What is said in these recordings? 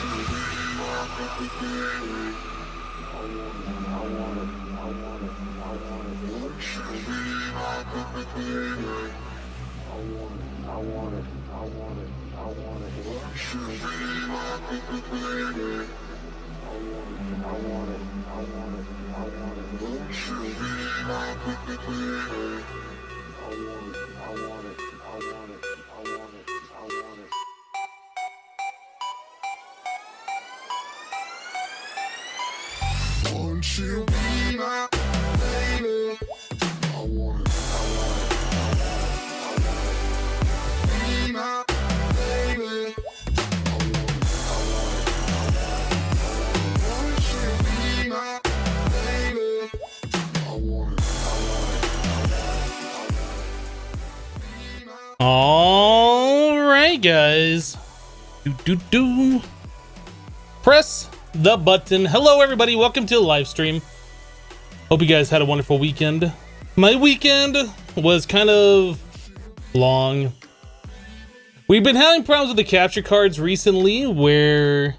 Won't you be my baby? I want it, I want it, I want it, I want it. Be my baby. I want it, I want it, I want it, I want it. Won't you be my baby? I want it, I want it, I want it, I want it. All right, guys. Press the button. Hello, everybody. Welcome to the live stream. Hope you guys had a wonderful weekend. My weekend was kind of long. We've been having problems with the capture cards recently where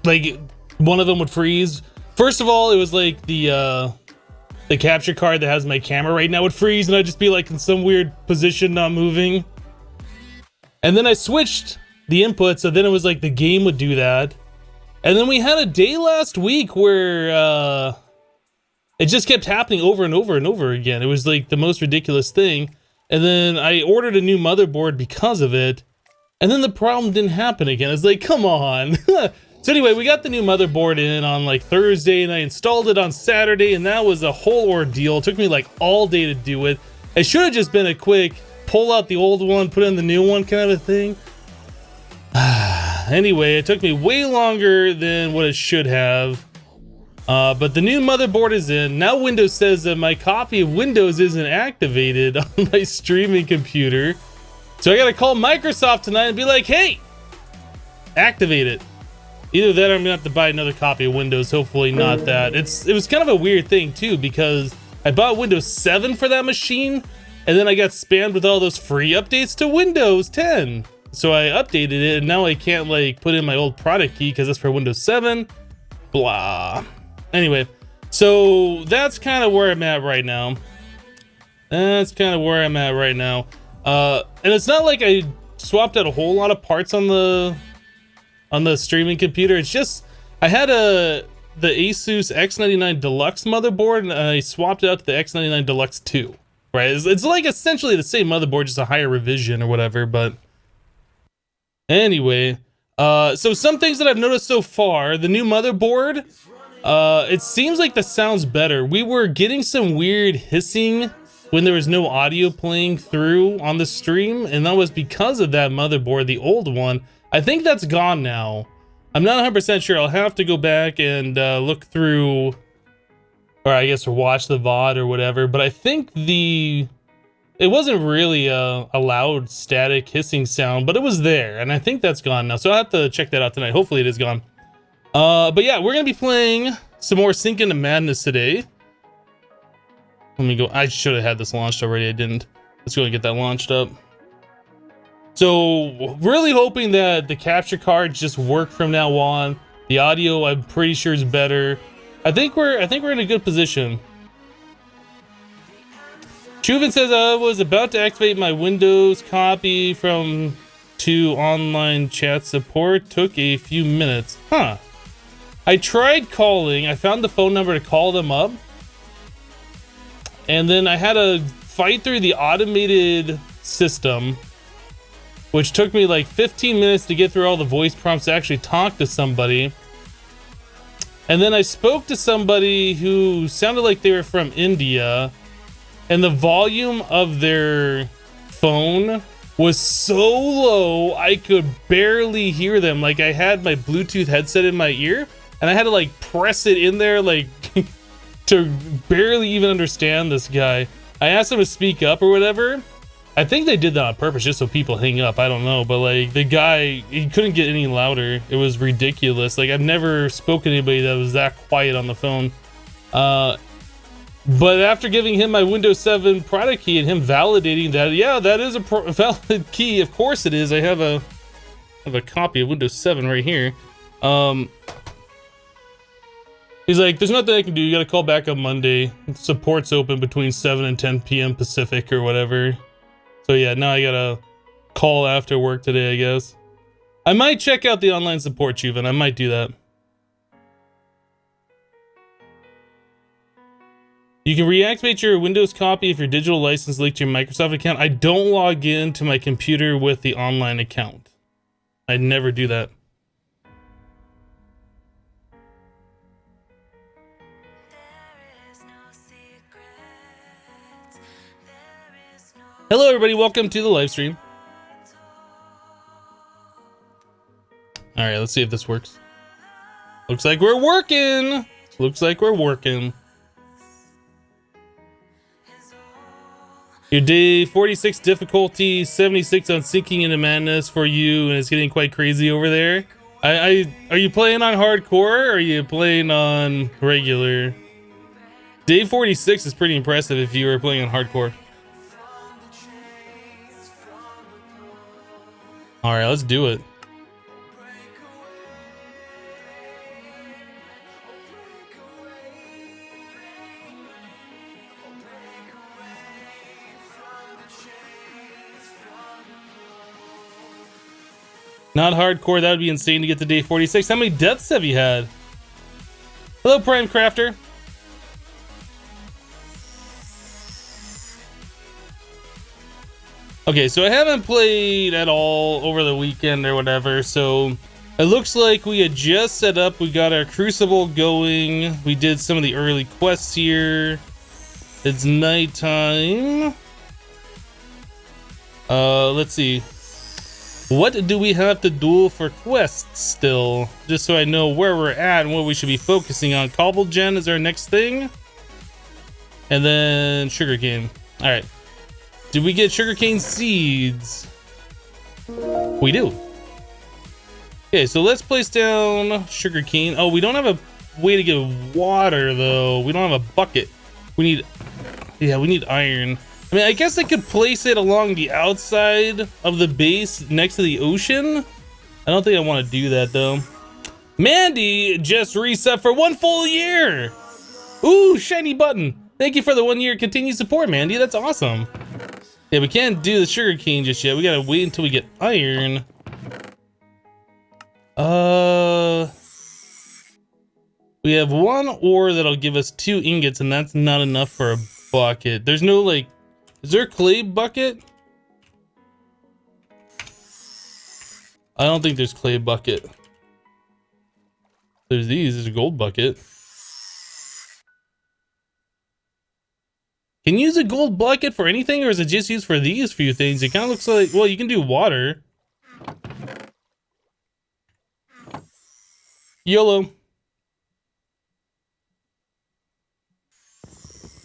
like one of them would freeze. First of all, it was like the capture card that has my camera right now would freeze and I'd just be like in some weird position not moving. And then I switched the input, so then it was like the game would do that. And then we had a day last week where it just kept happening over and over and over again. It was like the most ridiculous thing. And then I ordered a new motherboard because of it. And then the problem didn't happen again. It's like, come on. So anyway, we got the new motherboard in on like Thursday and I installed it on Saturday and that was a whole ordeal. It took me like all day to do it. It should have just been a quick pull out the old one, put in the new one kind of a thing. Anyway, it took me way longer than what it should have. But the new motherboard is in. Now Windows says that my copy of Windows isn't activated on my streaming computer. So I gotta call Microsoft tonight and be like, hey, activate it. Either that or I'm gonna have to buy another copy of Windows. Hopefully not that. It was kind of a weird thing too, because I bought Windows 7 for that machine. And then I got spammed with all those free updates to Windows 10. So I updated it and now I can't like put in my old product key because that's for Windows 7. Blah. Anyway, so that's kind of where I'm at right now. And it's not like I swapped out a whole lot of parts on the streaming computer. It's just I had the Asus X99 Deluxe motherboard and I swapped it out to the X99 Deluxe 2. Right, it's like essentially the same motherboard, just a higher revision or whatever, but anyway, so some things that I've noticed so far, the new motherboard, it seems like the sound's better. We were getting some weird hissing when there was no audio playing through on the stream, and that was because of that motherboard, the old one. I think that's gone now. I'm not 100% sure. I'll have to go back and look through, or I guess watch the VOD or whatever, but I think it wasn't really a loud static hissing sound, but it was there, and I think that's gone now, so I'll have to check that out tonight. Hopefully it is gone. But yeah, we're gonna be playing some more Sink into Madness today. Let me go. I should have had this launched already. I didn't. Let's go and get that launched up. So really hoping that the capture cards just work from now on. The audio, I'm pretty sure, is better. I think we're in a good position. Chuven says I was about to activate my Windows copy to online chat support. Took a few minutes. Huh. I tried calling. I found the phone number to call them up. And then I had to fight through the automated system, which took me like 15 minutes to get through all the voice prompts to actually talk to somebody. And then I spoke to somebody who sounded like they were from India, and the volume of their phone was so low I could barely hear them. Like I had my Bluetooth headset in my ear and I had to like press it in there like to barely even understand this guy. I asked him to speak up or whatever. I think they did that on purpose just so people hang up. I don't know, but like the guy, he couldn't get any louder. It was ridiculous. Like I've never spoken to anybody that was that quiet on the phone. But after giving him my Windows 7 product key and him validating that, yeah, that is a valid key. Of course it is. I have a copy of Windows 7 right here. He's like, there's nothing I can do. You got to call back on Monday. Support's open between 7 and 10 p.m. Pacific or whatever. So yeah, now I got to call after work today, I guess. I might check out the online support, Juven. I might do that. You can reactivate your Windows copy if your digital license linked to your Microsoft account. I don't log into my computer with the online account. I never do that. Hello, everybody. Welcome to the live stream. All right, let's see if this works. Looks like we're working. Looks like we're working. Your day 46 difficulty, 76 on Sinking into Madness for you, and it's getting quite crazy over there. Are you playing on hardcore or are you playing on regular? Day 46 is pretty impressive if you were playing on hardcore. All right, let's do it. Not hardcore, that would be insane to get to day 46. How many deaths have you had? Hello, Prime Crafter. Okay, so I haven't played at all over the weekend or whatever, so it looks like we had just set up. We got our Crucible going. We did some of the early quests here. It's nighttime. Let's see. What do we have to do for quests still? Just so I know where we're at and what we should be focusing on. Cobble Gen is our next thing. And then sugarcane. All right. Did we get sugarcane seeds? We do. Okay, so let's place down sugarcane. Oh, we don't have a way to get water though. We don't have a bucket. We need iron. I mean, I guess I could place it along the outside of the base next to the ocean. I don't think I want to do that though. Mandy just reset for 1 full year. Ooh, shiny button. Thank you for the 1 year continued support, Mandy. That's awesome. Yeah, we can't do the sugarcane just yet. We gotta wait until we get iron. We have 1 ore that'll give us 2 ingots, and that's not enough for a bucket. There's no like, is there a clay bucket? I don't think there's clay bucket. There's there's a gold bucket. Can you use a gold bucket for anything, or is it just used for these few things? It kind of looks like, well, you can do water. YOLO.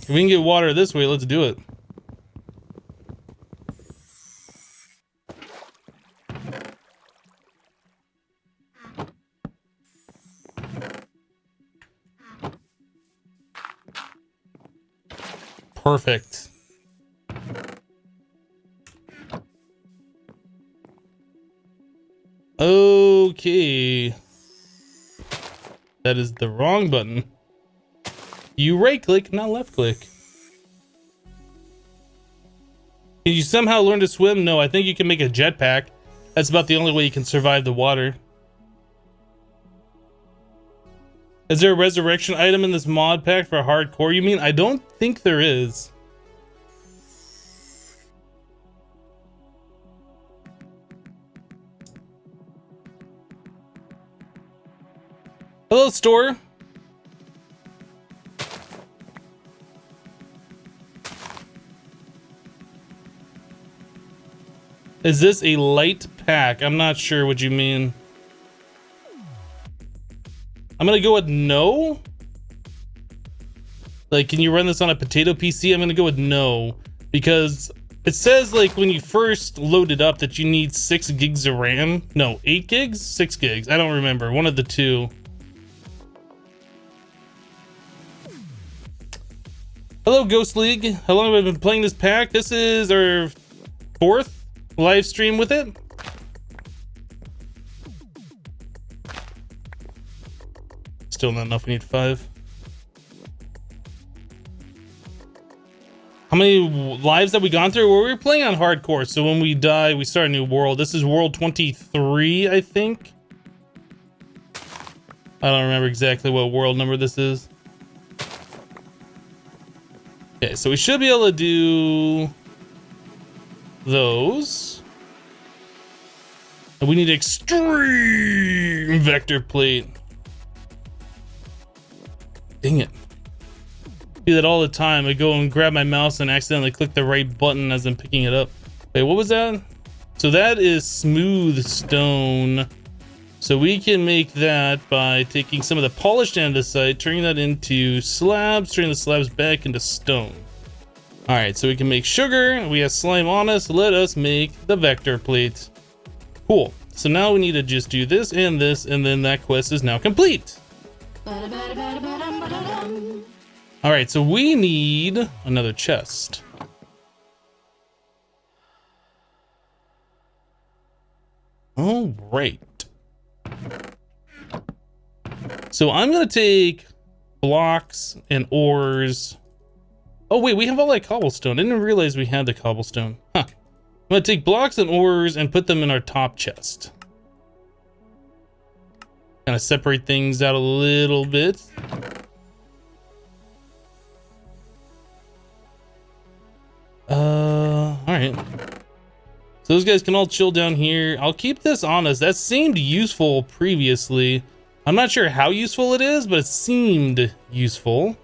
If we can get water this way, let's do it. Perfect. Okay. That is the wrong button. You right click, not left click. Can you somehow learn to swim? No, I think you can make a jetpack. That's about the only way you can survive the water. Is there a resurrection item in this mod pack for hardcore, you mean? I don't think there is. Hello, store. Is this a light pack? I'm not sure what you mean. I'm gonna go with no. Like, can you run this on a potato PC? I'm gonna go with no, because it says like when you first load it up that you need 6 gigs of RAM. No, 8 gigs? 6 gigs. I don't remember. One of the two. Hello, Ghost League. How long have I been playing this pack? This is our 4th live stream with it. Still not enough. We need 5. How many lives have we gone through? Well, we're playing on hardcore, so when we die, we start a new world. This is world 23, I think. I don't remember exactly what world number this is. Okay, so we should be able to do those. And we need extreme vector plate. Dang it. Do that all the time. I go and grab my mouse and accidentally click the right button as I'm picking it up. Wait, what was that? So that is smooth stone. So we can make that by taking some of the polished andesite, turning that into slabs, turning the slabs back into stone. All right, so we can make sugar. We have slime on us. Let us make the vector plate. Cool. So now we need to just do this, and then that quest is now complete. All right, so we need another chest. All right. So I'm gonna take blocks and ores. Oh wait, we have all that cobblestone. I didn't realize we had the cobblestone. Huh. I'm gonna take blocks and ores and put them in our top chest. Kind of separate things out a little bit. All right. So those guys can all chill down here. I'll keep this on us. That seemed useful previously. I'm not sure how useful it is, but it seemed useful.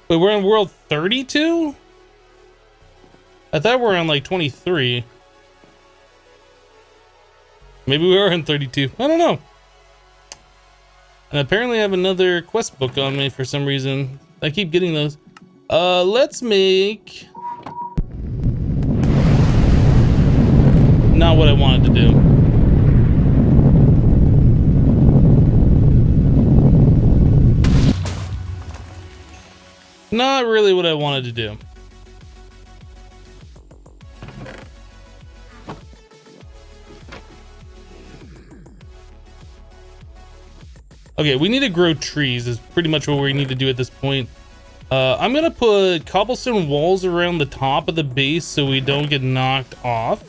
Wait, we're on world 32? I thought we were on like 23. Maybe we are in 32. I don't know. And apparently I have another quest book on me for some reason. I keep getting those. Let's make... Not what I wanted to do. Not really what I wanted to do. Okay, we need to grow trees is pretty much what we need to do at this point. I'm gonna put cobblestone walls around the top of the base so we don't get knocked off.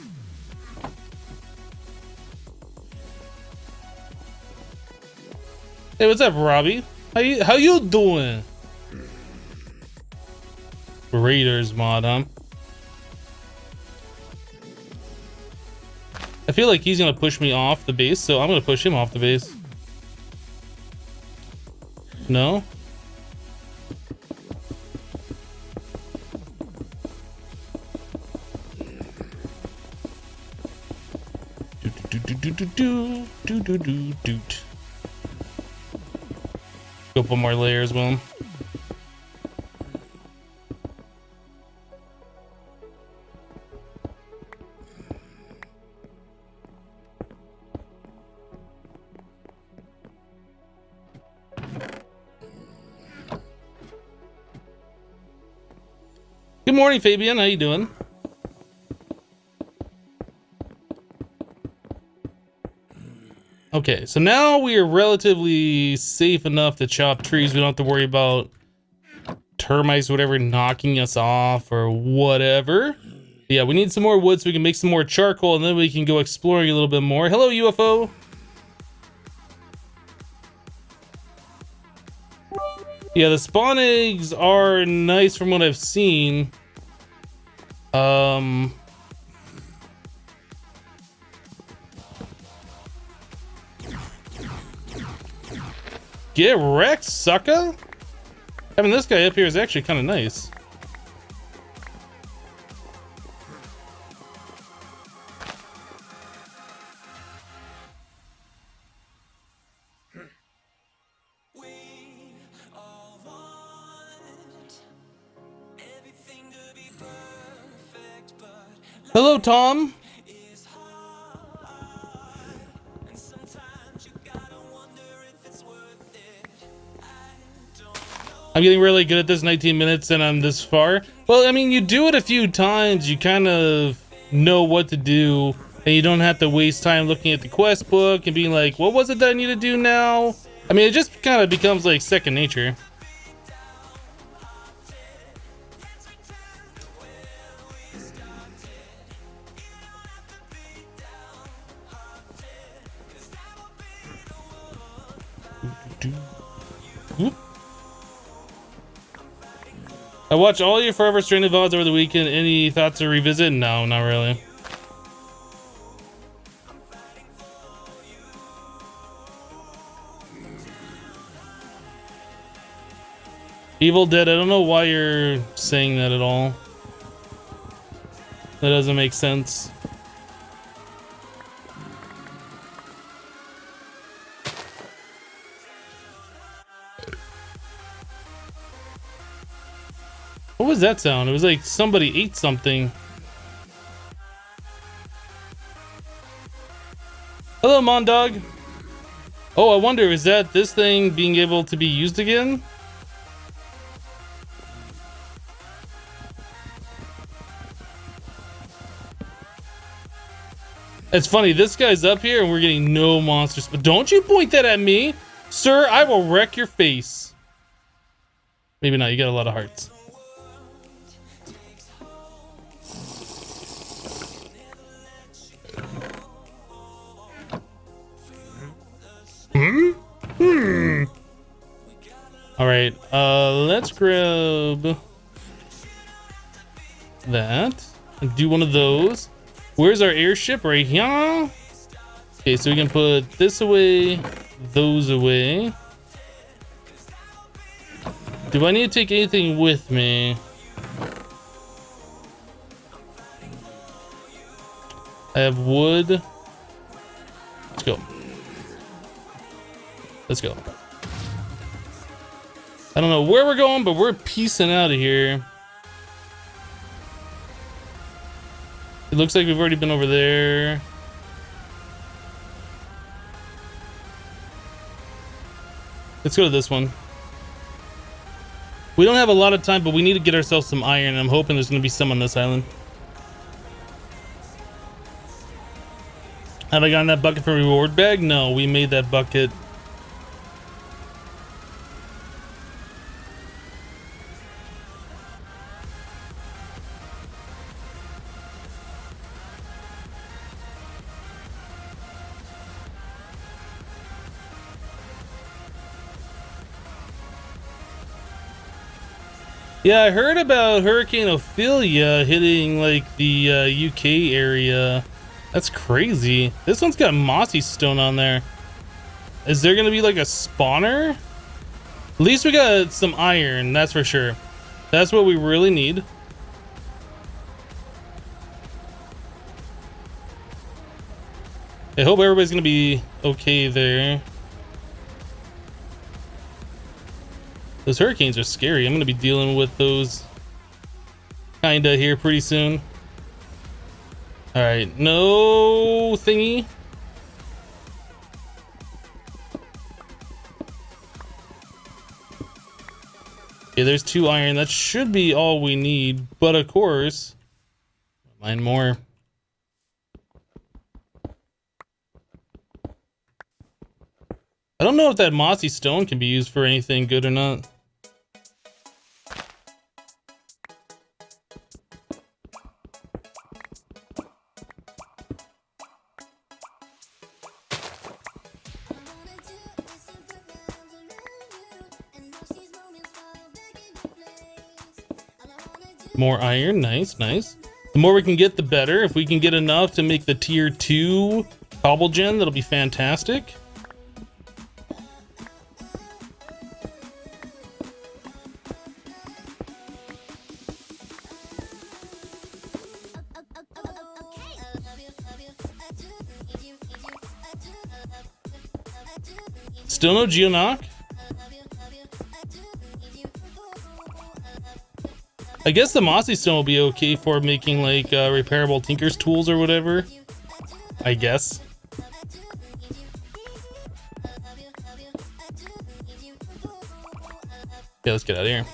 Hey, what's up, Robbie? How you doing? Raiders mod, huh? I feel like he's gonna push me off the base, so I'm gonna push him off the base. No? Go up one more layer as well. Good morning, Fabian. How you doing? Okay, so now we are relatively safe enough to chop trees. We don't have to worry about termites, whatever, knocking us off or whatever. Yeah, we need some more wood so we can make some more charcoal, and then we can go exploring a little bit more. Hello, UFO. Yeah, the spawn eggs are nice from what I've seen. Get wrecked, sucker! Having this guy up here is actually kind of nice. Hello, Tom. I'm getting really good at this, 19 minutes and I'm this far. Well, I mean, you do it a few times, you kind of know what to do, and you don't have to waste time looking at the quest book and being like, what was it that I need to do now? I mean, it just kind of becomes like second nature. Whoop. I watched all your Forever Stranded VODs over the weekend. Any thoughts to revisit? No, not really. Evil Dead, I don't know why you're saying that at all. That doesn't make sense. What was that sound? It was like somebody ate something. Hello, Mondog. Oh, I wonder, is that this thing being able to be used again? It's funny, this guy's up here and we're getting no monsters. But don't you point that at me, sir. I will wreck your face. Maybe not, you got a lot of hearts. All right, let's grab that and do one of those. Where's our airship? Right here. Okay, so we can put this away, those away. Do I need to take anything with me? I have wood. Let's go. Let's go. I don't know where we're going, but we're piecing out of here. It looks like we've already been over there. Let's go to this one. We don't have a lot of time, but we need to get ourselves some iron. I'm hoping there's going to be some on this island. Have I gotten that bucket from reward bag? No, we made that bucket. Yeah, I heard about Hurricane Ophelia hitting like the UK area. That's crazy. This one's got mossy stone on there. Is there gonna be like a spawner? At least we got some iron, that's for sure. That's what we really need. I hope everybody's gonna be okay there. Those hurricanes are scary. I'm gonna be dealing with those kinda here pretty soon. All right, no thingy. Okay, there's 2 iron. That should be all we need, but of course, mine more. I don't know if that mossy stone can be used for anything good or not. More iron, nice, nice. The more we can get, the better. If we can get enough to make the tier 2 cobble gen, that'll be fantastic. Still no Geonock? I guess the mossy stone will be okay for making like repairable tinker's tools or whatever. I guess. Yeah, let's get out of here.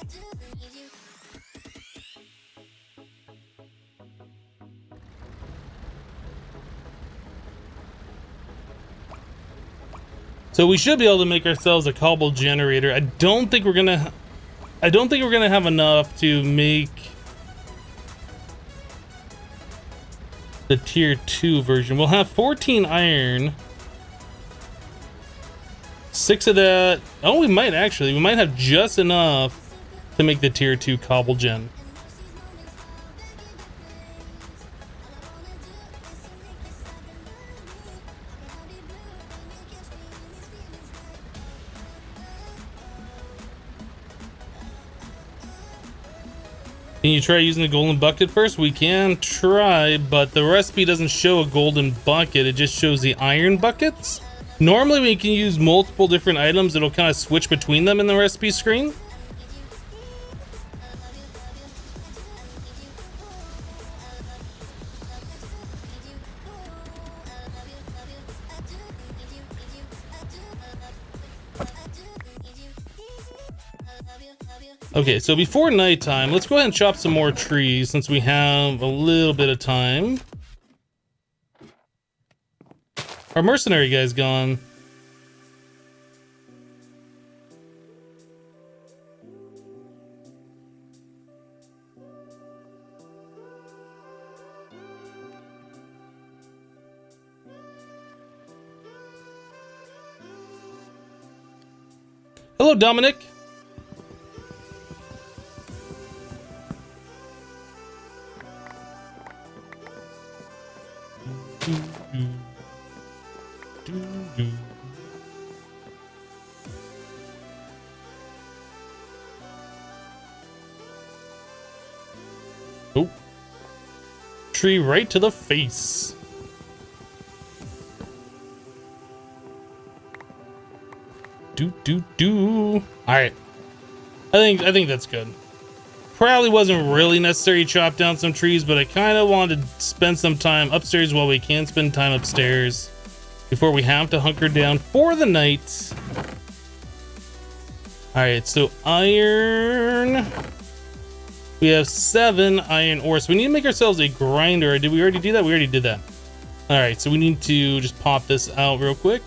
So we should be able to make ourselves a cobble generator. I don't think we're gonna have enough to make the tier 2 version. We'll have 14 iron. 6 of that. Oh, we might actually. We might have just enough to make the tier 2 cobble gen. Can you try using the golden bucket first? We can try, but the recipe doesn't show a golden bucket. It just shows the iron buckets. Normally when you can use multiple different items, it'll kind of switch between them in the recipe screen. Okay, so before nighttime, let's go ahead and chop some more trees since we have a little bit of time. Our mercenary guy's gone. Hello, Dominic. Oh. Tree right to the face. All right. I think that's good. Probably wasn't really necessary to chop down some trees, but I kind of wanted to spend some time upstairs while we can spend time upstairs before we have to hunker down for the night. All right, so iron. We have 7 iron ore, so we need to make ourselves a grinder. Did we already do that? We already did that. All right, so we need to just pop this out real quick.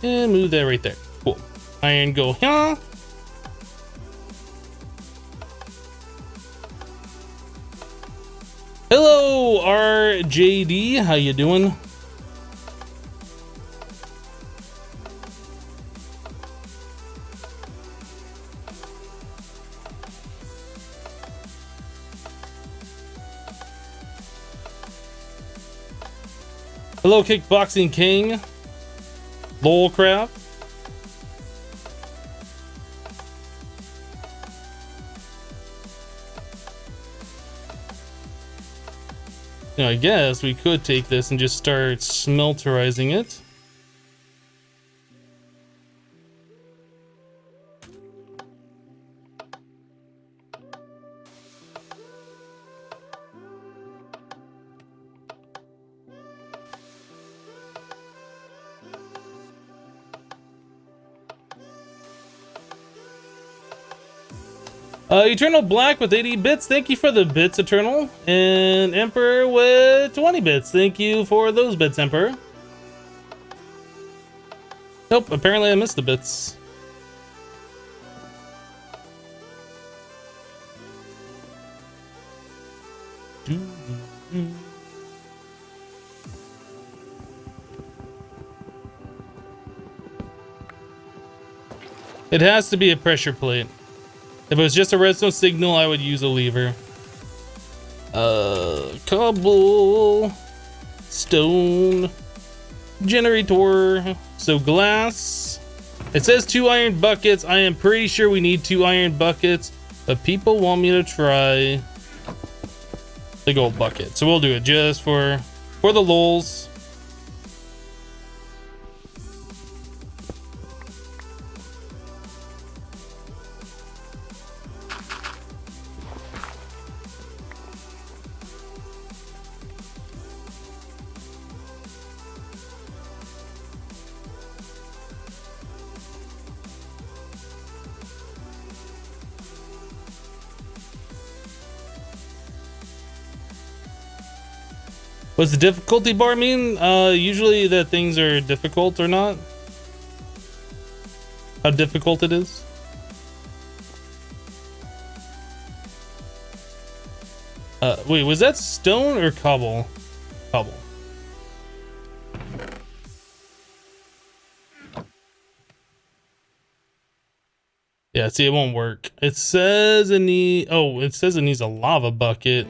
And move that right there. Cool. Iron go here. Hello, RJD. How you doing? Hello, Kickboxing King. Lolcraft. Now, I guess we could take this and just start smelterizing it. Eternal Black with 80 bits, thank you for the bits, Eternal. And Emperor with 20 bits, thank you for those bits, Emperor. Nope, apparently I missed the bits. It has to be a pressure plate. If it was just a redstone signal, I would use a lever. Cobble, stone, generator. So glass. It says 2 iron buckets. I am pretty sure we need 2 iron buckets, but people want me to try the gold bucket. So we'll do it just for the lols. What's the difficulty bar mean? Usually that things are difficult or not. How difficult it is. Wait, was that stone or cobble? Cobble. Yeah, see, it won't work. It says it needs. Oh, it says it needs a lava bucket.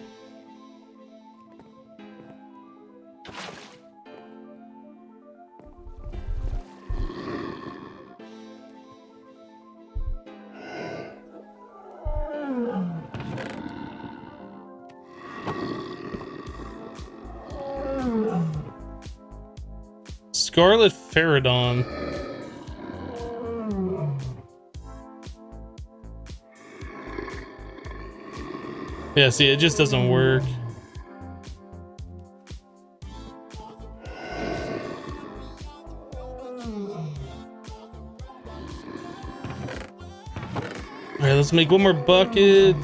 Scarlet Ferrodon. Yeah, see, it just doesn't work. All right, let's make one more bucket.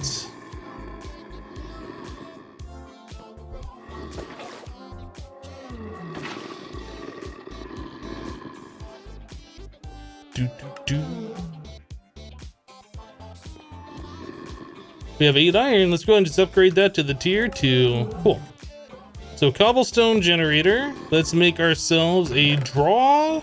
We have 8 iron. Let's go ahead and just upgrade that to the tier 2. Cool. So cobblestone generator. Let's make ourselves a draw.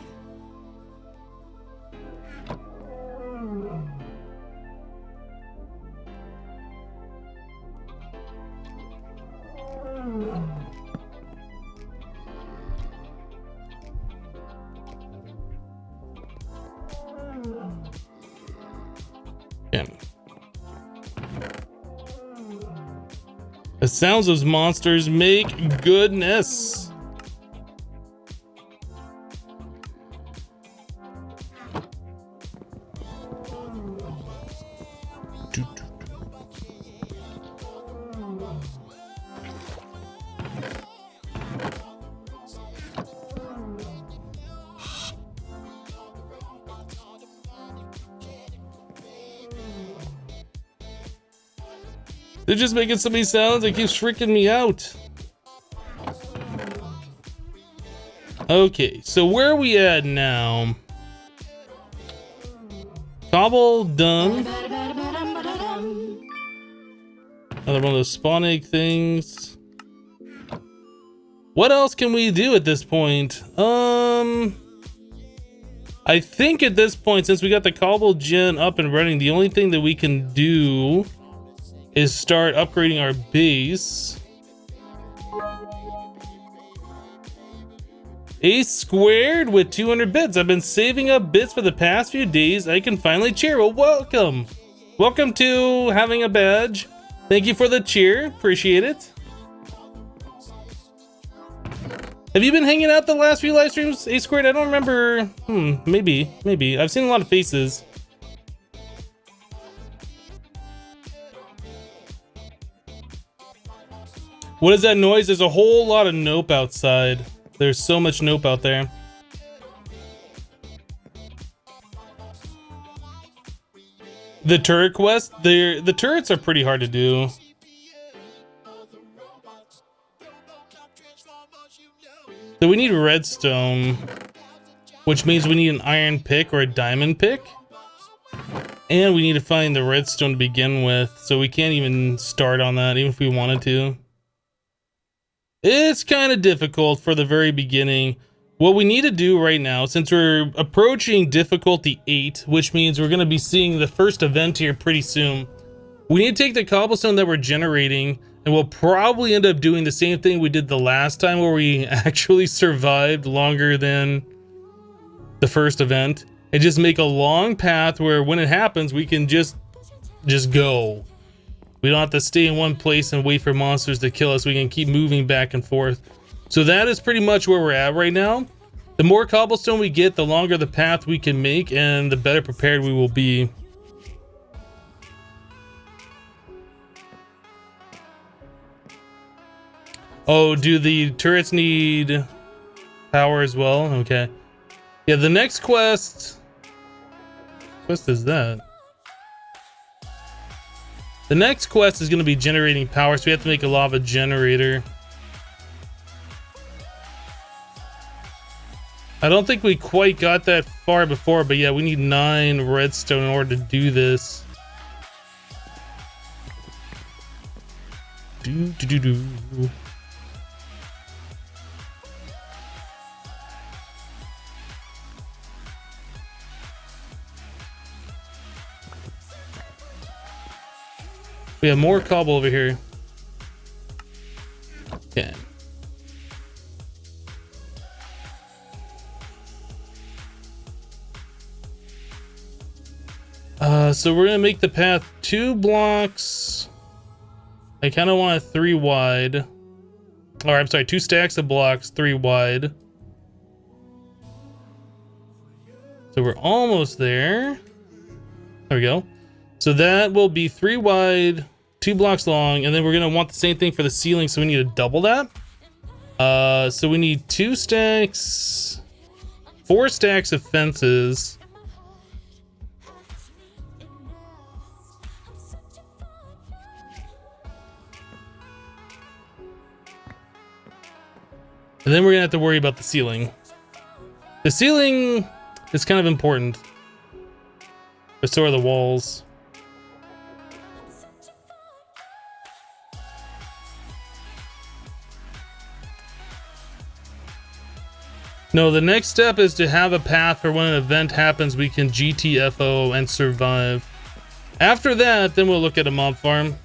Yeah. The sounds those monsters make, goodness. They're just making so many sounds, it keeps freaking me out. Okay, so where are we at now? Cobble done. Another one of those spawn egg things. What else can we do at this point? I think at this point, since we got the cobble gen up and running, the only thing that we can do is start upgrading our base. A squared with 200 bits. I've been saving up bits for the past few days. I can finally cheer. Well, welcome. Welcome to having a badge. Thank you for the cheer. Appreciate it. Have you been hanging out the last few live streams, A squared? I don't remember. Maybe. I've seen a lot of faces. What is that noise? There's a whole lot of nope outside. There's so much nope out there. The turret quest, the turrets are pretty hard to do. So we need redstone, which means we need an iron pick or a diamond pick. And we need to find the redstone to begin with, so we can't even start on that, even if we wanted to. It's kind of difficult for the very beginning. What we need to do right now, since we're approaching difficulty 8, which means we're going to be seeing the first event here pretty soon, we need to take the cobblestone that we're generating, and we'll probably end up doing the same thing we did the last time, where we actually survived longer than the first event, and just make a long path where when it happens, we can just go. We don't have to stay in one place and wait for monsters to kill us. We can keep moving back and forth. So that is pretty much where we're at right now. The more cobblestone we get, the longer the path we can make, and the better prepared we will be. Oh, do the turrets need power as well? Okay. Yeah, the next quest... What quest is that? The next quest is going to be generating power, so we have to make a lava generator. I don't think we quite got that far before, but yeah, we need 9 redstone in order to do this. Do. We have more cobble over here. Okay. So we're gonna make the path 2 blocks. I kind of want it 3 wide. Or I'm sorry, 2 stacks of blocks, 3 wide. So we're almost there. There we go. So that will be 3 wide, 2 blocks long, and then we're gonna want the same thing for the ceiling, so we need to double that. So we need 2 stacks, 4 stacks of fences. And then we're gonna have to worry about the ceiling. The ceiling is kind of important, but so are the walls. No, the next step is to have a path for when an event happens, we can GTFO and survive. After that, then we'll look at a mob farm.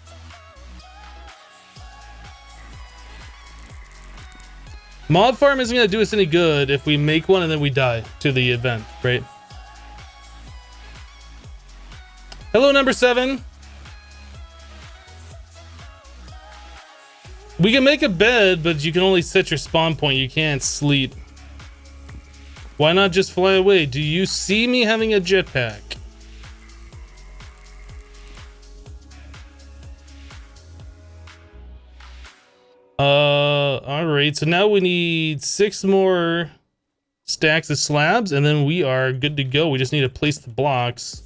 Mob farm isn't going to do us any good if we make one and then we die to the event, right? Hello, number 7. We can make a bed, but you can only set your spawn point. You can't sleep. Why not just fly away? Do you see me having a jetpack? Alright, so now we need 6 more stacks of slabs, and then we are good to go. We just need to place the blocks.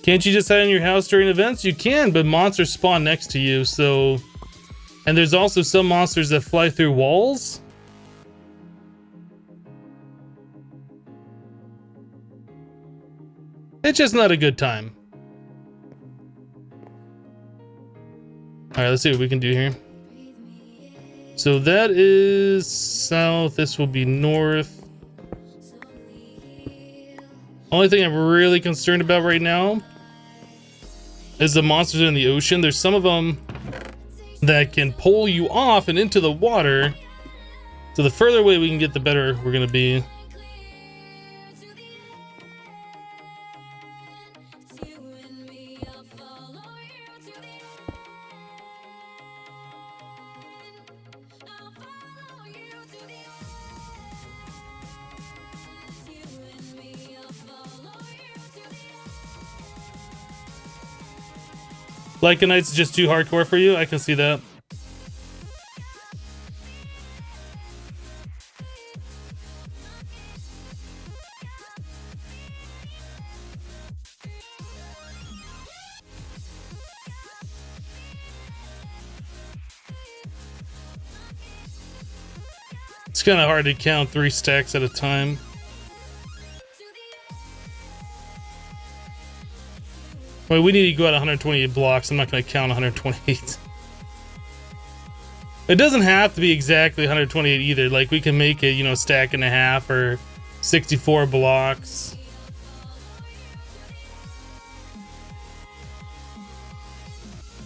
Can't you just hide in your house during events? You can, but monsters spawn next to you, so... And there's also some monsters that fly through walls. It's just not a good time. Alright, let's see what we can do here. So that is south, this will be north. Only thing I'm really concerned about right now is the monsters in the ocean. There's some of them that can pull you off and into the water. So the further away we can get, the better we're gonna be. Like a Knight's just too hardcore for you? I can see that. It's kind of hard to count 3 stacks at a time. Wait, we need to go at 128 blocks. I'm not going to count 128. It doesn't have to be exactly 128 either. Like, we can make it, you know, stack and a half or 64 blocks.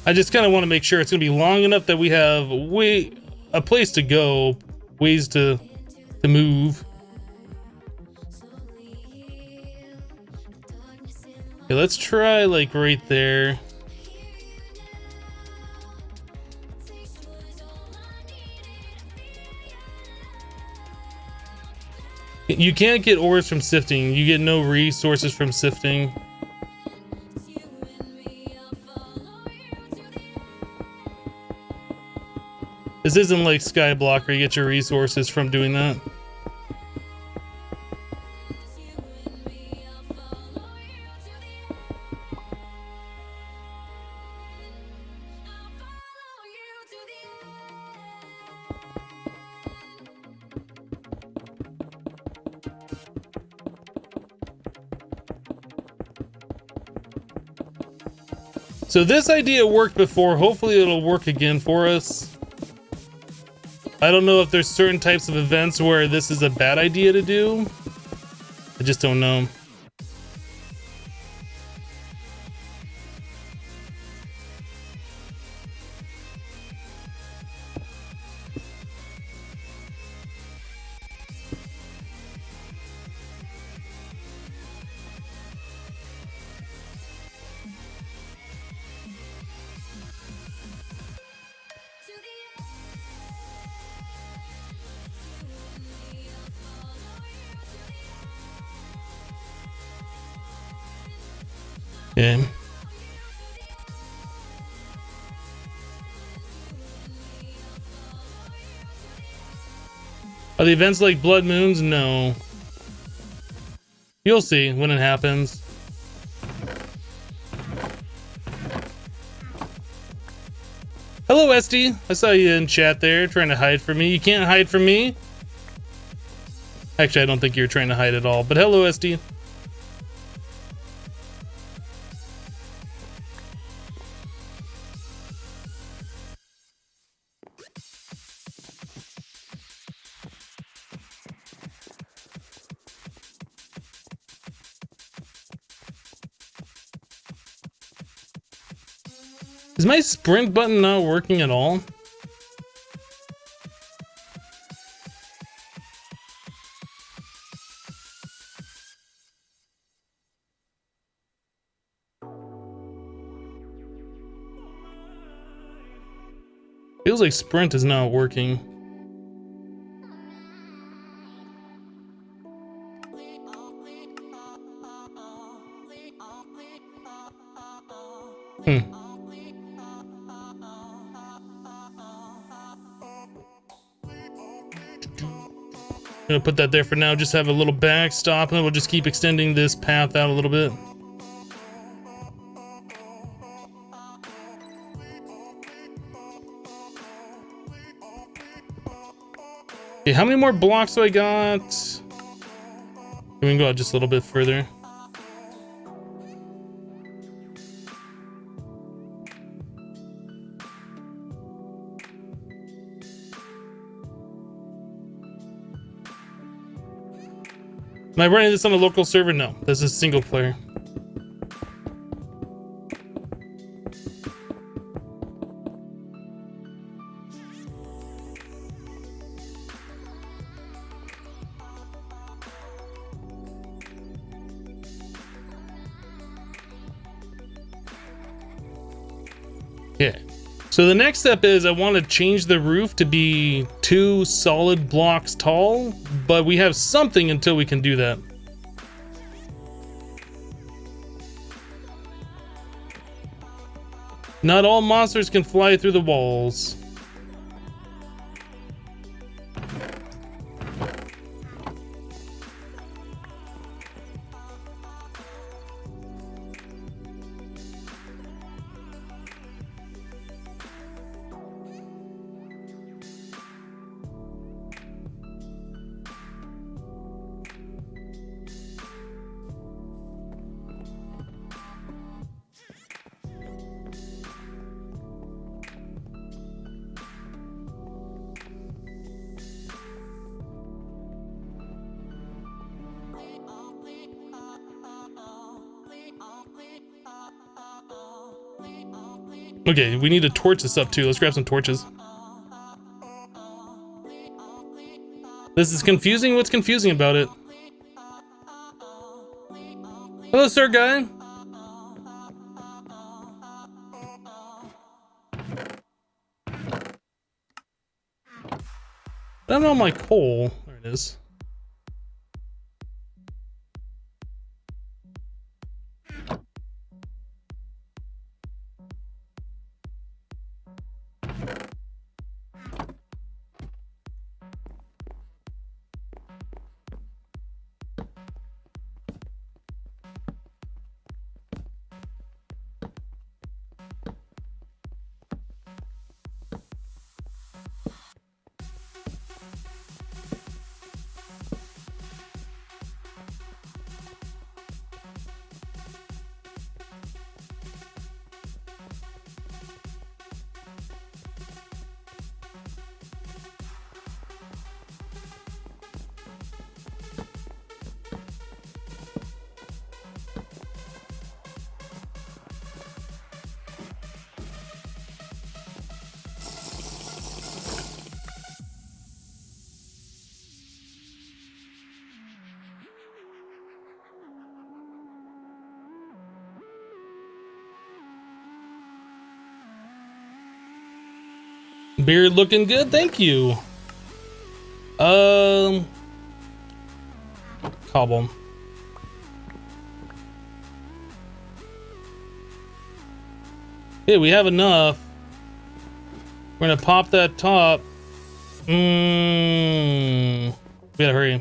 I just kind of want to make sure it's going to be long enough that we have a place to go, ways to move. Okay, let's try like right there. You can't get ores from sifting. You get no resources from sifting. This isn't like Skyblock where you get your resources from doing that. So this idea worked before. Hopefully it'll work again for us. I don't know if there's certain types of events where this is a bad idea to do. I just don't know. Yeah. Are the events like blood moons? No. You'll see when it happens. Hello, Esty. I saw you in chat there trying to hide from me. You can't hide from me. Actually, I don't think you're trying to hide at all, but hello, Esty. Is my sprint button not working at all? Feels like sprint is not working. Gonna put that there for now, just have a little backstop, and then we'll just keep extending this path out a little bit. Okay, how many more blocks do I got? We can go out just a little bit further. Am I running this on a local server? No, this is single player. Okay, so the next step is I want to change the roof to be 2 solid blocks tall, but we have something until we can do that. Not all monsters can fly through the walls. Okay, we need to torch this up too. Let's grab some torches. This is confusing. What's confusing about it? Hello, sir guy. I don't know my coal. There it is. Beard looking good, thank you. Cobble. Okay, we have enough. We're gonna pop that top. We gotta hurry.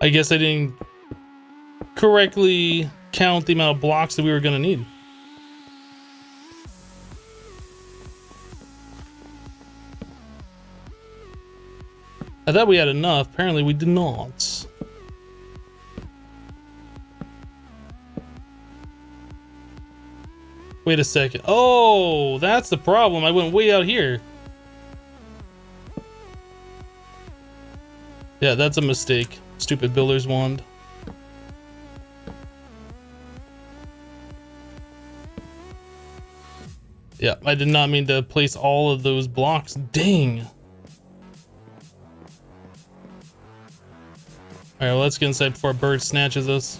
I guess I didn't correctly count the amount of blocks that we were gonna need. I thought we had enough. Apparently we did not. Wait a second. Oh, that's the problem. I went way out here. Yeah, that's a mistake. Stupid builder's wand. Yeah, I did not mean to place all of those blocks. Dang. All right, well, let's get inside before a bird snatches us.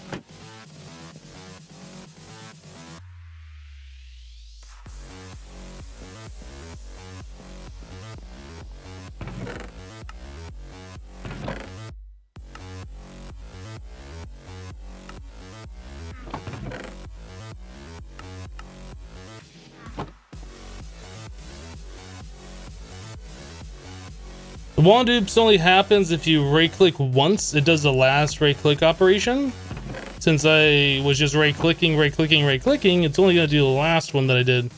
The wand dupes only happens if you right click once. It does the last right click operation. Since I was just right clicking, it's only gonna do the last one that I did.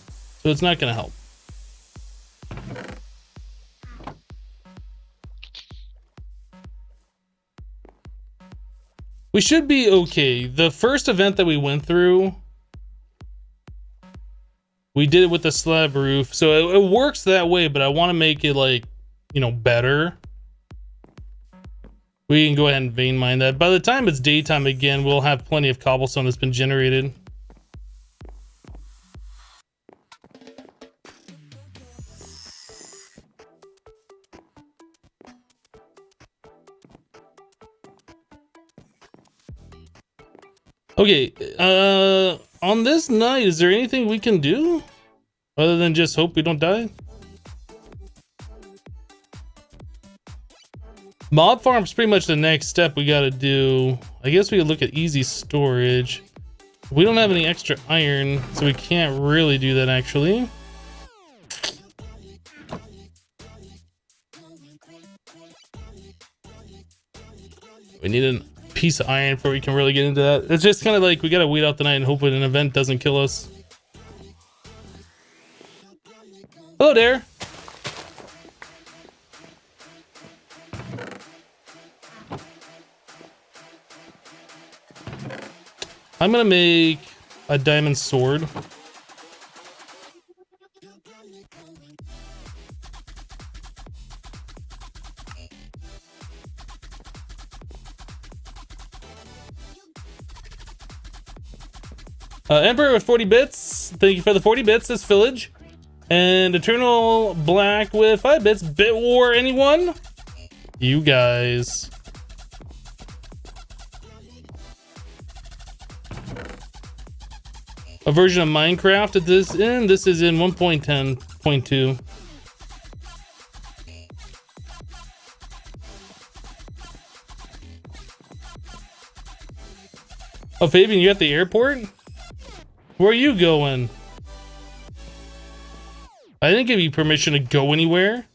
So it's not gonna help. We should be okay. The first event that we went through, we did it with the slab roof. So it works that way, but I want to make it like, you know, better. We can go ahead and vein mine that. By the time it's daytime again, we'll have plenty of cobblestone that's been generated. Okay, on this night, is there anything we can do other than just hope we don't die? Mob farm's pretty much the next step we gotta do. I guess we could look at easy storage. We don't have any extra iron, so we can't really do that actually. We need a piece of iron before we can really get into that. It's just kind of like we gotta wait out the night and hope an event doesn't kill us. Hello there. I'm gonna make a diamond sword. Emperor with 40 bits. Thank you for the 40 bits, this village. And Eternal Black with 5 bits. Bit War, anyone? You guys. A version of Minecraft at this in. This is in 1.10.2. Oh, Fabian, you're at the airport? Where are you going? I didn't give you permission to go anywhere.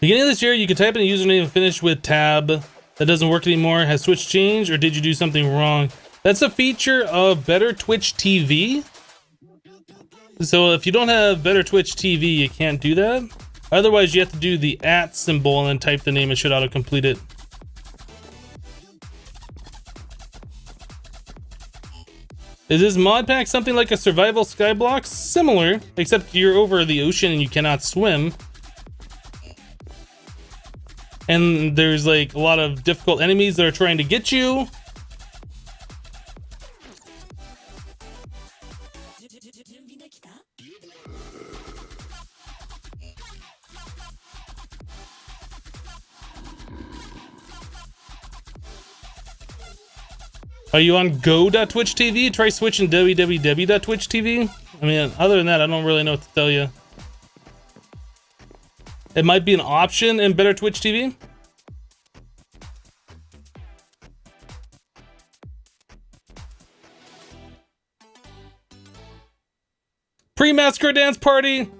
Beginning of this year, you can type in a username and finish with tab. That doesn't work anymore. Has Twitch changed, or did you do something wrong? That's a feature of Better Twitch TV. So if you don't have Better Twitch TV, you can't do that. Otherwise, you have to do the @ symbol and then type the name. It should auto-complete it. Is this mod pack something like a survival skyblock? Similar, except you're over the ocean and you cannot swim. And there's like a lot of difficult enemies that are trying to get you. Are you on go.twitch TV? Try switching www.twitch TV. I mean, other than that, I don't really know what to tell you. It might be an option in Better Twitch TV. Pre-massacre dance party.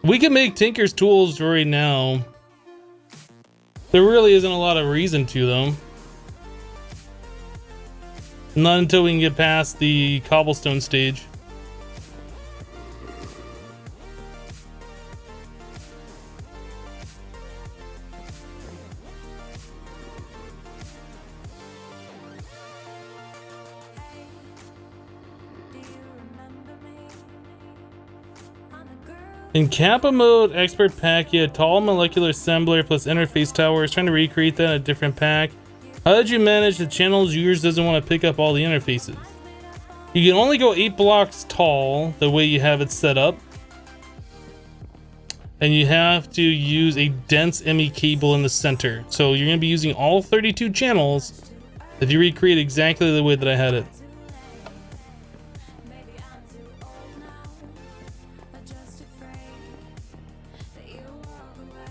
We can make Tinker's tools right now. There really isn't a lot of reason to, though. Not until we can get past the cobblestone stage. In Kappa mode, expert pack, you had tall molecular assembler plus interface towers. Trying to recreate that in a different pack. How did you manage the channels yours doesn't want to pick up all the interfaces? You can only go 8 blocks tall the way you have it set up. And you have to use a dense ME cable in the center. So you're going to be using all 32 channels if you recreate exactly the way that I had it.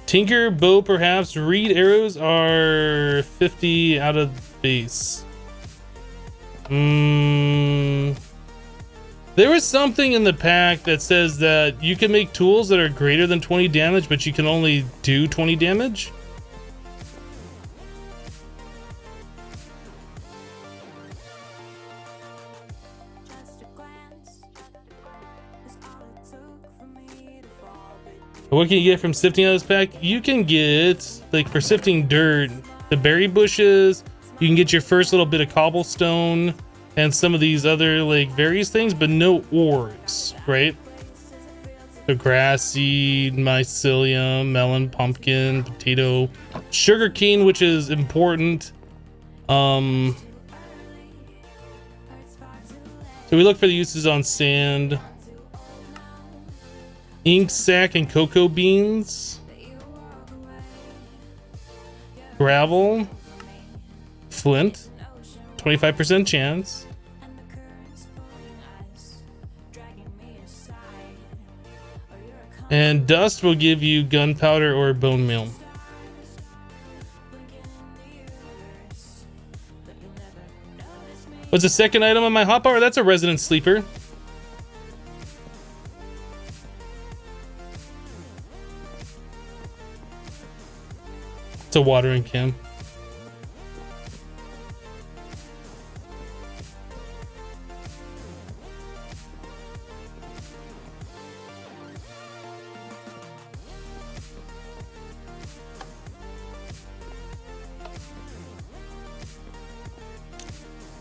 Tinker, bow perhaps. Reed arrows are 50 out of base. There was something in the pack that says that you can make tools that are greater than 20 damage, but you can only do 20 damage. What can you get from sifting out of this pack? You can get, like, for sifting dirt, the berry bushes. You can get your first little bit of cobblestone and some of these other, like, various things, but no ores, right? So grass seed, mycelium, melon, pumpkin, potato, sugar cane, which is important. So we look for the uses on sand. Ink sac and cocoa beans, gravel, flint, 25% chance, and dust will give you gunpowder or bone meal. What's the second item on my hotbar? That's a resident sleeper. A watering can.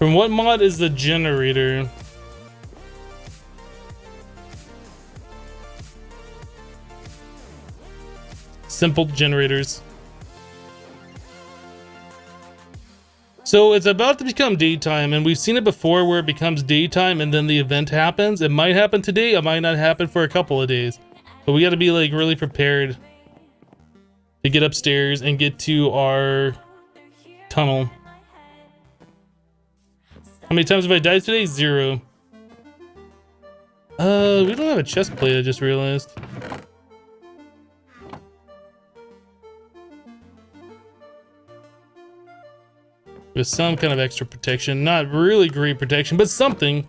From what mod is the generator? Simple generators. So it's about to become daytime, and we've seen it before where it becomes daytime and then the event happens. It might happen today, it might not happen for a couple of days. But we got to be like really prepared to get upstairs and get to our tunnel. How many times have I died today? 0. We don't have a chest plate, I just realized. with some kind of extra protection. Not really great protection, but something.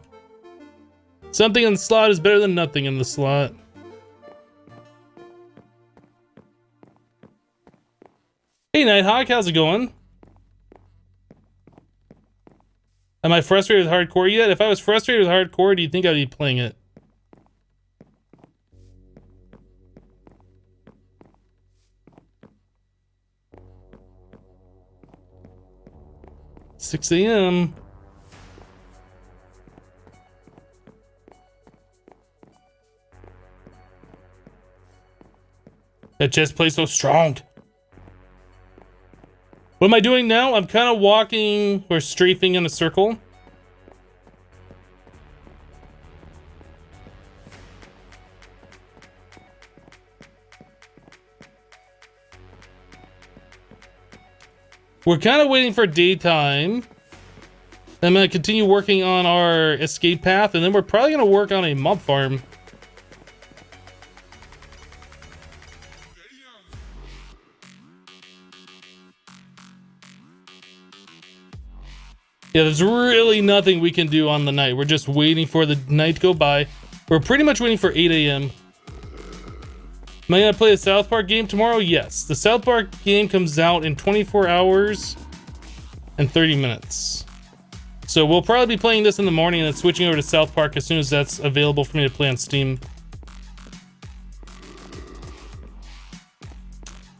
Something in the slot is better than nothing in the slot. Hey Nighthawk, how's it going? Am I frustrated with hardcore yet? If I was frustrated with hardcore, do you think I'd be playing it? $6 a.m. That chest plays so strong. What am I doing now? I'm kind of walking or strafing in a circle. We're kind of waiting for daytime. I'm going to continue working on our escape path, and then we're probably going to work on a mob farm. Yeah, there's really nothing we can do on the night. We're just waiting for the night to go by. We're pretty much waiting for 8 a.m. Am I going to play the South Park game tomorrow? Yes. The South Park game comes out in 24 hours and 30 minutes. So we'll probably be playing this in the morning and then switching over to South Park as soon as that's available for me to play on Steam.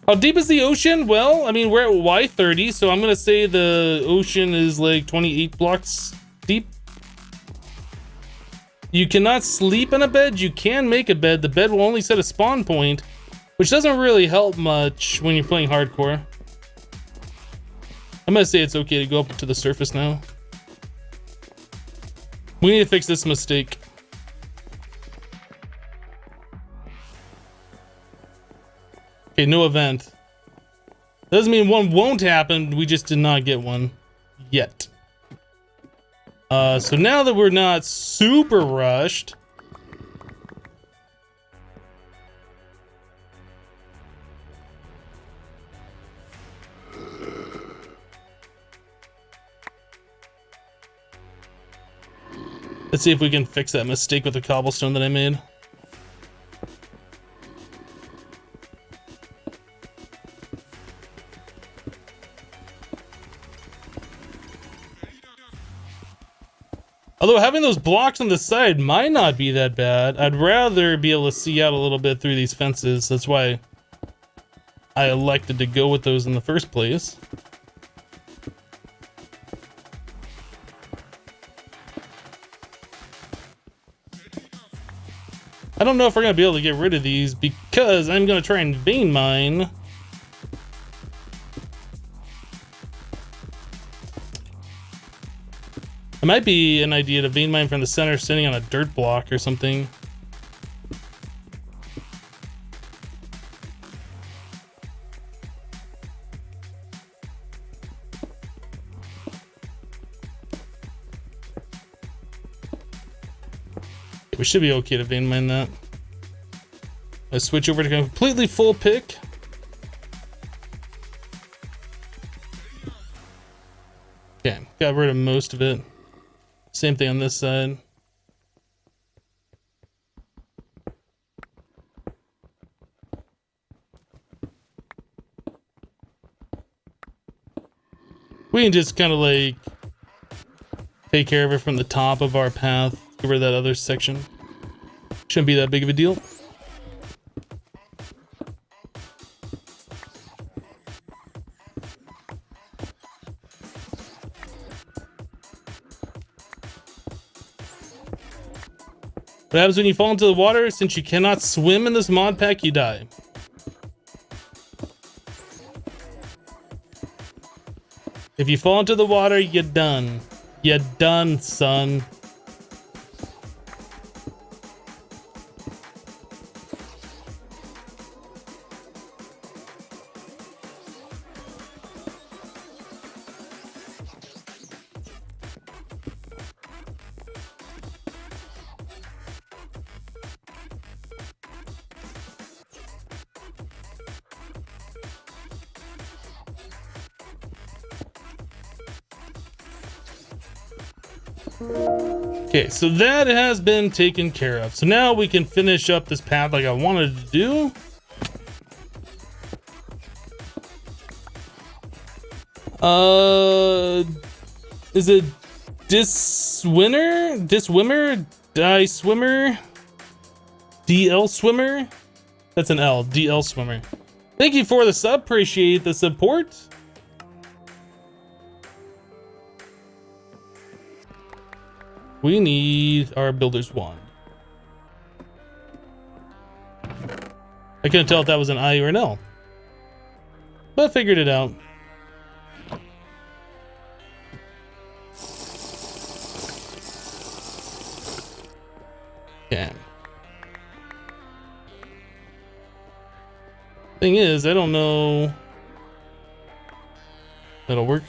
How deep is the ocean? Well, I mean, we're at Y30, so I'm gonna say the ocean is like 28 blocks deep. You cannot sleep in a bed. You can make a bed. The bed will only set a spawn point, which doesn't really help much when you're playing hardcore. I'm gonna say it's okay to go up to the surface now. We need to fix this mistake. Okay, no event. Doesn't mean one won't happen, we just did not get one yet. So now that we're not super rushed, let's see if we can fix that mistake with the cobblestone that I made. Although having those blocks on the side might not be that bad. I'd rather be able to see out a little bit through these fences. That's why I elected to go with those in the first place. I don't know if we're going to be able to get rid of these because I'm going to try and vein mine. It might be an idea to vein mine from the center sitting on a dirt block or something. We should be okay to vein mine that. I switch over to a completely full pick. Okay, got rid of most of it. Same thing on this side. We can just kind of like take care of it from the top of our path. Get rid of that other section. Shouldn't be that big of a deal. What happens when you fall into the water? Since you cannot swim in this mod pack, you die. If you fall into the water, you're done. You're done, son. Okay, so that has been taken care of. So now we can finish up this path like I wanted to do. Is it Diswinner? Diswimmer? Die Swimmer? DL Swimmer? That's an L. DL Swimmer. Thank you for the sub. Appreciate the support. We need our builder's wand. I couldn't tell if that was an I or an L, but I figured it out. Okay. Thing is, I don't know. That'll work.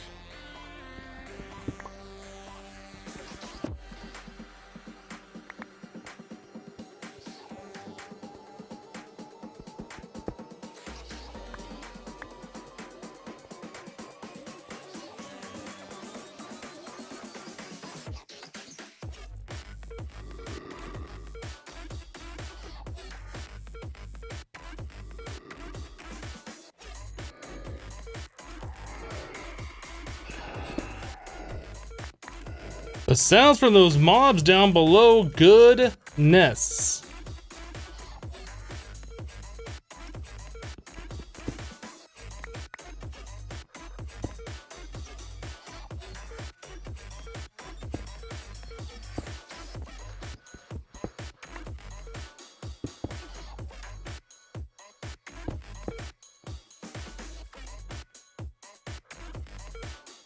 The sounds from those mobs down below, goodness.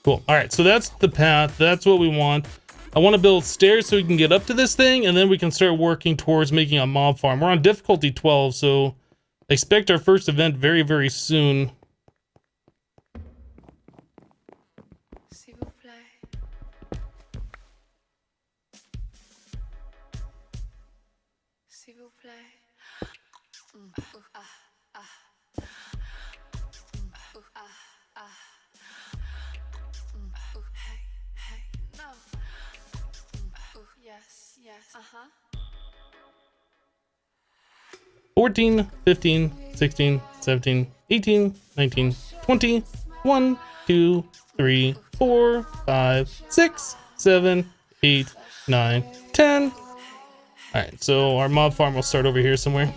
Cool. All right, so that's the path. That's what we want. I want to build stairs so we can get up to this thing, and then we can start working towards making a mob farm. We're on difficulty 12, so expect our first event very, very soon. S'il vous plaît. S'il vous plaît. Hey, hey, no. Yes, yes. 14, 15, 16, 17, 18, 19, 20, 1, 2, 3, 4, 5, 6, 7, 8, 9, 10. All right, so our mob farm will start over here somewhere.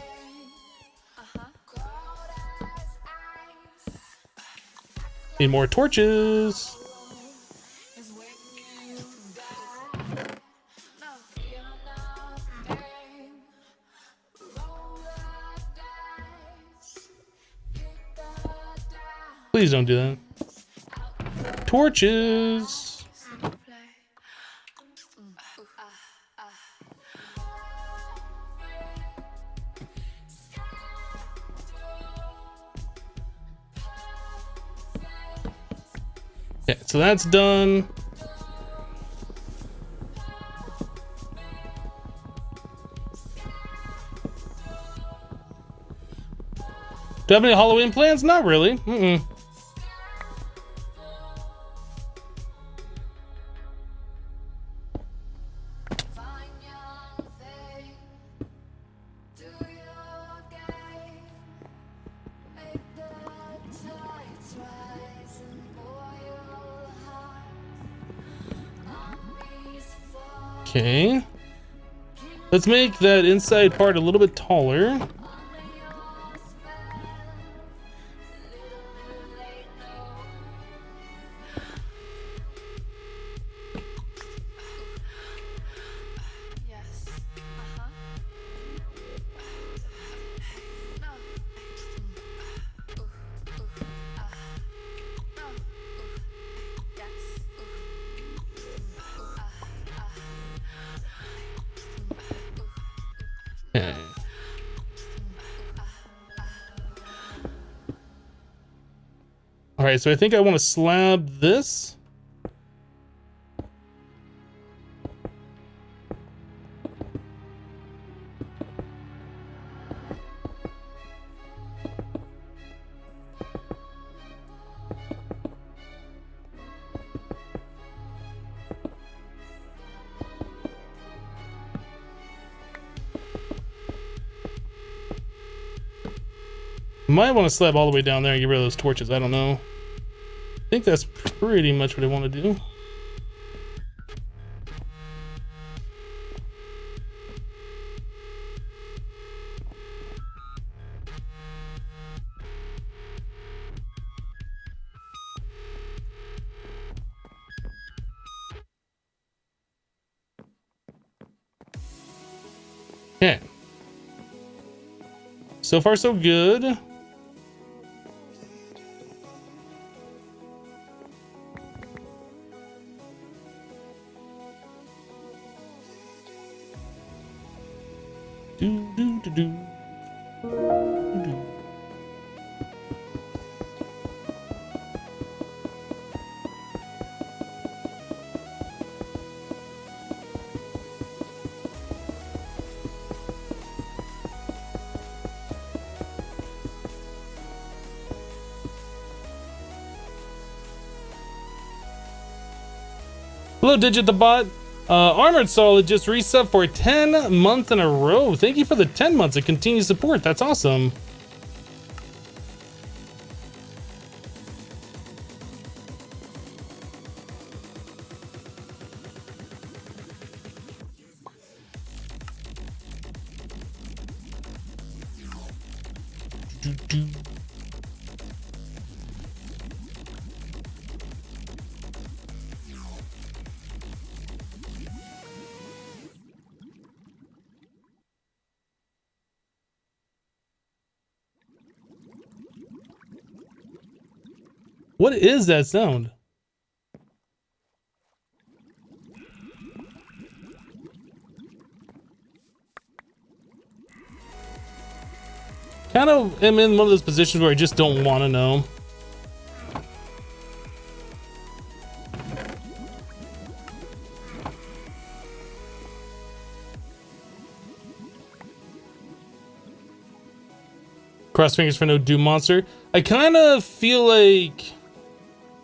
Need more torches. Please don't do that. Torches. Okay, so that's done. Do I have any Halloween plans? Not really. Okay. Let's make that inside part a little bit taller. Okay. All right, so I think I want to slab this. Might want to slab all the way down there and get rid of those torches. I don't know. I think that's pretty much what I want to do. Okay. So far, so good. Do, do, do, do. Do. Hello, Digit the Bot. Armored Solid just reset for 10 months in a row. Thank you for the 10 months of continued support. That's awesome. What is that sound? Kind of am in one of those positions where I just don't want to know. Cross fingers for no Doom monster. I kind of feel like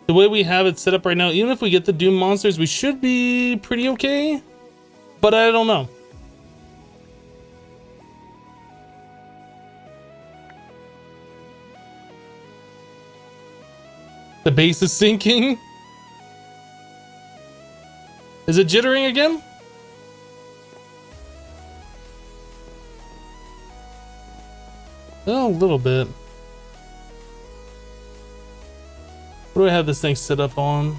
the way we have it set up right now, even if we get the Doom monsters, we should be pretty okay. But I don't know. The base is sinking. Is it jittering again? Oh, a little bit. What do I have this thing set up on?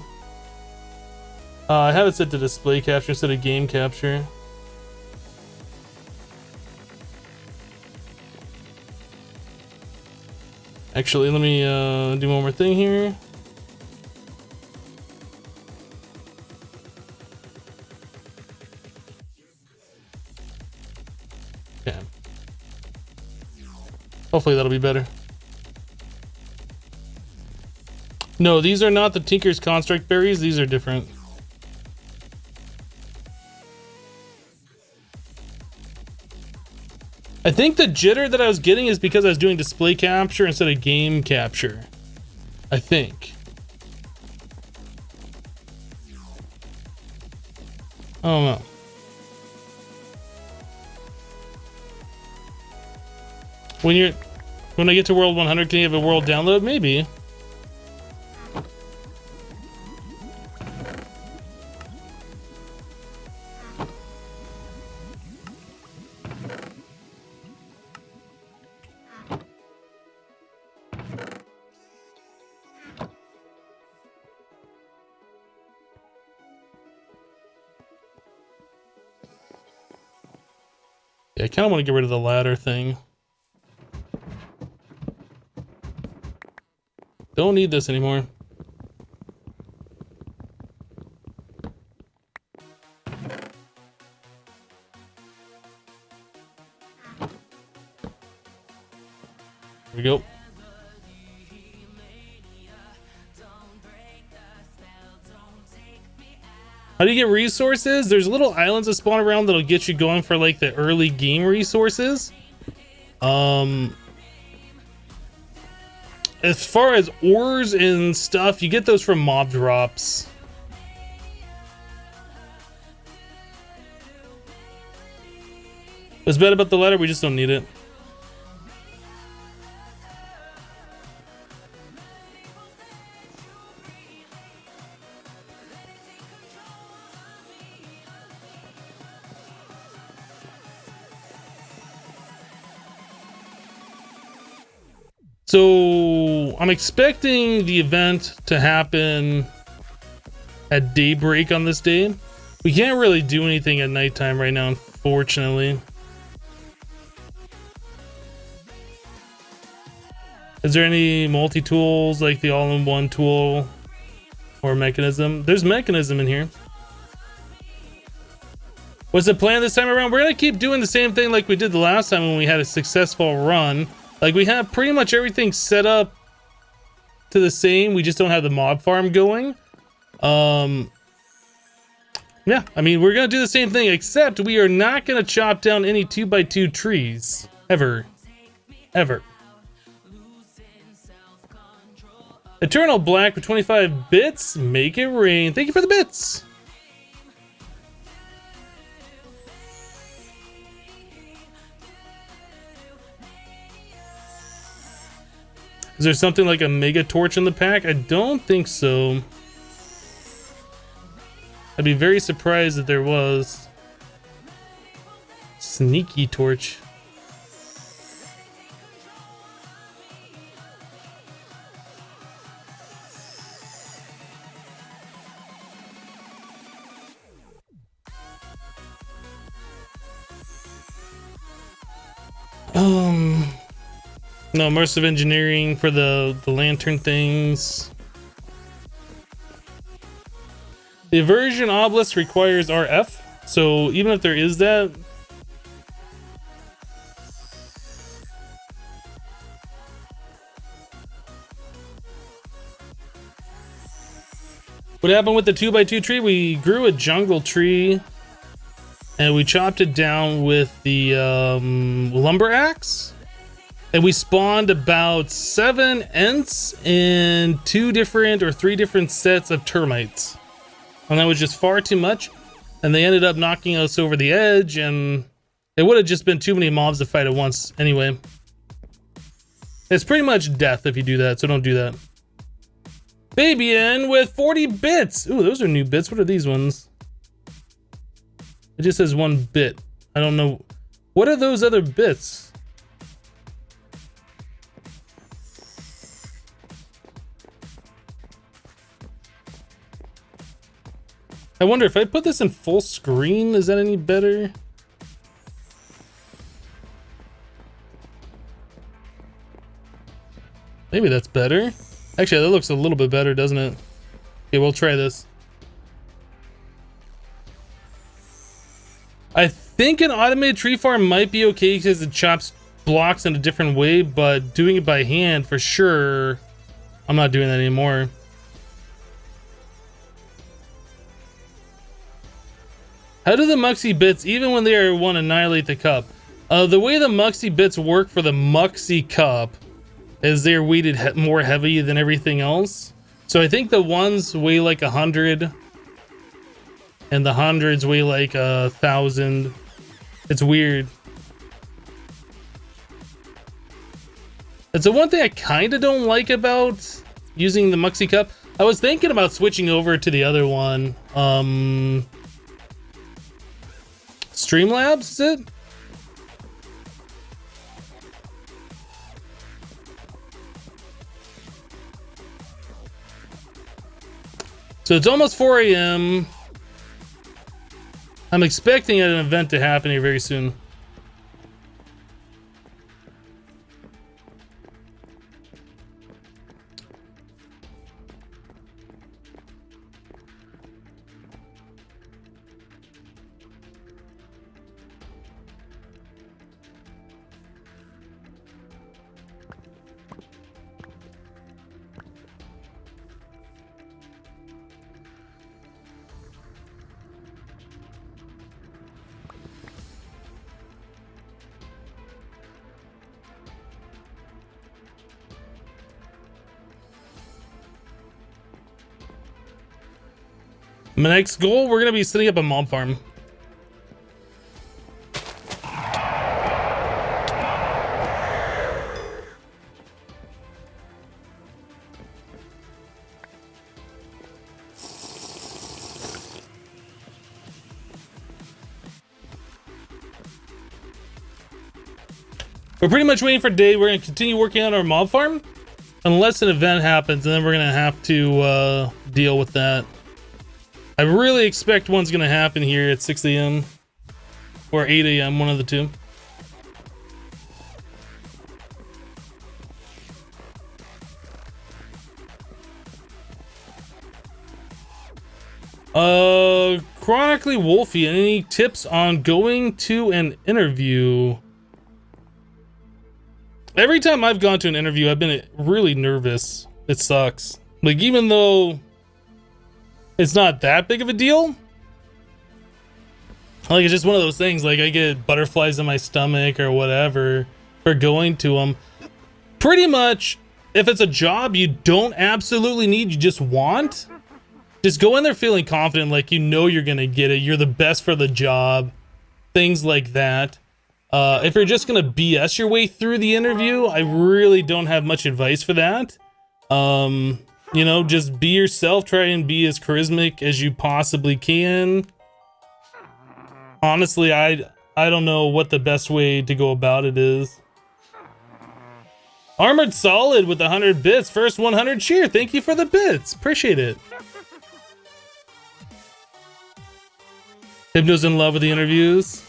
I have it set to display capture instead of game capture. Actually, let me do one more thing here. Okay. Hopefully that'll be better. No, these are not the Tinker's Construct berries. These are different. I think the jitter that I was getting is because I was doing display capture instead of game capture. I think. I don't know. When I get to World 100, can you have a world download? Maybe. Yeah, I kind of want to get rid of the ladder thing. Don't need this anymore. Here we go. How do you get resources? There's little islands that spawn around that'll get you going for like the early game resources. As far as ores and stuff, you get those from mob drops. What's bad about the ladder? We just don't need it. So I'm expecting the event to happen at daybreak on this day. We can't really do anything at nighttime right now, unfortunately. Is there any multi-tools, like the all-in-one tool or mechanism? There's mechanism in here. What's the plan this time around? We're gonna keep doing the same thing like we did the last time when we had a successful run. Like, we have pretty much everything set up to the same. We just don't have the mob farm going. Yeah, I mean, we're gonna do the same thing, except we are not gonna chop down any 2x2 trees. Ever. Ever. Eternal Black for 25 bits. Make it rain. Thank you for the bits. Is there something like a mega torch in the pack? I don't think so. I'd be very surprised if there was. Sneaky torch. No, immersive engineering for the lantern things. The aversion obelisk requires RF, so even if there is that, what happened with the 2x2 tree? We grew a jungle tree and we chopped it down with the lumber axe. And we spawned about 7 Ents and 2 different or 3 different sets of termites. And that was just far too much. And they ended up knocking us over the edge, and it would have just been too many mobs to fight at once anyway. It's pretty much death if you do that, so don't do that. Fabian with 40 bits. Ooh, those are new bits. What are these ones? It just says 1 bit. I don't know. What are those other bits? I wonder if I put this in full screen, is that any better? Maybe that's better. Actually, that looks a little bit better, doesn't it? Okay, we'll try this. I think an automated tree farm might be okay because it chops blocks in a different way, but doing it by hand for sure, I'm not doing that anymore. How do the Muxie bits, even when they are one, annihilate the cup? The way the Muxie bits work for the Muxie cup is they're weighted more heavy than everything else. So I think the ones weigh like 100 and the hundreds weigh like 1,000. It's weird. It's the one thing I kind of don't like about using the Muxie cup. I was thinking about switching over to the other one. Streamlabs, is it? So it's almost 4 a.m. I'm expecting an event to happen here very soon. My next goal, we're gonna be setting up a mob farm. we're pretty much waiting for day. We're gonna continue working on our mob farm unless an event happens, and then we're gonna have to deal with that. I really expect one's gonna happen here at 6 a.m. or 8 a.m. one of the two. Chronically Wolfie, any tips on going to an interview? Every time I've gone to an interview, I've been really nervous. It sucks. Like, even though it's not that big of a deal, like, it's just one of those things. Like, I get butterflies in my stomach or whatever for going to them. Pretty much, if it's a job you don't absolutely need, you just want, just go in there feeling confident, like you know you're gonna get it. You're the best for the job, things like that. If you're just gonna BS your way through the interview, I really don't have much advice for that. You know, just be yourself. Try and be as charismatic as you possibly can. Honestly, I don't know what the best way to go about it is. Armored Solid with 100 bits. First 100 cheer. Thank you for the bits. Appreciate it. Hypno's in love with the interviews.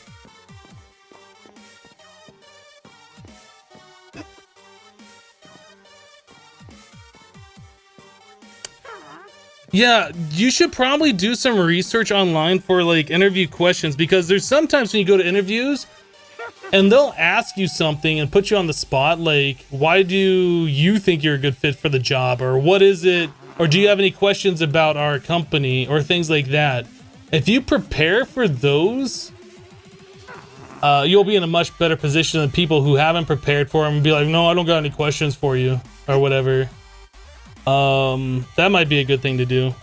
Yeah, you should probably do some research online for like interview questions, because there's sometimes when you go to interviews and they'll ask you something and put you on the spot, like, why do you think you're a good fit for the job, or what is it, or do you have any questions about our company, or things like that. If you prepare for those, you'll be in a much better position than people who haven't prepared for them and be like, no, I don't got any questions for you, or whatever. That might be a good thing to do.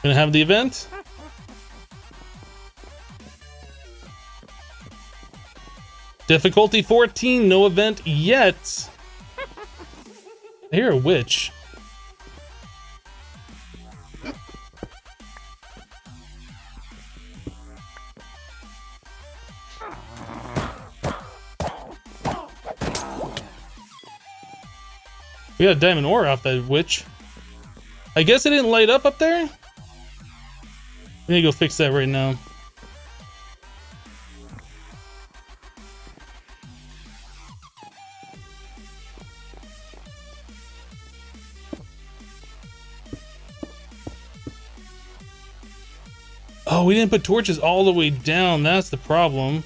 Gonna have the event. Difficulty 14, no event yet. I hear a witch. We got a diamond ore off that witch. I guess it didn't light up there? We need to go fix that right now. Oh, we didn't put torches all the way down. That's the problem.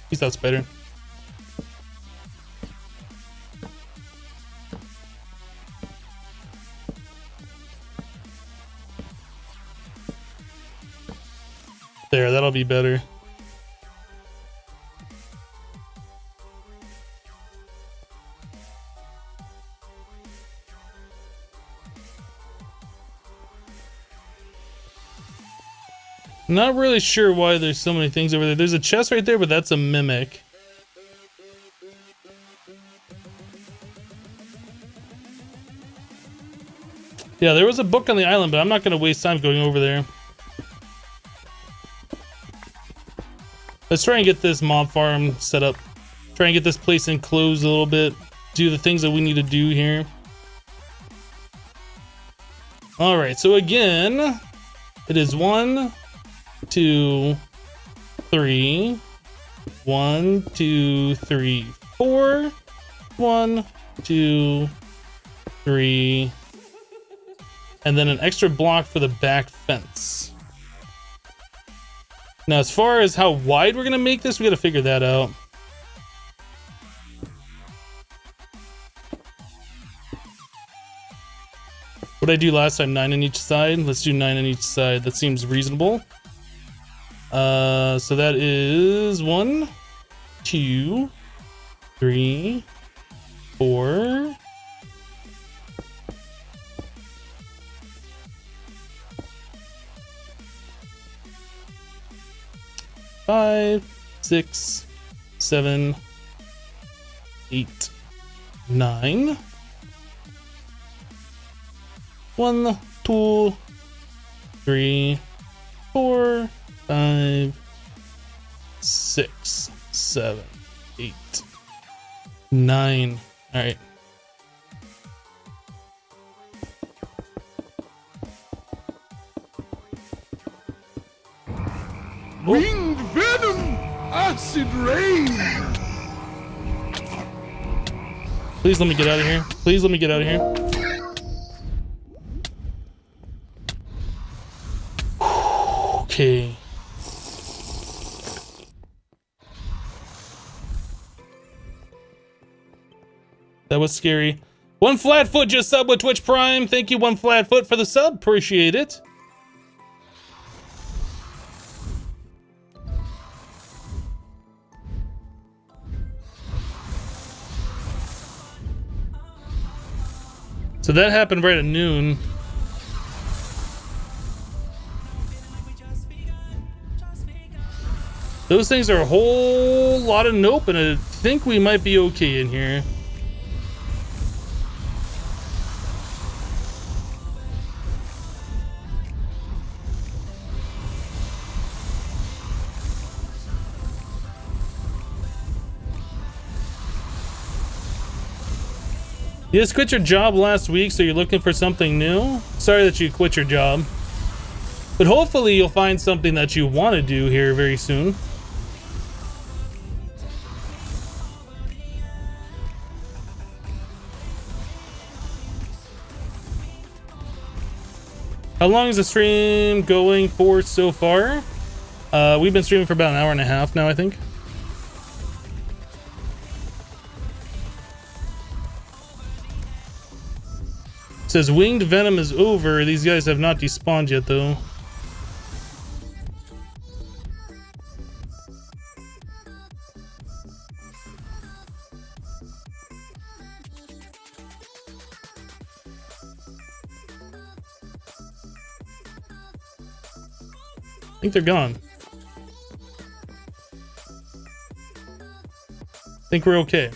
Peace out, spider. There, that'll be better. Not really sure why there's so many things over there. There's a chest right there, but that's a mimic. Yeah, there was a book on the island, but I'm not going to waste time going over there. Let's try and get this mob farm set up. Try and get this place enclosed a little bit. Do the things that we need to do here. Alright, so again, it is 1, 2, 3. 1, 2, 3, 4. 1, 2, 3. And then an extra block for the back fence. Now, as far as how wide we're gonna make this, we gotta figure that out. What did I do last time? 9 on each side? Let's do 9 on each side. That seems reasonable. So that is 1, 2, 3, 4. 5, 6, 7, 8, 9. 1, 2, 3, 4, 5, 6, 7, 8, 9. All right. Winged venom! Acid rain! Please let me get out of here. Please let me get out of here. Okay. That was scary. One Flatfoot just subbed with Twitch Prime. Thank you, One Flatfoot, for the sub. Appreciate it. So that happened right at noon. Those things are a whole lot of nope, and I think we might be okay in here. You just quit your job last week, so you're looking for something new? Sorry that you quit your job. But hopefully you'll find something that you want to do here very soon. How long is the stream going for so far? We've been streaming for about an hour and a half now, I think. It says winged venom is over. These guys have not despawned yet, though. I think they're gone. I think we're okay.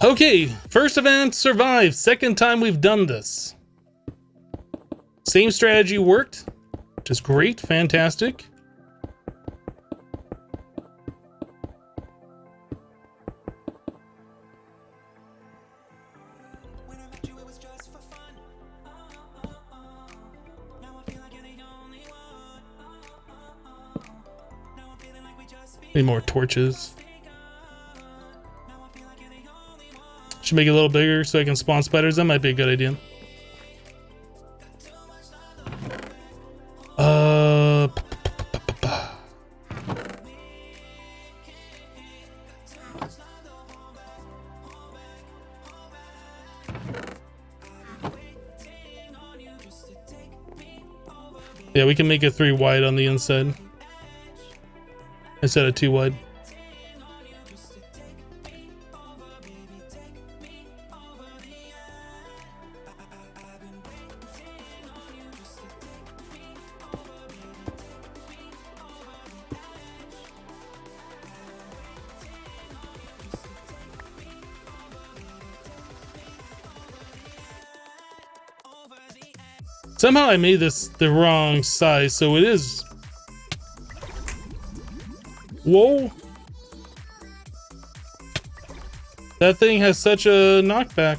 Okay, first event survived. Second time we've done this. Same strategy worked, which is great, fantastic. Need more torches. Should make it a little bigger so I can spawn spiders. That might be a good idea. Yeah, we can make it 3 wide on the inside instead of 2 wide. Somehow I made this the wrong size, so it is... Whoa! That thing has such a knockback.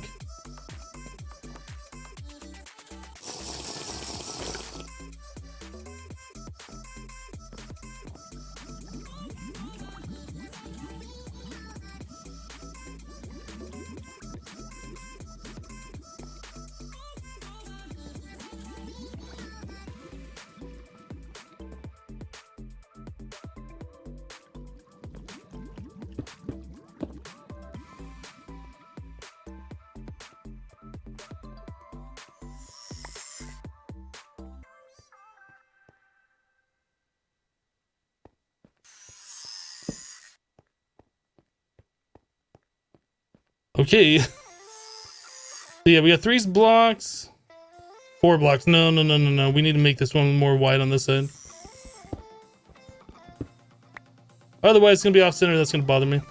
Okay. So yeah, we got 3 blocks. 4 blocks. No. We need to make this one more wide on this side. Otherwise, it's going to be off center. That's going to bother me.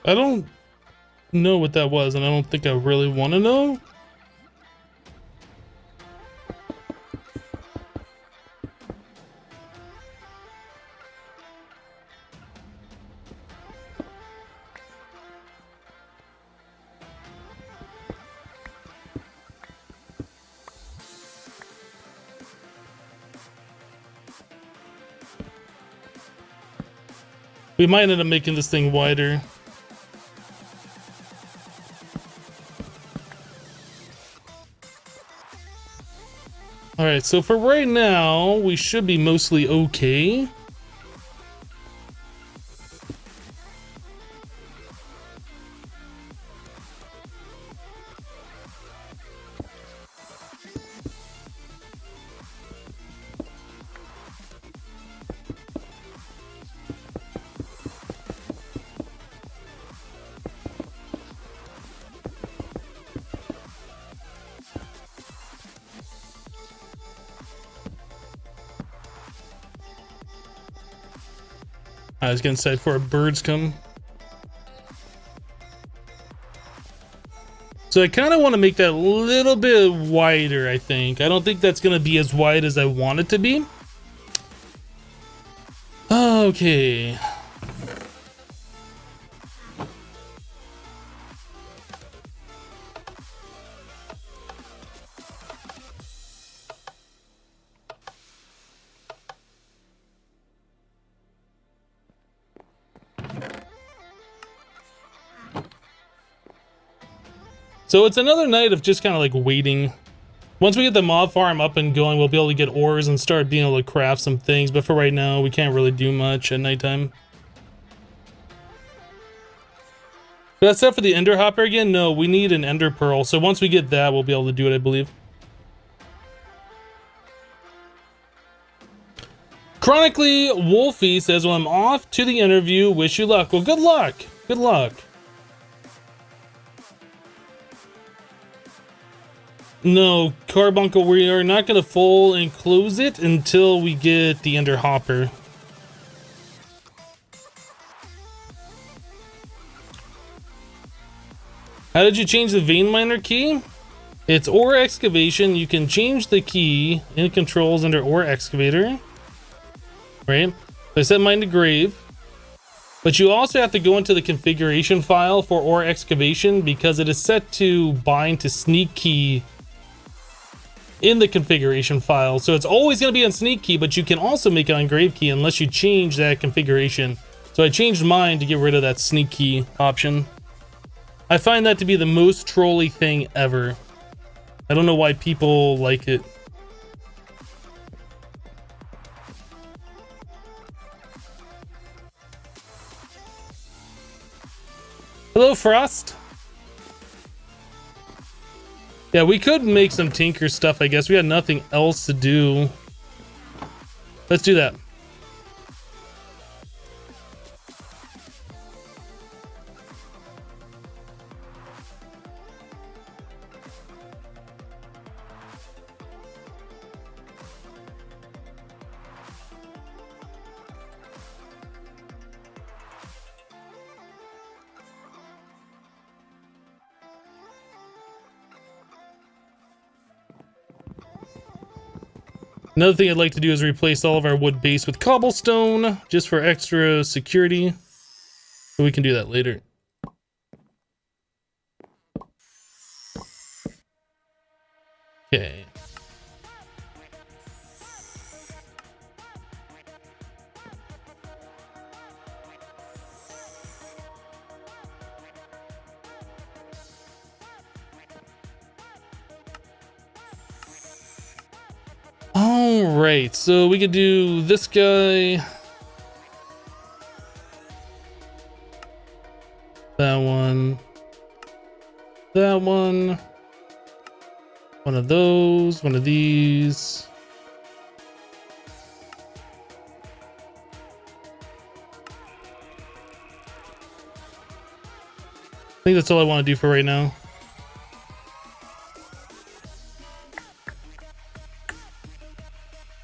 I don't know what that was, and I don't think I really want to know. We might end up making this thing wider. All right, so for right now, we should be mostly okay. I was gonna say before birds come. So I kind of want to make that a little bit wider, I think. I don't think that's gonna be as wide as I want it to be. Okay. So it's another night of just kind of like waiting. Once we get the mob farm up and going, we'll be able to get ores and start being able to craft some things. But for right now, we can't really do much at nighttime. That's set for the Ender Hopper again? No, we need an Ender Pearl. So once we get that, we'll be able to do it, I believe. Chronically Wolfie says, well, I'm off to the interview. Wish you luck. Well, good luck. Good luck. No, Carbuncle, we are not going to full and close it until we get the Ender Hopper. How did you change the vein miner key? It's ore excavation. You can change the key in controls under ore excavator. Right? So I set mine to grave. But you also have to go into the configuration file for ore excavation because it is set to bind to sneak key in the configuration file. So it's always going to be on sneak key, but you can also make it on grave key unless you change that configuration. So I changed mine to get rid of that sneak key option. I find that to be the most trolly thing ever. I don't know why people like it. Hello, Frost. Yeah, we could make some tinker stuff, I guess. We had nothing else to do. Let's do that. Another thing I'd like to do is replace all of our wood base with cobblestone, just for extra security. But we can do that later. Okay. Alright, so we could do this guy. That one. That one. One of those. One of these. I think that's all I want to do for right now.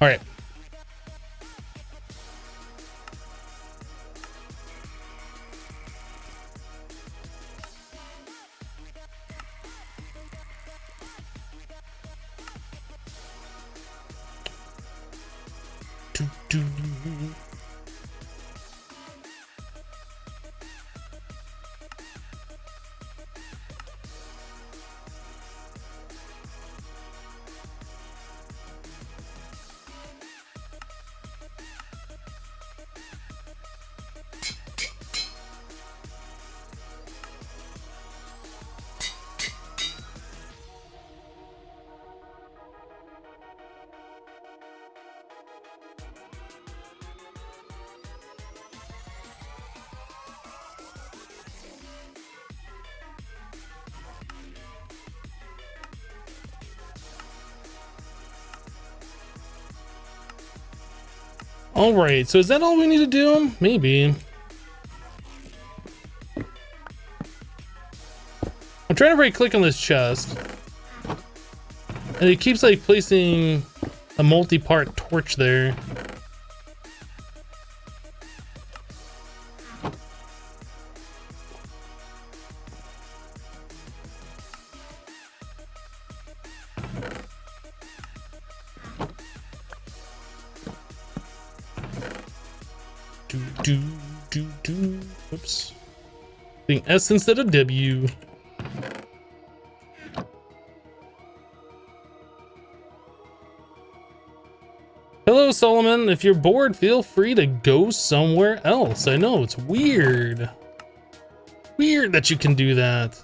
All right. do, do. All right, so is that all we need to do? Maybe. I'm trying to right click on this chest. And it keeps like placing a multi-part torch there. Do. Oops. Being S instead of W. Hello, Solomon. If you're bored, feel free to go somewhere else. I know, it's weird. Weird that you can do that.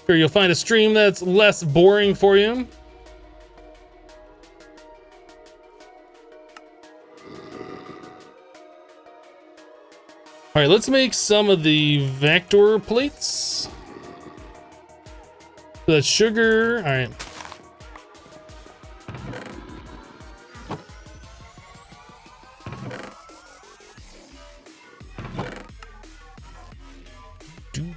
Sure, you'll find a stream that's less boring for you. All right, let's make some of the vector plates. So that's sugar. All right. Do.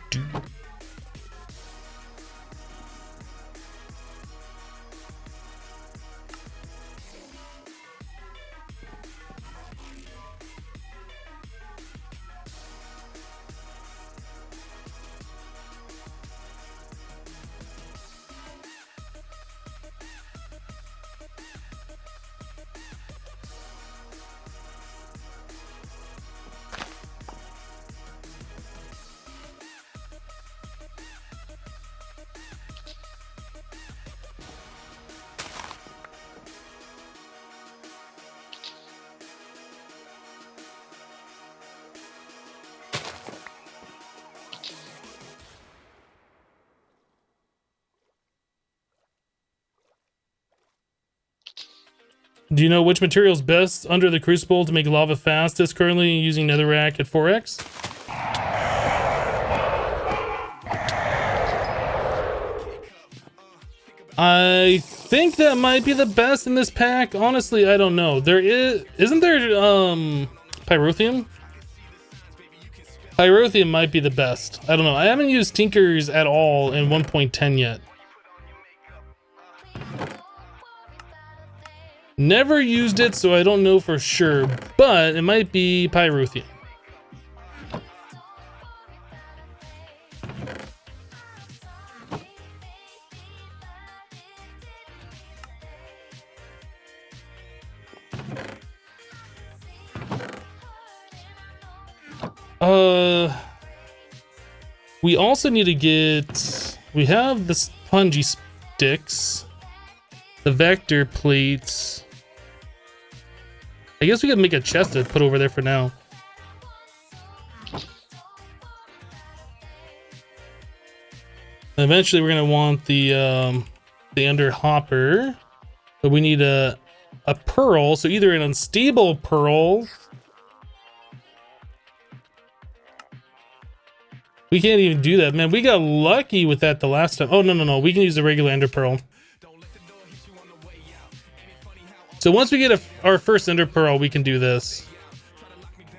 Do you know which material is best under the crucible to make lava fastest? Currently using netherrack at 4x. I think that might be the best in this pack. Honestly, I don't know. Isn't there pyrotheum? Pyrotheum might be the best. I don't know. I haven't used Tinkers at all in 1.10 yet. Never used it, so I don't know for sure, but it might be pyrotheum. We also need to get, we have the spongy sticks, the vector plates. I guess we could make a chest to put over there for now. Eventually we're gonna want the ender hopper, but we need a pearl, so either an unstable pearl. We can't even do that, man. We got lucky with that the last time. Oh, no. We can use the regular ender pearl. So once we get our first ender pearl, we can do this.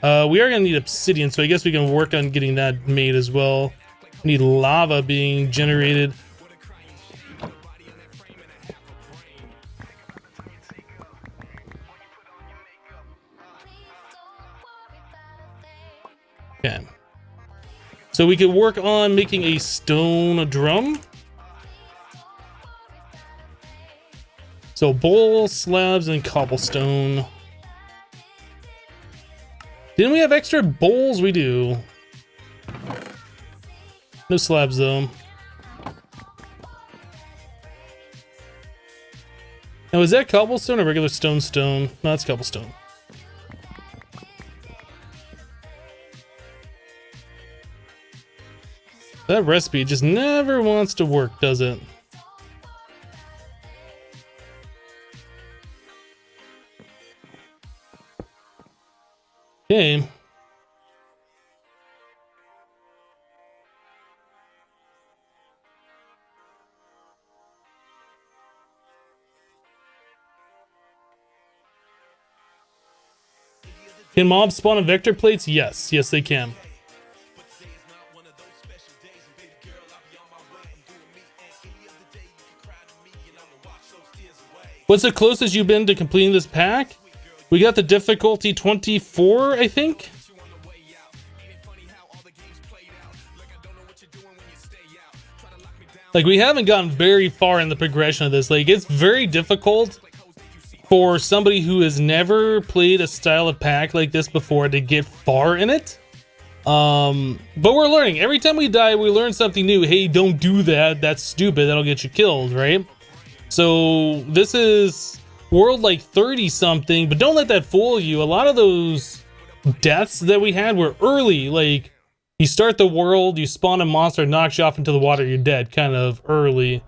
We are gonna need obsidian, so I guess we can work on getting that made as well. We need lava being generated. Okay. So we could work on making a stone drum. So bowl, slabs, and cobblestone. Didn't we have extra bowls? We do. No slabs though. Now is that cobblestone or regular stone? No, that's cobblestone. That recipe just never wants to work, does it? Okay. Can mobs spawn on vector plates? Yes. Yes, they can. What's the closest you've been to completing this pack? We got the difficulty 24, I think. Like, we haven't gotten very far in the progression of this. Like, it's very difficult for somebody who has never played a style of pack like this before to get far in it. But we're learning. Every time we die, we learn something new. Hey, don't do that. That's stupid. That'll get you killed, right? So this is world like 30 something, but don't let that fool you. A lot of those deaths that we had were early. Like, you start the world, you spawn a monster, knocks you off into the water, you're dead, kind of early.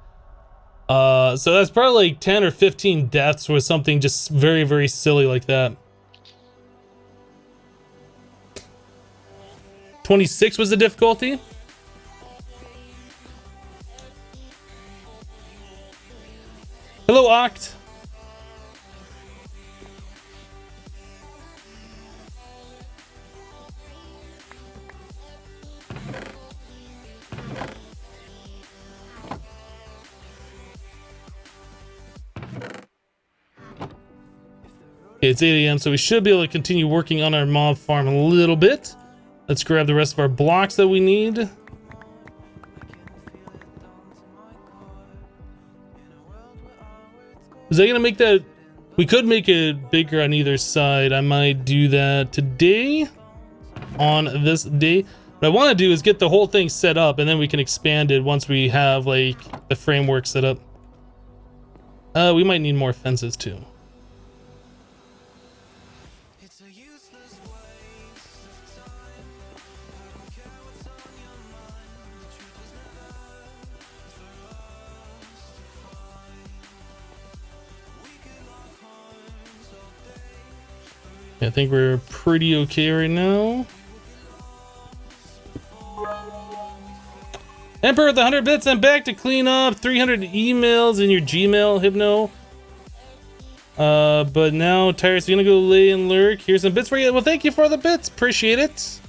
So that's probably like 10 or 15 deaths with something just very, very silly like that. 26 was the difficulty. Hello, Oct. Okay, it's 8 a.m., so we should be able to continue working on our mob farm a little bit. Let's grab the rest of our blocks that we need. Is that gonna make that? We could make it bigger on either side. I might do that today, on this day. What I want to do is get the whole thing set up, and then we can expand it once we have like the framework set up. We might need more fences too. I think we're pretty okay right now. Emperor with 100 bits, I'm back to clean up 300 emails in your Gmail, Hypno. But now Tyrus, you're gonna go lay and lurk. Here's some bits for you. Well, thank you for the bits. Appreciate it.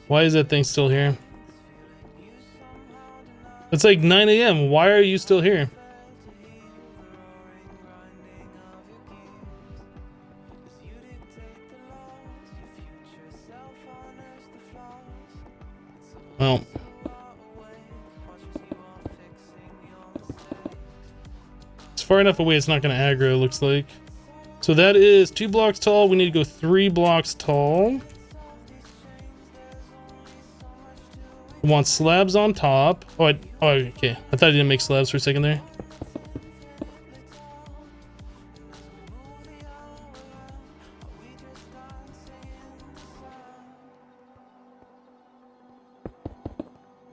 Why is that thing still here? It's like 9 a.m. Why are you still here? Well, it's far enough away it's not going to aggro, it looks like. So that is 2 blocks tall. We need to go 3 blocks tall. We want slabs on top. Oh, okay. I thought I didn't make slabs for a second there.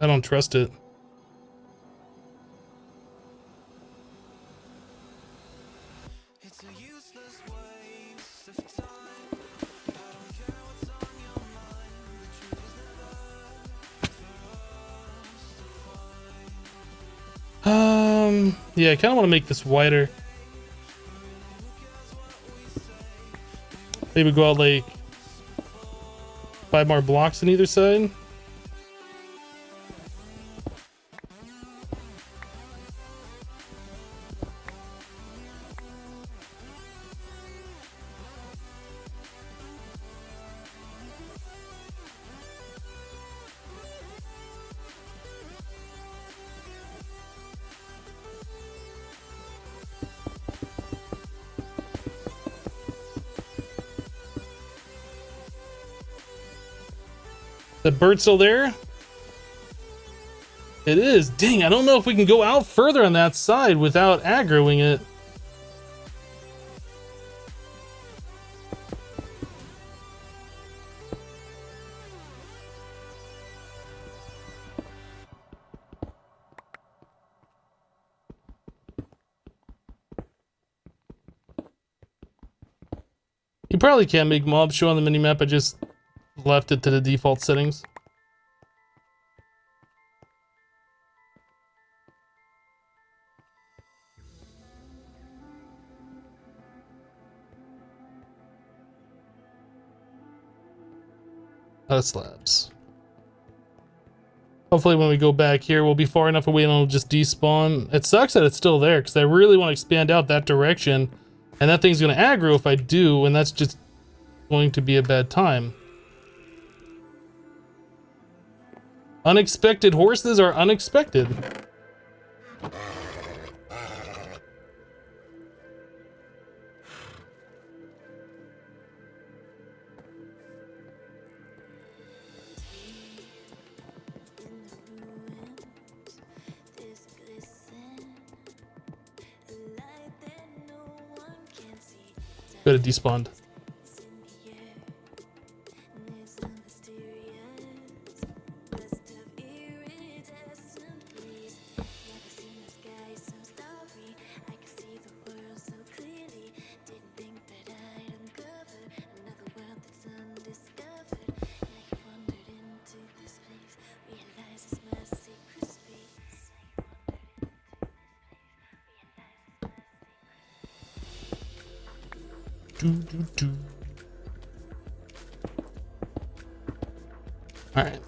I don't trust it. Yeah, I kind of want to make this wider. Maybe go out like 5 more blocks on either side. The bird still there? It is. Dang, I don't know if we can go out further on that side without aggroing it. You probably can't make mobs show on the minimap. I just left it to the default settings. Slabs. Hopefully when we go back here, we'll be far enough away and it'll just despawn. It sucks that it's still there because I really want to expand out that direction. And that thing's going to aggro if I do, and that's just going to be a bad time. Unexpected horses are unexpected. Go to despawned. Alright.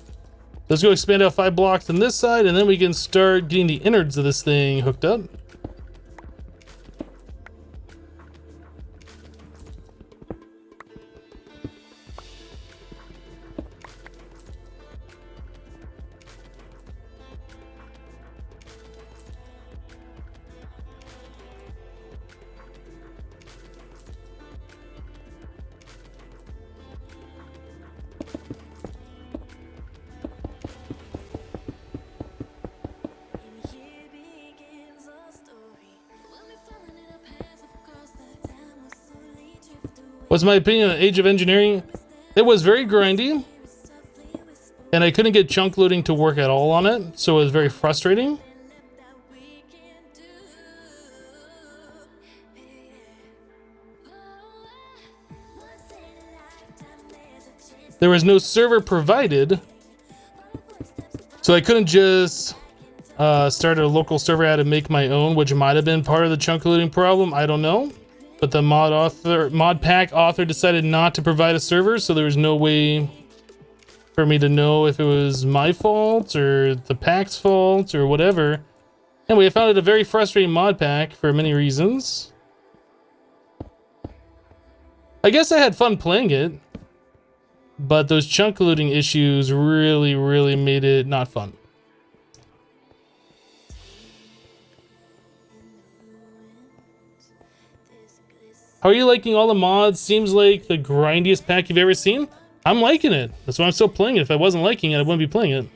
Let's go expand out 5 blocks on this side, and then we can start getting the innards of this thing hooked up. What's my opinion on Age of Engineering? It was very grindy, and I couldn't get chunk loading to work at all on it, so it was very frustrating. There was no server provided, so I couldn't just start a local server ad and make my own, which might have been part of the chunk loading problem. I don't know. But the MODPACK author decided not to provide a server, so there was no way for me to know if it was my fault or the pack's fault or whatever. Anyway, I found it a very frustrating mod pack for many reasons. I guess I had fun playing it, but those chunk loading issues really made it not fun. How are you liking all the mods? Seems like the grindiest pack you've ever seen. I'm liking it. That's why I'm still playing it. If I wasn't liking it, I wouldn't be playing it.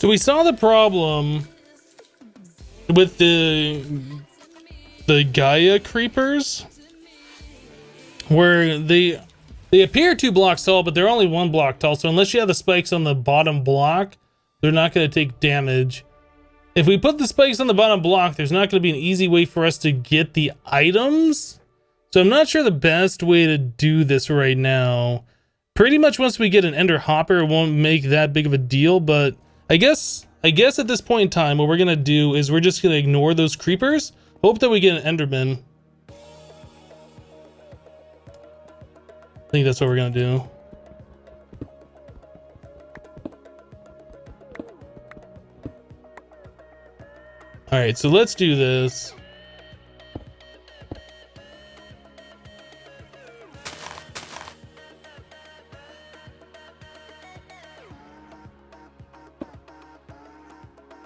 So we saw the problem with the Gaia creepers, where they appear 2 blocks tall, but they're only 1 block tall. So unless you have the spikes on the bottom block, they're not going to take damage. If we put the spikes on the bottom block, there's not going to be an easy way for us to get the items. So I'm not sure the best way to do this right now. Pretty much once we get an ender hopper, it won't make that big of a deal, but I guess at this point in time, what we're going to do is we're just going to ignore those creepers. Hope that we get an enderman. I think that's what we're going to do. All right, so let's do this.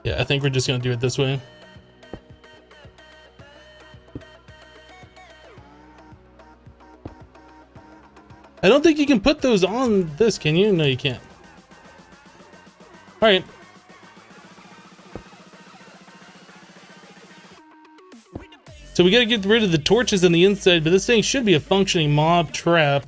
Yeah, I think we're just gonna do it this way. I don't think you can put those on this, can you? No, you can't. All right. So we gotta get rid of the torches on the inside, but this thing should be a functioning mob trap.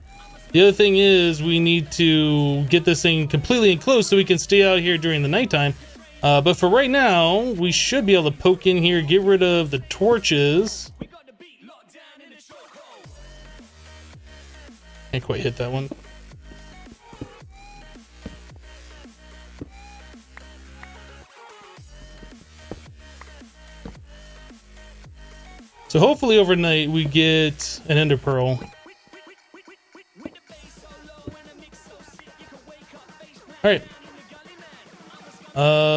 The other thing is we need to get this thing completely enclosed so we can stay out here during the nighttime. But for right now, we should be able to poke in here, get rid of the torches. Can't quite hit that one. So hopefully overnight we get an ender pearl. All right.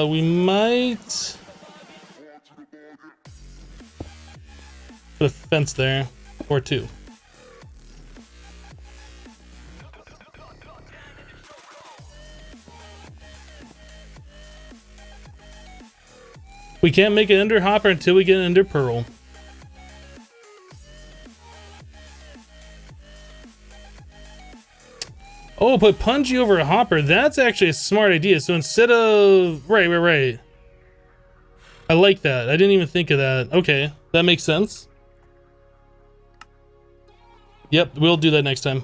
We might put a fence there, or two. We can't make an ender hopper until we get an ender pearl. Oh, put Punji over a hopper. That's actually a smart idea. So instead of... Right. I like that. I didn't even think of that. Okay, that makes sense. Yep, we'll do that next time.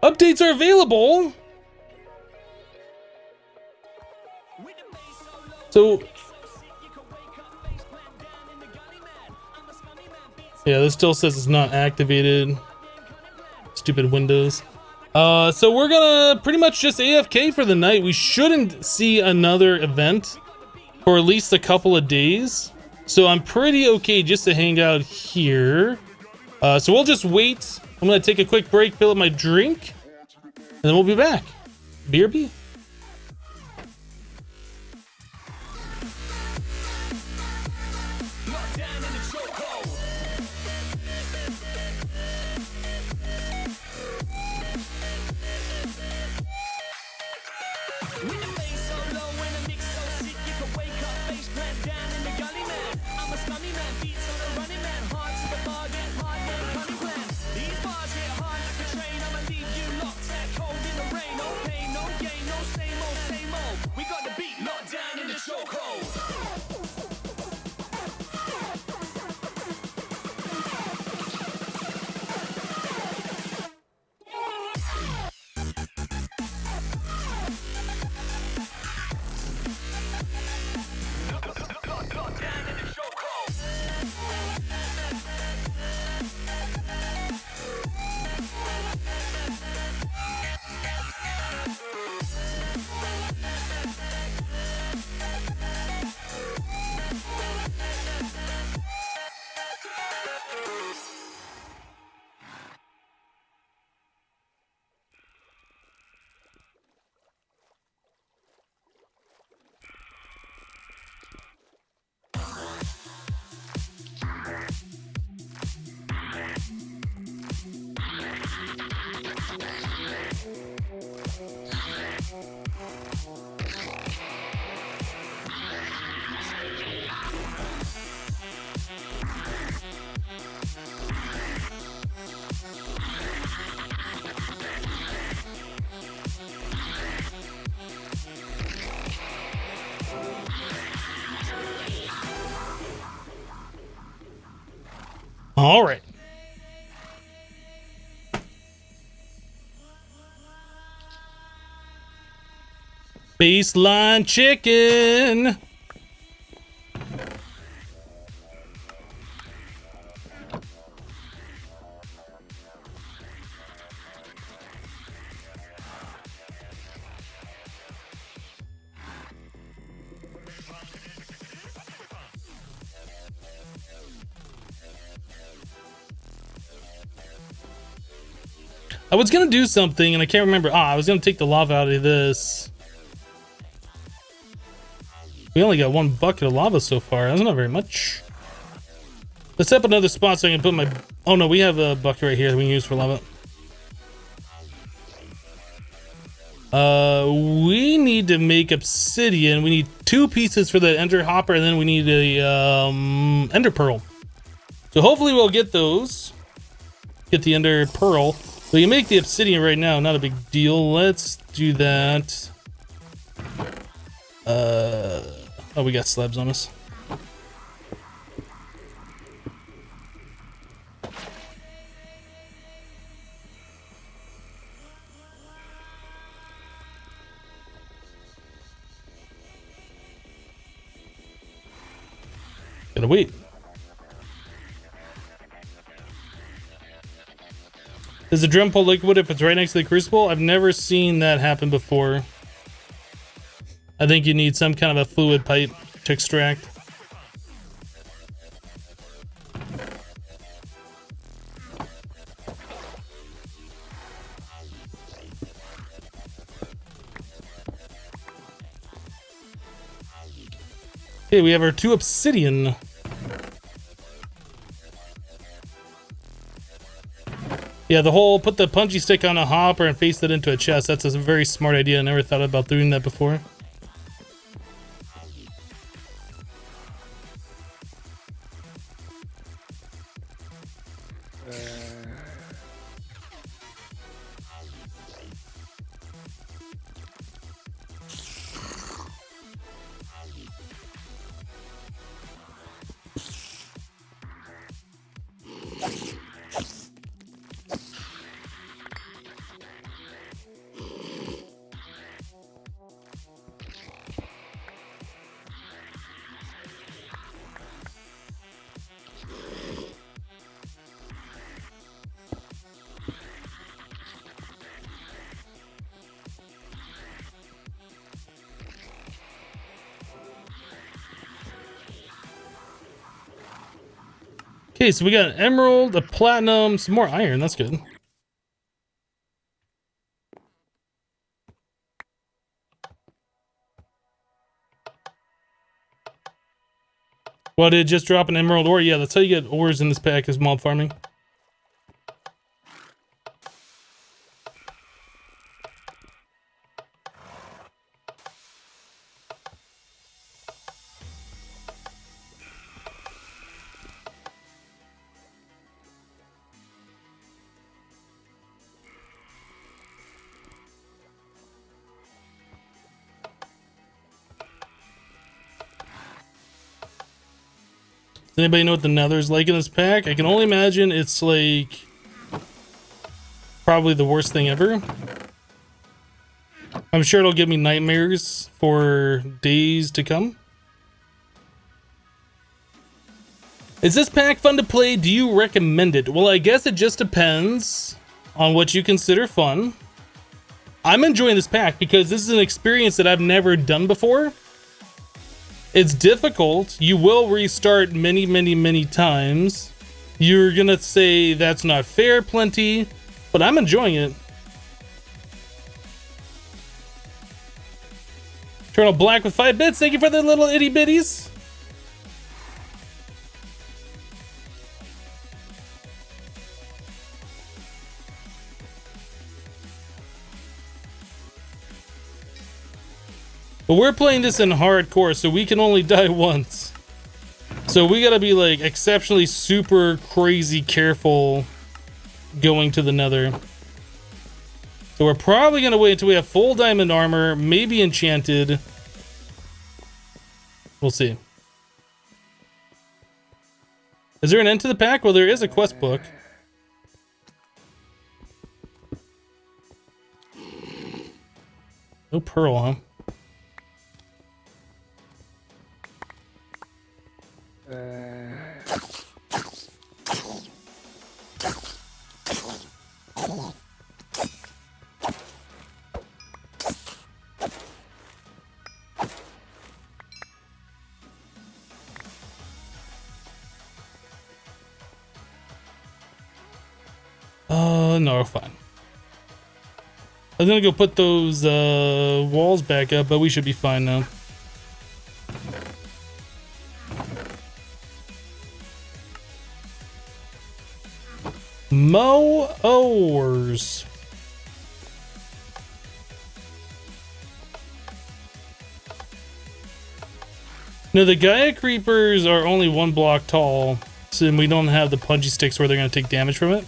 Updates are available. So yeah, this still says it's not activated. Stupid Windows. So we're gonna pretty much just AFK for the night. We shouldn't see another event for at least a couple of days. So I'm pretty okay just to hang out here. So we'll just wait. I'm gonna take a quick break, fill up my drink, and then we'll be back. BRB. These bars hit hard like a train. I'ma leave you locked, cold in the rain. No pain, no gain, no All right. Baseline chicken. I was gonna do something and I can't remember. I was gonna take the lava out of this. We only got 1 bucket of lava so far. That's not very much. Let's set up another spot so I can put my... Oh no, we have a bucket right here that we can use for lava. We need to make obsidian. We need 2 pieces for the ender hopper, and then we need a ender pearl. So hopefully we'll get those. Get the ender pearl. We can make the obsidian right now, not a big deal. Let's do that. Oh, we got slabs on us. Gotta wait. Does the drum pull liquid if it's right next to the crucible? I've never seen that happen before. I think you need some kind of a fluid pipe to extract. Okay, we have our 2 obsidian. Yeah, the whole put the punchy stick on a hopper and face it into a chest. That's a very smart idea. I never thought about doing that before. Okay, so we got an emerald, a platinum, some more iron. That's good. Well, did it just drop an emerald ore? Yeah, that's how you get ores in this pack, is mob farming. Does anybody know what the nether's like in this pack? I can only imagine it's like probably the worst thing ever. I'm sure it'll give me nightmares for days to come. Is this pack fun to play? Do you recommend it? Well, I guess it just depends on what you consider fun. I'm enjoying this pack because this is an experience that I've never done before. It's difficult. You will restart many, many, many times. You're gonna say that's not fair, plenty, but I'm enjoying it. Eternal Black with 5 bits. Thank you for the little itty bitties. But we're playing this in hardcore, so we can only die once. So we gotta be like exceptionally super crazy careful going to the nether. So we're probably gonna wait until we have full diamond armor, maybe enchanted. We'll see. Is there an end to the pack? Well, there is a quest book. No pearl, huh? No, we're fine. I was gonna go put those walls back up, but we should be fine now. Mowers. No, the Gaia creepers are only 1 block tall, so we don't have the punchy sticks where they're gonna take damage from it.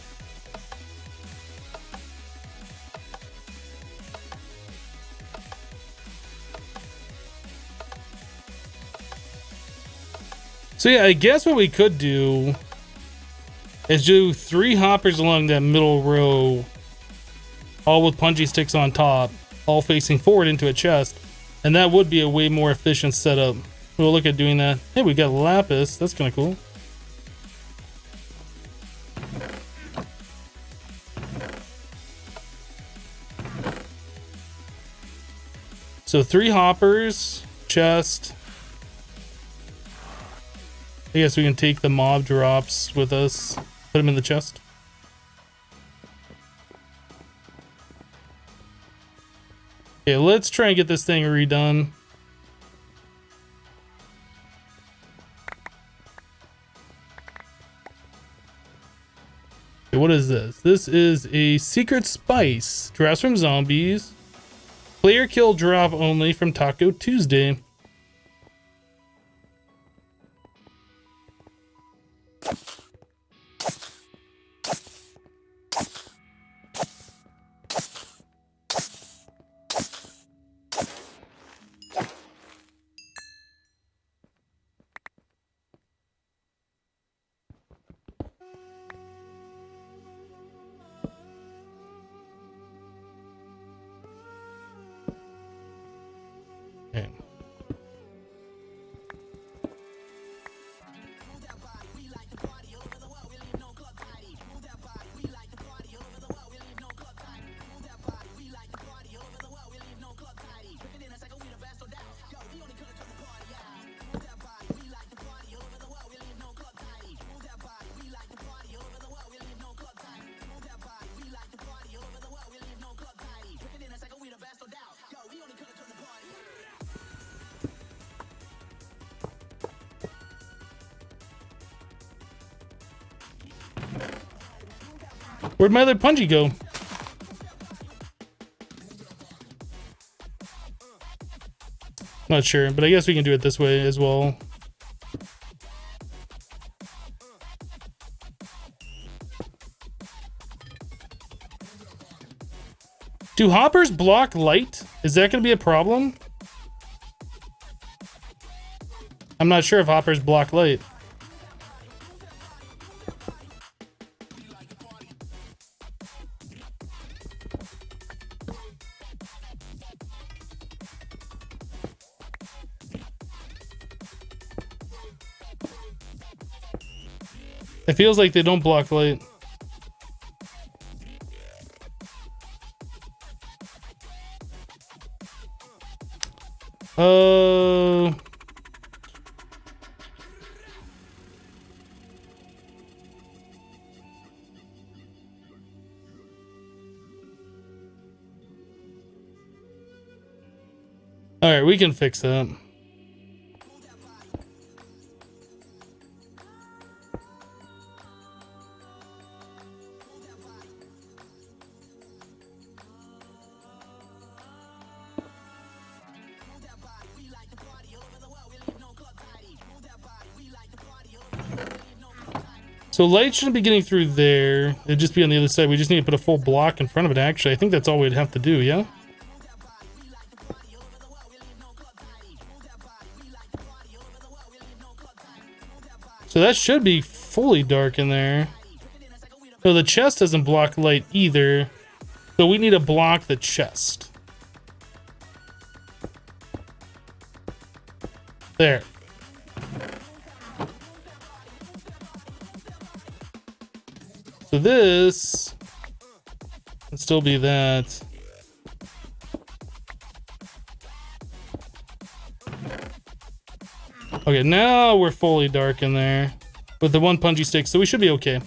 So yeah, I guess what we could do is do 3 hoppers along that middle row, all with punchy sticks on top, all facing forward into a chest, and that would be a way more efficient setup. We'll look at doing that. Hey, we got lapis. That's kind of cool. So 3 hoppers, chest. I guess we can take the mob drops with us, put them in the chest. Okay, let's try and get this thing redone. Okay, what is this? This is a secret spice. Drops from zombies. Player kill drop only from Taco Tuesday. Okay. Where'd my other punji go? Not sure, but I guess we can do it this way as well. Do hoppers block light? Is that going to be a problem? I'm not sure if hoppers block light. It feels like they don't block light. All right, we can fix that. So light shouldn't be getting through there. It'd just be on the other side. We just need to put a full block in front of it, actually. I think that's all we'd have to do, yeah? So that should be fully dark in there. So the chest doesn't block light either. So we need to block the chest. There. So this can still be that. Okay, now we're fully dark in there with the one punchy stick, so we should be okay.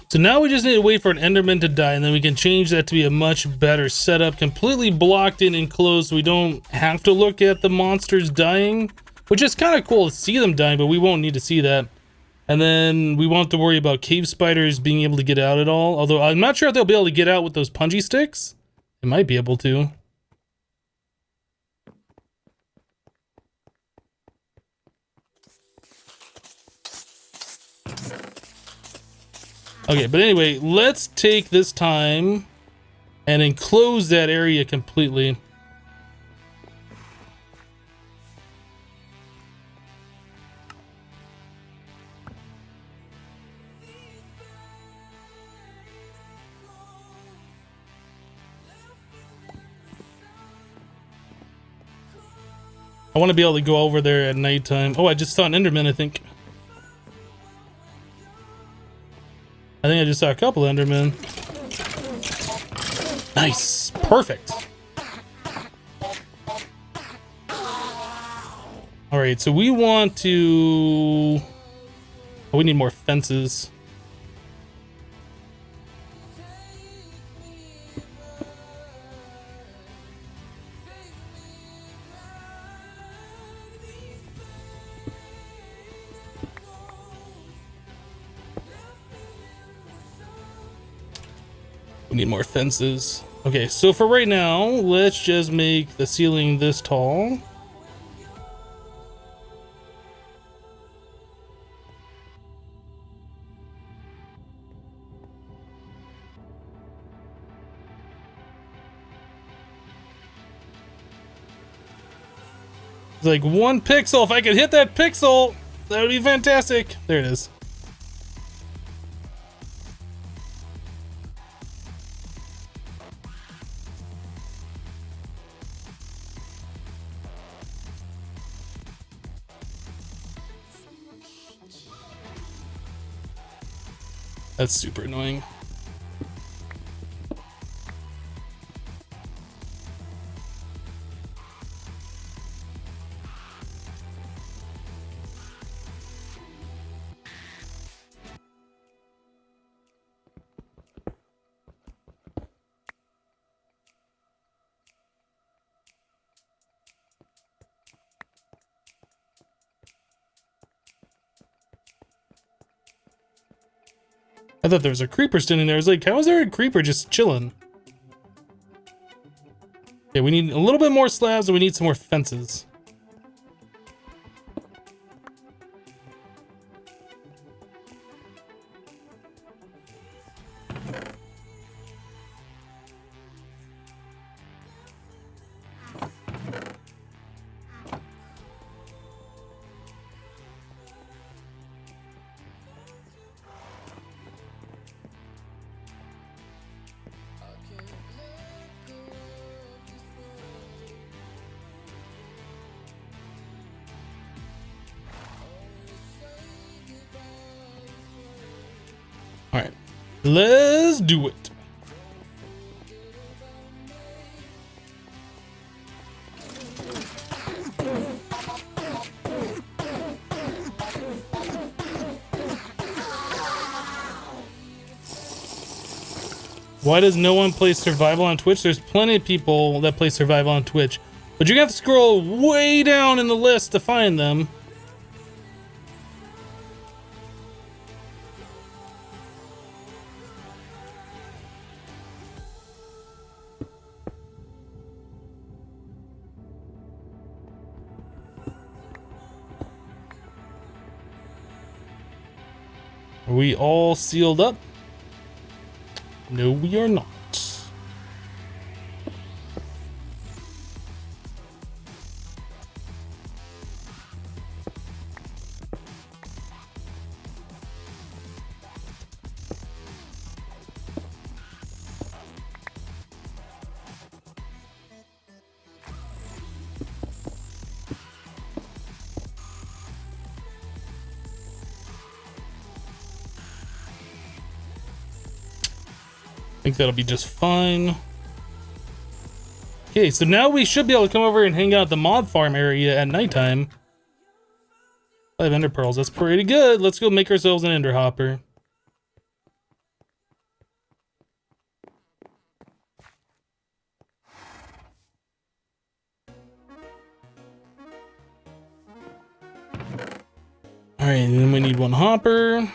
So now we just need to wait for an Enderman to die, and then we can change that to be a much better setup, completely blocked in and closed. So we don't have to look at the monsters dying, which is kind of cool to see them dying, but we won't need to see that. And then we won't have to worry about cave spiders being able to get out at all. Although I'm not sure if they'll be able to get out with those punchy sticks. They might be able to. Okay, but anyway, let's take this time and enclose that area completely. I want to be able to go over there at nighttime. Oh, I just saw an Enderman, I think. I just saw a couple Endermen. Nice. Perfect. Alright, so we want to... Oh, we need more fences. Need more fences. Okay, so for right now, let's just make the ceiling this tall. It's like 1 pixel. If I could hit that pixel, that would be fantastic. There it is. That's super annoying. I thought there was a creeper standing there. I was like, how is there a creeper just chilling? Okay, we need a little bit more slabs and we need some more fences. All right, let's do it. Why does no one play survival on Twitch? There's plenty of people that play survival on Twitch, but you have to scroll way down in the list to find them. we all sealed up? No, we are not. I think that'll be just fine. Okay, so now we should be able to come over and hang out at the mod farm area at nighttime. 5 ender pearls, that's pretty good. Let's go make ourselves an ender hopper. Alright, and then we need 1 hopper.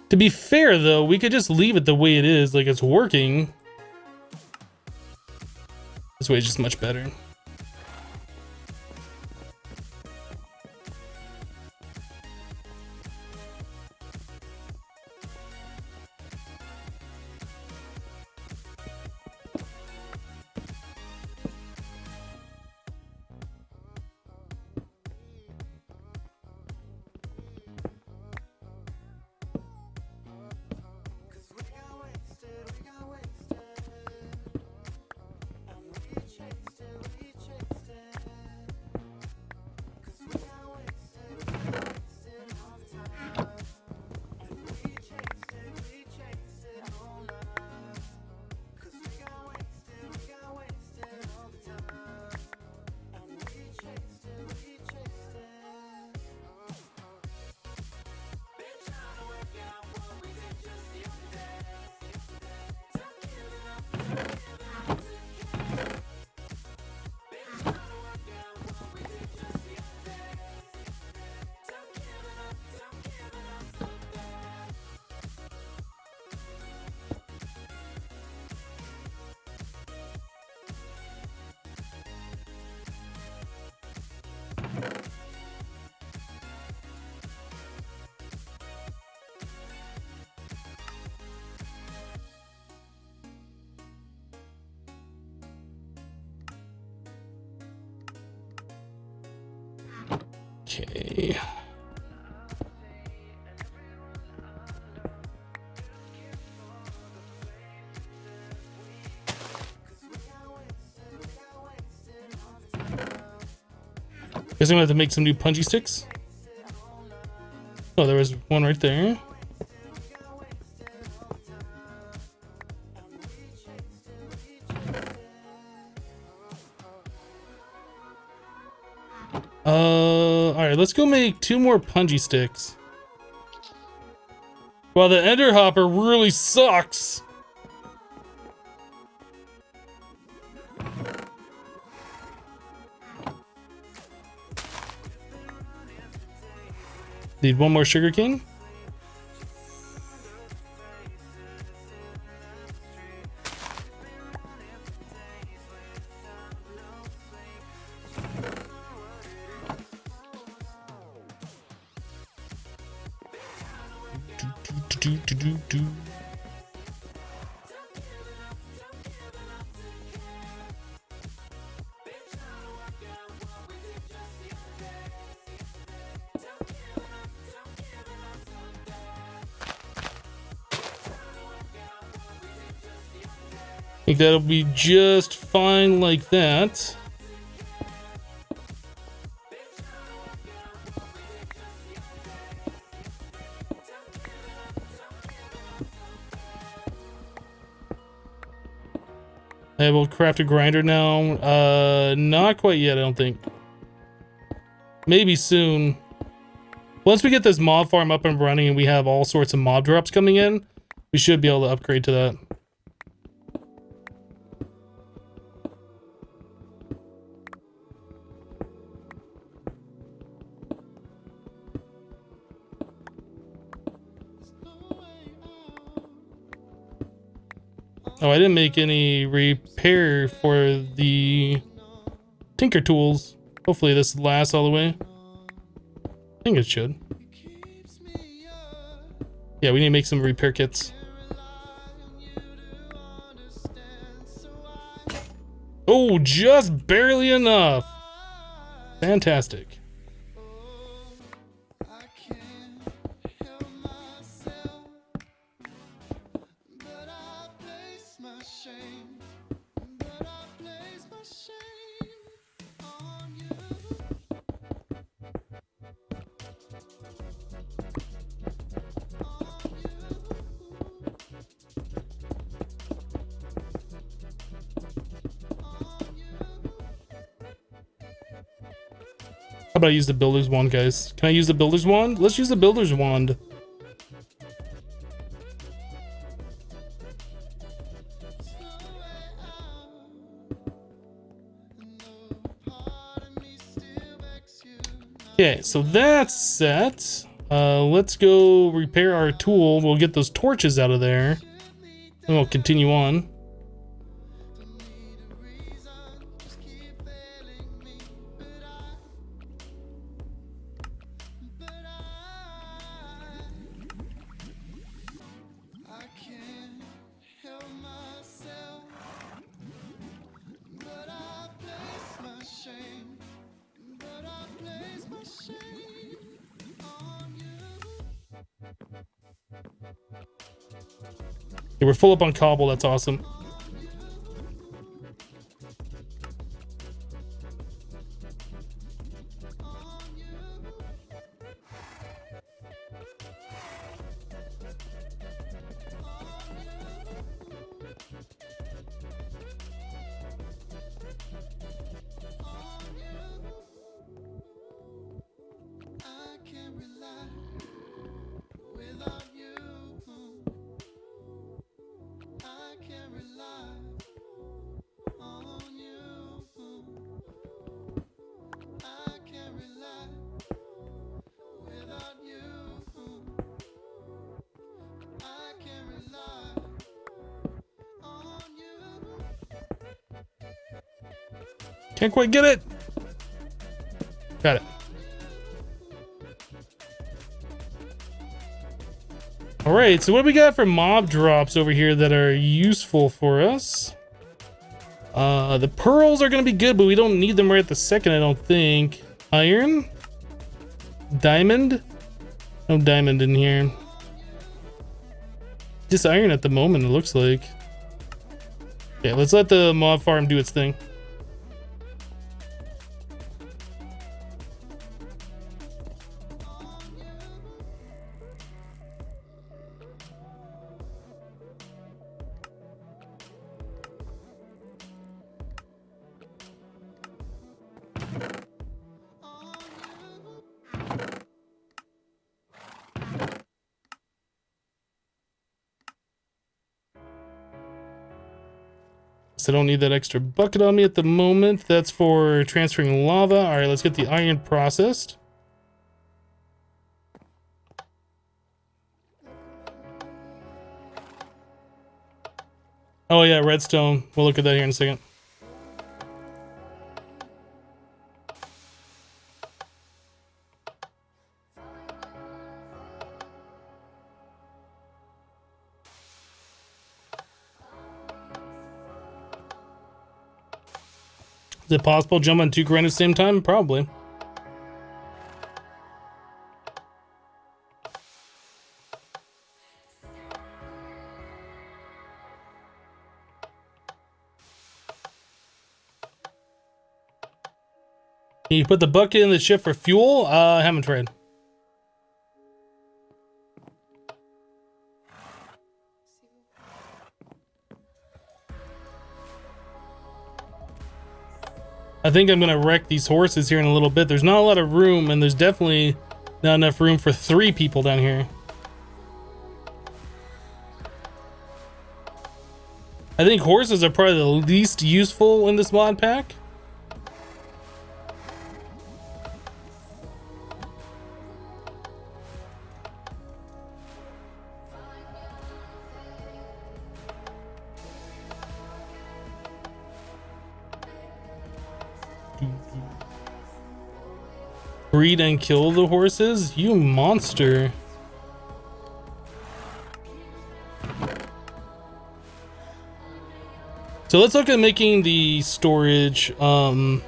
To be fair, though, we could just leave it the way it is, like it's working. This way is just much better. Okay. Guess I'm gonna have to make some new punchy sticks. Oh, there was one right there. Alright, let's go make 2 more punchy sticks. Wow, the ender hopper really sucks. Need 1 more sugarcane. Do. I think that'll be just fine like that. I will craft a grinder now. Not quite yet, I don't think. Maybe soon. Once we get this mob farm up and running and we have all sorts of mob drops coming in, we should be able to upgrade to that. Oh, I didn't make any repair for the tinker tools. Hopefully this lasts all the way. I think it should. Yeah, we need to make some repair kits. Oh, just barely enough. Fantastic. How about I use the builder's wand, guys? Can I use the builder's wand? Let's use the builder's wand. Okay, so that's set. Let's go repair our tool. We'll get those torches out of there. And we'll continue on. Okay, we're full up on cobble. That's awesome. Can't quite get it. Got it. All right, so what do we got for mob drops over here that are useful for us? The pearls are gonna be good, but we don't need them right at the second, I don't think. Iron? Diamond? No diamond in here. Just iron at the moment, it looks like. Yeah, let's let the mob farm do its thing. So I don't need that extra bucket on me at the moment. That's for transferring lava. All right, let's get the iron processed. Oh yeah, redstone. We'll look at that here in a second. Is it possible to jump on 2 grinders at the same time? Probably. Can you put the bucket in the ship for fuel? I haven't tried. I think I'm gonna wreck these horses here in a little bit. There's not a lot of room, and there's definitely not enough room for 3 people down here. I think horses are probably the least useful in this mod pack. Breed and kill the horses? You monster. So let's look at making the storage. So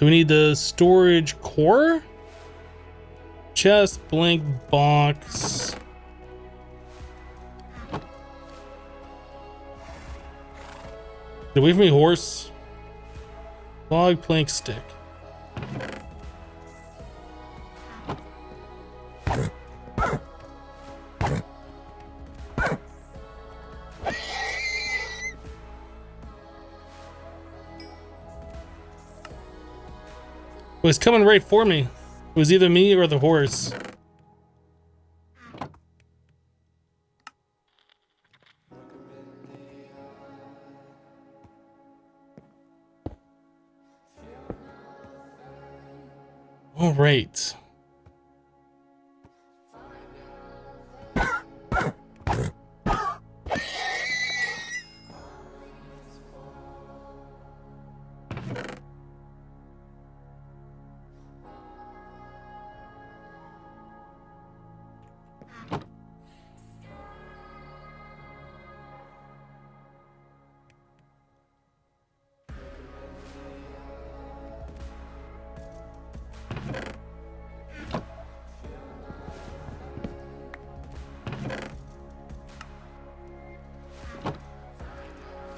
we need the storage core, chest, blank box. Get away from me, horse. Log, plank, stick. It was coming right for me. It was either me or the horse. All right.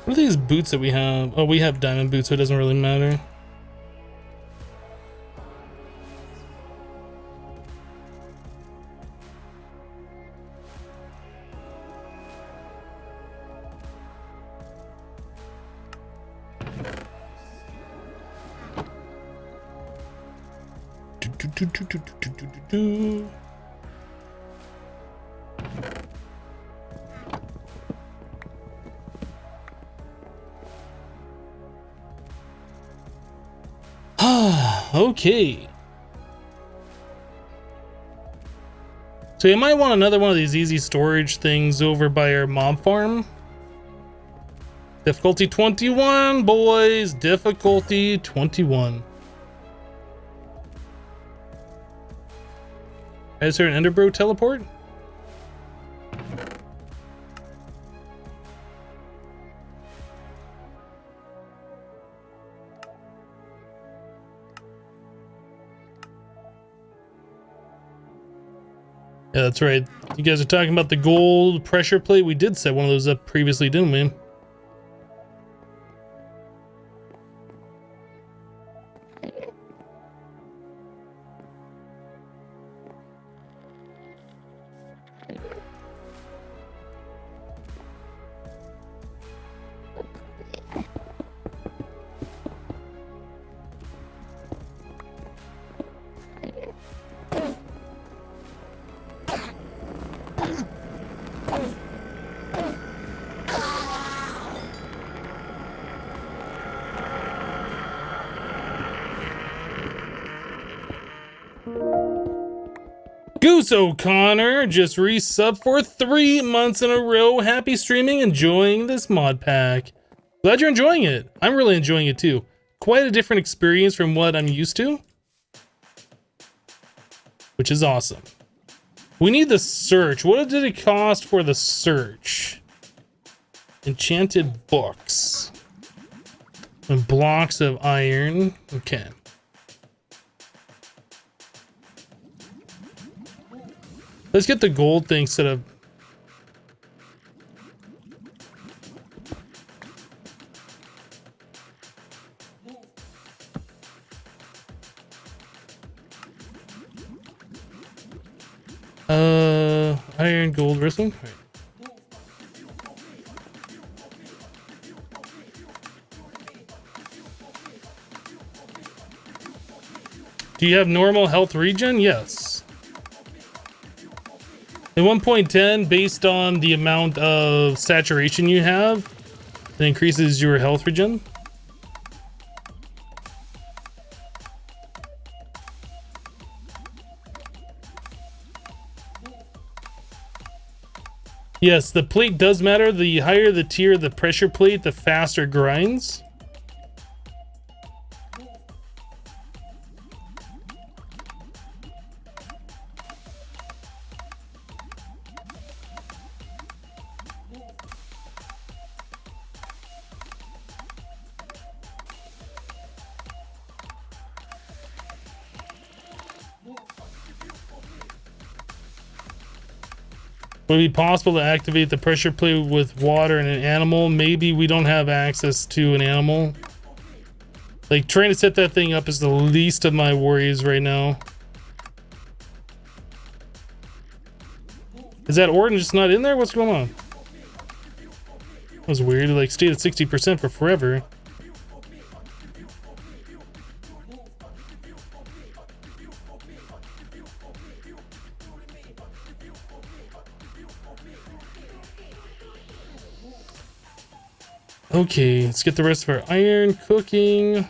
What are these boots that we have? Oh, we have diamond boots, so it doesn't really matter. Okay. So you might want another one of these easy storage things over by our mob farm. Difficulty 21, boys. Difficulty 21. Is there an Enderbro teleport? Yeah, that's right. You guys are talking about the gold pressure plate. We did set one of those up previously, didn't we? Goose O'Connor just resub for 3 months in a row. Happy streaming, enjoying this mod pack. Glad you're enjoying it. I'm really enjoying it too. Quite a different experience from what I'm used to, which is awesome. We need the search. What did it cost for the search? Enchanted books and blocks of iron. Okay. Let's get the gold thing set up. Iron, gold, wrestling. Right. Do you have normal health regen? Yes. At 1.10, based on the amount of saturation you have, it increases your health regen. Yes, the plate does matter. The higher the tier, the pressure plate, the faster grinds. Would it be possible to activate the pressure plate with water and an animal? Maybe we don't have access to an animal. Like, trying to set that thing up is the least of my worries right now. Is that Orton just not in there? What's going on? That was weird. It like stayed at 60% for forever. Okay, let's get the rest of our iron cooking.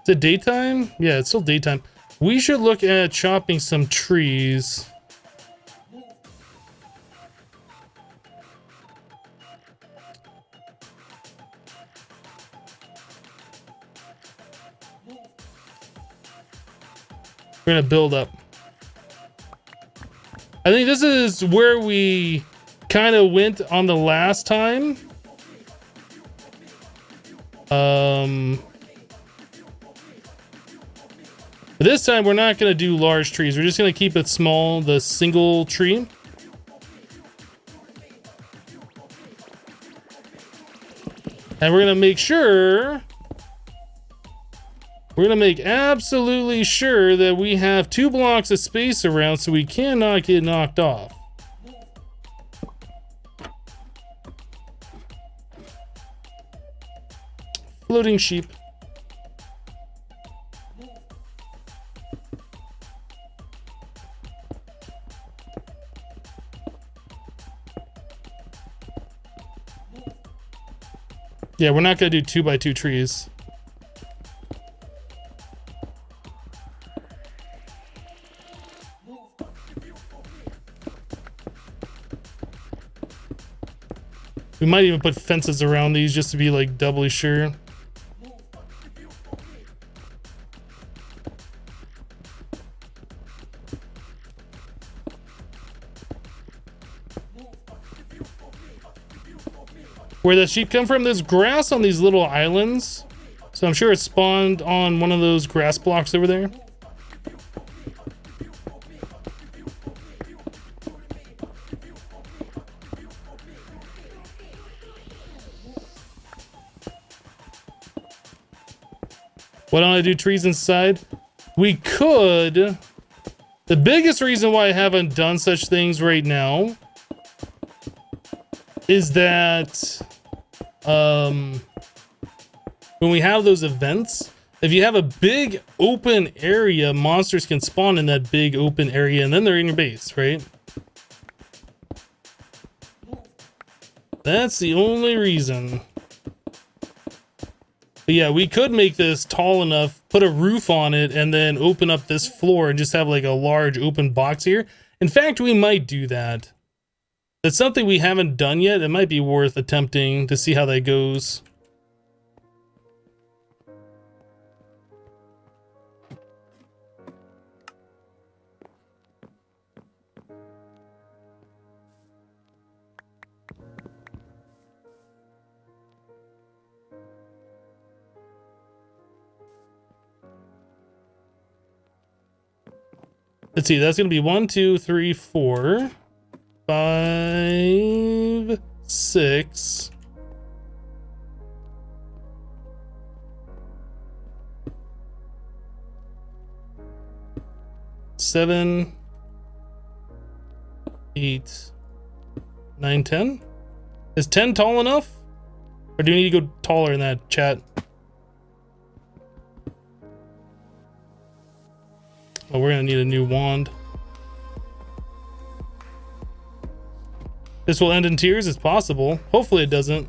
Is it daytime? Yeah, it's still daytime. We should look at chopping some trees. We're gonna build up. I think this is where we kind of went on the last time. But this time we're not going to do large trees. We're just going to keep it small, the single tree. And we're going to make sure, we're going to make absolutely sure that we have 2 blocks of space around so we cannot get knocked off. Floating sheep. Yeah, we're not going to do 2x2 trees. We might even put fences around these just to be like doubly sure. Where the sheep come from, there's grass on these little islands. So I'm sure it spawned on one of those grass blocks over there. Why don't I do trees inside? We could. The biggest reason why I haven't done such things right now is that when we have those events, if you have a big open area, monsters can spawn in that big open area and then they're in your base, right? That's the only reason. But yeah, we could make this tall enough, put a roof on it, and then open up this floor and just have like a large open box here. In fact, we might do that. That's something we haven't done yet. It might be worth attempting to see how that goes. Let's see, that's gonna be 1, 2, 3, 4, 5, 6. Seven, 8, 9, 10. Is 10 tall enough? Or do you need to go taller in that, chat? Oh, we're gonna need a new wand. This will end in tears, it's possible. Hopefully it doesn't.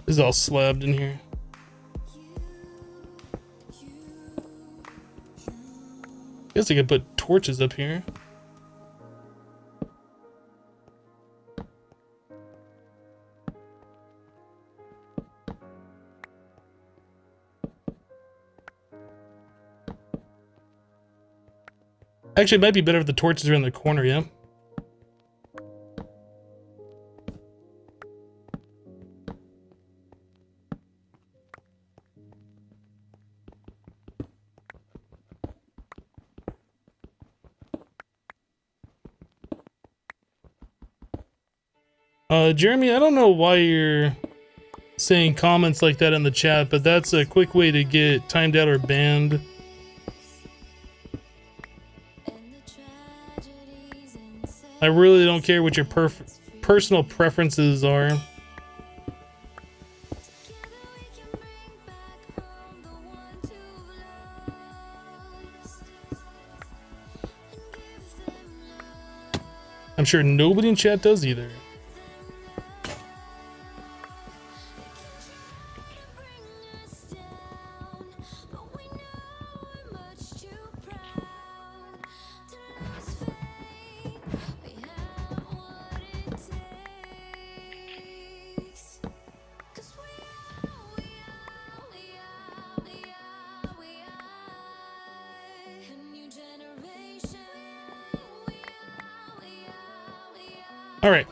This is all slabbed in here. Guess I could put torches up here. Actually, it might be better if the torches are in the corner, yeah? Jeremy, I don't know why you're saying comments like that in the chat, but that's a quick way to get timed out or banned. I really don't care what your personal preferences are. I'm sure nobody in chat does either. All right.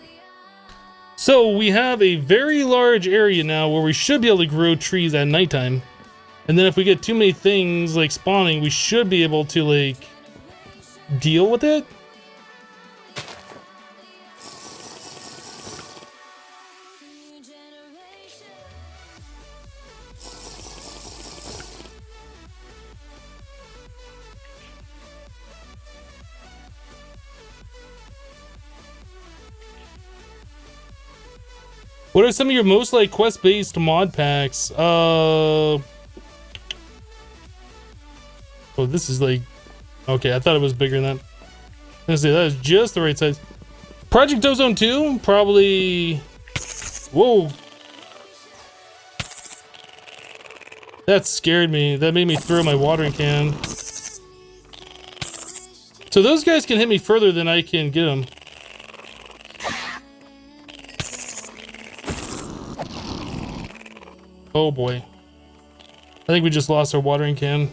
So we have a very large area now where we should be able to grow trees at nighttime. And then if we get too many things like spawning, we should be able to like deal with it. What are some of your most like quest-based mod packs? Oh, this is like, okay, I thought it was bigger than that. Let's see, that is just the right size. Project Ozone 2, probably. Whoa. That scared me. That made me throw my watering can. So those guys can hit me further than I can get them. Oh boy. I think we just lost our watering can.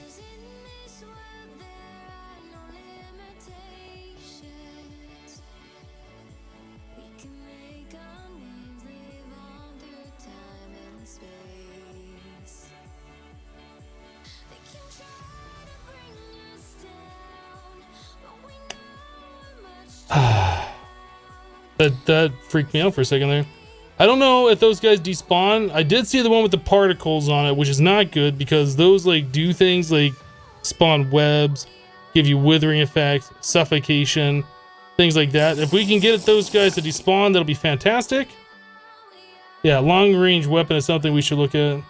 That freaked me out for a second there. I don't know if those guys despawn. I did see the one with the particles on it, which is not good because those like do things like spawn webs, give you withering effects, suffocation, things like that. If we can get those guys to despawn, that'll be fantastic. Yeah, long range weapon is something we should look at.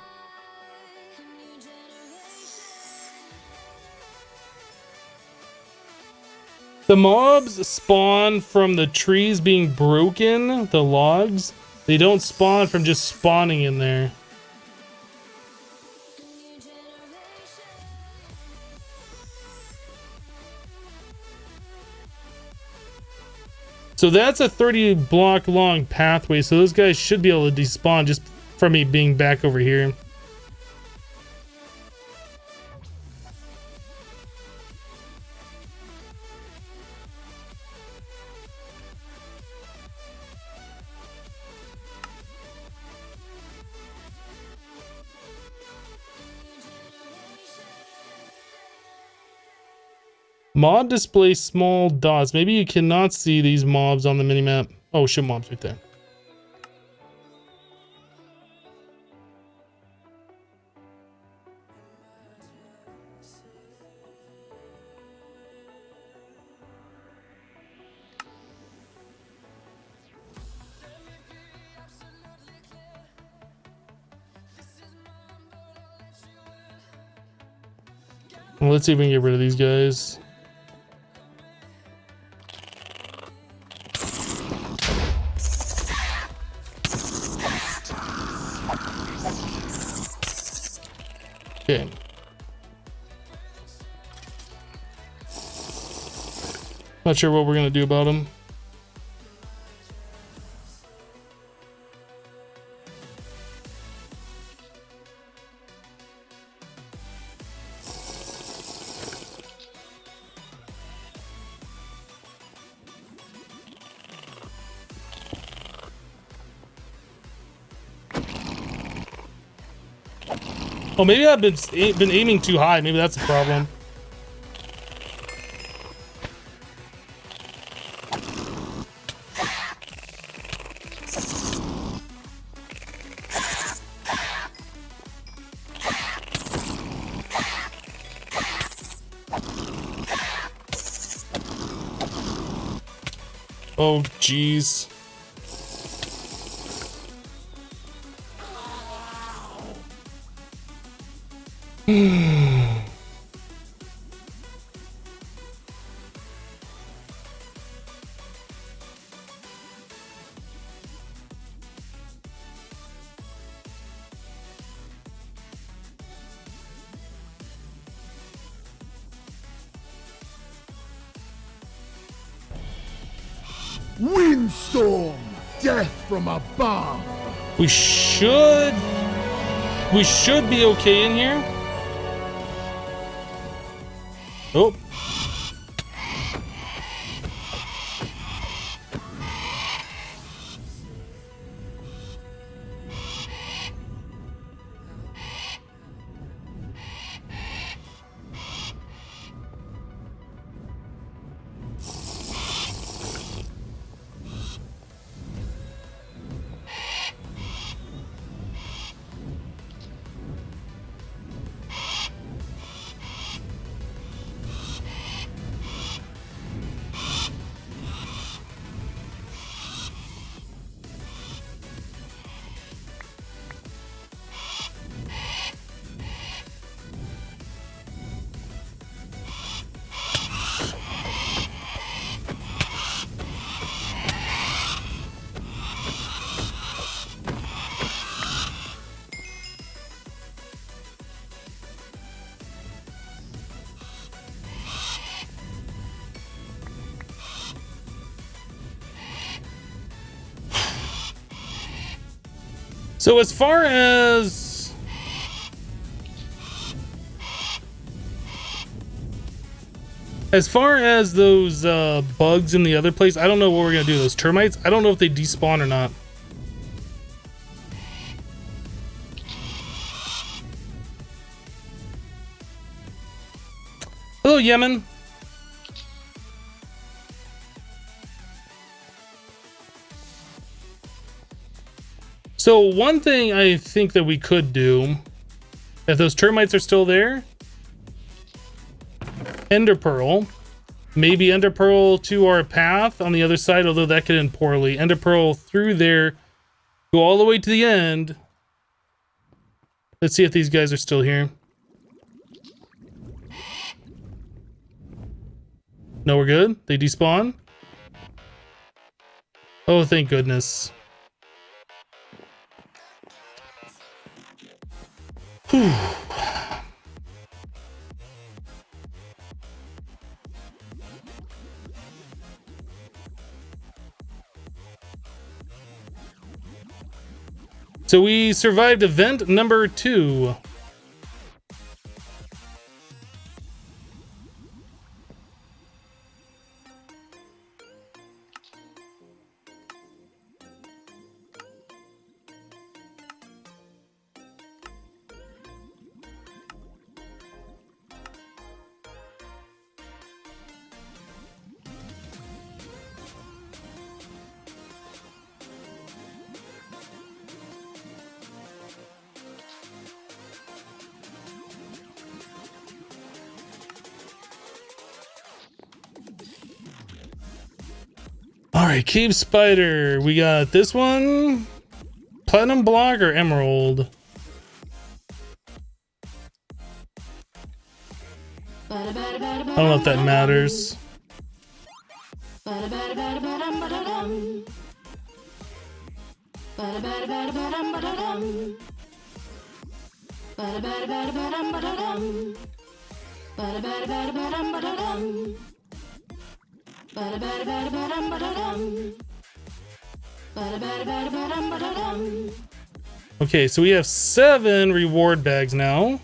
The mobs spawn from the trees being broken, the logs. They don't spawn from just spawning in there. So that's a 30 block long pathway, so those guys should be able to despawn just from me being back over here. Mod display small dots. Maybe you cannot see these mobs on the minimap. Oh shit, mobs right there. Well, let's see if we can get rid of these guys. Okay. Not sure what we're gonna do about him. Oh, maybe I've been aiming too high. Maybe that's the problem. Oh, jeez. Windstorm! Death from above! We should be okay in here. Oh. So as far as those bugs in the other place, I don't know what we're gonna do. Those termites, I don't know if they despawn or not. Hello, Yemen. So one thing I think that we could do, if those termites are still there, Ender Pearl, maybe Ender Pearl to our path on the other side, although that could end poorly. Ender Pearl through there, go all the way to the end. Let's see if these guys are still here. No, we're good. They despawn. Oh, thank goodness. Whew. So we survived event number 2. All right, Cave Spider. We got this one. Platinum block or emerald? I don't know if that matters. Okay, so we have 7 reward bags now.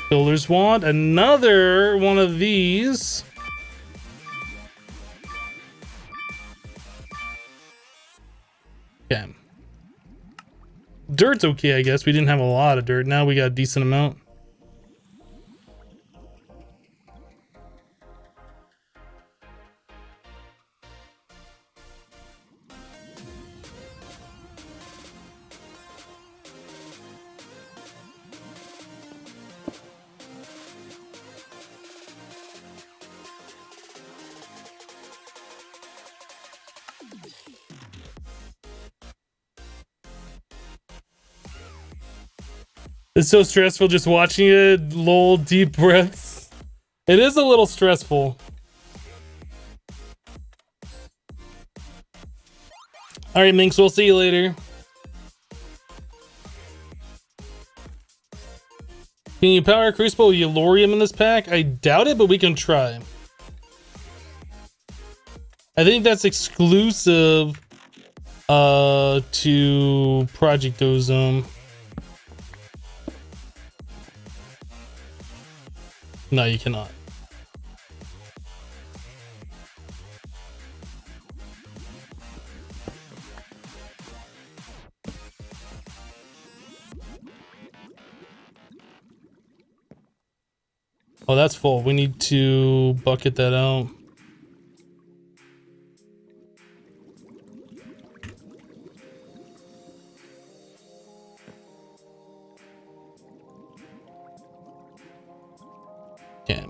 Builder's Wand, another one of these. Okay. Dirt's okay, I guess. We didn't have a lot of dirt. Now we got a decent amount. It's so stressful just watching it. Lol, deep breaths. It is a little stressful. All right, Minx, we'll see you later. Can you power a Crucible with Yellorium in this pack? I doubt it, but we can try. I think that's exclusive to Project Ozone. No, you cannot. Oh, that's full. We need to bucket that out. Okay.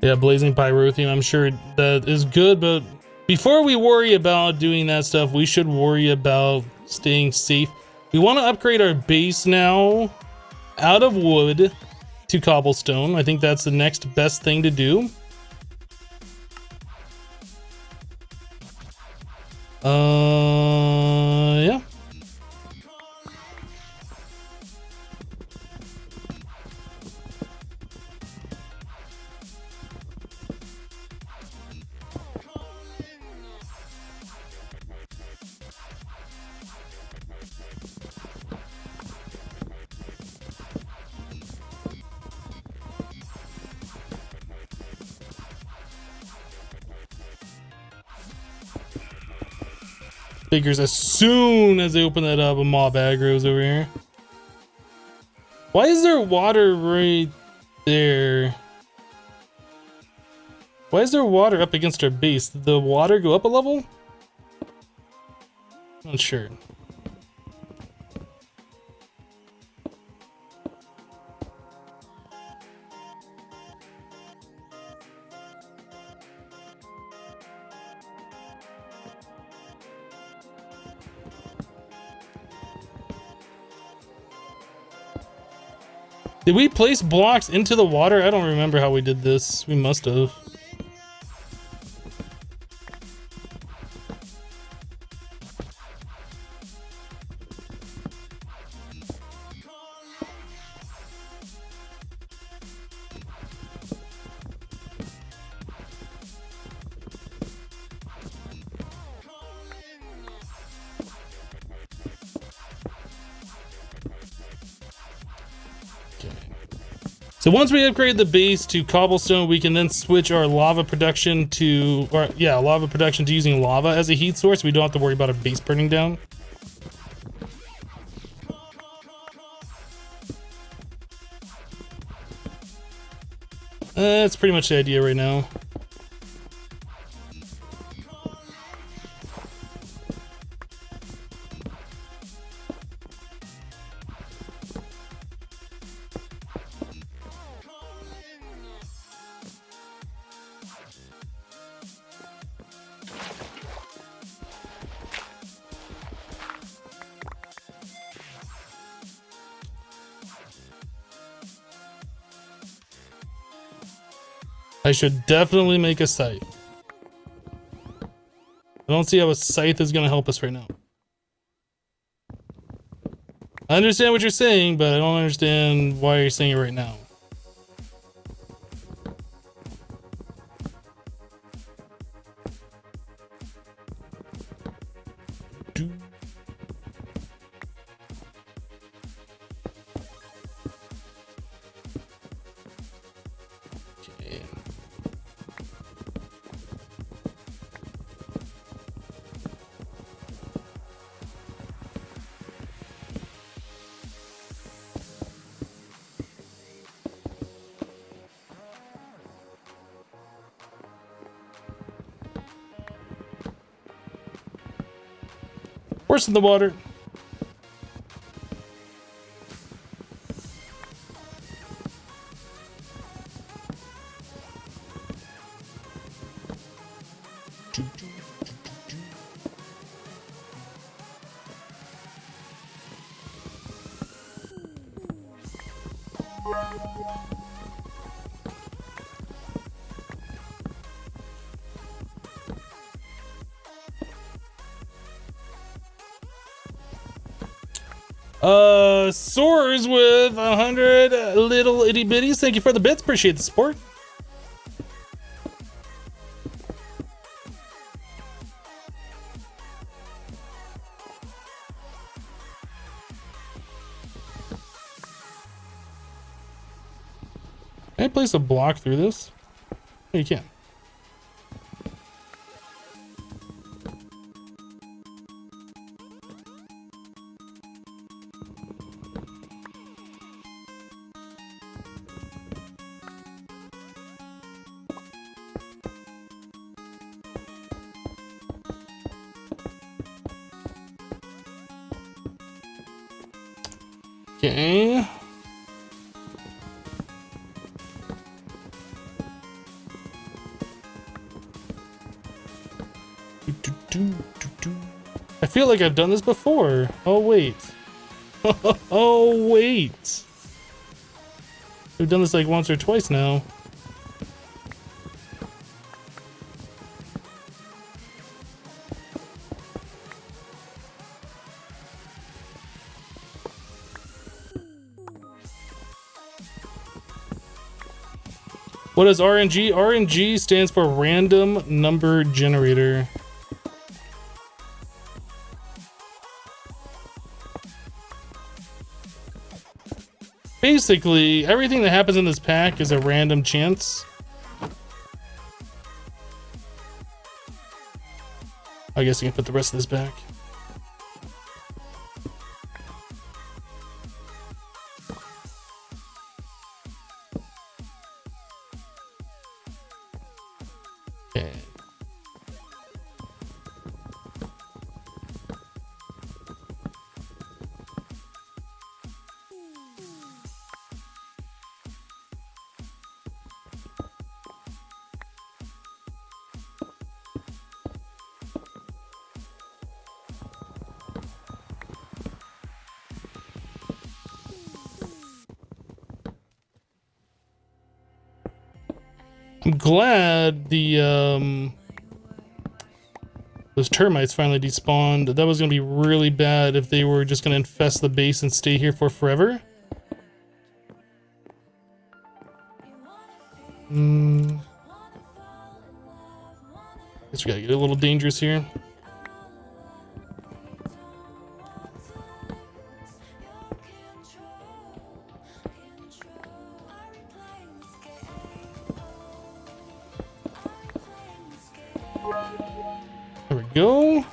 Yeah, Blazing Pyrotheum, I'm sure that is good, but before we worry about doing that stuff, we should worry about staying safe. We want to upgrade our base now out of wood to cobblestone. I think that's the next best thing to do. Yeah. Figures as soon as they open that up, a mob aggro's over here. Why is there water right there? Why is there water up against our base? Did the water go up a level? Not sure. Did we place blocks into the water? I don't remember how we did this. We must have. So once we upgrade the base to cobblestone, we can then switch our lava production to, lava production to using lava as a heat source. We don't have to worry about our base burning down. That's pretty much the idea right now. I should definitely make a site. I don't see how a scythe is going to help us right now. I understand what you're saying, but I don't understand why you're saying it right now. Okay. Horse in the water. Soars with 100 little itty bitties. Thank you for the bits. Appreciate the support. Can I place a block through this? Oh, you can. Okay. I feel like I've done this before. Oh, wait. Oh, wait. We've done this like once or twice now. What is RNG? RNG stands for Random Number Generator. Basically, everything that happens in this pack is a random chance. I guess you can put the rest of this back. Okay. I'm glad the those termites finally despawned. That was gonna be really bad if they were just gonna infest the base and stay here for forever. Guess we gotta get a little dangerous here. There we go.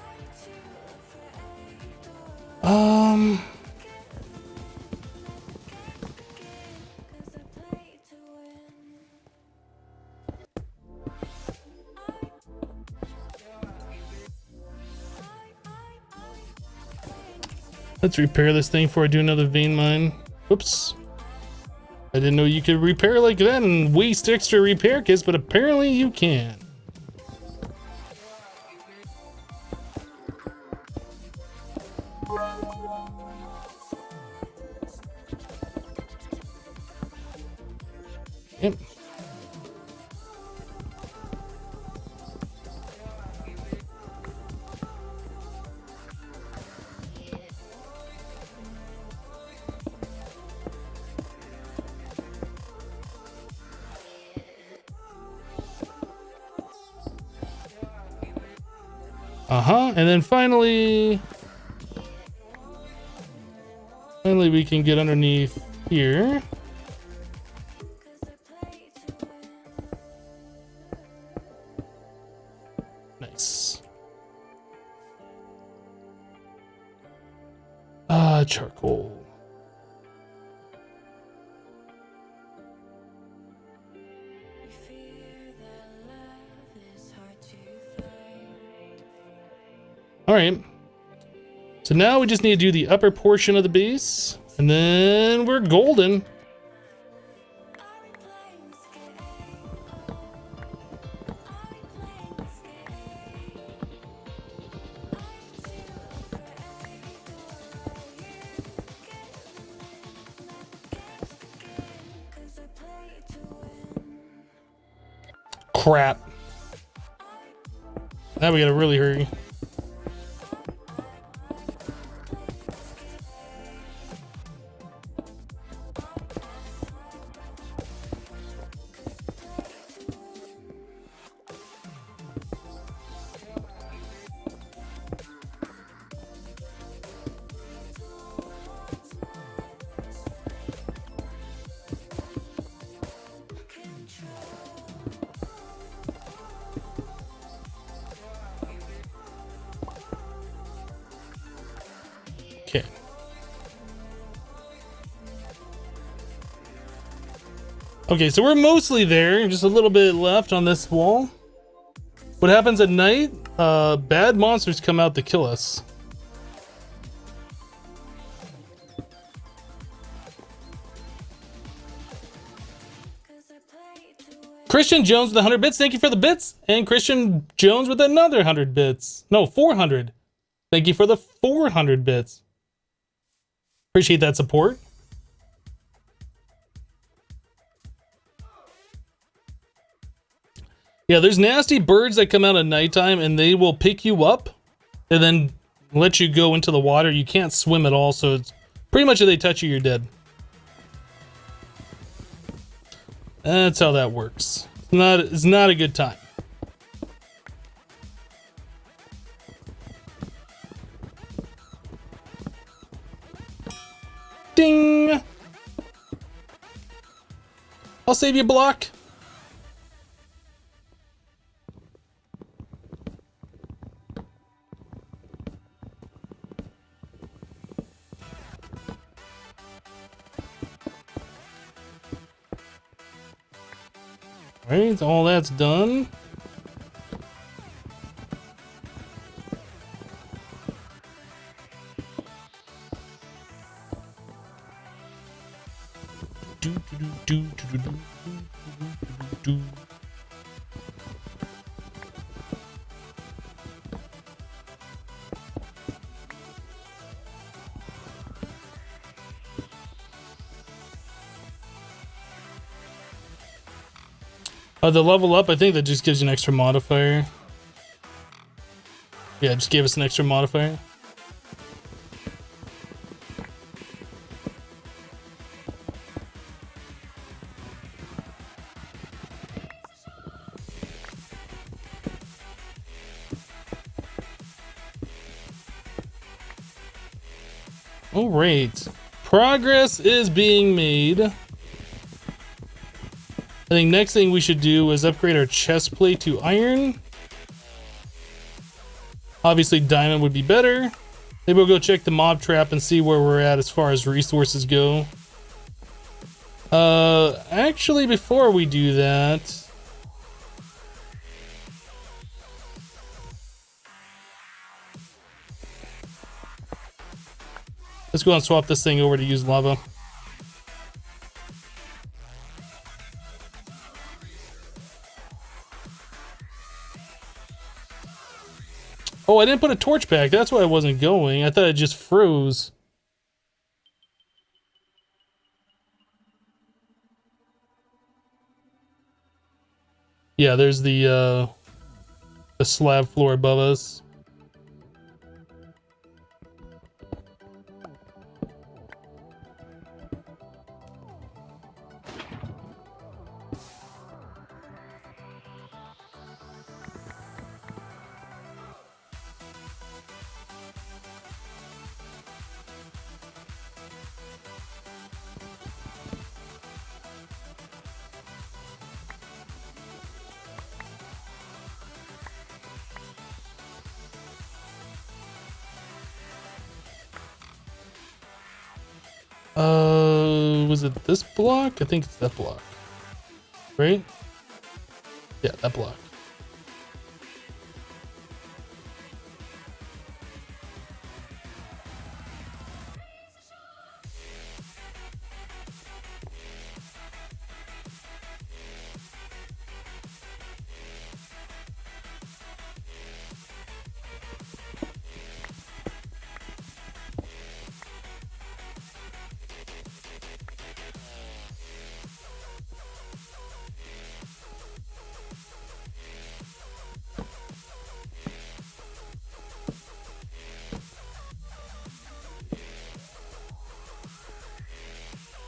Let's repair this thing before I do another vein mine. Whoops. I didn't know you could repair like that and waste extra repair kits, but apparently you can. Yep. And then finally we can get underneath here. Nice. Charcoal. All right. So now we just need to do the upper portion of the base, and then we're golden. Crap. Now we gotta really hurry. Okay. Okay, so we're mostly there. Just a little bit left on this wall. What happens at night? Bad monsters come out to kill us. Christian Jones with 100 bits. Thank you for the bits. And Christian Jones with another 100 bits. No, 400. Thank you for the 400 bits. Appreciate that support. Yeah, there's nasty birds that come out at nighttime and they will pick you up and then let you go into the water. You can't swim at all, so it's pretty much if they touch you, you're dead. That's how that works. It's not a good time. Ding! I'll save you a block. Alright, all that's done. The level up, I think that just gives you an extra modifier. Yeah, it just gave us an extra modifier. All right, progress is being made. I think next thing we should do is upgrade our chest plate to iron. Obviously diamond would be better. Maybe we'll go check the mob trap and see where we're at as far as resources go. Actually before we do that, let's go and swap this thing over to use lava. Oh, I didn't put a torch back. That's why I wasn't going. I thought it just froze. Yeah, there's the slab floor above us. Was it this block? I think it's that block. Right? Yeah, that block.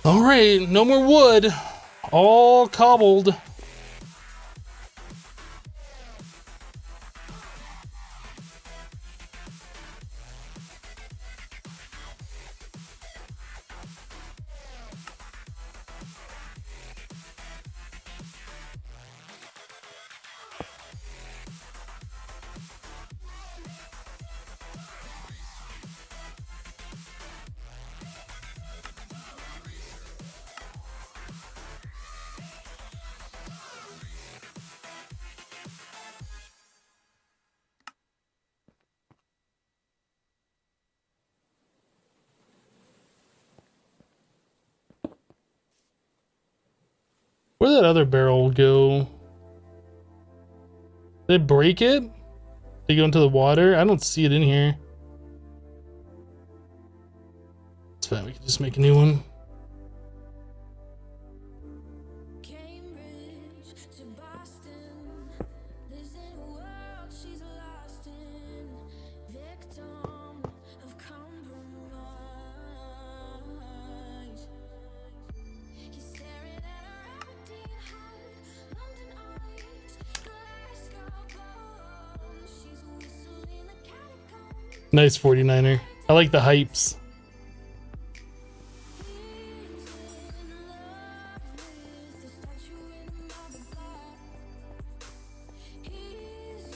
All right, no more wood. All cobbled. Where did that other barrel go? Did it break it? Did it go into the water? I don't see it in here. It's fine, we can just make a new one. Nice 49er. I like the hypes.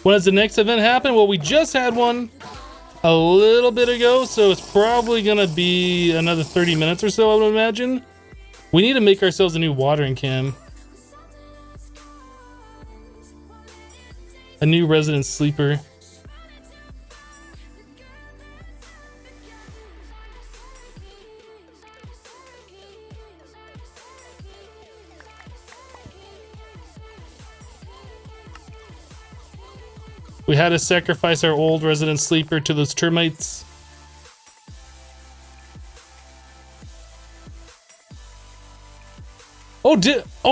When does the next event happen? Well, we just had one a little bit ago, so it's probably gonna be another 30 minutes or so, I would imagine. We need to make ourselves a new watering can. A new resident sleeper. We had to sacrifice our old resident sleeper to those termites. Oh,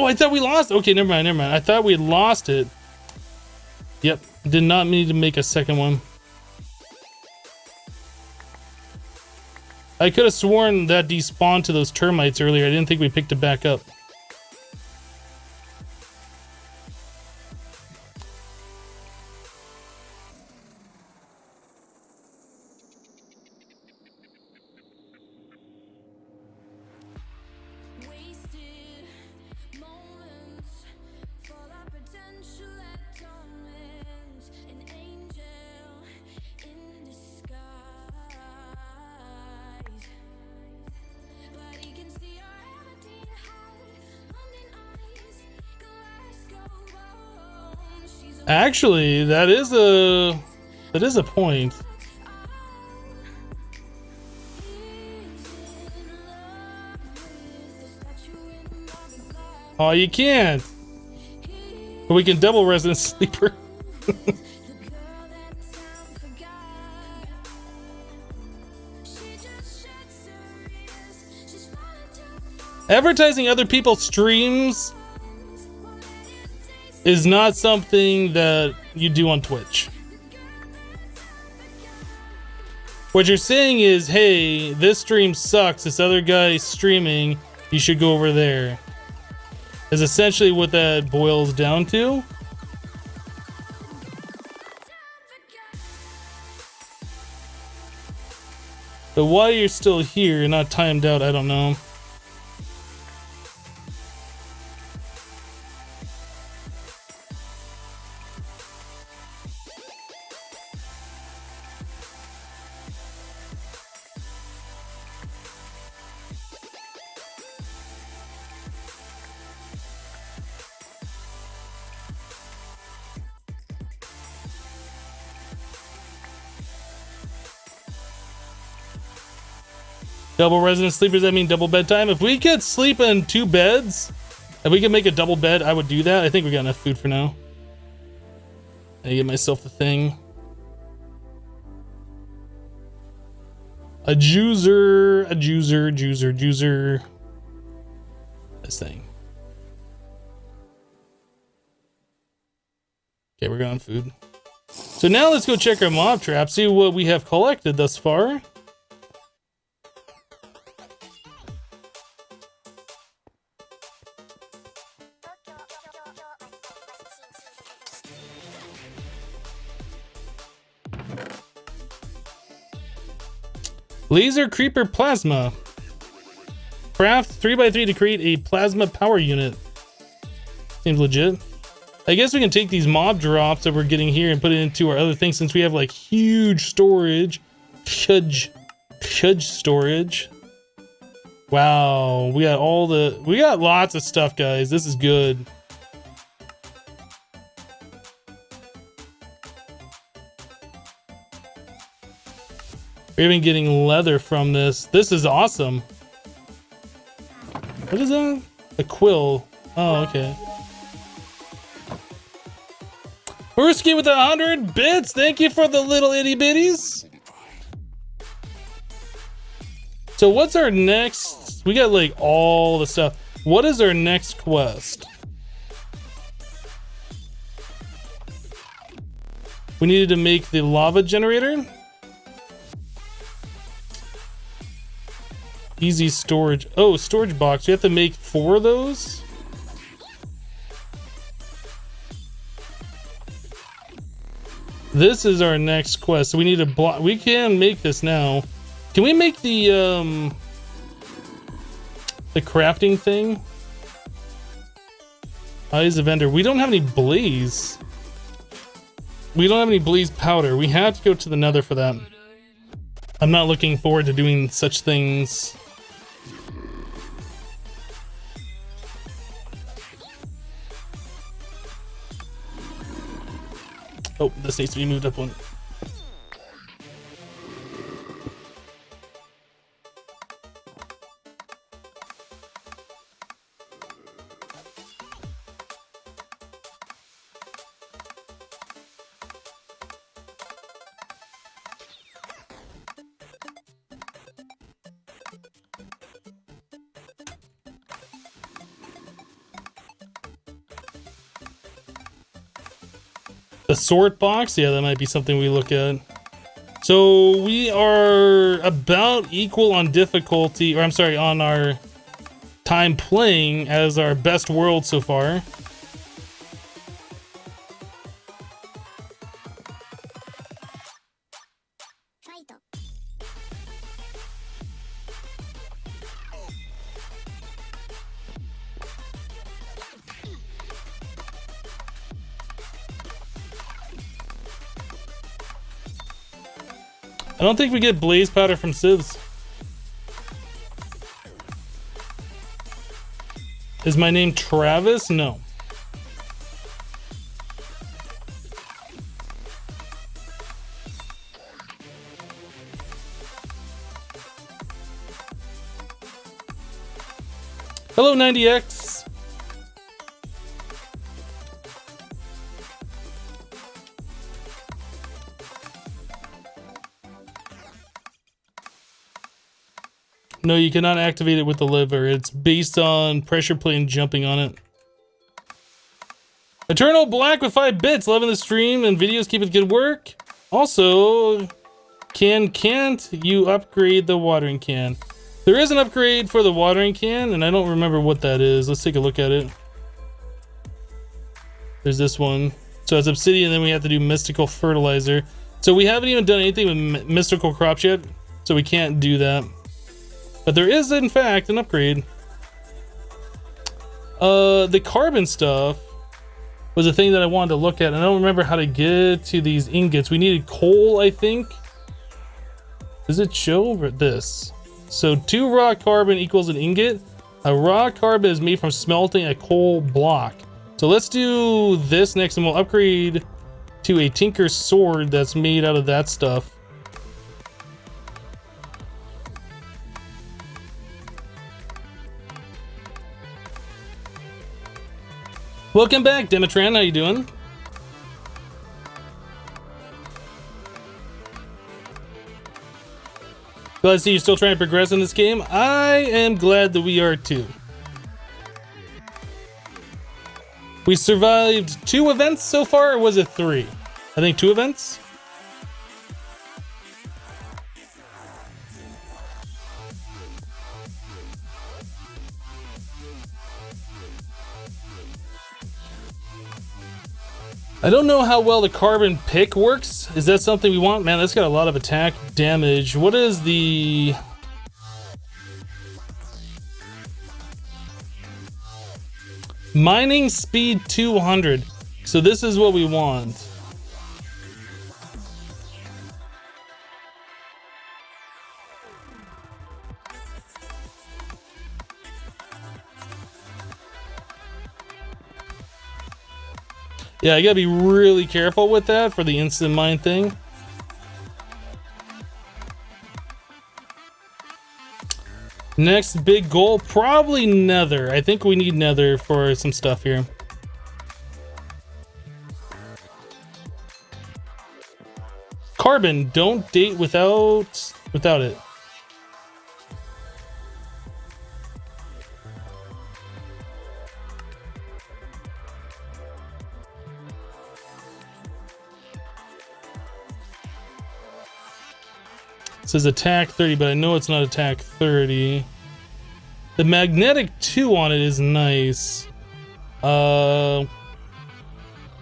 I thought we lost. Okay, never mind. I thought we had lost it. Yep, did not need to make a second one. I could have sworn that despawned to those termites earlier. I didn't think we picked it back up. Actually, that is a point. Oh, you can't. But we can double resident sleeper. Advertising other people's streams is not something that you do on Twitch. What you're saying is, hey, this stream sucks, this other guy's streaming, you should go over there. Is essentially what that boils down to. But why you're still here and not timed out, I don't know. Double resident sleepers, I mean double bedtime. If we could sleep in 2 beds, if we could make a double bed, I would do that. I think we got enough food for now. I get myself the thing. A juicer. This thing. Okay, we're going food. So now let's go check our mob trap, see what we have collected thus far. Laser Creeper Plasma. Craft 3x3 to create a plasma power unit. Seems legit. I guess we can take these mob drops that we're getting here and put it into our other things since we have like huge storage. Huge storage. Wow, we got lots of stuff, guys. This is good. We're even getting leather from this. This is awesome. What is that? A quill. Oh, okay. Hurski with 100 bits. Thank you for the little itty bitties. So what's our next? We got like all the stuff. What is our next quest? We needed to make the lava generator. Easy storage. Oh, storage box. We have to make 4 of those. This is our next quest. So we need to block. We can make this now. Can we make the crafting thing? Eyes of Ender. We don't have any blaze. We don't have any blaze powder. We have to go to the Nether for that. I'm not looking forward to doing such things. Oh, this needs to be moved up one. The sort box, yeah, that might be something we look at. So we are about equal on difficulty, or I'm sorry, on our time playing as our best world so far. I don't think we get blaze powder from civs. Is my name Travis? No. Hello, 90X. No, you cannot activate it with the liver. It's based on pressure plate and jumping on it. Eternal Black with 5 bits. Loving the stream and videos. Keep it good work. Also, can't you upgrade the watering can? There is an upgrade for the watering can, and I don't remember what that is. Let's take a look at it. There's this one. So it's obsidian, then we have to do mystical fertilizer. So we haven't even done anything with mystical crops yet, so we can't do that. But there is, in fact, an upgrade. The carbon stuff was a thing that I wanted to look at, and I don't remember how to get to these ingots. We needed coal, I think. Does it show over this? So 2 raw carbon equals an ingot. A raw carbon is made from smelting a coal block. So let's do this next, and we'll upgrade to a tinker's sword that's made out of that stuff. Welcome back, Demetran. How you doing? Glad to see you're still trying to progress in this game. I am glad that we are too. We survived 2 events so far, or was it 3? I think 2 events. I don't know how well the carbon pick works. Is that something we want? Man, that's got a lot of attack damage. What is the... Mining speed 200. So this is what we want. Yeah, I gotta be really careful with that for the instant mine thing. Next big goal, probably nether. I think we need nether for some stuff here. Carbon, don't date without it. It says attack 30, but I know it's not attack 30. The magnetic 2 on it is nice. I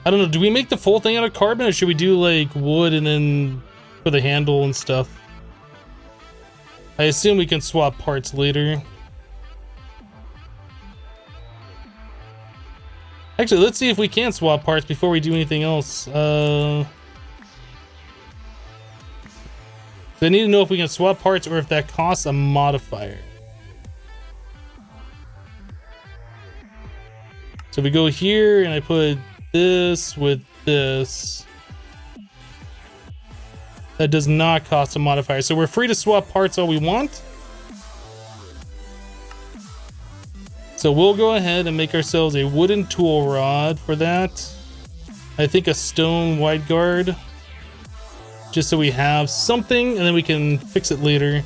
don't know. Do we make the full thing out of carbon, or should we do like wood and then for the handle and stuff? I assume we can swap parts later. Actually, let's see if we can swap parts before we do anything else. I need to know if we can swap parts or if that costs a modifier. So we go here and I put this with this. That does not cost a modifier. So we're free to swap parts all we want. So we'll go ahead and make ourselves a wooden tool rod for that. I think a stone wide guard. Just so we have something and then we can fix it later.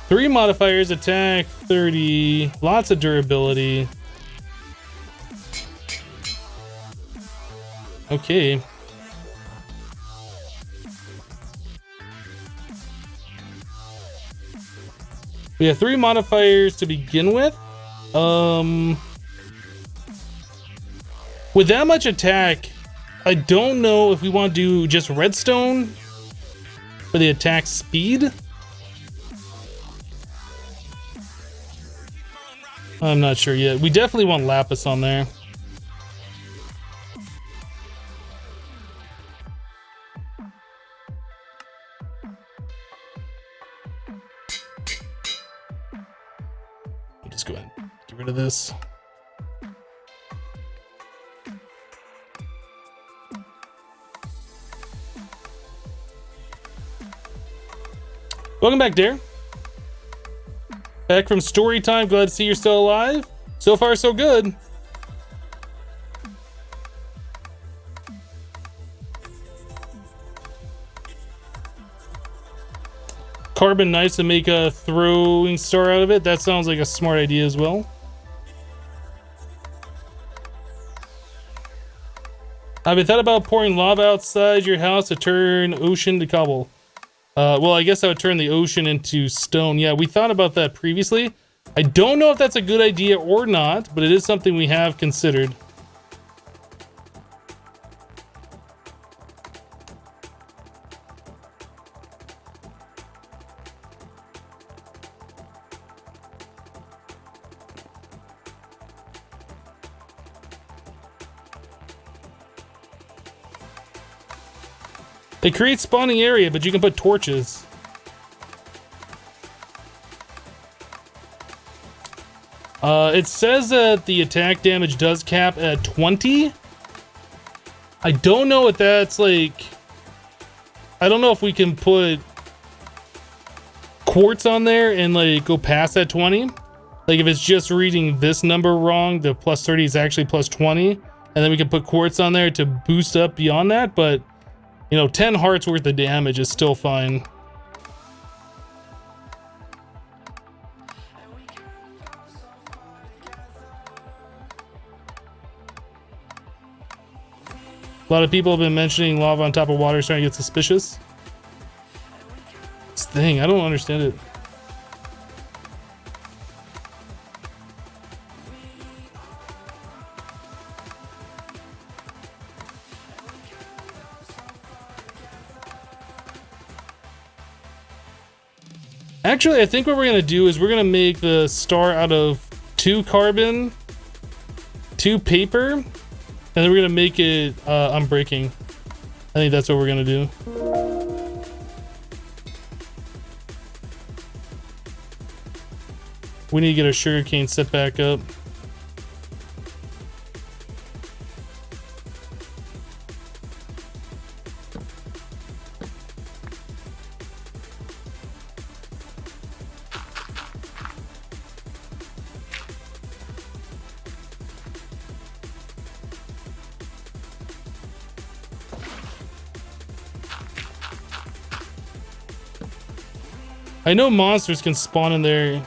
Three modifiers, attack 30, lots of durability. Okay. We have 3 modifiers to begin with. With that much attack, I don't know if we want to do just redstone for the attack speed. I'm not sure yet. We definitely want lapis on there. I'll just go ahead and get rid of this. Welcome back, Dare. Back from story time. Glad to see you're still alive. So far, so good. Carbon, nice to make a throwing star out of it. That sounds like a smart idea as well. Have you thought about pouring lava outside your house to turn ocean to cobble? Well, I guess I would turn the ocean into stone. Yeah, we thought about that previously. I don't know if that's a good idea or not, but it is something we have considered. It creates spawning area, but you can put torches. It says that the attack damage does cap at 20. I don't know what that's like. I don't know if we can put quartz on there and like go past that 20. Like if it's just reading this number wrong, the plus 30 is actually plus 20, and then we can put quartz on there to boost up beyond that. But you know, 10 hearts worth of damage is still fine. A lot of people have been mentioning lava on top of water starting to get suspicious. This thing, I don't understand it. Actually, I think what we're gonna do is we're gonna make the star out of 2 carbon, 2 paper, and then we're gonna make it unbreaking. I think that's what we're gonna do. We need to get our sugarcane set back up. I know monsters can spawn in there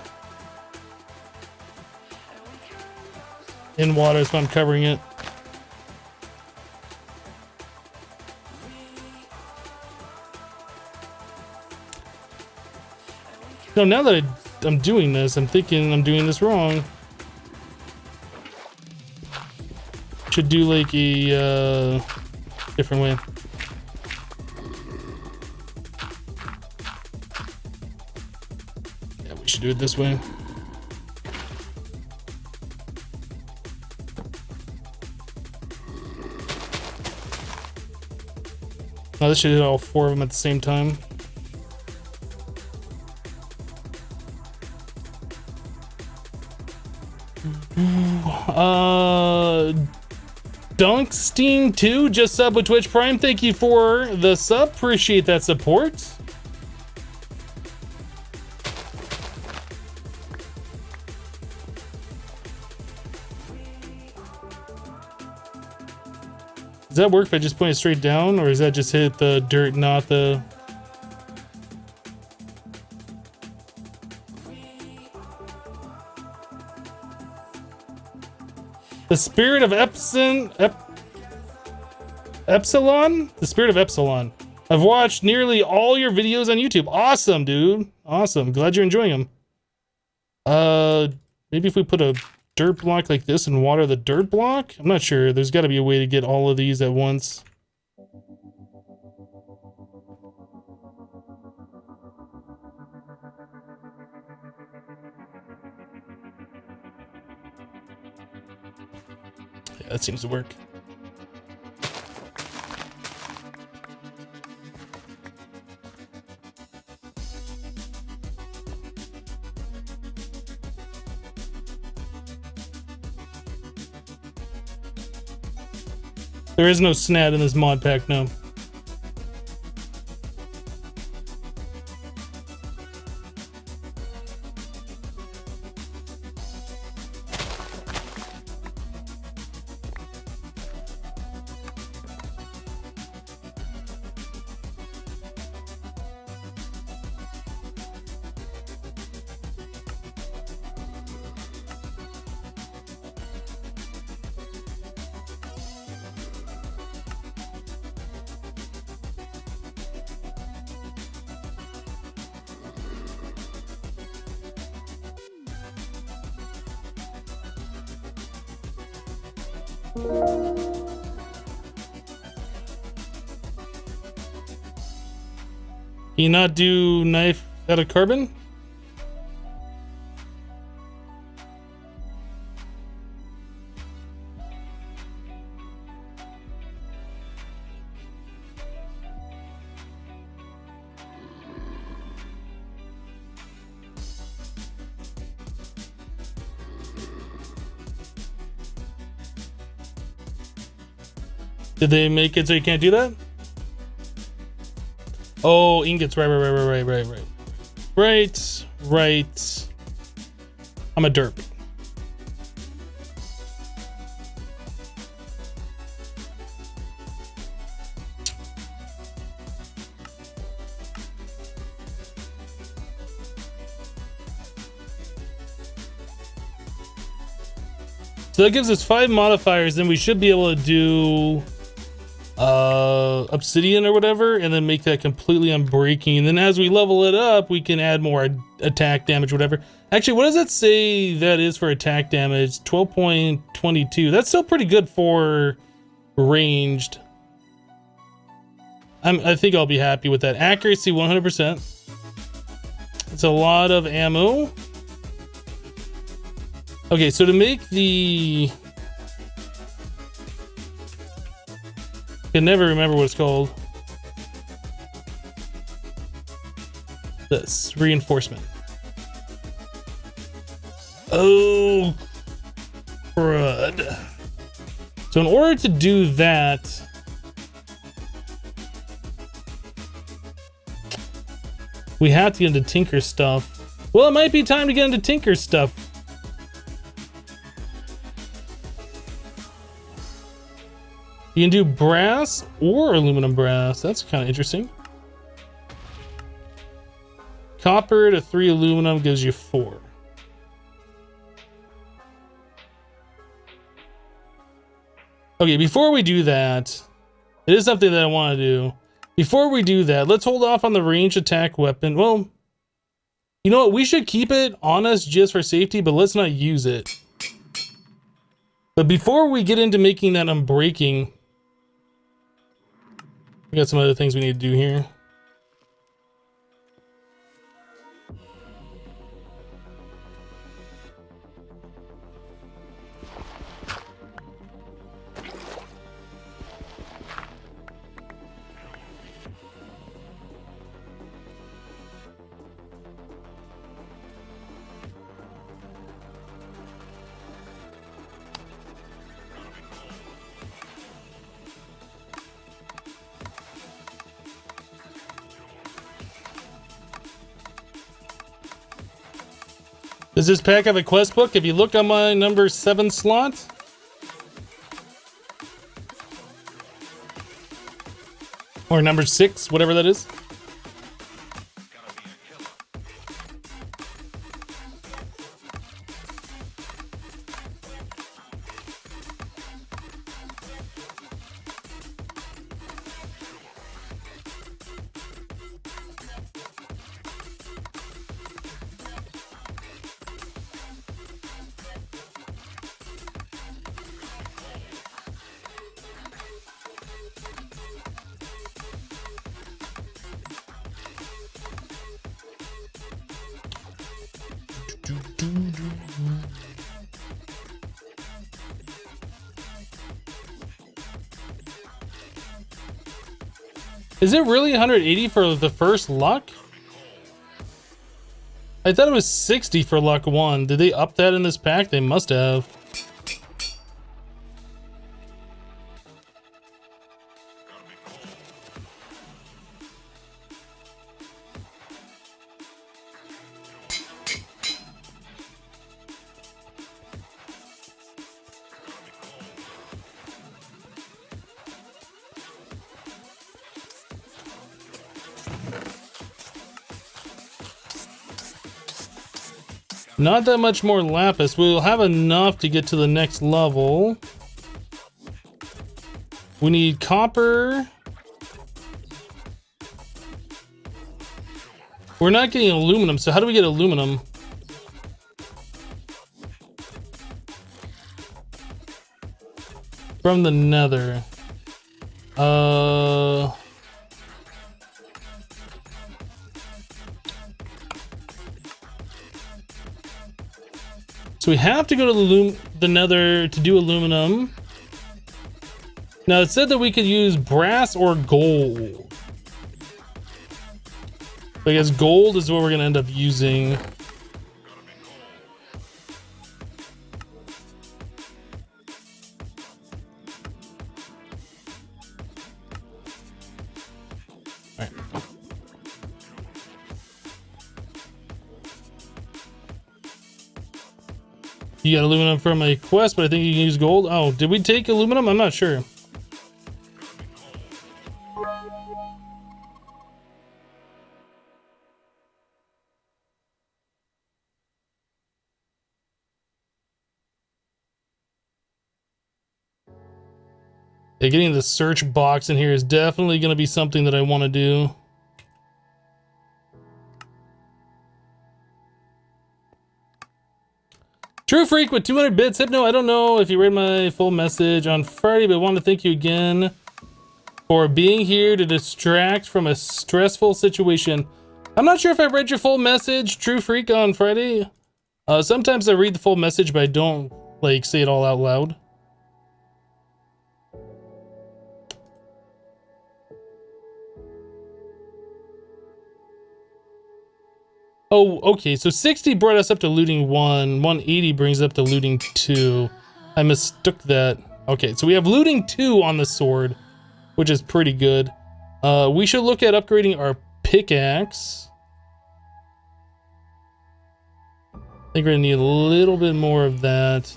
in water, so I'm covering it. No, now that I'm doing this, I'm thinking I'm doing this wrong. Should do like a different way. Yeah, we should do it this way. Now this should hit all 4 of them at the same time. Dunkstein 2 just sub with Twitch Prime. Thank you for the sub. Appreciate that support. Does that work if I just point it straight down, or does that just hit the dirt, not the... The spirit of Epsilon? The spirit of Epsilon. I've watched nearly all your videos on YouTube. Awesome, dude. Awesome. Glad you're enjoying them. Maybe if we put a dirt block like this and water the dirt block? I'm not sure. There's got to be a way to get all of these at once. Yeah, that seems to work. There is no snad in this mod pack, no. Can you not do knife out of carbon? Did they make it so you can't do that? Oh, ingots, right. I'm a derp. So that gives us 5 modifiers, then we should be able to do obsidian or whatever, and then make that completely unbreaking. And then as we level it up, we can add more attack damage, whatever. Actually, what does that say that is for attack damage? 12.22. That's still pretty good for ranged. I think I'll be happy with that. Accuracy 100%. It's a lot of ammo. Okay, so to make the... I can never remember what it's called. This reinforcement. Oh, crud. So in order to do that, we have to get into Tinker stuff. Well, it might be time to get into Tinker stuff. You can do brass or aluminum brass. That's kind of interesting. Copper to 3 aluminum gives you 4. Okay, before we do that, it is something that I want to do. Before we do that, let's hold off on the ranged attack weapon. Well, you know what? We should keep it on us just for safety, but let's not use it. But before we get into making that unbreaking, we got some other things we need to do here. Does this pack have a quest book? If you look on my number 7 slot, or number 6, whatever that is. Is it really 180 for the first luck? I thought it was 60 for luck 1. Did they up that in this pack? They must have. Not that much more lapis. We'll have enough to get to the next level. We need copper. We're not getting aluminum, so how do we get aluminum? From the nether. So we have to go to the nether to do aluminum. Now it said that we could use brass or gold. I guess gold is what we're gonna end up using. All right. You got aluminum from a quest, but I think you can use gold. Oh, did we take aluminum? I'm not sure. Yeah, getting the search box in here is definitely going to be something that I want to do. True Freak with 200 bits. Hypno, I don't know if you read my full message on Friday, but I want to thank you again for being here to distract from a stressful situation. I'm not sure if I read your full message, True Freak, on Friday. Sometimes I read the full message, but I don't, like, say it all out loud. Oh, okay, so 60 brought us up to looting 1. 180 brings up to looting 2. I mistook that. Okay, so we have looting 2 on the sword, which is pretty good. We should look at upgrading our pickaxe. I think we're gonna need a little bit more of that.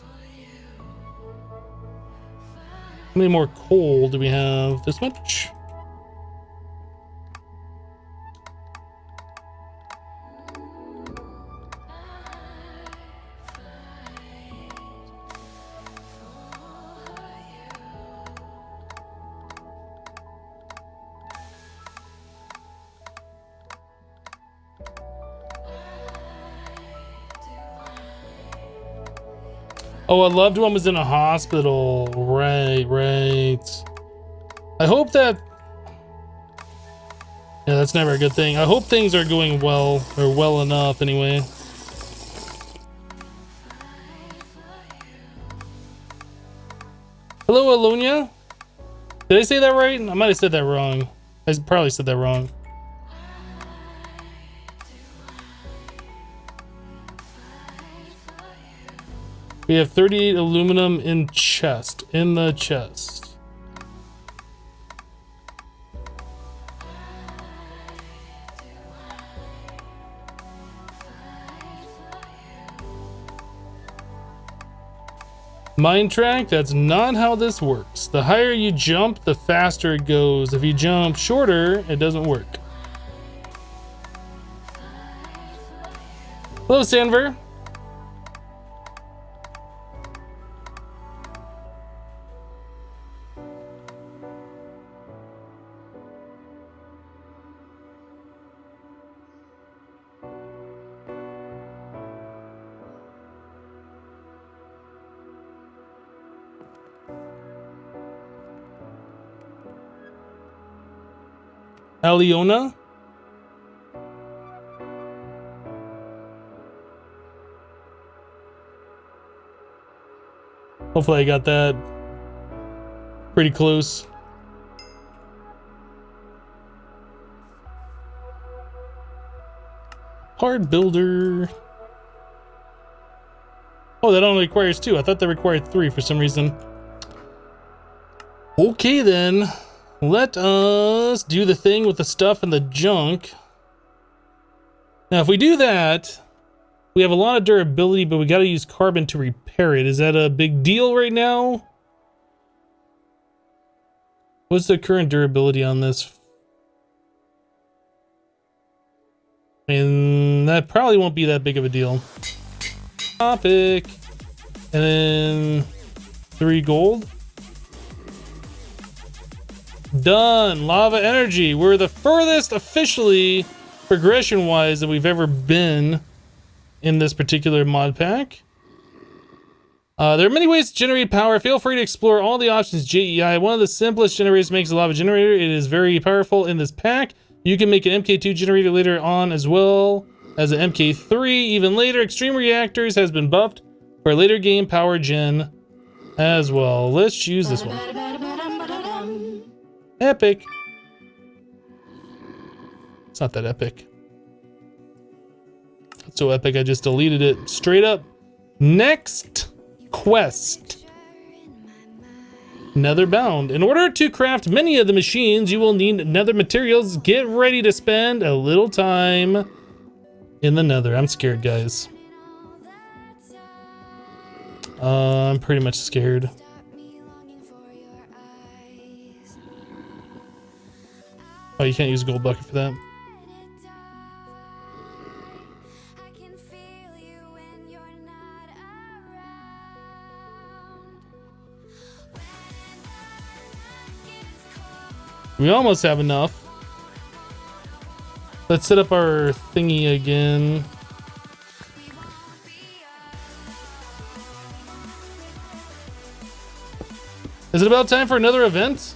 How many more coal do we have? This much? Oh, a loved one was in a hospital. Right, right. I hope that... Yeah, that's never a good thing. I hope things are going well, or well enough anyway. Hello, Alonia? Did I say that right? I might have said that wrong. I probably said that wrong. We have 38 aluminum in the chest. Mine track, that's not how this works. The higher you jump, the faster it goes. If you jump shorter, it doesn't work. Hello, Sanver. Aliona? Hopefully I got that pretty close. Hard builder. Oh, that only requires 2. I thought that required 3 for some reason. Okay then. Let us do the thing with the stuff and the junk. Now, if we do that, we have a lot of durability, but we got to use carbon to repair it. Is that a big deal right now? What's the current durability on this? And that probably won't be that big of a deal. Topic. And then 3 gold. Done. Lava energy. We're the furthest officially progression wise that we've ever been in this particular mod pack. There are many ways to generate power. Feel free to explore all the options JEI. One of the simplest generators makes a lava generator. It is very powerful in this pack. You can make an MK2 generator later on as well as an MK3. Even later, Extreme Reactors has been buffed for a later game power gen as well. Let's choose this one. Epic. It's not that epic. Not so epic, I just deleted it straight up. Next quest. Nether bound. In order to craft many of the machines, you will need nether materials. Get ready to spend a little time in the nether. I'm scared, guys. I'm pretty much scared. Oh, you can't use a gold bucket for that. We almost have enough. Let's set up our thingy again. Is it about time for another event?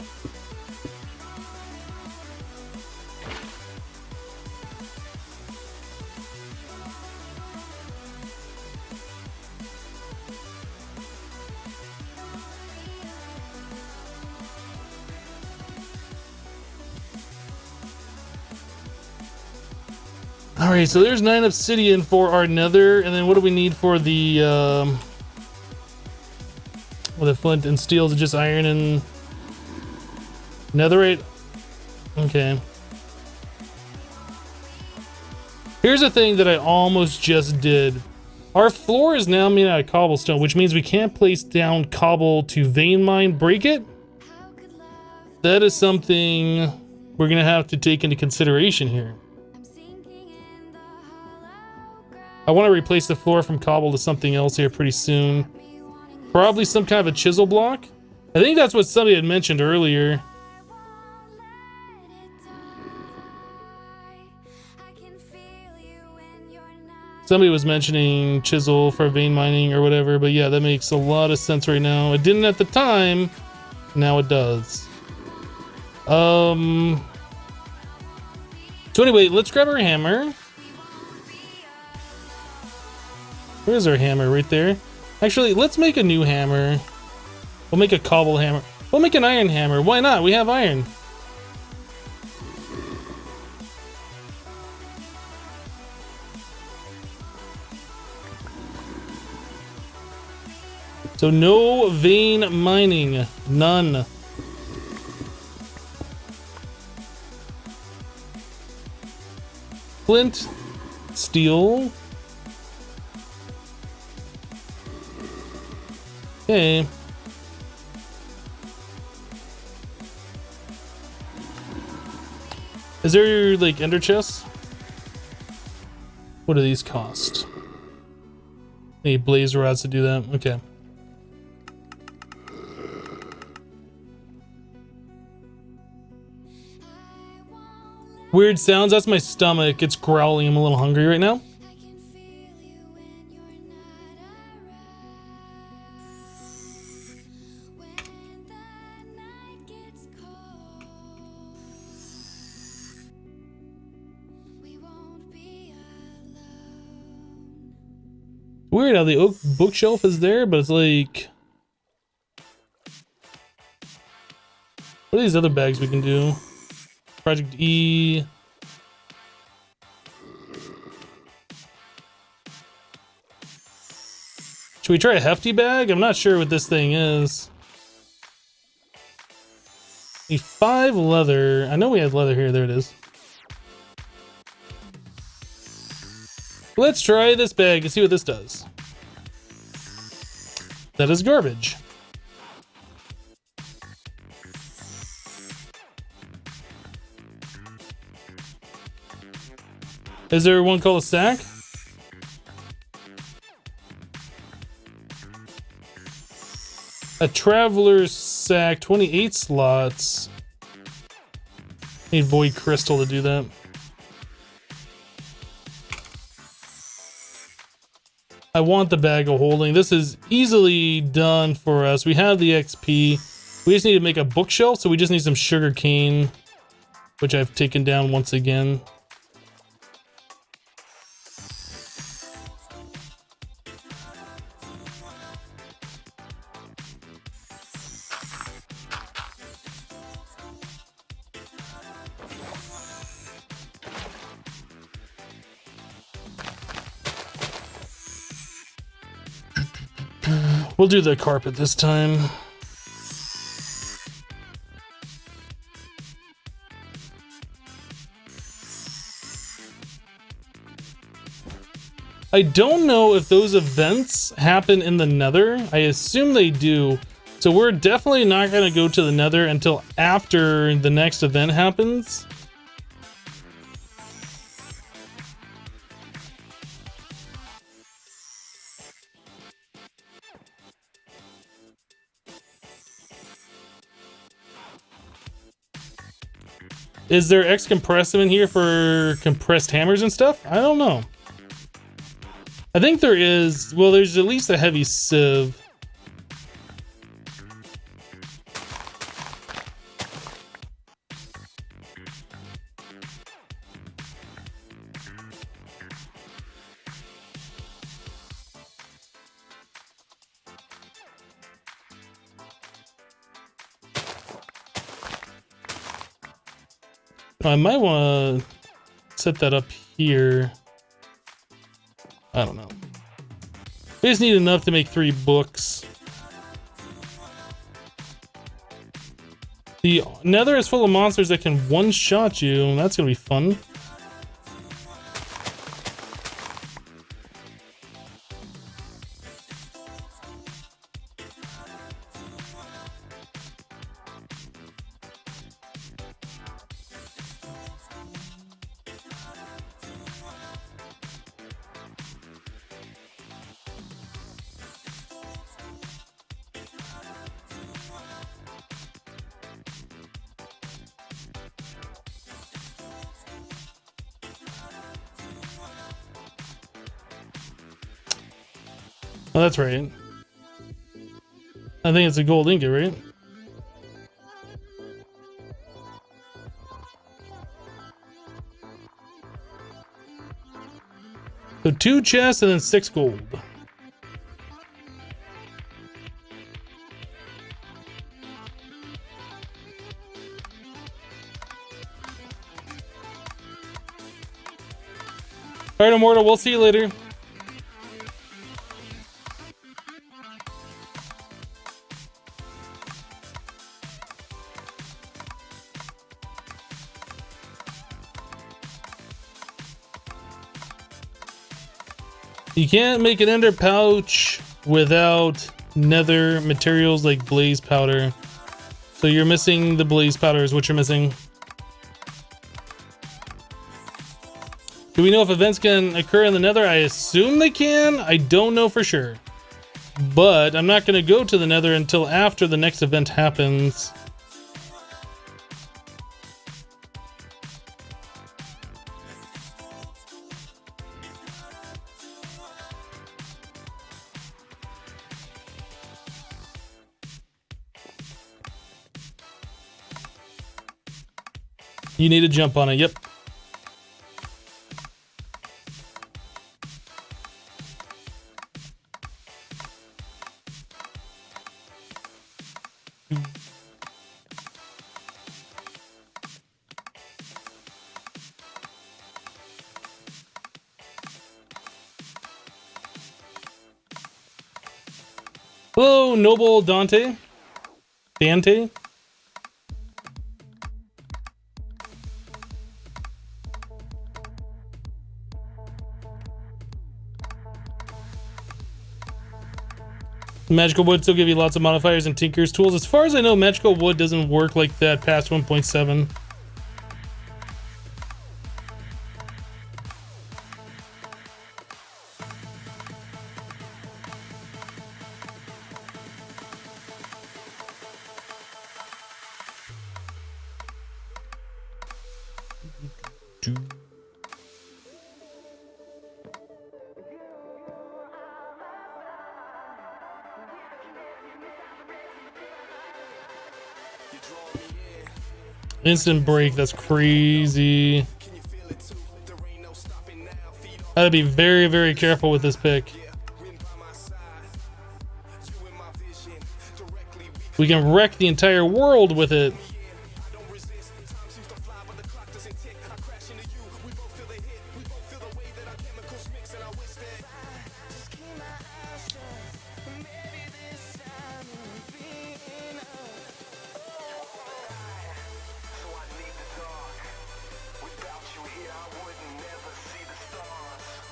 All right, so there's 9 obsidian for our nether, and then what do we need for the well, the flint and steel? Is it just iron and netherite? Okay. Here's a thing that I almost just did. Our floor is now made out of cobblestone, which means we can't place down cobble to vein mine break it. That is something we're gonna have to take into consideration here. I want to replace the floor from cobble to something else here pretty soon. Probably some kind of a chisel block. I think that's what somebody had mentioned earlier. Somebody was mentioning chisel for vein mining or whatever, but yeah, that makes a lot of sense right now. It didn't at the time, now it does. So anyway, let's grab our hammer. Where's our hammer? Right there. Actually, let's make a new hammer. We'll make a cobble hammer. We'll make an iron hammer. Why not? We have iron. So no vein mining. None. Flint. Steel. Okay. Is there like ender chests? What do these cost? Need blaze rods to do that. Okay. Weird sounds. That's my stomach. It's growling. I'm a little hungry right now. Weird how the oak bookshelf is there, but it's like... What are these other bags we can do? Project E. Should we try a hefty bag? I'm not sure what this thing is. Need 5 leather. I know we have leather here. There it is. Let's try this bag and see what this does. That is garbage. Is there one called a sack? A traveler's sack, 28 slots. Need void crystal to do that. I want the bag of holding. This is easily done for us. We have the XP. We just need to make a bookshelf, so we just need some sugar cane, which I've taken down once again. We'll do the carpet this time. I don't know if those events happen in the Nether. I assume they do. So we're definitely not going to go to the Nether until after the next event happens. Is there X compressive in here for compressed hammers and stuff? I don't know. I think there is. Well, there's at least a heavy sieve. I might want to set that up here. I don't know. We just need enough to make 3 books. The Nether is full of monsters that can one-shot you. That's gonna be fun. Oh, that's right. I think it's a gold ingot, right? So 2 chests and then 6 gold. Alright, Immortal, we'll see you later. You can't make an ender pouch without nether materials like blaze powder. So you're missing the blaze powder is what you're missing. Do we know if events can occur in the nether? I assume they can. I don't know for sure. But I'm not going to go to the nether until after the next event happens. You need to jump on it, yep. Hello, Noble Dante. Dante. Magical wood still give you lots of modifiers and tinker's tools. As far as I know, magical wood doesn't work like that past 1.7. Instant break, that's crazy. I gotta be very, very careful with this pick. We can wreck the entire world with it.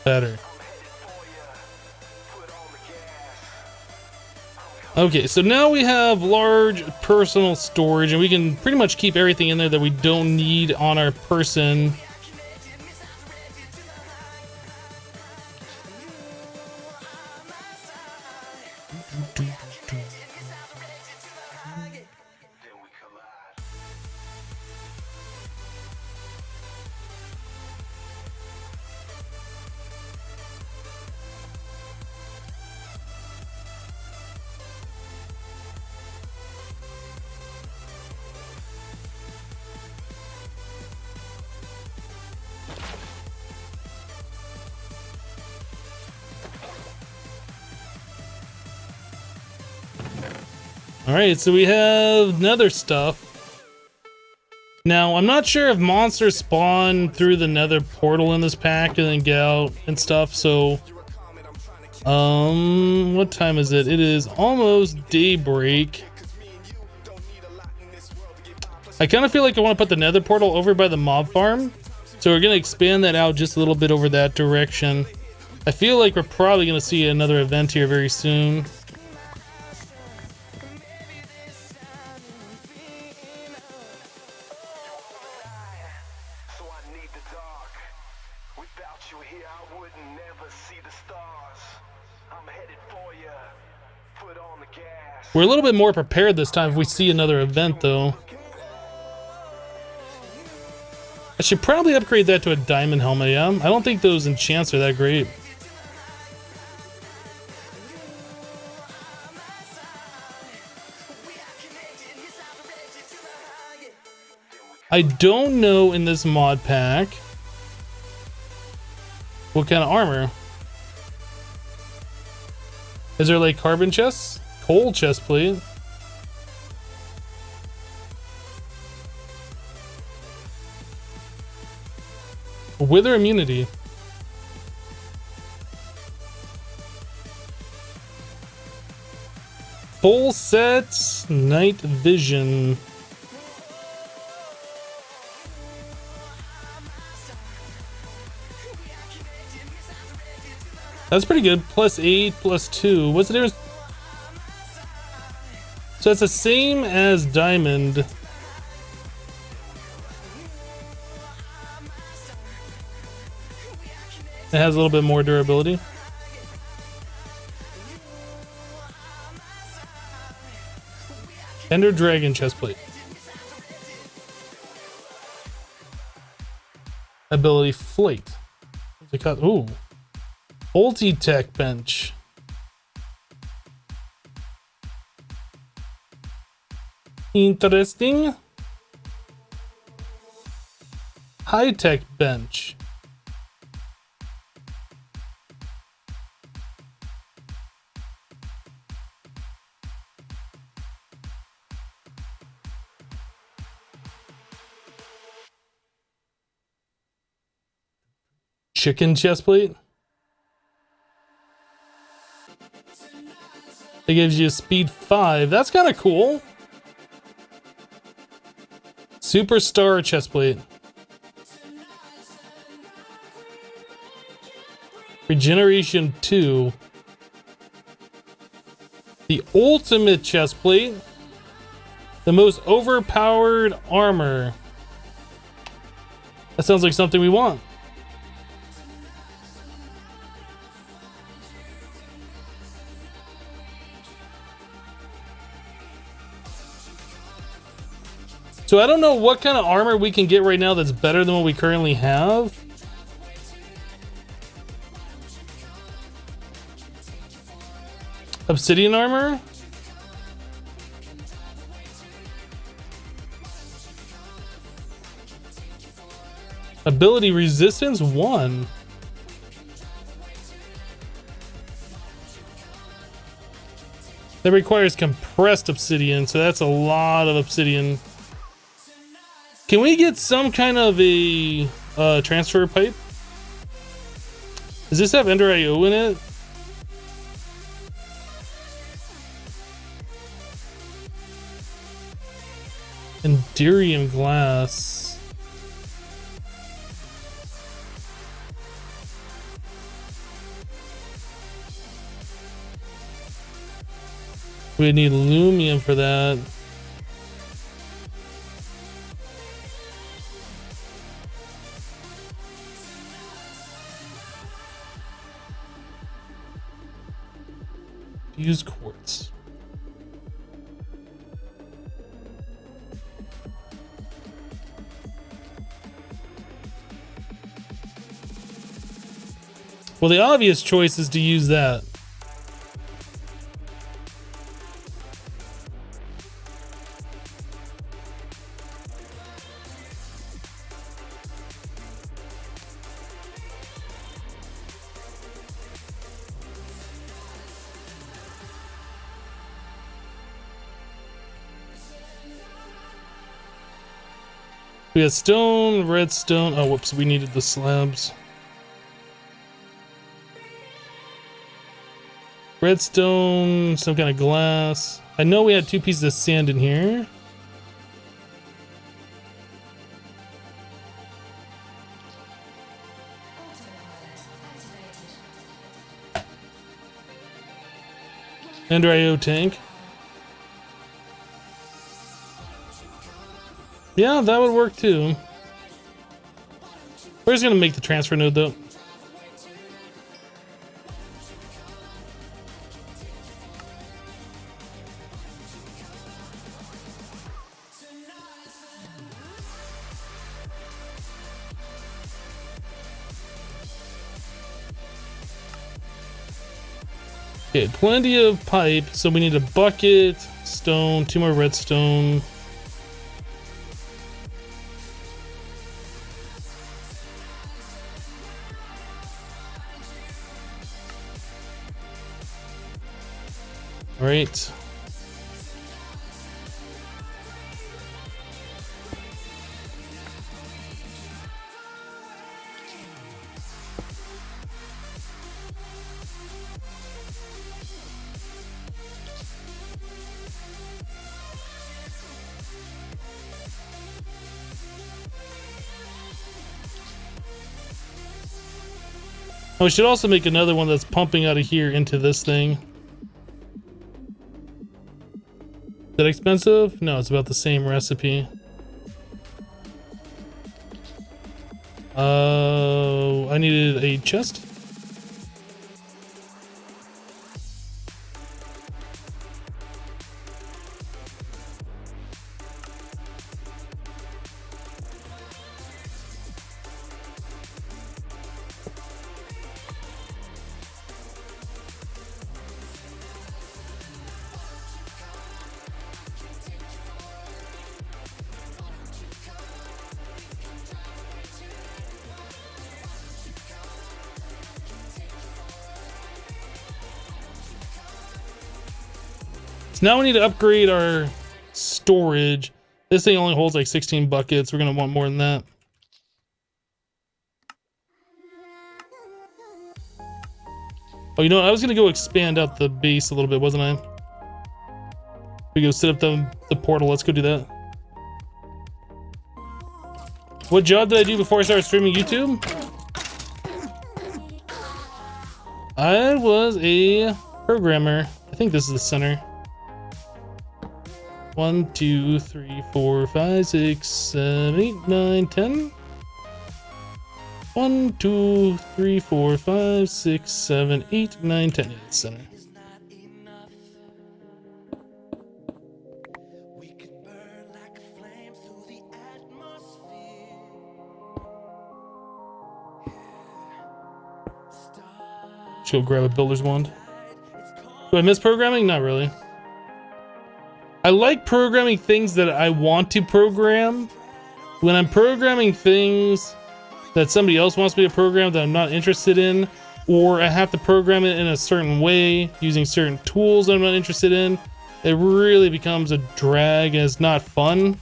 Better. Okay, so now we have large personal storage, and we can pretty much keep everything in there that we don't need on our person. Alright, so we have nether stuff. Now, I'm not sure if monsters spawn through the nether portal in this pack and then get out and stuff, so... what time is it? It is almost daybreak. I kind of feel like I want to put the nether portal over by the mob farm. So we're going to expand that out just a little bit over that direction. I feel like we're probably going to see another event here very soon. We're a little bit more prepared this time if we see another event, though. I should probably upgrade that to a diamond helmet, yeah? I don't think those enchants are that great. I don't know in this mod pack what kind of armor. Is there like carbon chests? Coal chest plate. Wither immunity. Full set night vision. That's pretty good. +8, +2. What's the difference? So it's the same as diamond. It has a little bit more durability. Ender Dragon chestplate. Ability Flate. Ooh. Multi-tech bench. Interesting. High-tech bench. Chicken chestplate. It gives you speed 5. That's kind of cool. Superstar chestplate. Regeneration 2. The ultimate chestplate. The most overpowered armor. That sounds like something we want. So I don't know what kind of armor we can get right now that's better than what we currently have. Obsidian armor? Ability resistance 1. That requires compressed obsidian, so that's a lot of obsidian. Can we get some kind of a transfer pipe? Does this have Ender IO in it? Enderium glass. We need aluminum for that. Use quartz. Well, the obvious choice is to use that. We got stone, redstone. Oh, whoops, we needed the slabs. Redstone, some kind of glass. I know we had 2 pieces of sand in here. Ender IO tank. Yeah, that would work too. We're just gonna make the transfer node though. Okay, plenty of pipe, so we need a bucket, stone, 2 more redstone. All right. Oh, we should also make another one that's pumping out of here into this thing. Is that expensive? No, it's about the same recipe. I needed a chest. Now we need to upgrade our storage. This thing only holds like 16 buckets. We're gonna want more than that. Oh, you know what? I was gonna go expand out the base a little bit, wasn't I? We go set up the portal. Let's go do that. What job did I do before I started streaming YouTube? I was a programmer. I think this is the center. 1, 2, 3, 4, 5, 6, 7, 8, 9, 10. 1, 2, 3, 4, 5, 6, 7, 8, 9, 10. Yeah, it's center. Let's go grab a builder's wand. Do I miss programming? Not really. I like programming things that I want to program. When I'm programming things that somebody else wants me to program that I'm not interested in, or I have to program it in a certain way using certain tools that I'm not interested in, it really becomes a drag and it's not fun.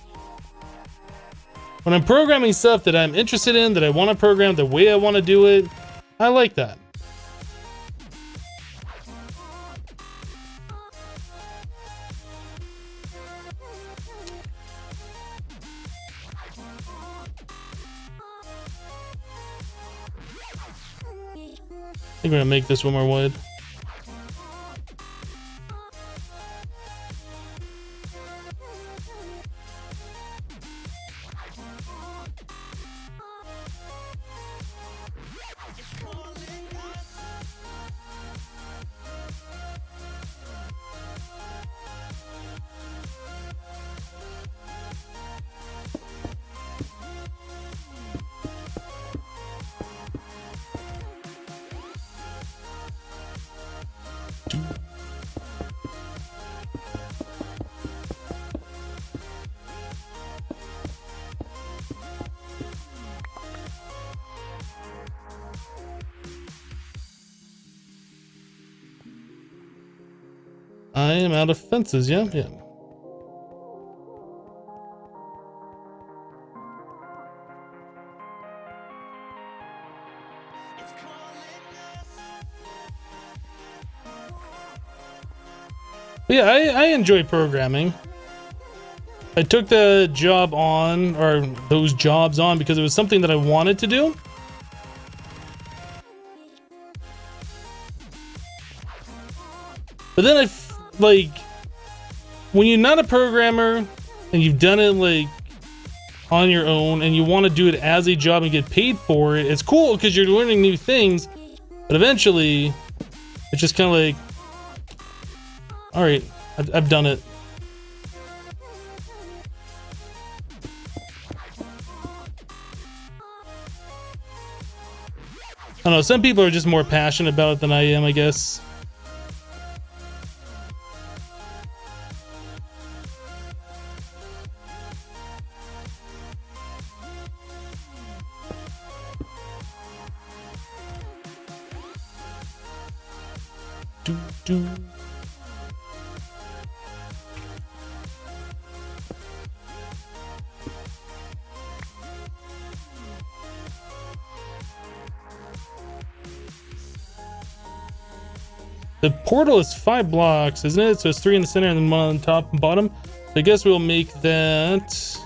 When I'm programming stuff that I'm interested in, that I want to program the way I want to do it, I like that. I think we're gonna make this one more wide. I am out of fences, yeah? Yeah. But yeah, I enjoy programming. I took the job on, or those jobs on, because it was something that I wanted to do. But then like, when you're not a programmer and you've done it like on your own and you want to do it as a job and get paid for it, it's cool because you're learning new things. But eventually, it's just kind of like, all right, I've done it. I don't know, some people are just more passionate about it than I am, I guess. Do. The portal is 5 blocks, isn't it? So it's 3 in the center and then 1 on top and bottom. So I guess we'll make that.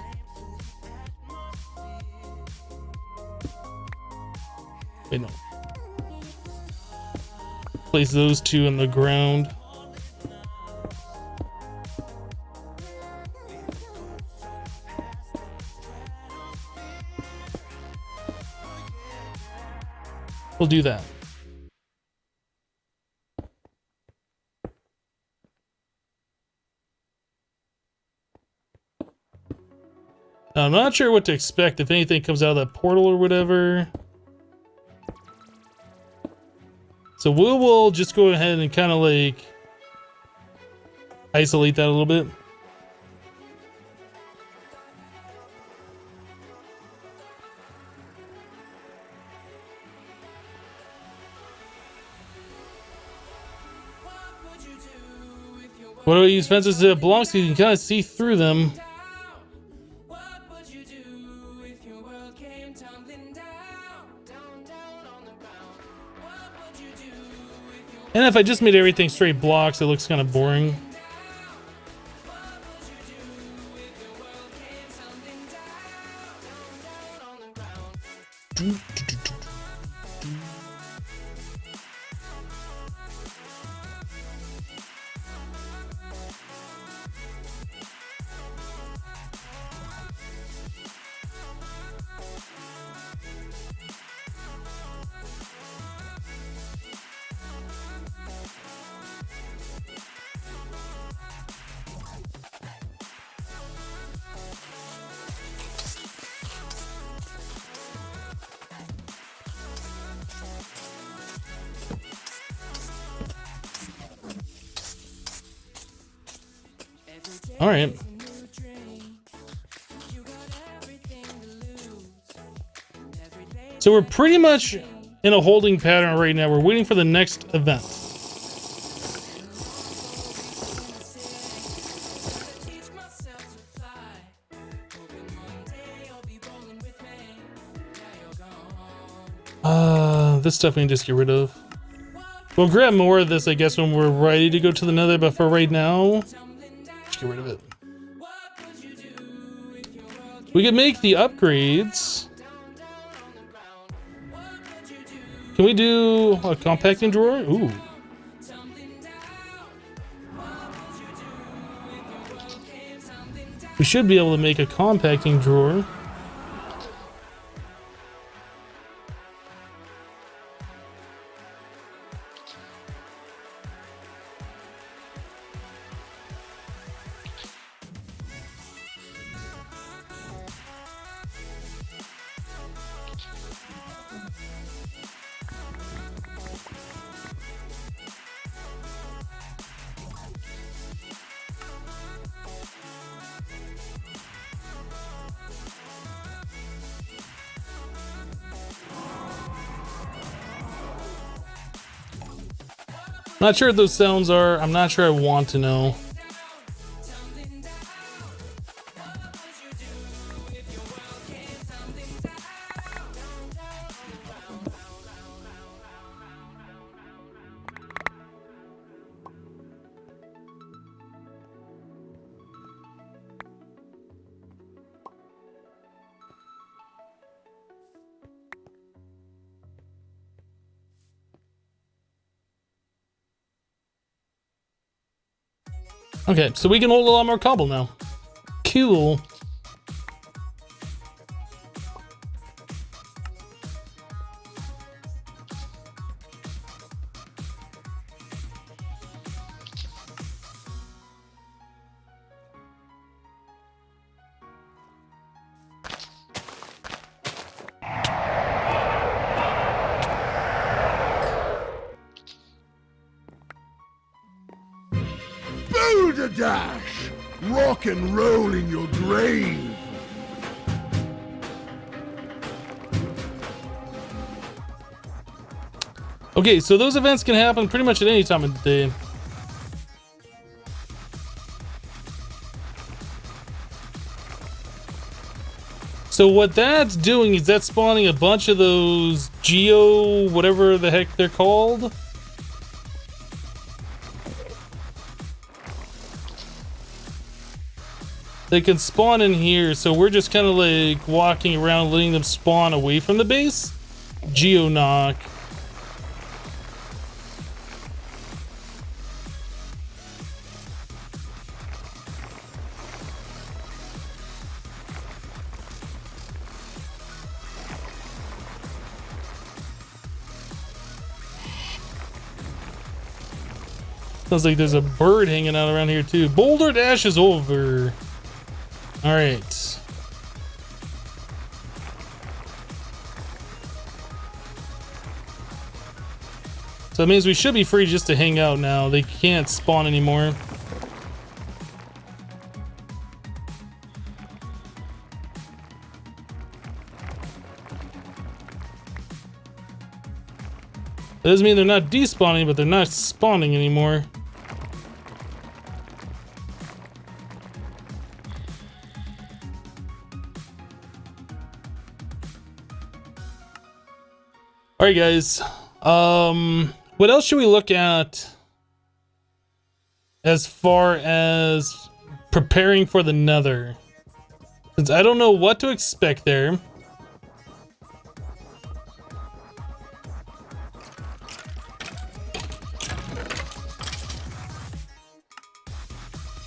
Wait, no. Place those 2 on the ground. We'll do that. I'm not sure what to expect if anything comes out of that portal or whatever. So we'll just go ahead and kind of like isolate that a little bit. What do I use fences to blocks so you can kind of see through them? And if I just made everything straight blocks, it looks kind of boring. All right. So we're pretty much in a holding pattern right now. We're waiting for the next event. This stuff we can just get rid of. We'll grab more of this, I guess, when we're ready to go to the nether, but for right now, just get rid of it. We can make the upgrades. Can we do a compacting drawer? Ooh. We should be able to make a compacting drawer. Not sure what those sounds are. I'm not sure I want to know. Okay, so we can hold a lot more cobble now. Cool. Boulder Dash! Rock and roll in your grave! Okay, so those events can happen pretty much at any time of the day. So what that's doing is that's spawning a bunch of those geo, whatever the heck they're called. They can spawn in here, so we're just kind of like walking around, letting them spawn away from the base. Geo knock. Sounds like there's a bird hanging out around here too. Boulder Dash is over. All right. So that means we should be free just to hang out now. They can't spawn anymore. That doesn't mean they're not despawning, but they're not spawning anymore. All right, guys. What else should we look at as far as preparing for the Nether? Since I don't know what to expect there.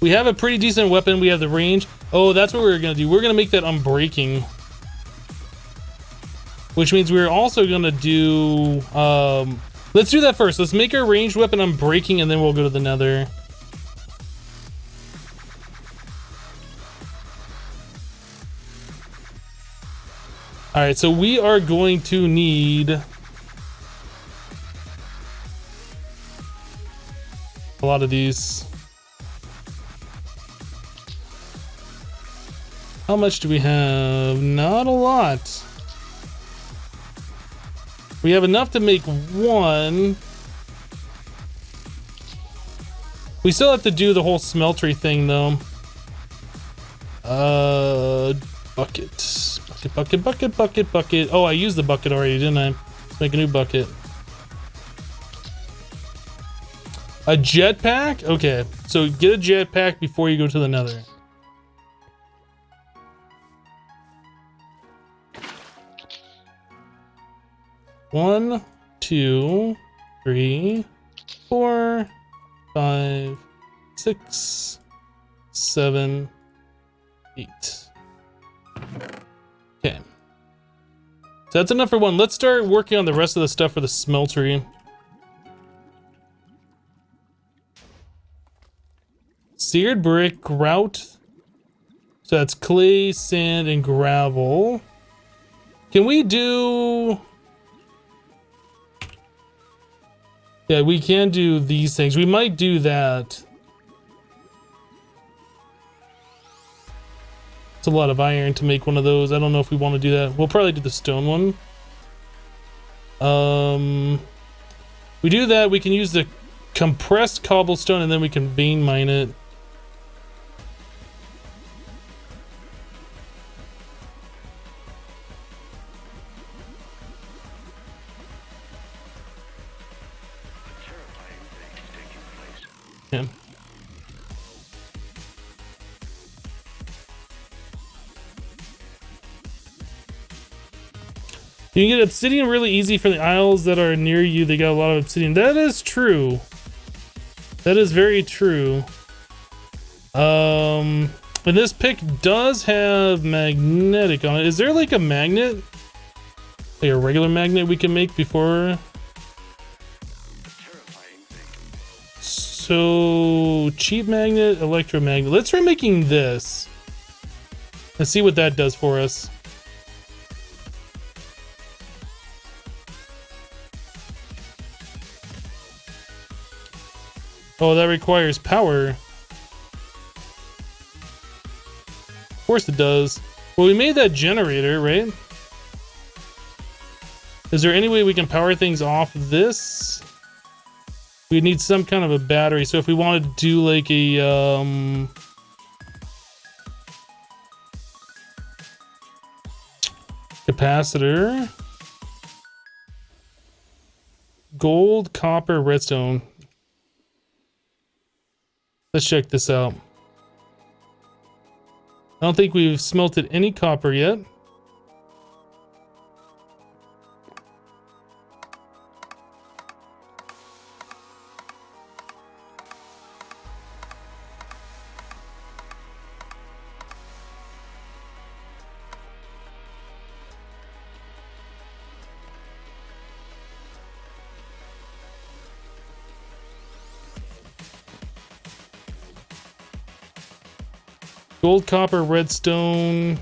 We have a pretty decent weapon. We have the range. Oh, that's what we're gonna do. We're gonna make that unbreaking. Which means we're also gonna do, let's do that first. Let's make our ranged weapon unbreaking and then we'll go to the Nether. All right, so we are going to need a lot of these. How much do we have? Not a lot. We have enough to make one. We still have to do the whole smeltery thing though. Bucket. Bucket. Oh, I used the bucket already, didn't I? Let's make a new bucket. A jetpack? Okay, so get a jetpack before you go to the Nether. One, 2, 3, 4, 5, 6, 7, 8. Okay. So that's enough for one. Let's start working on the rest of the stuff for the smeltery. Seared brick, grout. So that's clay, sand, and gravel. Can we do... Yeah, we can do these things. We might do that. It's a lot of iron to make one of those. I don't know if we want to do that. We'll probably do the stone one. We do that. We can use the compressed cobblestone, and then we can vein mine it. Yeah. You can get obsidian really easy for the isles that are near you. They got a lot of obsidian. That is true. That is very true. And this pick does have magnetic on it. Is there like a magnet? Like a regular magnet we can make before? So, cheap magnet, electromagnet. Let's try making this. Let's see what that does for us. Oh, that requires power. Of course it does. Well, we made that generator, right? Is there any way we can power things off this? We need some kind of a battery. So if we wanted to do like a capacitor, gold, copper, redstone. Let's check this out. I don't think we've smelted any copper yet. Gold, copper, redstone.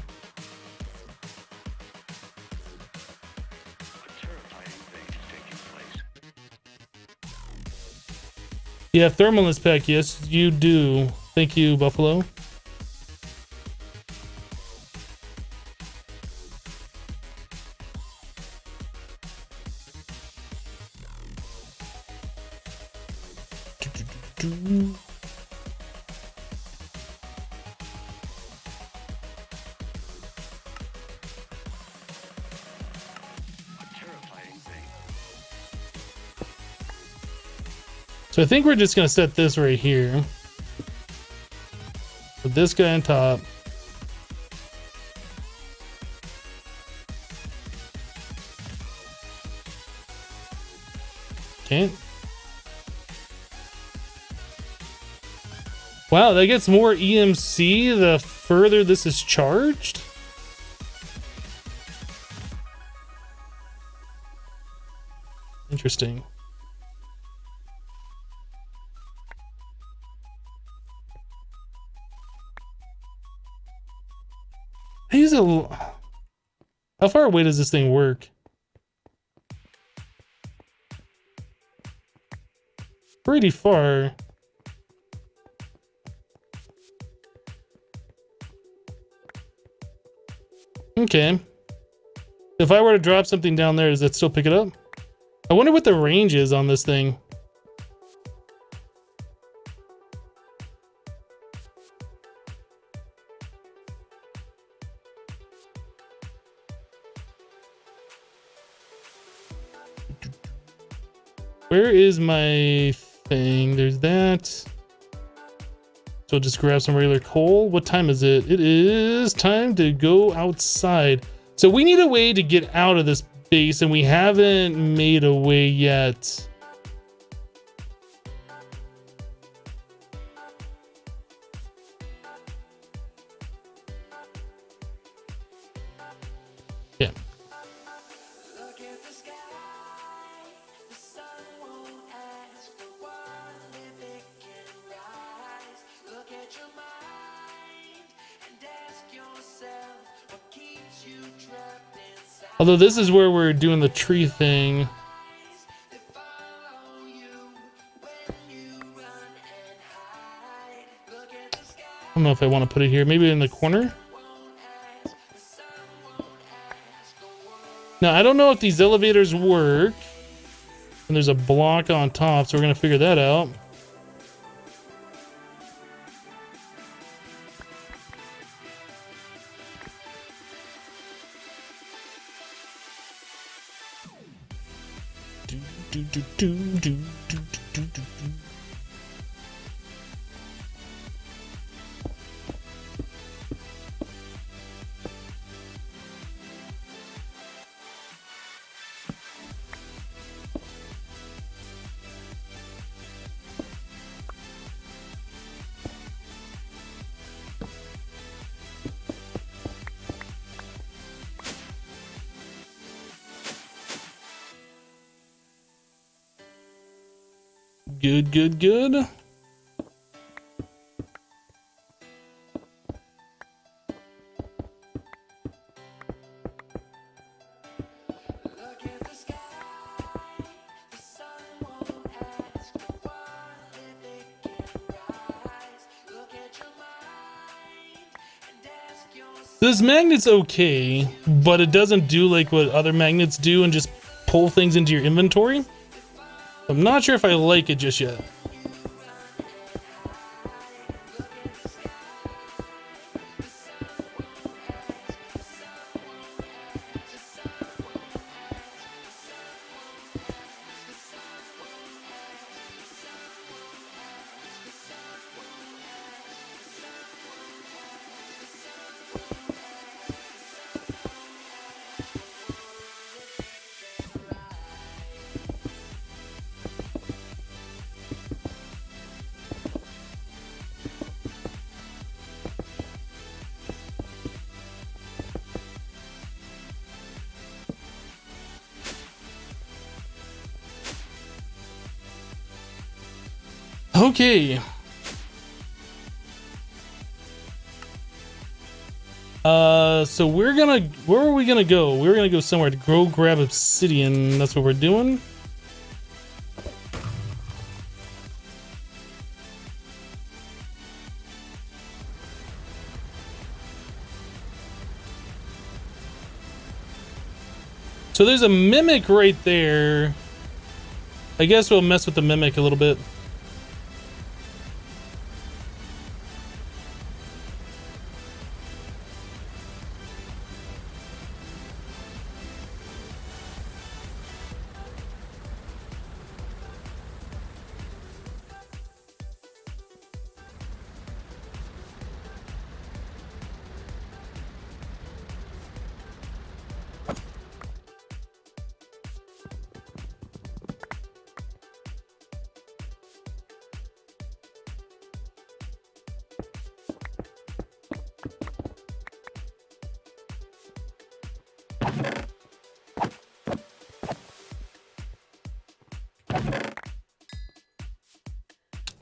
Yeah, thermal in this pack. Yes, you do. Thank you, Buffalo. So I think we're just gonna set this right here. Put this guy on top. Okay. Wow, that gets more EMC the further this is charged. Interesting. I use a... How far away does this thing work? Pretty far. Okay. If I were to drop something down there, does that still pick it up? I wonder what the range is on this thing. Where is my thing? There's that. So just grab some regular coal. What time is it? It is time to go outside. So we need a way to get out of this base, and we haven't made a way yet. Yeah. Although this is where we're doing the tree thing. I don't know if I want to put it here. Maybe in the corner? Now, I don't know if these elevators work. And there's a block on top, so we're gonna figure that out. Do, do, do, do, do, do, do, do, do. Good, good, good. This magnet's okay, but it doesn't do like what other magnets do and just pull things into your inventory. I'm not sure if I like it just yet. Okay. So where are we gonna go? We're gonna go somewhere to go grab obsidian. That's what we're doing. So there's a mimic right there. I guess we'll mess with the mimic a little bit.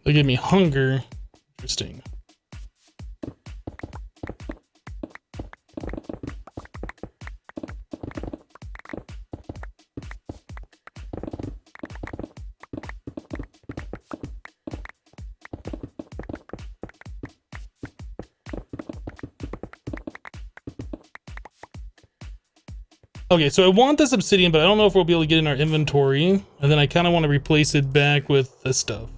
They give me hunger. Interesting. Okay, so I want this obsidian, but I don't know if we'll be able to get in our inventory. And then I kind of want to replace it back with this stuff.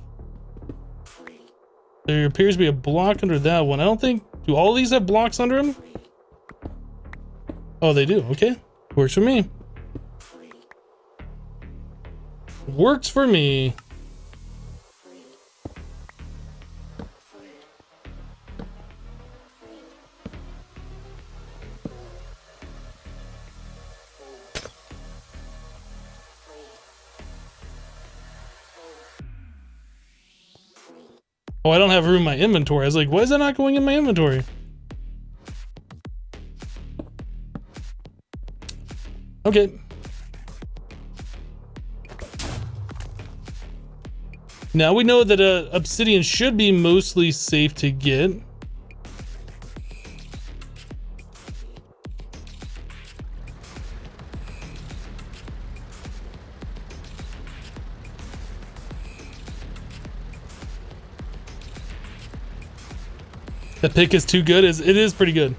There appears to be a block under that one. I don't think... Do all these have blocks under them? Oh, they do. Okay. Works for me. Works for me. Oh, I don't have room in my inventory. I was like, why is that not going in my inventory? Okay. Now we know that obsidian should be mostly safe to get. The pick is too good. It is pretty good.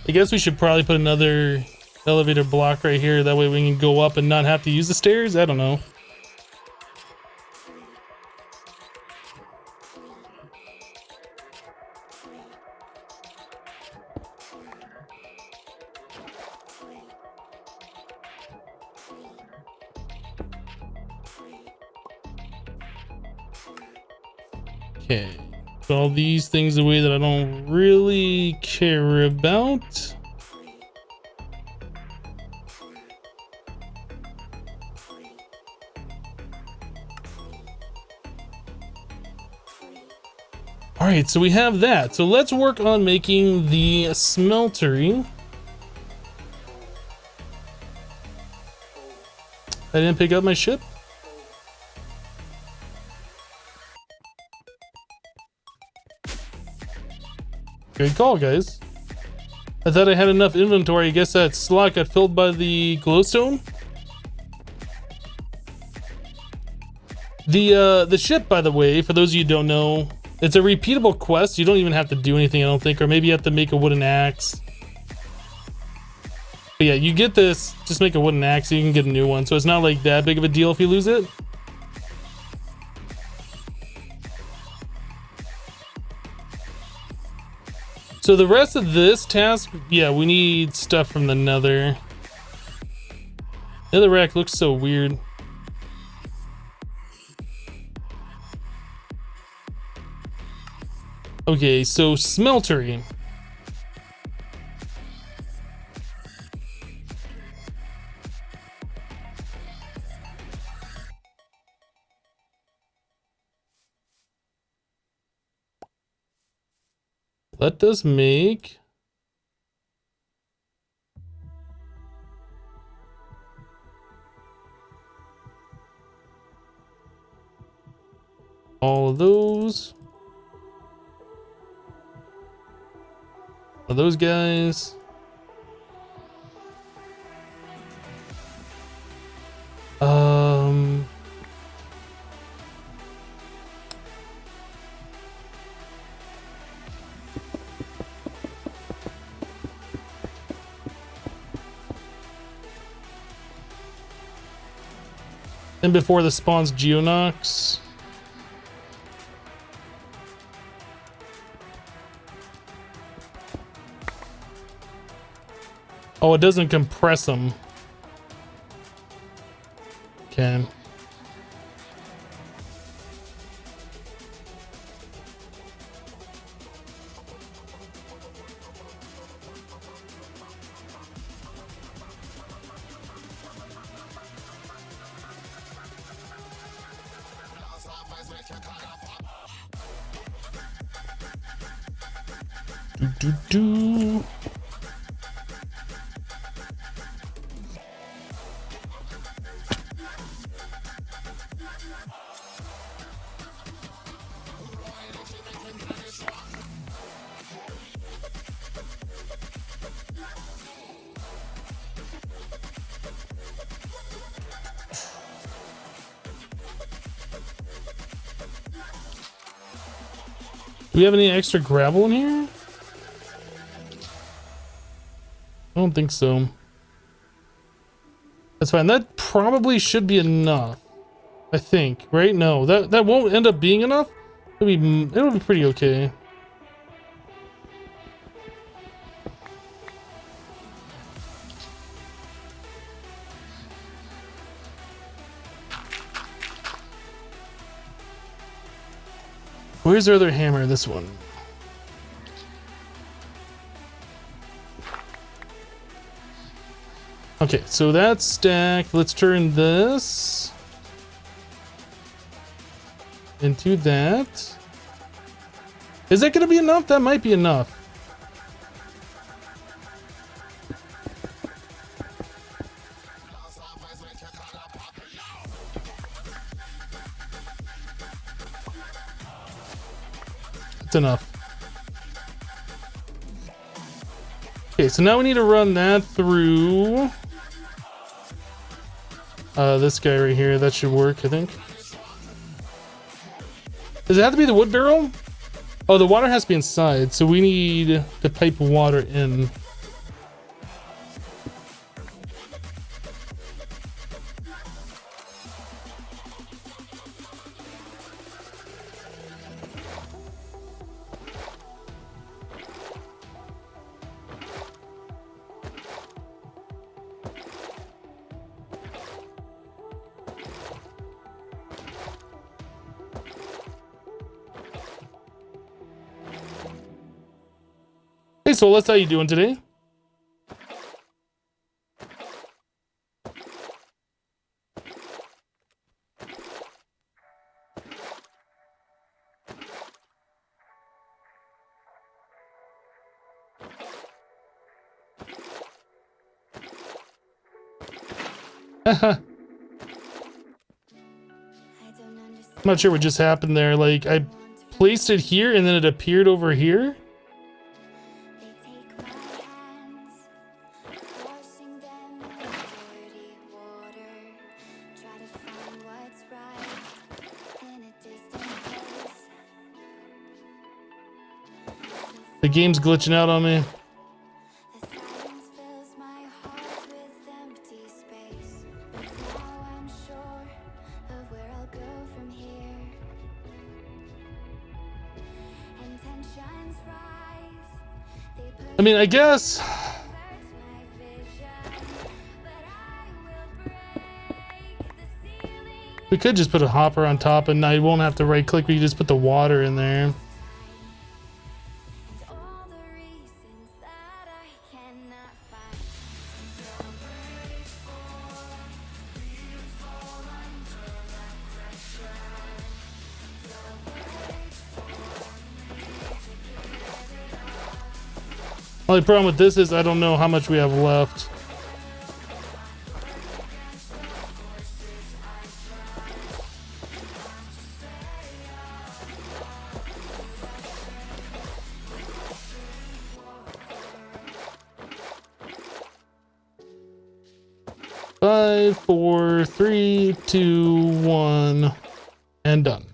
I guess we should probably put another elevator block right here. That way we can go up and not have to use the stairs. I don't know. Okay. Put all these things away that I don't really care about. All right, so we have that. So let's work on making the smeltery. I didn't pick up my ship. Good call, guys. I thought I had enough inventory. I guess that slot got filled by the glowstone. The ship, by the way, for those of you who don't know, it's a repeatable quest. You don't even have to do anything, I don't think, or maybe you have to make a wooden axe. But yeah, you get this, just make a wooden axe, you can get a new one. So it's not like that big of a deal if you lose it. So the rest of this task, yeah, we need stuff from the nether. The other rack looks so weird. Okay, so smeltery. Let us make all of those. All those guys. And before the spawns Geonox. Oh, it doesn't compress them. Okay. Do. Do we have any extra gravel in here? I don't think so. That's fine. That probably should be enough. I think, right? No, that won't end up being enough. It'll be pretty okay. Where's our other hammer? This one. Okay, so that's stacked. Let's turn this into that. Is that going to be enough? That might be enough. It's enough. Okay, so now we need to run that through this guy right here. That should work, I think. Does it have to be the wood barrel? Oh, the water has to be inside, so we need to pipe water in. Solas, how you doing today? I'm not sure what just happened there. Like, I placed it here and then it appeared over here. The game's glitching out on me. I mean, I guess we could just put a hopper on top and I won't have to right click. We can just put the water in there. Only problem with this is I don't know how much we have left. Five, 4, 3, 2, 1, and done.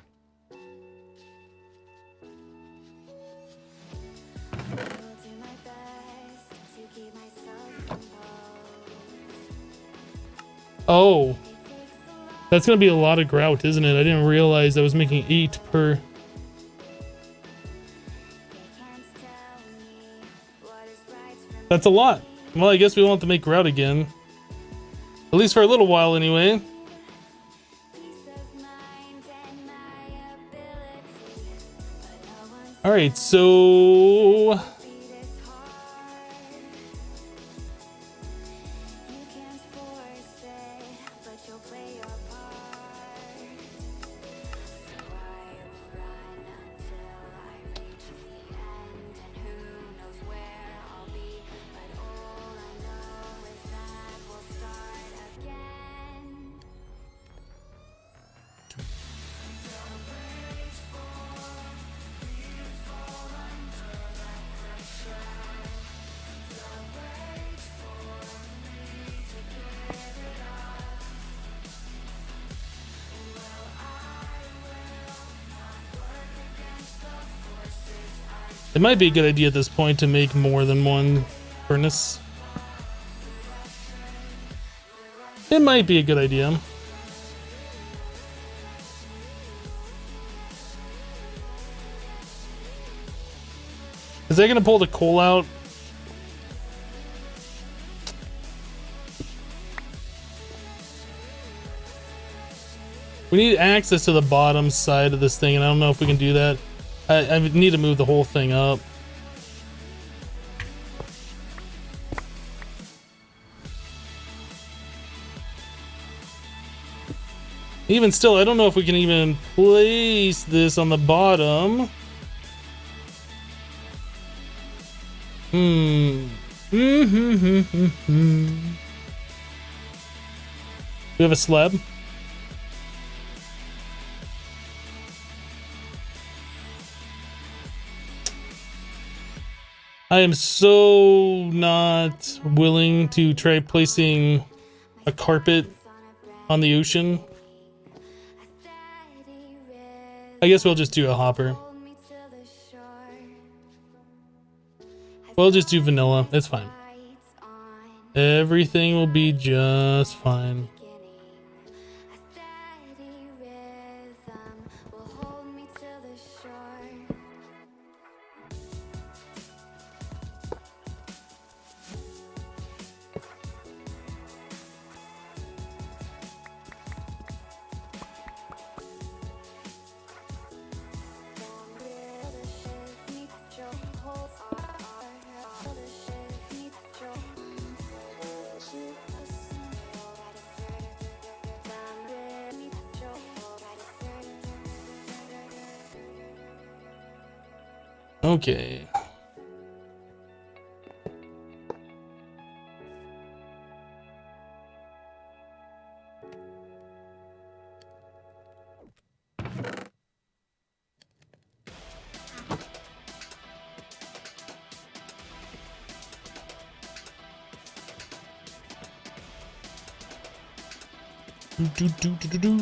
Oh, that's gonna be a lot of grout, isn't it? I didn't realize I was making 8 per. That's a lot. Well, I guess we won't have to make grout again. At least for a little while anyway. Alright, so it might be a good idea at this point to make more than one furnace. It might be a good idea. Is that gonna pull the coal out? We need access to the bottom side of this thing, and I don't know if we can do that. I need to move the whole thing up. Even still, I don't know if we can even place this on the bottom. We have a slab. I am so not willing to try placing a carpet on the ocean. I guess we'll just do a hopper. We'll just do vanilla. It's fine. Everything will be just fine. Okay. Do.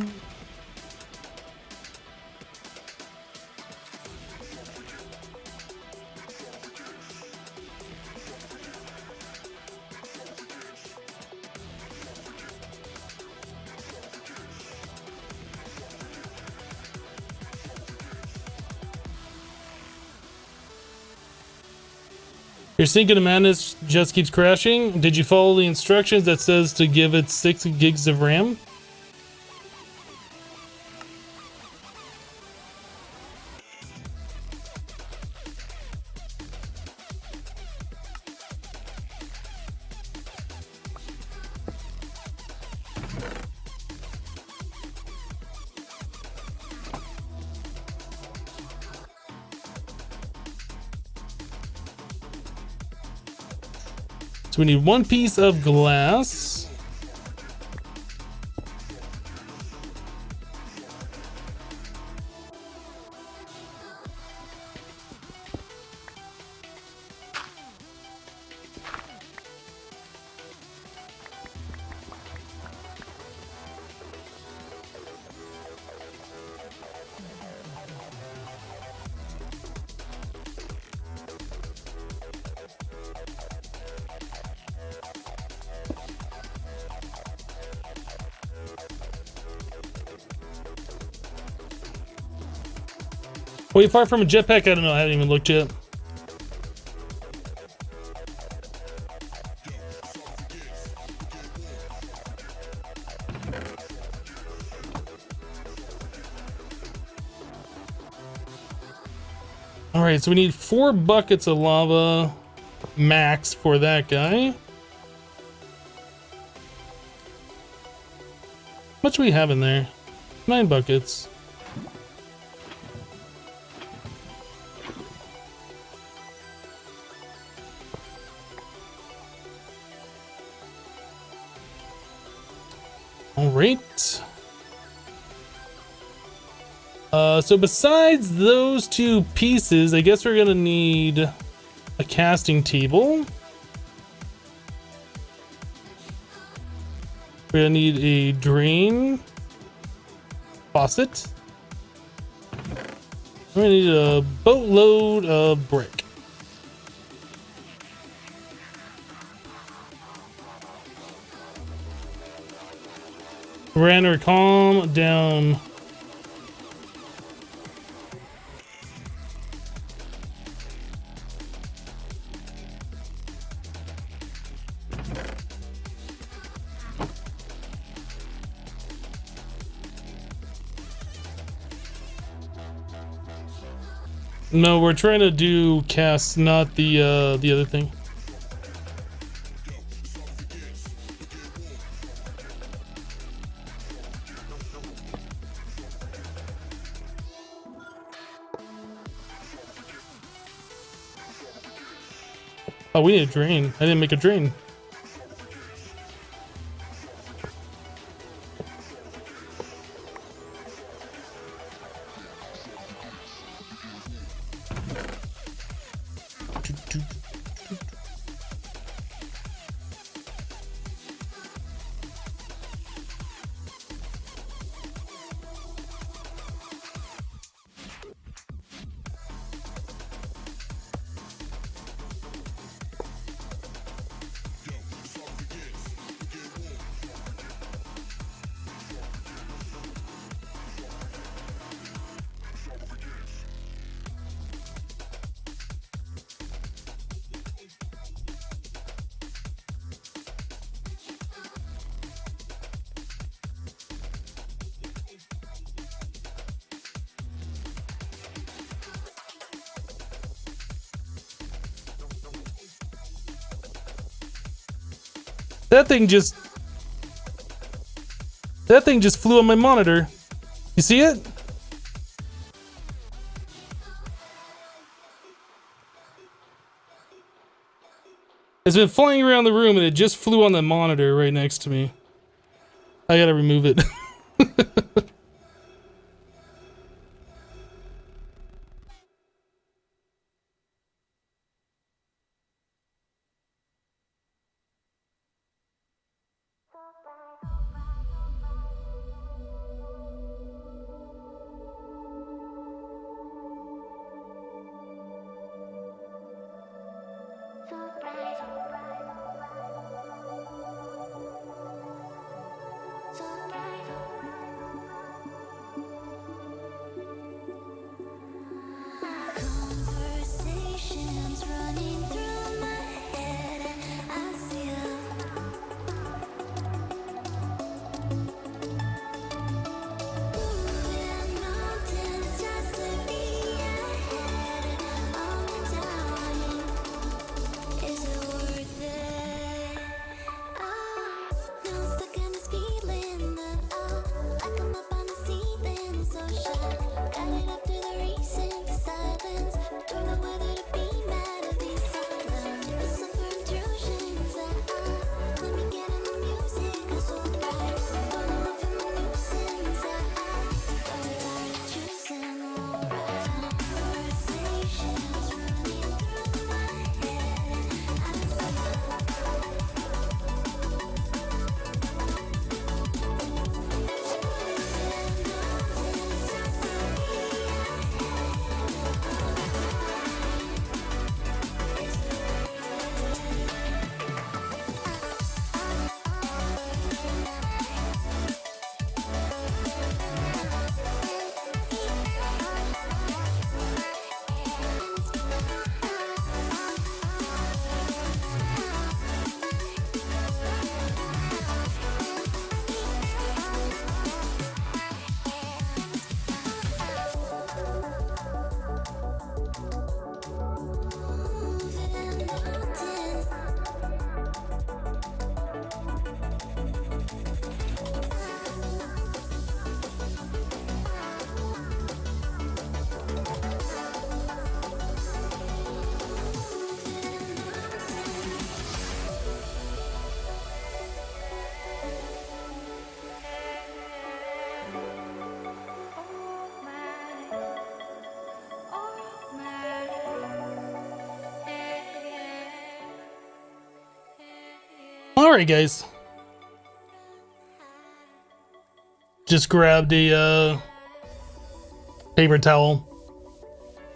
Your Sync of Madness just keeps crashing. Did you follow the instructions that says to give it 6 gigs of RAM? So we need 1 piece of glass. Wait, far from a jetpack? I don't know. I haven't even looked yet. All right, so we need 4 buckets of lava max for that guy. How much do we have in there? 9 buckets. All right. So besides those 2 pieces, I guess we're gonna need a casting table. We're gonna need a drain faucet. We're gonna need a boatload of brick. Ranner, calm down. No, we're trying to do cast, not the other thing. Oh, we need a drain. I didn't make a drain. That thing just flew on my monitor. You see it? It's been flying around the room and it just flew on the monitor right next to me. I gotta remove it. Conversations running through my head, I see moving mountains just to be ahead. All the time, is it worth it? Now I'm stuck in this feeling that like I'm up on the ceiling, so shy. Got it up through the recent silence. Don't know whether to be mad or be silent. Listen for intrusions that let me get in the music. I'm so bright. Don't know if I'm a nuisance that don't like choosing alright. Conversations running through my head. I see moving mountains. Alright, guys. Just grabbed a paper towel.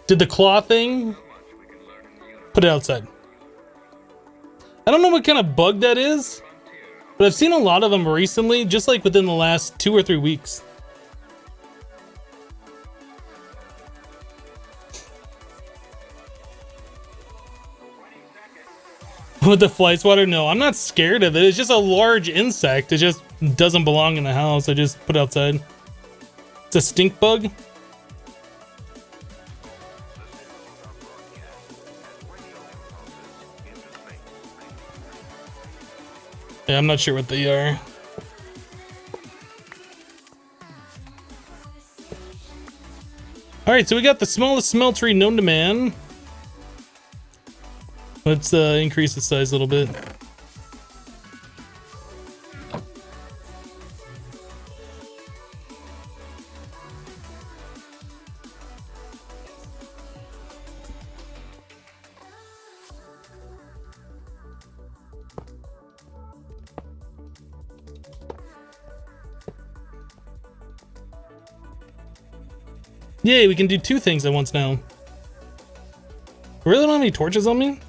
Did the claw thing. Put it outside. I don't know what kind of bug that is, but I've seen a lot of them recently, just like within the last 2 or 3 weeks. With the fly swatter? No, I'm not scared of it. It's just a large insect. It just doesn't belong in the house. I just put it outside. It's a stink bug. Yeah, I'm not sure what they are. Alright, so we got the smallest smeltery known to man. Let's increase the size a little bit. Yay, we can do 2 things at once now. I really don't have any torches on me?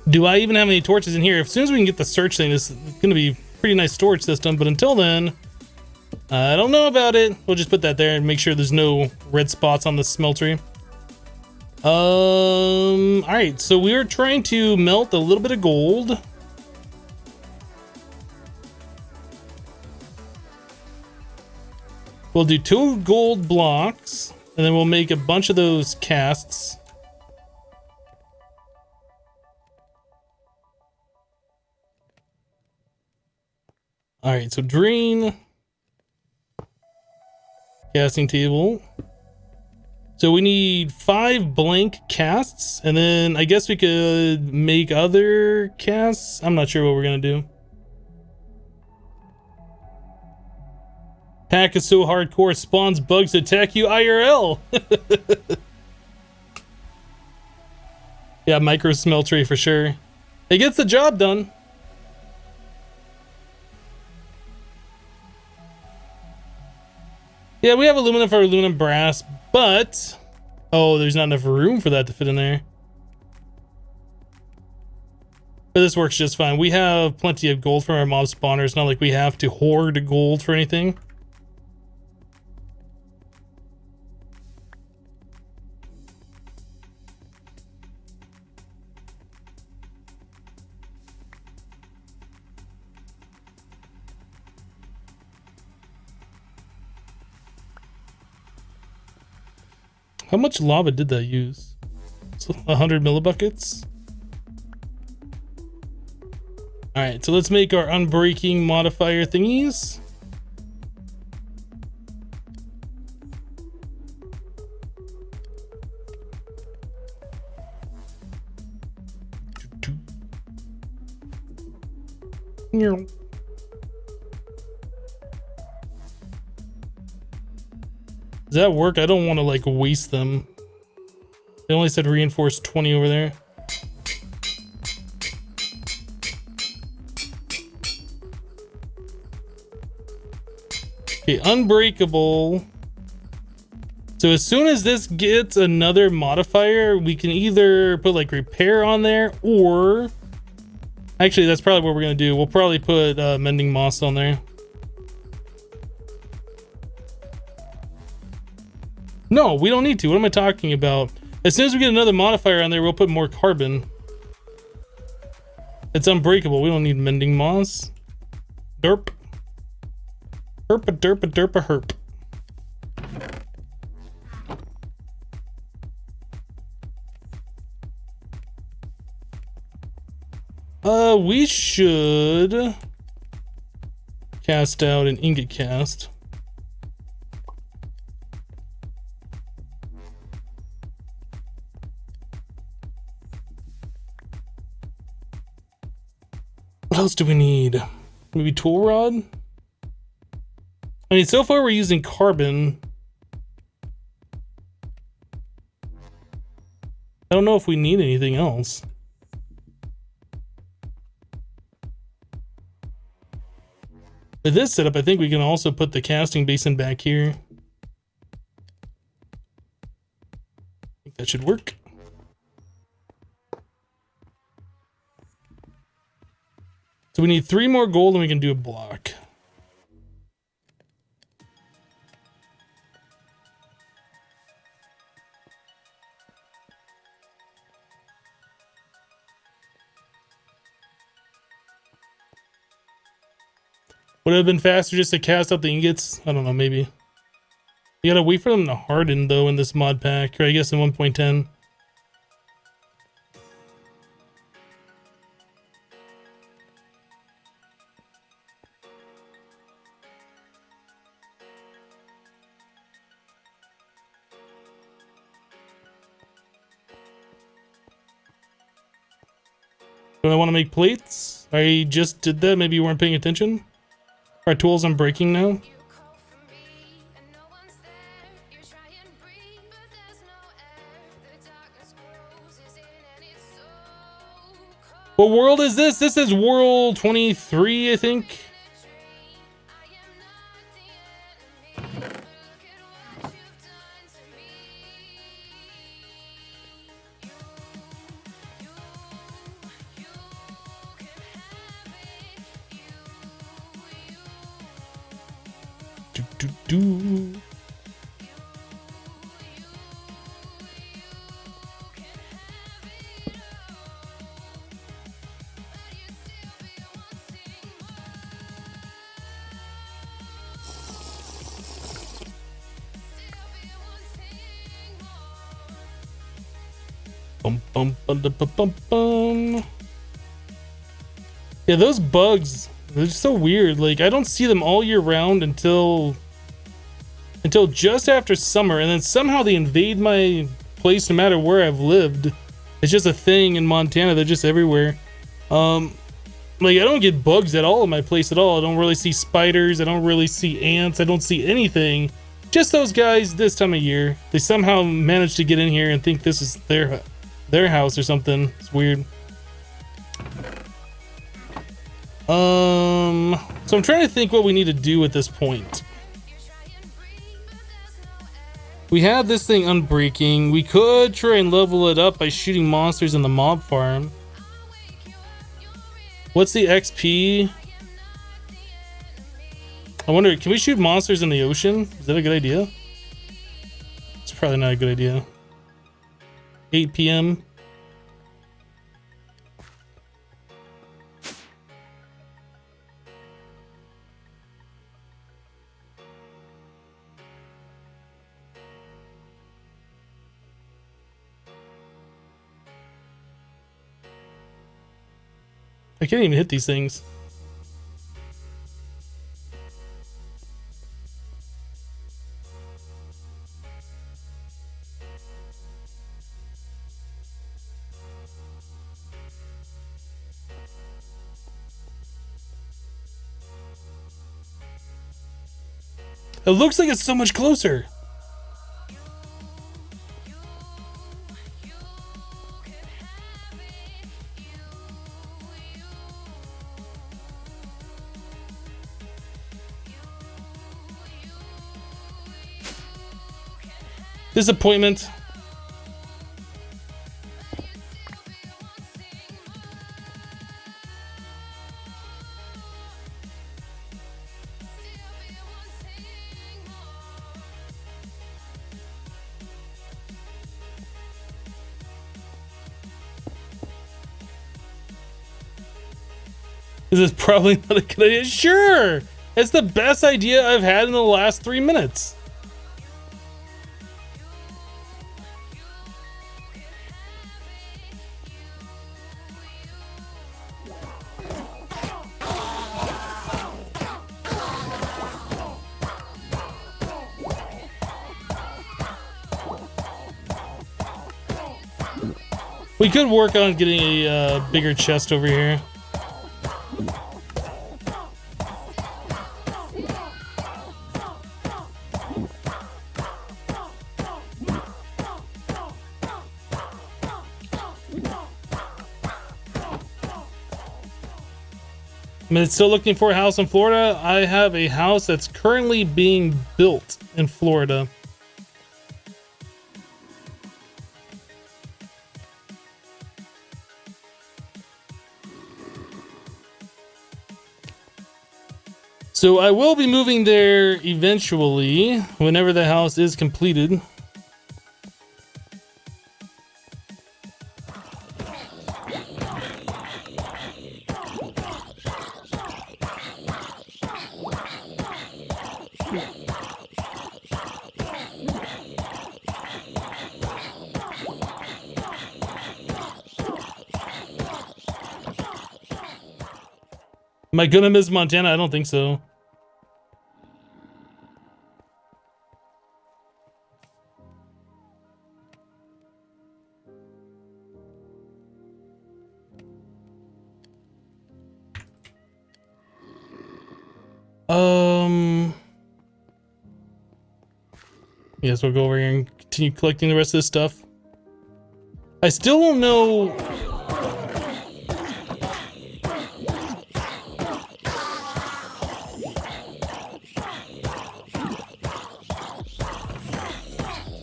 Do I even have any torches in here? As soon as we can get the search thing, this is going to be a pretty nice storage system. But until then, I don't know about it. We'll just put that there and make sure there's no red spots on the smeltery. Alright, so we are trying to melt a little bit of gold. We'll do 2 gold blocks, and then we'll make a bunch of those casts. Alright, so drain. Casting table. So we need 5 blank casts, and then I guess we could make other casts. I'm not sure what we're gonna do. Pack is so hardcore, spawns bugs to attack you IRL. Yeah, micro smeltery for sure. It gets the job done. Yeah, we have aluminum for aluminum brass, but oh, there's not enough room for that to fit in there. But this works just fine. We have plenty of gold from our mob spawner. It's not like we have to hoard gold for anything. How much lava did that use? 100 millibuckets? Alright, so let's make our unbreaking modifier thingies. Does that work? I don't want to like waste them. They only said reinforced 20 over there. Okay, unbreakable. So as soon as this gets another modifier, we can either put like repair on there, or actually that's probably what we're gonna do. We'll probably put mending moss on there. No, we don't need to. What am I talking about? As soon as we get another modifier on there, we'll put more carbon. It's unbreakable. We don't need mending moss. Derp. Herp a derp a derp a herp. We should cast out an ingot cast. What else do we need? Maybe tool rod? I mean, so far we're using carbon. I don't know if we need anything else. With this setup, I think we can also put the casting basin back here. I think that should work. So we need 3 more gold and we can do a block. Would it have been faster just to cast out the ingots? I don't know, maybe. You gotta wait for them to harden though in this mod pack, or I guess in 1.10. Do I want to make plates? I just did that. Maybe you weren't paying attention. Our tools I'm breaking now. You call for me and no one's there. You try and breathe, but there's no air. The darkness closes in and it's so cold. What world is this? This is world 23, I think. I am not the enemy. Look at what you've done to me. You can have it. Do. Bum bum bum da, bum bum bum. Yeah, those bugs, they're just so weird. Like, I don't see them all year round until until just after summer, and then somehow they invade my place no matter where I've lived. It's just a thing in Montana. They're just everywhere. Like, I don't get bugs at all in my place at all. I don't really see spiders. I don't really see ants. I don't see anything. Just those guys this time of year. They somehow manage to get in here and think this is their house or something. It's weird. So I'm trying to think what we need to do at this point. We have this thing unbreaking. We could try and level it up by shooting monsters in the mob farm. What's the XP? I wonder, can we shoot monsters in the ocean? Is that a good idea? It's probably not a good idea. 8 p.m. I can't even hit these things. It looks like it's so much closer. Disappointment. This is probably not a good idea. Sure! It's the best idea I've had in the last 3 minutes. We could work on getting a bigger chest over here. I'm still looking for a house in Florida. I have a house that's currently being built in Florida. So I will be moving there eventually, whenever the house is completed. Am I gonna miss Montana? I don't think so. Yes, we'll go over here and continue collecting the rest of this stuff. I still don't know.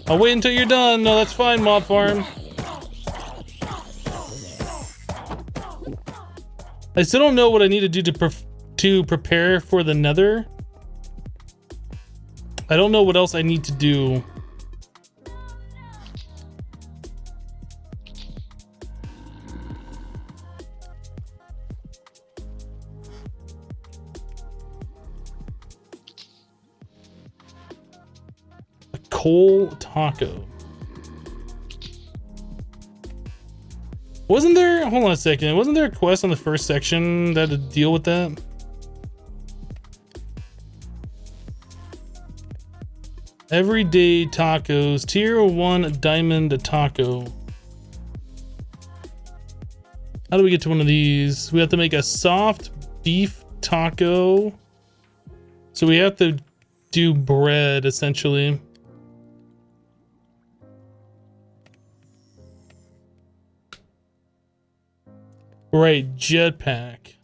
I'll wait until you're done. No, that's fine, Mob Farm. I still don't know what I need to do to prepare for the Nether. I don't know what else I need to do. A coal taco. Wasn't there, hold on a second, wasn't there a quest on the first section that had to deal with that? Everyday tacos, tier 1 diamond taco. How do we get to one of these? We have to make a soft beef taco. So we have to do bread essentially. Right, jetpack.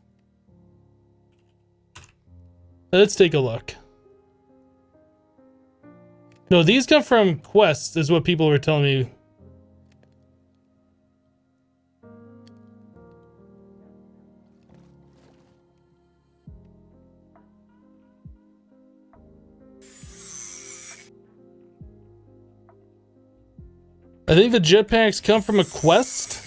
Let's take a look. No, these come from quests, is what people were telling me. I think the jetpacks come from a quest.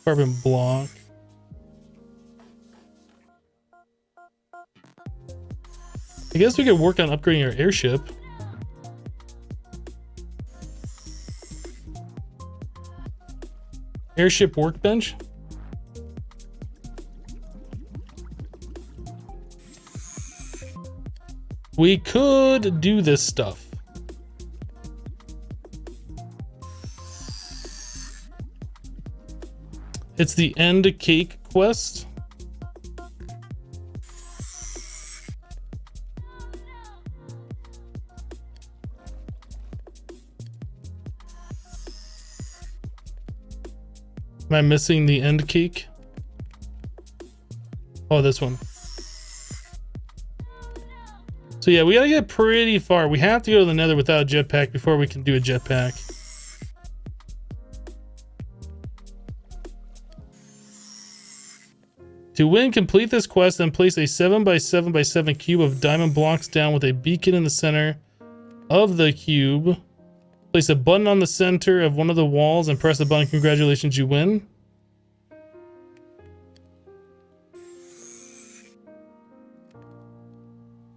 Carbon block. I guess we could work on upgrading our airship. Airship workbench. We could do this stuff. It's the end cake quest. Am I missing the end cake? Oh, this one. So yeah, we gotta get pretty far. We have to go to the nether without a jetpack before we can do a jetpack. To win, complete this quest and place a 7x7x7 cube of diamond blocks down with a beacon in the center of the cube. Place a button on the center of one of the walls and press the button. Congratulations, you win.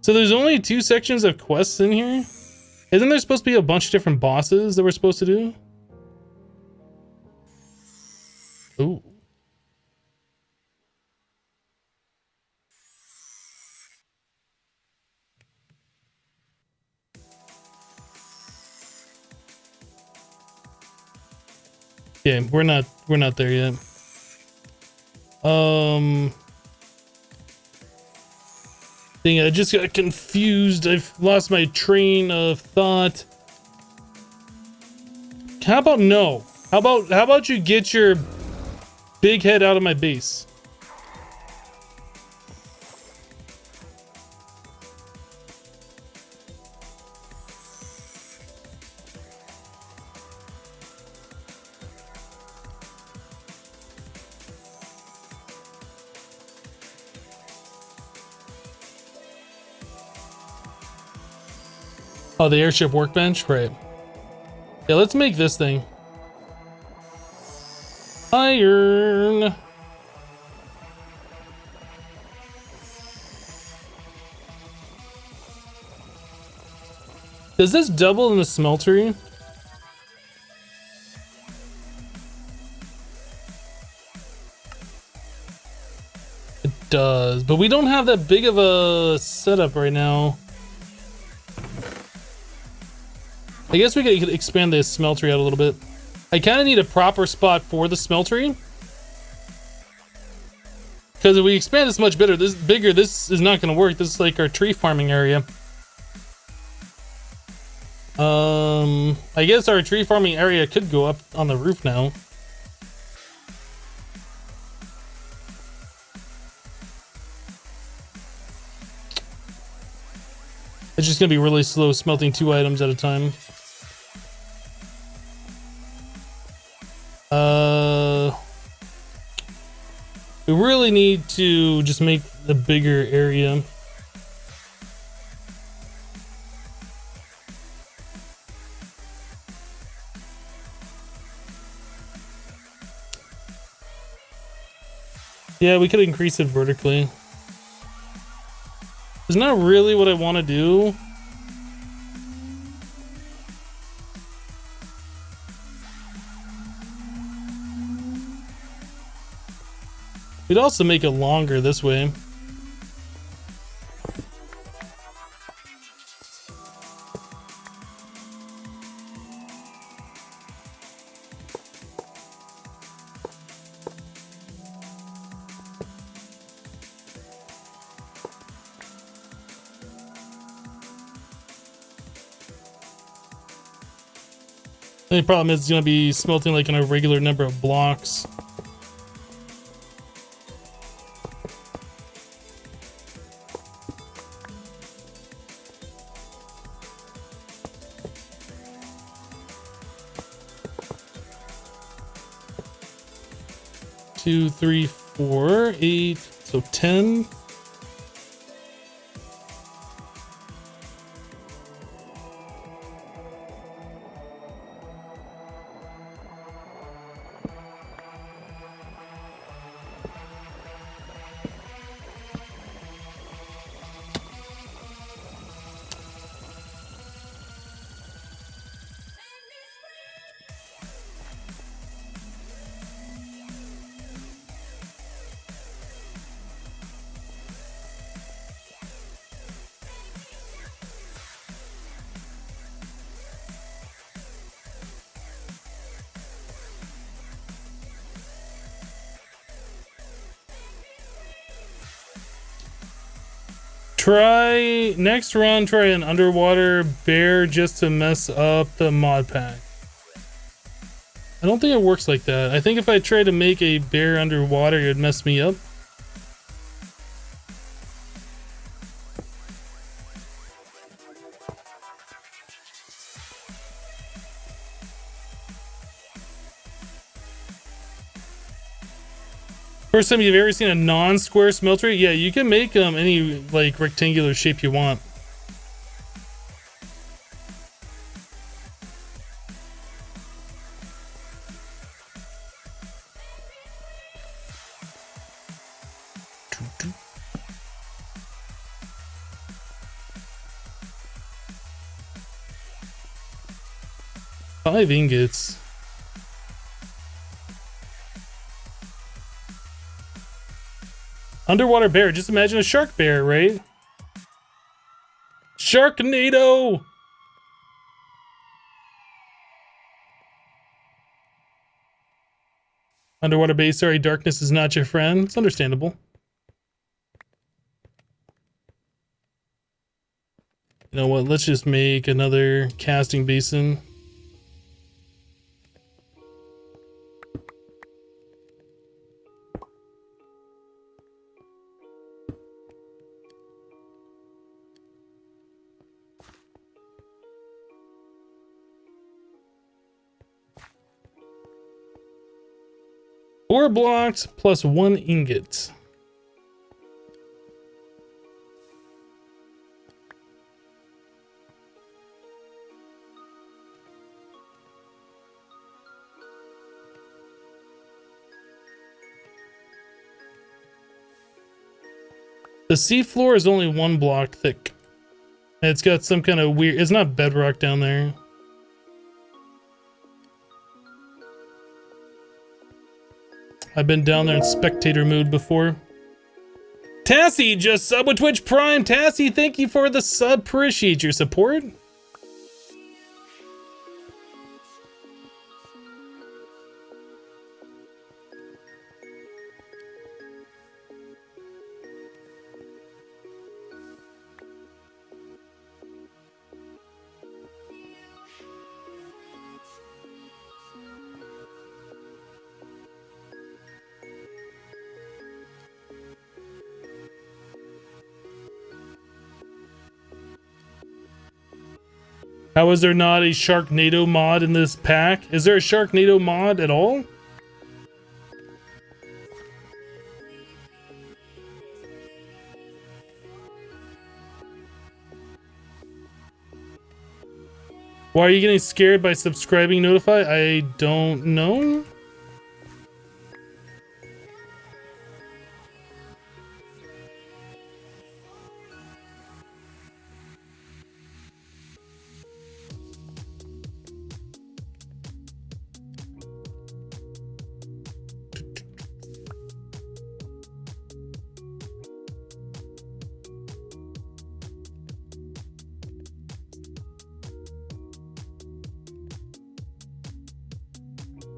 So there's only 2 sections of quests in here? Isn't there supposed to be a bunch of different bosses that we're supposed to do? Ooh. Yeah, we're not there yet. Dang it, I just got confused. I've lost my train of thought. How about no? How about you get your big head out of my base? Oh, the airship workbench? Right. Yeah, let's make this thing. Iron. Does this double in the smeltery? It does, but we don't have that big of a setup right now. I guess we could expand the smeltery out a little bit. I kind of need a proper spot for the smeltery. Because if we expand this much bigger, this is not going to work. This is like our tree farming area. I guess our tree farming area could go up on the roof now. It's just going to be really slow smelting 2 items at a time. We really need to just make a bigger area. Yeah, we could increase it vertically. It's not really what I want to do. We'd also make it longer this way. The only problem is it's gonna be smelting like on a regular number of blocks. Two, three, 4, 8, so 10. Try next run, try an underwater bear just to mess up the mod pack. I don't think it works like that. I think if I try to make a bear underwater, it would mess me up. First time you've ever seen a non-square smeltery? Yeah, you can make any like rectangular shape you want. Five ingots. Underwater bear. Just imagine a shark bear, right? Sharknado! Underwater base. Sorry, darkness is not your friend. It's understandable. You know what? Let's just make another casting basin. Four blocks plus 1 ingot. The seafloor is only 1 block thick. And it's got some kind of weird... It's not bedrock down there. I've been down there in spectator mood before. Tassie just subbed with Twitch Prime. Tassie, thank you for the sub. Appreciate your support. How is there not a Sharknado mod in this pack? Is there a Sharknado mod at all? Why are you getting scared by subscribing notify? I don't know.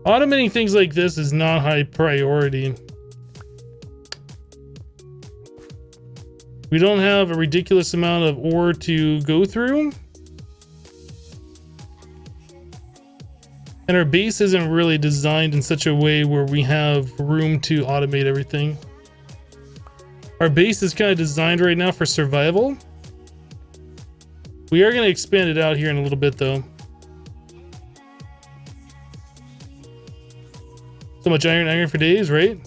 Automating things like this is not high priority. We don't have a ridiculous amount of ore to go through. And our base isn't really designed in such a way where we have room to automate everything. Our base is kind of designed right now for survival. We are going to expand it out here in a little bit though. So much iron for days, right?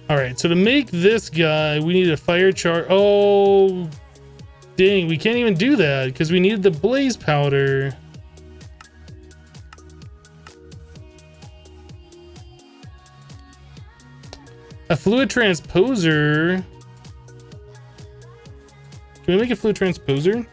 All right, so to make this guy, we need a fire char. Oh, dang, we can't even do that because we needed the blaze powder. A fluid transposer. Can we make a fluid transposer?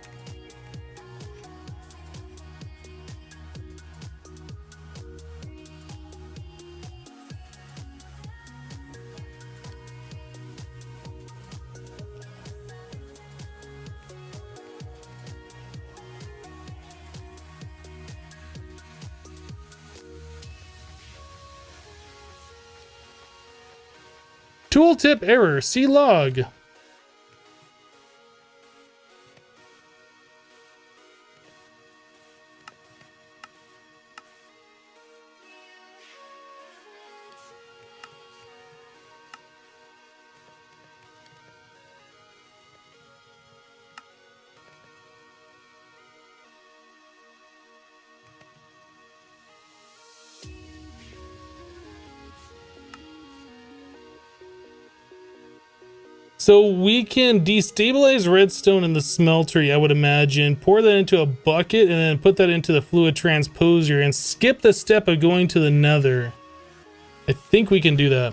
Tooltip error, see log. So we can destabilize redstone in the smeltery, I would imagine, pour that into a bucket, and then put that into the fluid transposer and skip the step of going to the nether. I think we can do that.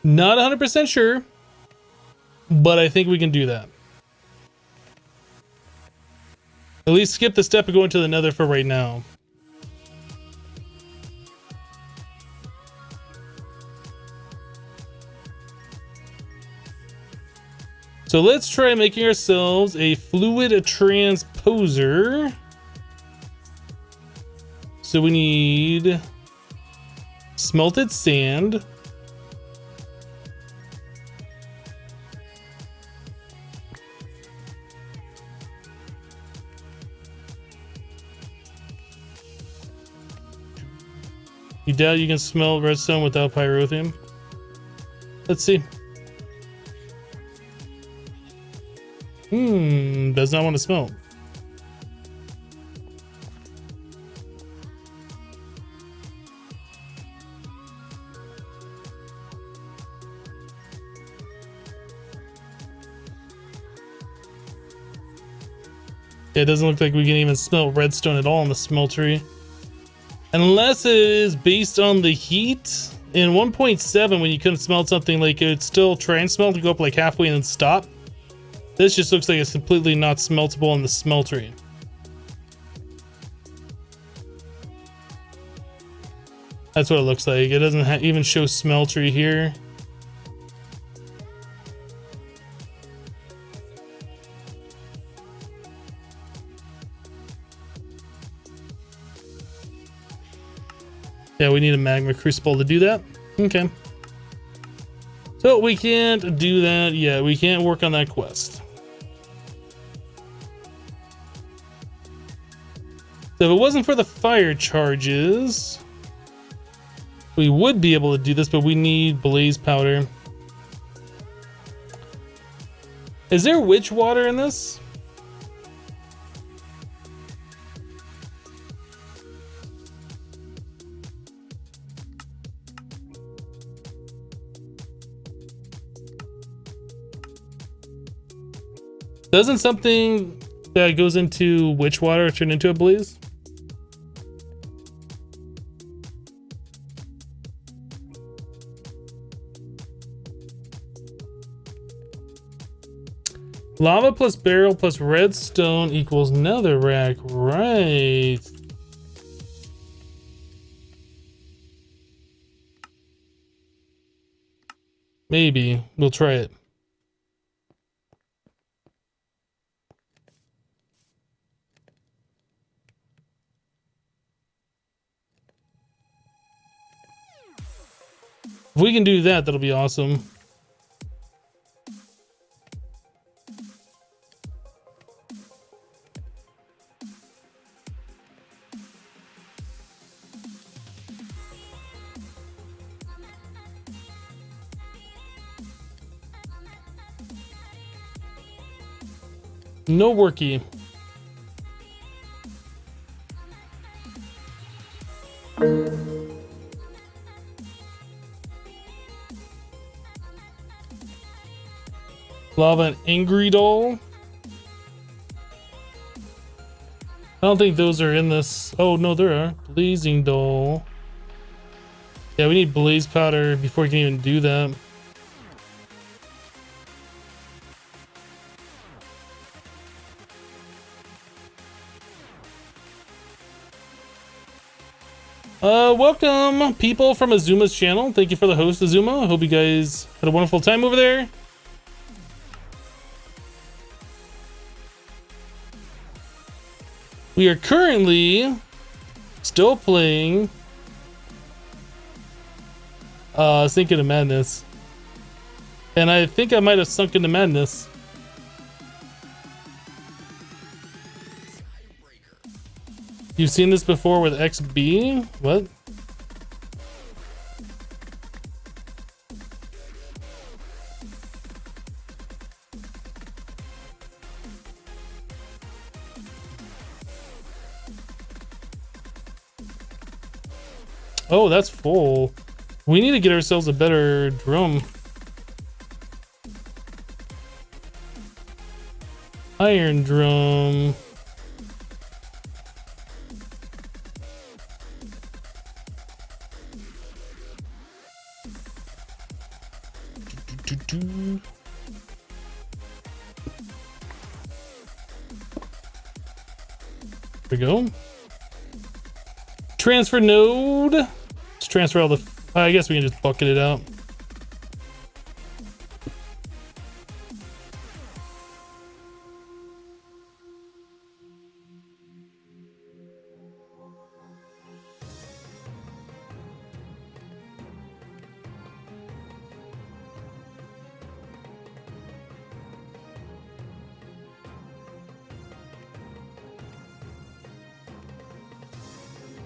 Not 100% sure, but I think we can do that. At least skip the step of going to the nether for right now. So let's try making ourselves a fluid transposer. So we need smelted sand. You doubt you can smelt redstone without pyrotheum? Let's see. Does not want to smelt. Yeah, it doesn't look like we can even smelt redstone at all in the smeltery. Unless it is based on the heat. In 1.7, when you couldn't smelt something, like it would still try and smelt and go up like halfway and then stop. This just looks like it's completely not smeltable in the smeltery. That's what it looks like. It doesn't even show smeltery here. Yeah, we need a magma crucible to do that. Okay. So we can't do that yet. We can't work on that quest. So if it wasn't for the fire charges, we would be able to do this, but we need blaze powder. Is there witch water in this? Doesn't something that goes into witch water turn into a blaze? Lava plus barrel plus redstone equals netherrack. Right. Maybe. We'll try it. If we can do that, that'll be awesome. No worky. Lava and angry doll. I don't think those are in this. Oh no, there are. Blazing doll. Yeah, we need blaze powder before we can even do that. Welcome people from Azuma's channel. Thank you for the host, Azuma. I hope you guys had a wonderful time over there. We are currently still playing Sink into Madness. And I think I might have sunk into madness. You've seen this before with XB? What? Oh, that's full. We need to get ourselves a better drum. Iron drum. There we go. Transfer node. Let's transfer all the. I guess we can just bucket it out.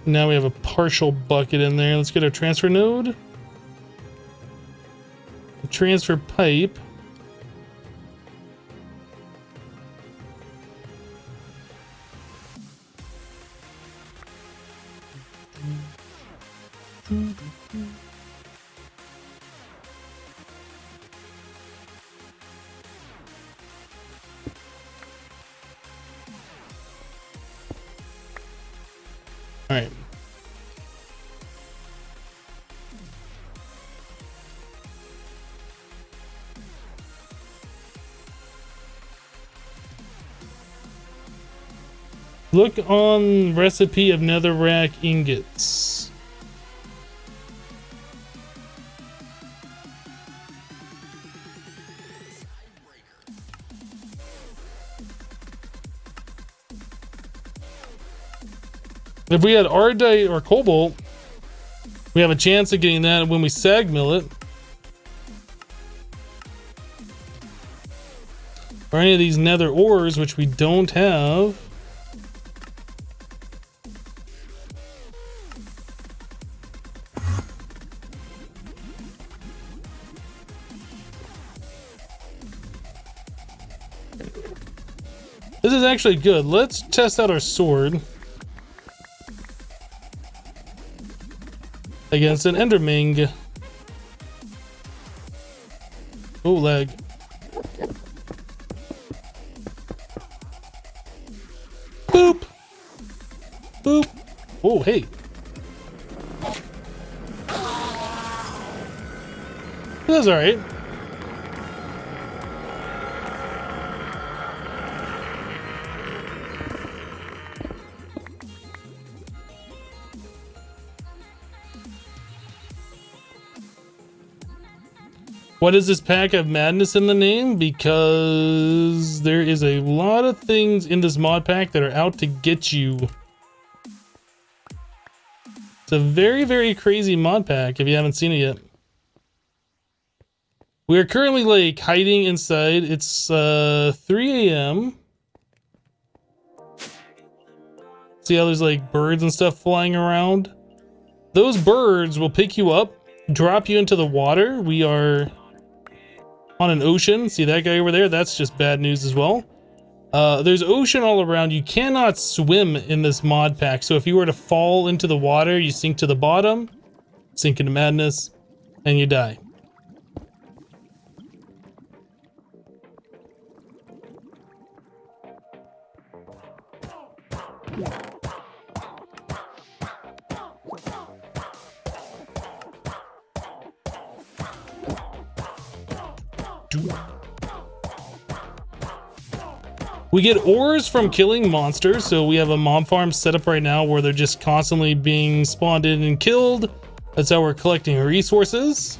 Now we have a partial bucket in there. Let's get our transfer node. The transfer pipe. All right. Look on recipe of netherrack ingots. If we had ardite or cobalt, we have a chance of getting that when we sag mill it. Or any of these nether ores, which we don't have. This is actually good. Let's test out our sword against an enderming. Oh, lag. Boop. Boop. Oh, hey. That's all right. Why does this pack have madness in the name? Because there is a lot of things in this mod pack that are out to get you. It's a very, very crazy mod pack if you haven't seen it yet. We are currently like hiding inside. It's 3 a.m. See how there's like birds and stuff flying around? Those birds will pick you up, drop you into the water. We are on an ocean. See that guy over there? That's just bad news as well. There's ocean all around. You cannot swim in this mod pack. So if you were to fall into the water, you sink to the bottom, sink into madness, and you die. We get ores from killing monsters, so we have a mob farm set up right now where they're just constantly being spawned in and killed. That's how we're collecting resources.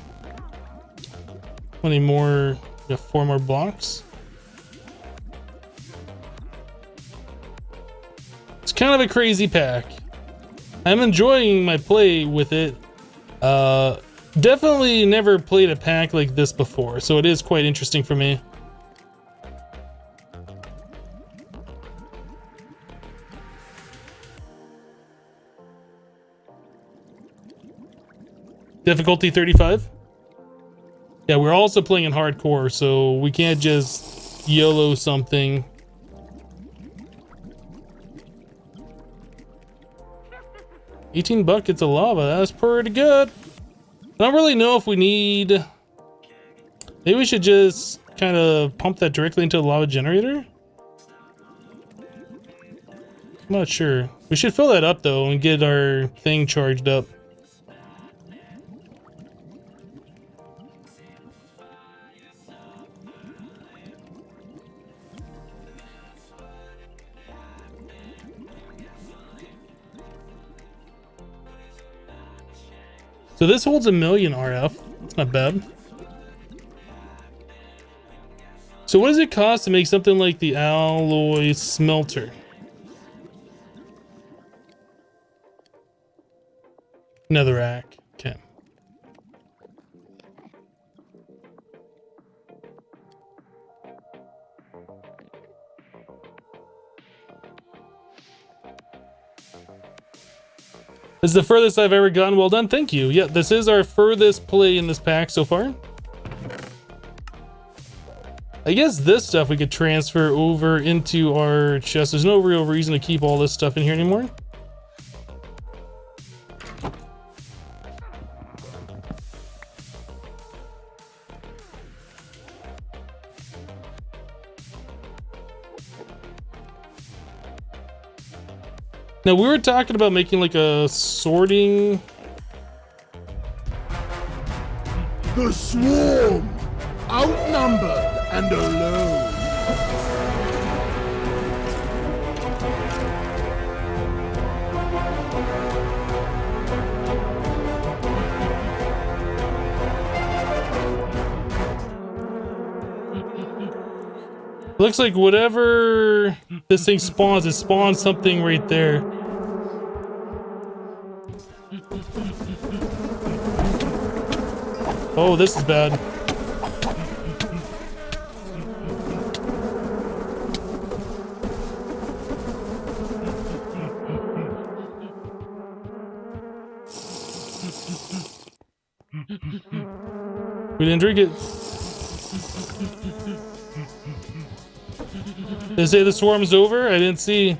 20 more, we got 4 more blocks. It's kind of a crazy pack. I'm enjoying my play with it. Definitely never played a pack like this before, so it is quite interesting for me. Difficulty 35. Yeah, we're also playing in hardcore, so we can't just YOLO something. $18 buckets of lava. That's pretty good. I don't really know if we need... Maybe we should just kind of pump that directly into the lava generator? I'm not sure. We should fill that up, though, and get our thing charged up. So this holds 1,000,000 RF. That's not bad. So what does it cost to make something like the alloy smelter? Netherrack. Okay. This is the furthest I've ever gone. Well done, thank you. Yeah, this is our furthest play in this pack so far. I guess this stuff we could transfer over into our chest. There's no real reason to keep all this stuff in here anymore. Now, we were talking about making like a sorting... The swarm! Outnumbered and alone. Looks like whatever this thing spawns, it spawns something right there. Oh, this is bad. We didn't drink it. They say the swarm's over? I didn't see.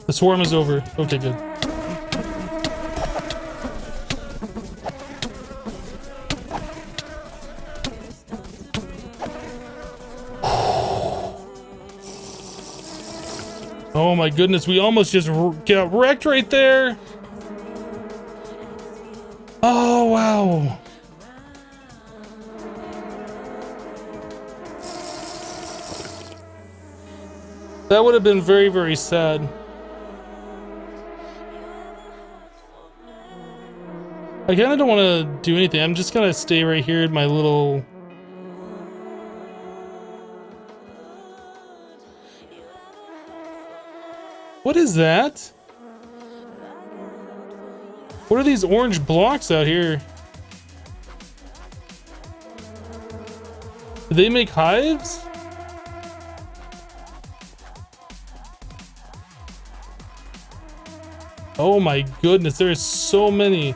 The swarm is over. Okay, good. Oh my goodness, we almost just got wrecked right there. Oh, wow. That would have been very, very sad. I kind of don't want to do anything. I'm just gonna stay right here in my little... What is that? What are these orange blocks out here? Do they make hives? Oh my goodness, there are so many.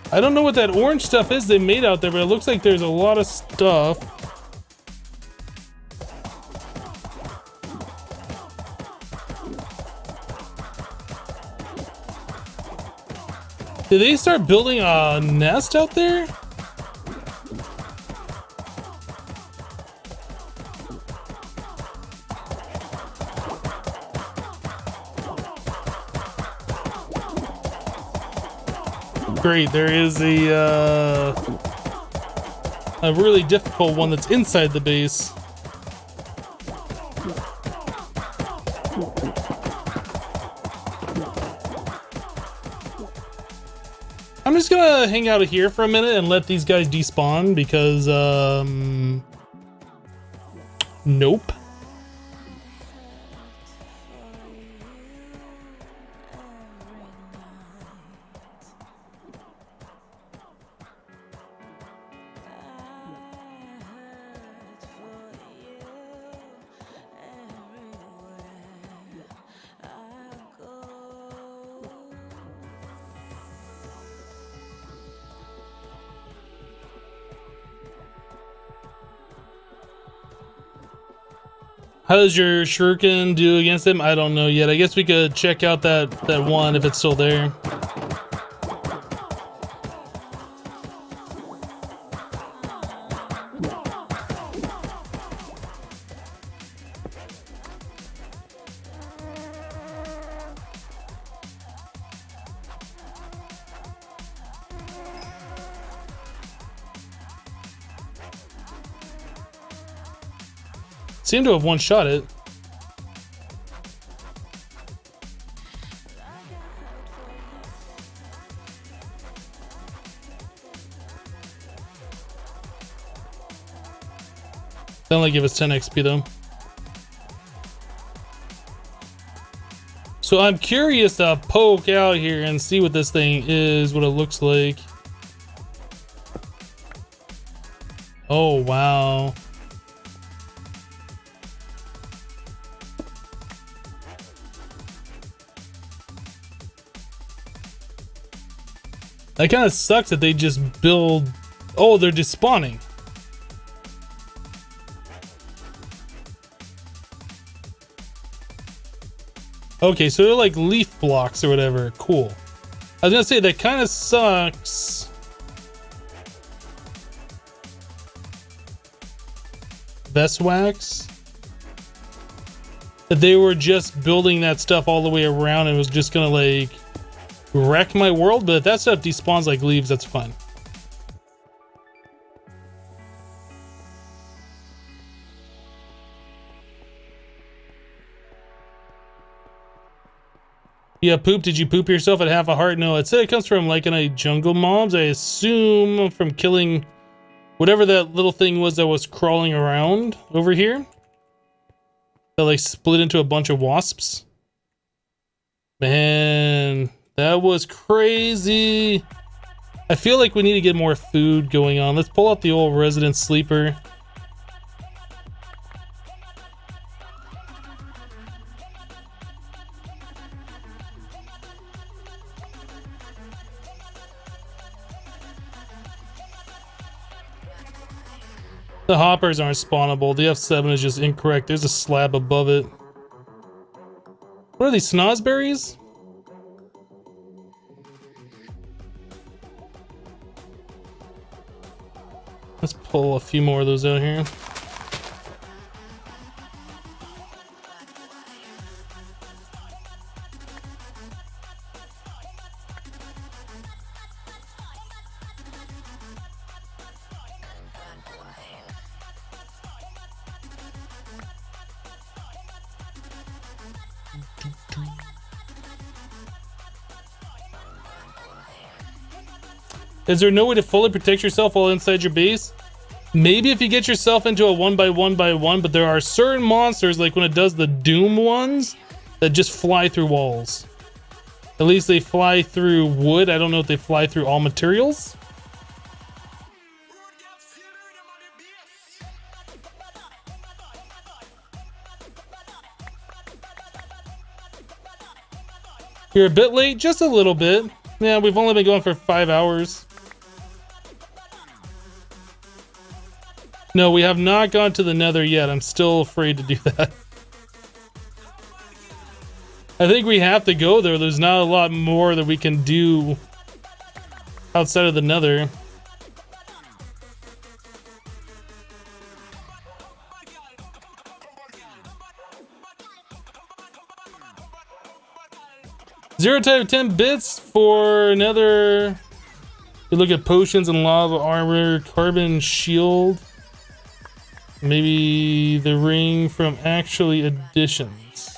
I don't know what that orange stuff is they made out there, but it looks like there's a lot of stuff. Did they start building a nest out there? Great, there is a really difficult one that's inside the base. I'm just gonna hang out here for a minute and let these guys despawn because, nope. How does your shuriken do against him? I don't know yet. I guess we could check out that one if it's still there. Seem to have one-shot it. They only give us 10 XP though. So I'm curious to poke out here and see what this thing is, what it looks like. Oh, wow. That kind of sucks that they just build... Oh, they're just spawning. Okay, so they're like leaf blocks or whatever. Cool. I was gonna say, that kind of sucks. Veswax? That they were just building that stuff all the way around and it was just gonna like... wreck my world, but if that stuff despawns like leaves, that's fine. Yeah, poop. Did you poop yourself at half a heart? No, it said it comes from like a jungle mobs. I assume from killing whatever that little thing was that was crawling around over here. That like split into a bunch of wasps. Man. That was crazy. I feel like we need to get more food going on. Let's pull out the old resident sleeper. The hoppers aren't spawnable. The F7 is just incorrect. There's a slab above it. What are these, snozberries? pull a few more of those out here. Is there no way to fully protect yourself while inside your base? Maybe if you get yourself into a 1x1x1, but there are certain monsters, like when it does the Doom ones, that just fly through walls. At least they fly through wood. I don't know if they fly through all materials. You're a bit late, just a little bit. Yeah, we've only been going for 5 hours. No, we have not gone to the Nether yet. I'm still afraid to do that. I think we have to go there. There's not a lot more that we can do outside of the Nether. Zero out of 10 bits for another. We look at potions and lava armor, carbon shield. Maybe the ring from actually additions.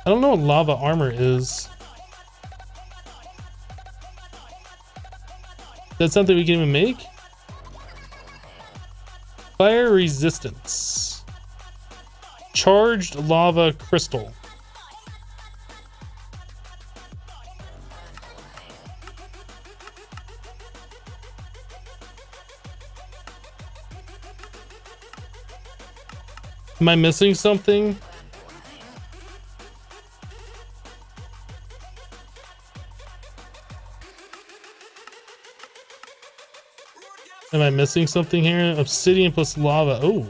I don't know what lava armor is. That's something we can even make? Fire resistance. Charged lava crystal. Am I missing something? Am I missing something here? Obsidian plus lava. Oh.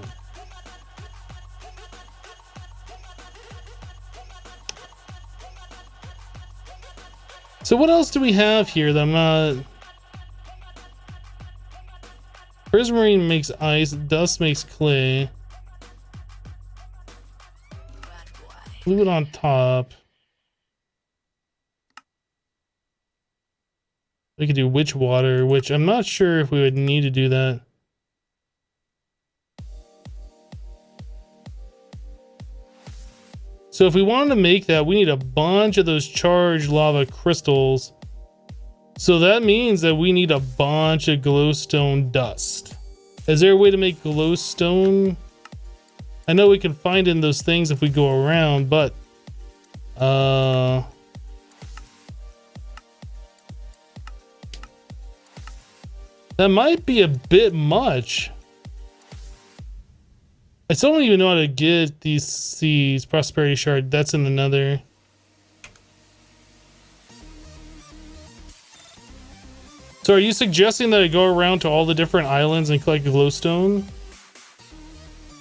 So what else do we have here that I'm not... Prismarine makes ice. Dust makes clay. Leave it on top. We could do witch water, which I'm not sure if we would need to do that. So if we wanted to make that, we need a bunch of those charged lava crystals. So that means that we need a bunch of glowstone dust. Is there a way to make glowstone? I know we can find in those things if we go around, but that might be a bit much. I still don't even know how to get these seeds. Prosperity shard, that's in another. So are you suggesting that I go around to all the different islands and collect glowstone?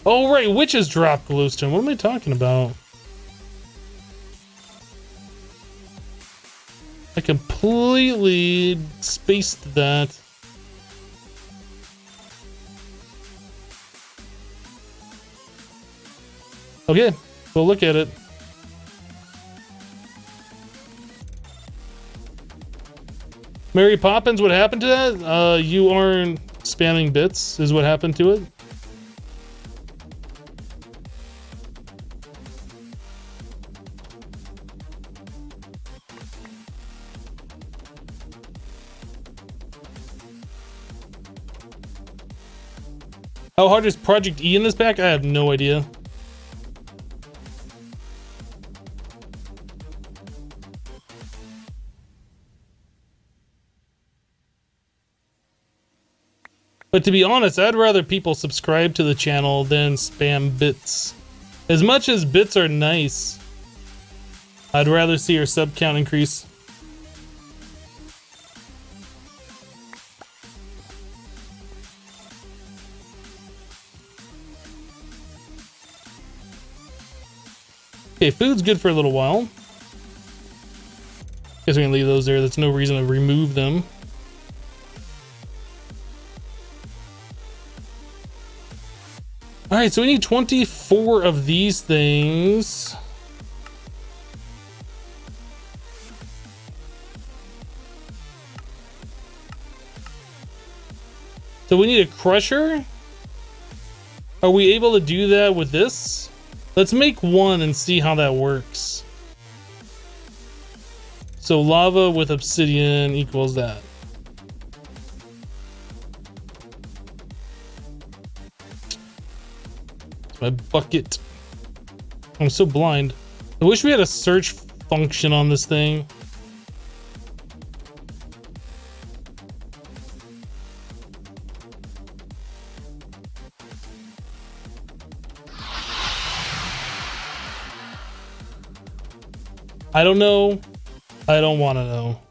Oh, right, witches drop glowstone. What am I talking about? I completely spaced that. Okay, we'll look at it. Mary Poppins, what happened to that? You aren't spamming bits, is what happened to it. How hard is Project E in this pack? I have no idea. But to be honest, I'd rather people subscribe to the channel than spam bits. As much as bits are nice, I'd rather see our sub count increase. Okay, food's good for a little while. Guess we can leave those there. There's no reason to remove them. All right, so we need 24 of these things. So we need a crusher. Are we able to do that with this? Let's make one and see how that works. So lava with obsidian equals that. My bucket. I'm so blind. I wish we had a search function on this thing. I don't know. I don't want to know.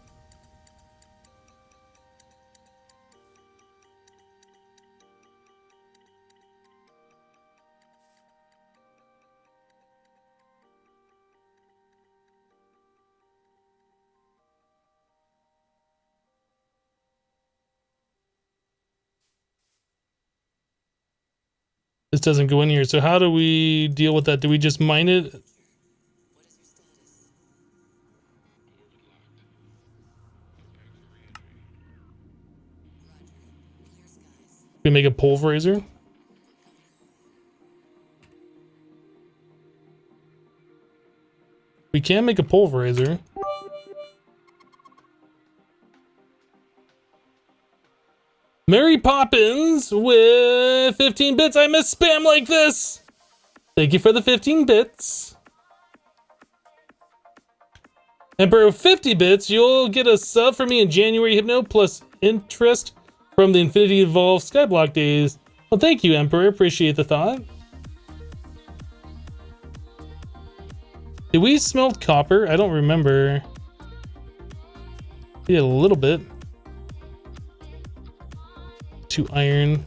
This doesn't go in here. So how do we deal with that? Do we just mine it? We make a pulverizer. We can make a pulverizer. Mary Poppins with 15 bits. I miss spam like this. Thank you for the 15 bits. Emperor 50 bits. You'll get a sub from me in January, Hypno, plus interest from the Infinity Evolve Skyblock days. Well, thank you, Emperor. Appreciate the thought. Did we smelt copper? I don't remember. We did a little bit. 2 iron.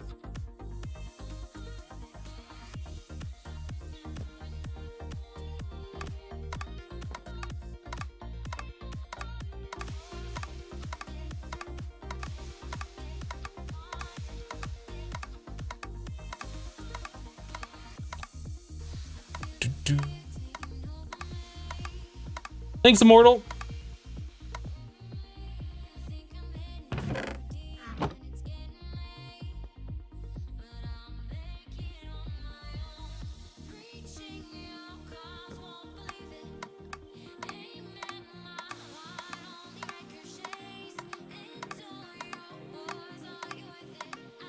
Thanks, Immortal.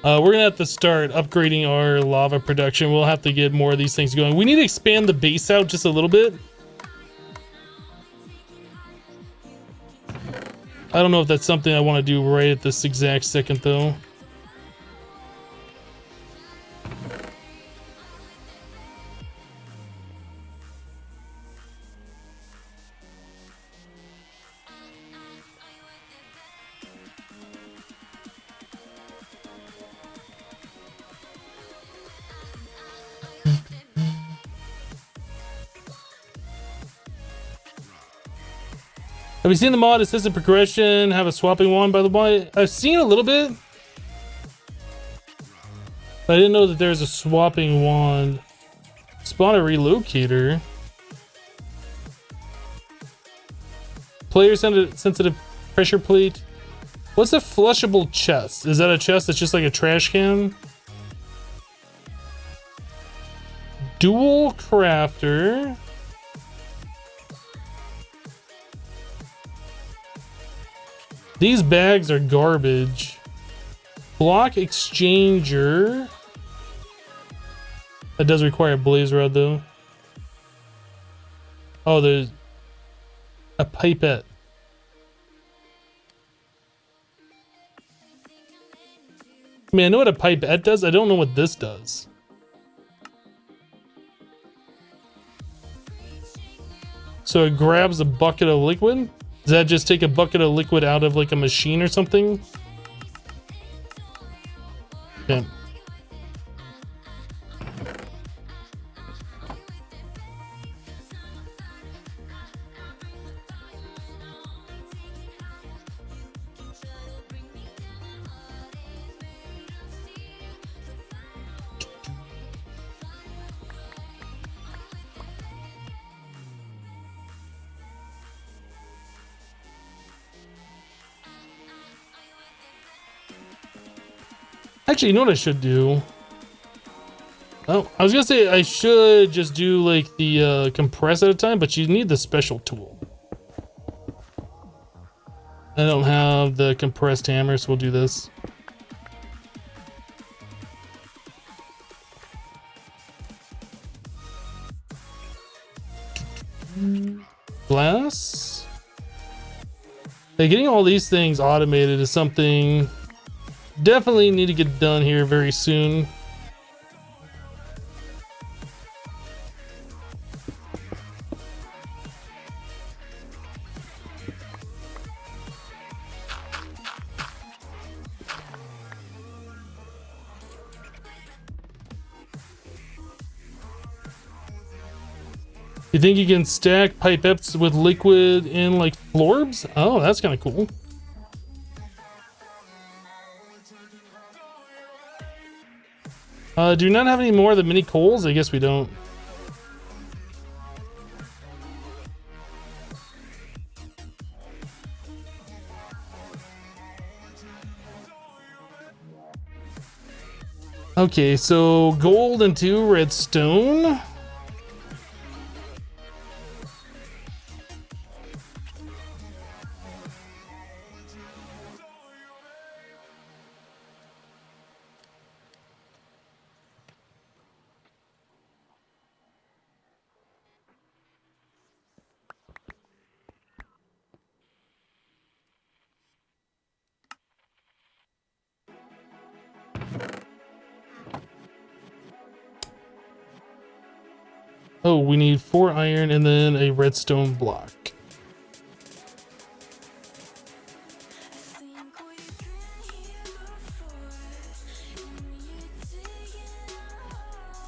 We're gonna have to start upgrading our lava production. We'll have to get more of these things going. We need to expand the base out just a little bit. I don't know if that's something I want to do right at this exact second, though. Have you seen the mod assisted progression? Have a swapping wand, by the way? I've seen a little bit. But I didn't know that there's a swapping wand. Spawn a relocator. Player sensitive pressure plate. What's a flushable chest? Is that a chest that's just like a trash can? Dual crafter. These bags are garbage. Block exchanger. That does require a blaze rod though. Oh, there's a pipette. I mean, I know what a pipette does. I don't know what this does. So it grabs a bucket of liquid? Does that just take a bucket of liquid out of like a machine or something? Yeah. Actually, you know what I should do? Oh, I was gonna say I should just do like the compress at a time, but you need the special tool. I don't have the compressed hammer, so we'll do this. Glass. Hey, getting all these things automated is something definitely need to get done here very soon. You think you can stack pipettes with liquid in like florbs? Oh, that's kind of cool. Do you not have any more of the mini coals? I guess we don't. Okay, so gold and 2 redstone. Oh, we need 4 iron and then a redstone block.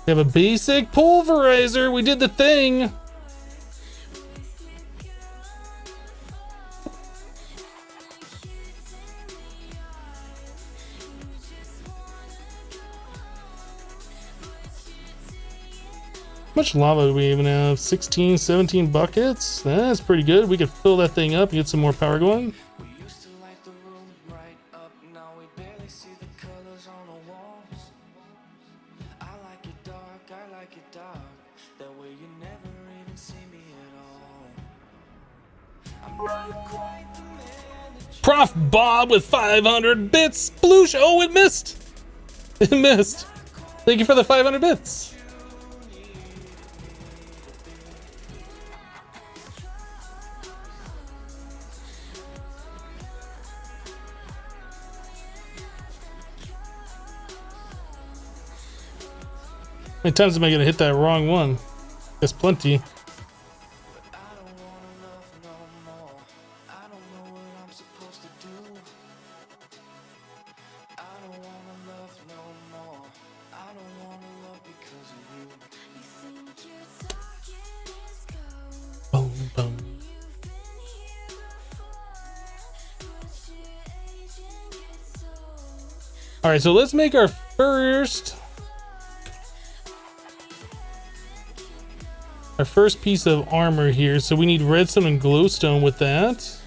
We have a basic pulverizer. We did the thing. How much lava do we even have? 16, 17 buckets? That's pretty good. We could fill that thing up and get some more power going. We used to light the room right up, now we barely see the colors on the walls. I like it dark, that way you never even see me at all. I'm not quite the man that Prof Bob with 500 bits. Sploosh. Oh, it missed. It missed. Thank you for the 500 bits. How many times am I gonna hit that wrong one? There's plenty. I don't wanna love no more. I don't know what I'm supposed to do. I don't wanna love no more. I don't wanna love because of you. You think you're talking is gold. Boom, boom. You've been here before, but your agent gets old. All right, so let's make our first piece of armor here. So we need redstone and glowstone with that.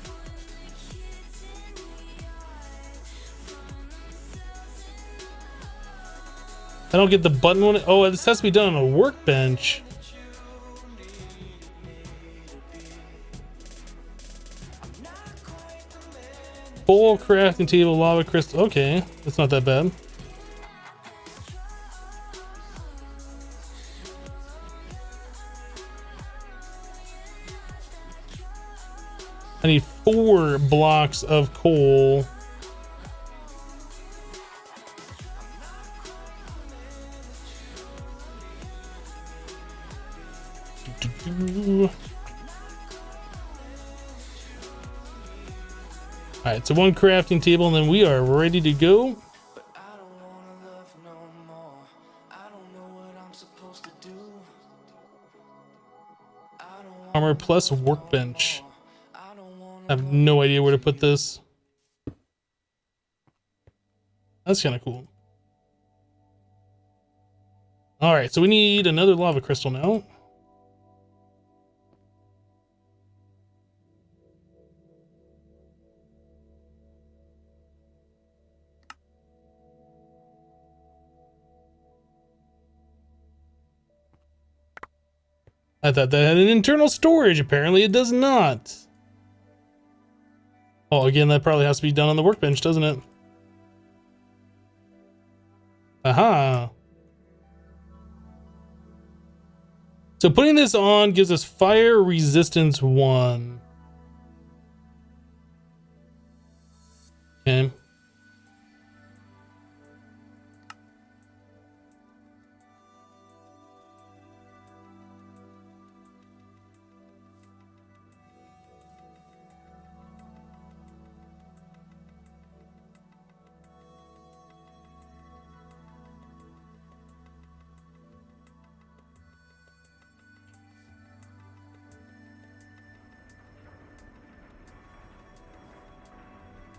I don't get the button one. Oh, this has to be done on a workbench. Full crafting table, lava crystal. Okay, that's not that bad. I need 4 blocks of coal. Alright, so 1 crafting table and then we are ready to go. But I don't wanna love no more. I don't know what I'm supposed to do. I don't wanna Armor plus workbench. I don't wanna I have no idea where to put this. That's kind of cool. Alright, so we need another lava crystal now. I thought that had an internal storage. Apparently it does not. Oh, again, that probably has to be done on the workbench, doesn't it? Aha. So putting this on gives us fire resistance 1. Okay.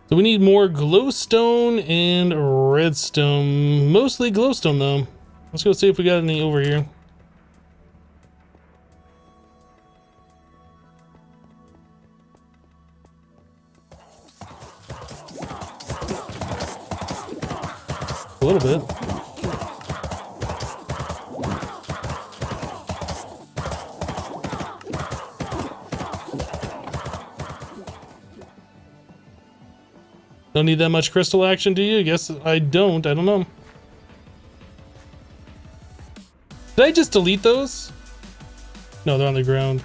So we need more glowstone and redstone. Mostly glowstone though. Let's go see if we got any over here. A little bit. Don't need that much crystal action, do you? Guess I don't. I don't know. Did I just delete those? No, they're on the ground.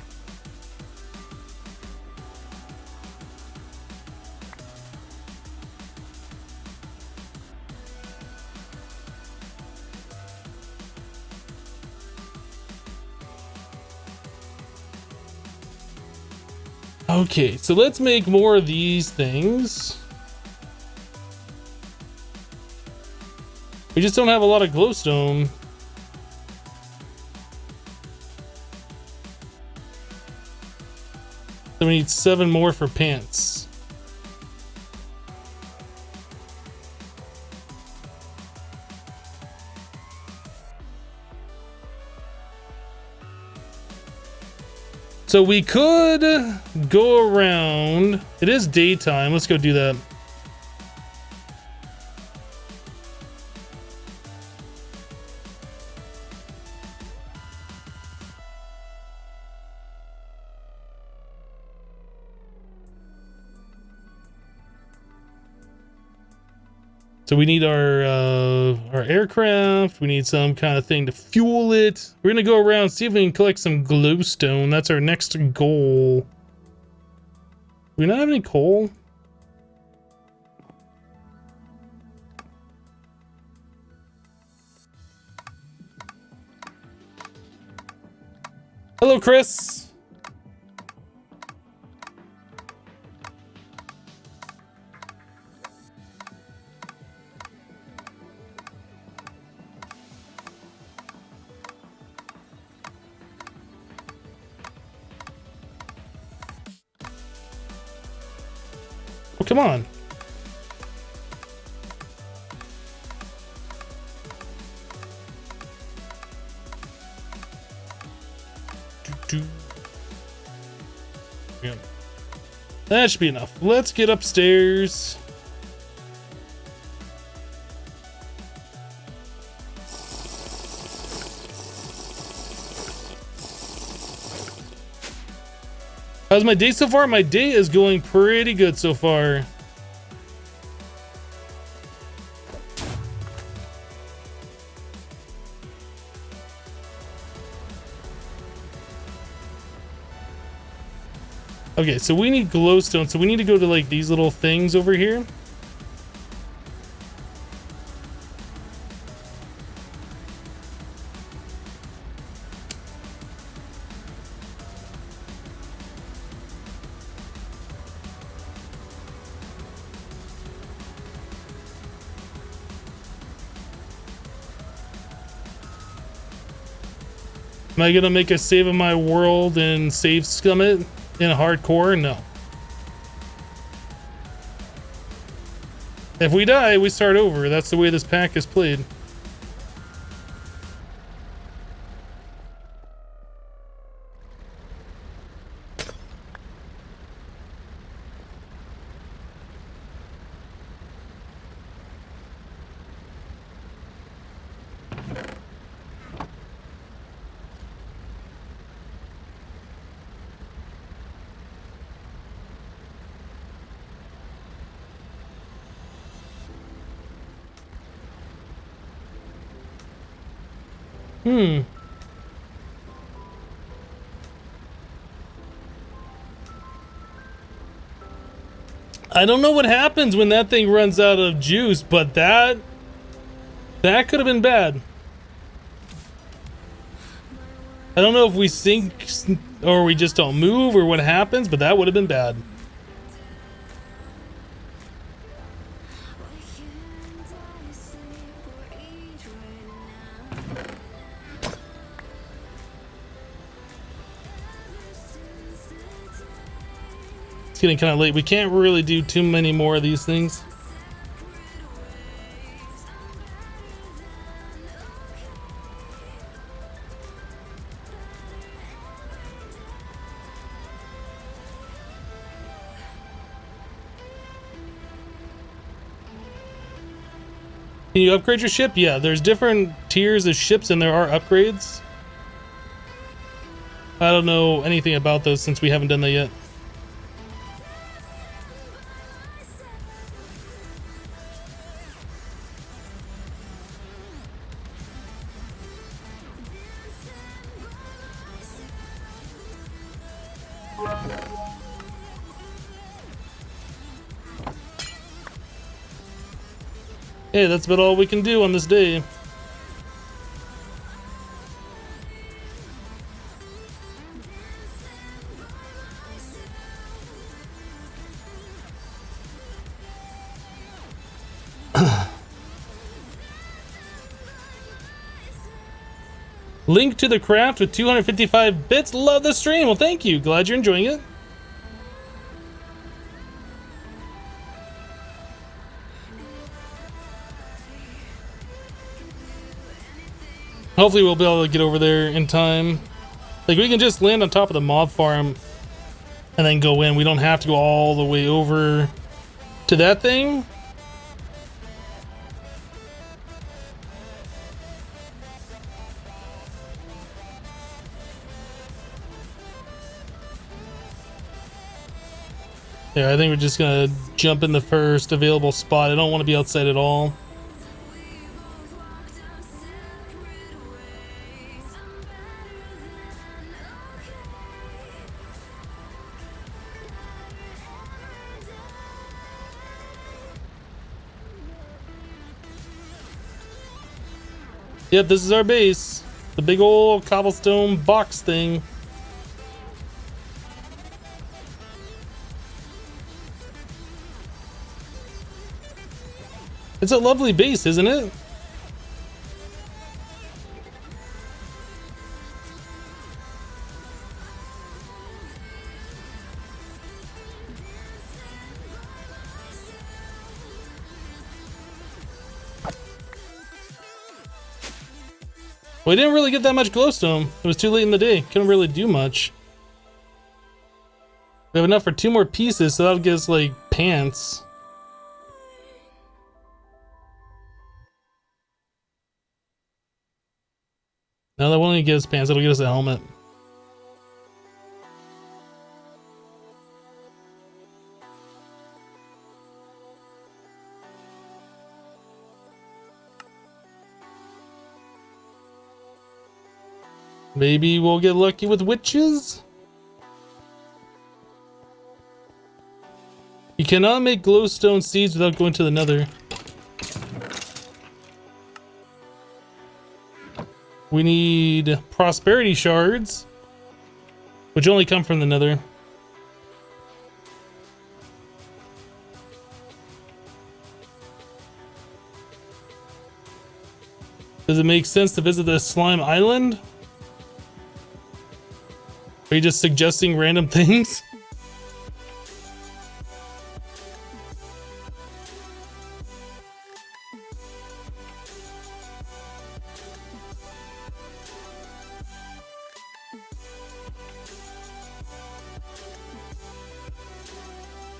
Okay, so let's make more of these things. We just don't have a lot of glowstone. So we need 7 more for pants. So we could go around. It is daytime. Let's go do that. So we need our aircraft. We need some kind of thing to fuel it. We're gonna go around, see if we can collect some glowstone. That's our next goal. Do we not have any coal? Hello, Chris. Oh, come on. Yep. That should be enough. Let's get upstairs. How's my day so far? My day is going pretty good so far. Okay, so we need glowstone, so we need to go to like these little things over here. Am I gonna make a save of my world and save scum it in hardcore? No. If we die, we start over. That's the way this pack is played. I don't know what happens when that thing runs out of juice, but that could have been bad. I don't know if we sink or we just don't move or what happens, but that would have been bad. It's getting kind of late. We can't really do too many more of these things. Can you upgrade your ship? Yeah, there's different tiers of ships and there are upgrades. I don't know anything about those since we haven't done that yet. Hey, that's about all we can do on this day. Link to the craft with 255 bits. Love the stream. Well, thank you. Glad you're enjoying it. Hopefully we'll be able to get over there in time. Like, we can just land on top of the mob farm and then go in. We don't have to go all the way over to that thing. Yeah, I think we're just gonna jump in the first available spot. I don't want to be outside at all. Yep, this is our base. The big old cobblestone box thing. It's a lovely base, isn't it? We didn't really get that much glowstone. It was too late in the day. Couldn't really do much. We have enough for 2 more pieces, so that'll give us like pants. No, that won't even give us pants. It'll get us a helmet. Maybe we'll get lucky with witches? You cannot make glowstone seeds without going to the nether. We need prosperity shards, which only come from the nether. Does it make sense to visit the slime island? Are you just suggesting random things?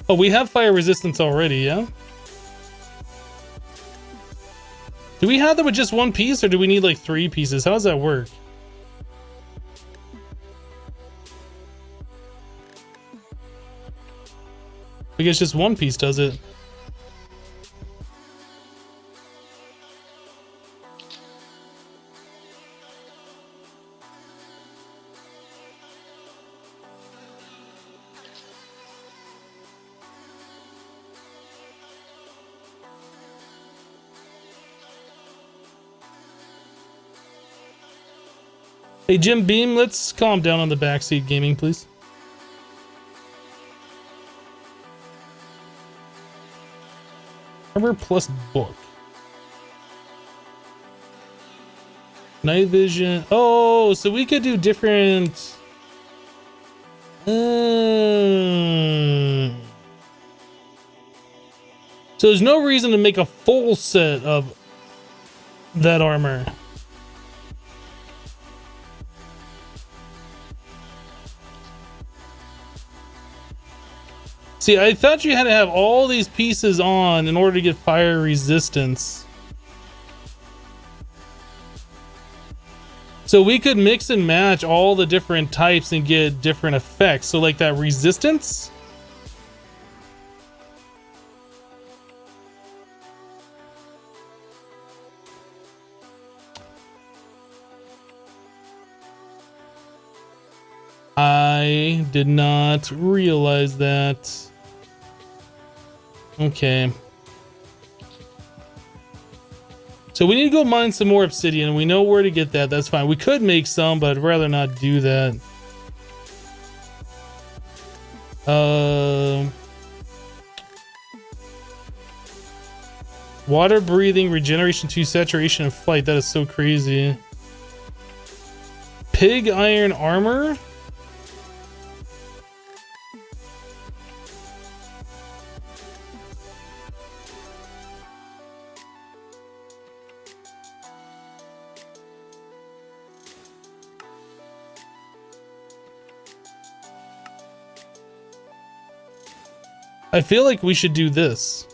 Oh, we have fire resistance already, yeah? Do we have that with just 1 piece, or do we need like 3 pieces? How does that work? I guess just 1 piece does it. Hey, Jim Beam, let's calm down on the backseat gaming, please. Armor plus book. Night vision. Oh, so we could do different. So there's no reason to make a full set of that armor. See, I thought you had to have all these pieces on in order to get fire resistance. So we could mix and match all the different types and get different effects. So like that resistance. I did not realize that. Okay. So we need to go mine some more obsidian. We know where to get that. That's fine. We could make some, but I'd rather not do that. Water breathing, regeneration 2, saturation, and flight. That is so crazy. Pig iron armor. I feel like we should do this.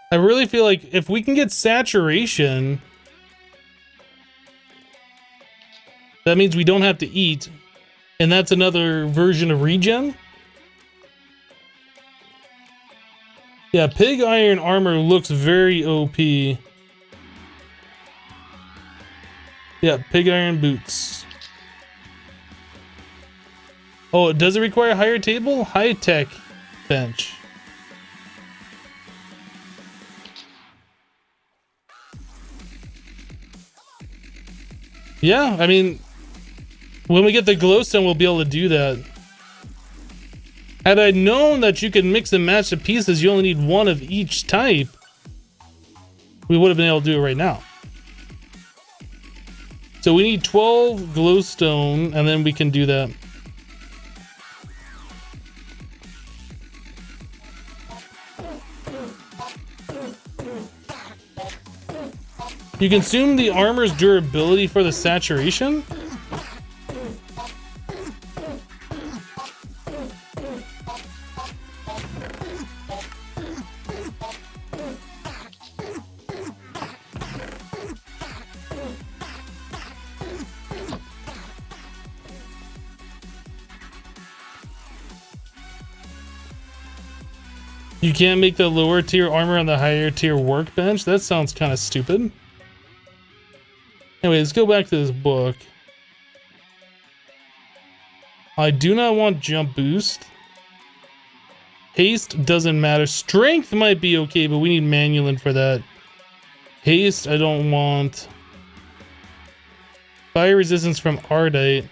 I really feel like if we can get saturation, that means we don't have to eat. And that's another version of regen. Yeah, pig iron armor looks very OP. Yeah, pig iron boots. Oh, does it require a higher table? High tech bench. Yeah, I mean, when we get the glowstone, we'll be able to do that. Had I known that you could mix and match the pieces, you only need one of each type, we would have been able to do it right now. So we need 12 glowstone, and then we can do that. You consume the armor's durability for the saturation? You can't make the lower tier armor on the higher tier workbench? That sounds kind of stupid. Anyway, let's go back to this book. I do not want jump boost. Haste doesn't matter. Strength might be okay, but we need Manulin for that. Haste, I don't want. Fire resistance from Ardite.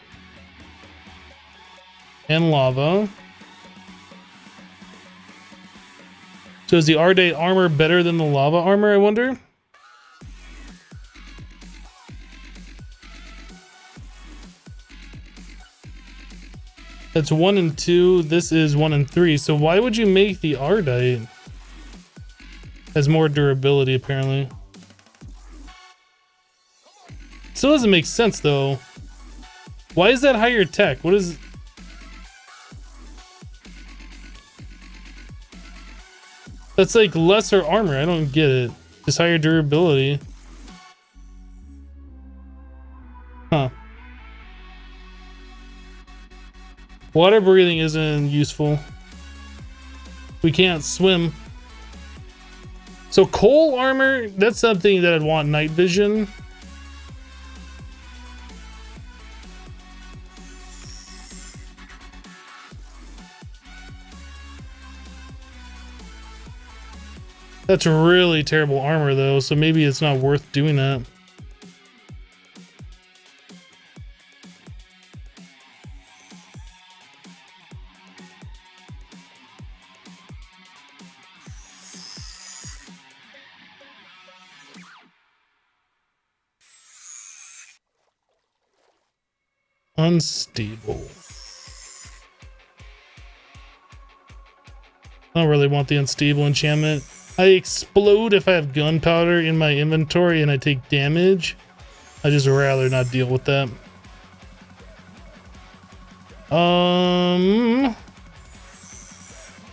And lava. So is the Ardite armor better than the lava armor, I wonder? That's 1 and 2. This is 1 and 3. So why would you make the Ardite? Has more durability, apparently. Still doesn't make sense, though. Why is that higher tech? What is... That's like lesser armor. I don't get it. Just higher durability. Huh. Water breathing isn't useful. We can't swim. So coal armor, that's something that I'd want night vision. That's really terrible armor though, so maybe it's not worth doing that. Unstable. I don't really want the unstable enchantment. I explode if I have gunpowder in my inventory and I take damage. I just rather not deal with that. The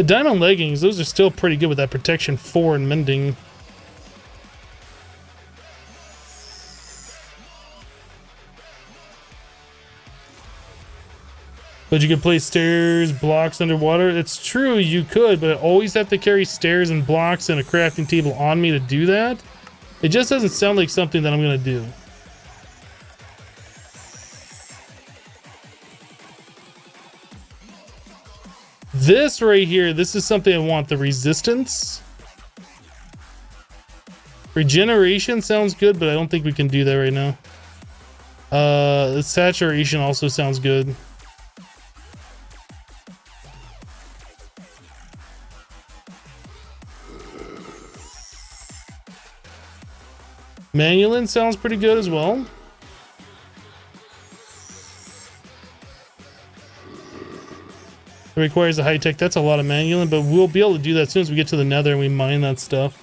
diamond leggings, those are still pretty good with that protection 4 and mending. But you could place stairs, blocks underwater. It's true, you could, but I always have to carry stairs and blocks and a crafting table on me to do that. It just doesn't sound like something that I'm gonna do. This right here, this is something I want. The resistance. Regeneration sounds good, but I don't think we can do that right now. The saturation also sounds good. Manulin sounds pretty good as well. It requires a high tech. That's a lot of Manulin, but we'll be able to do that as soon as we get to the nether and we mine that stuff.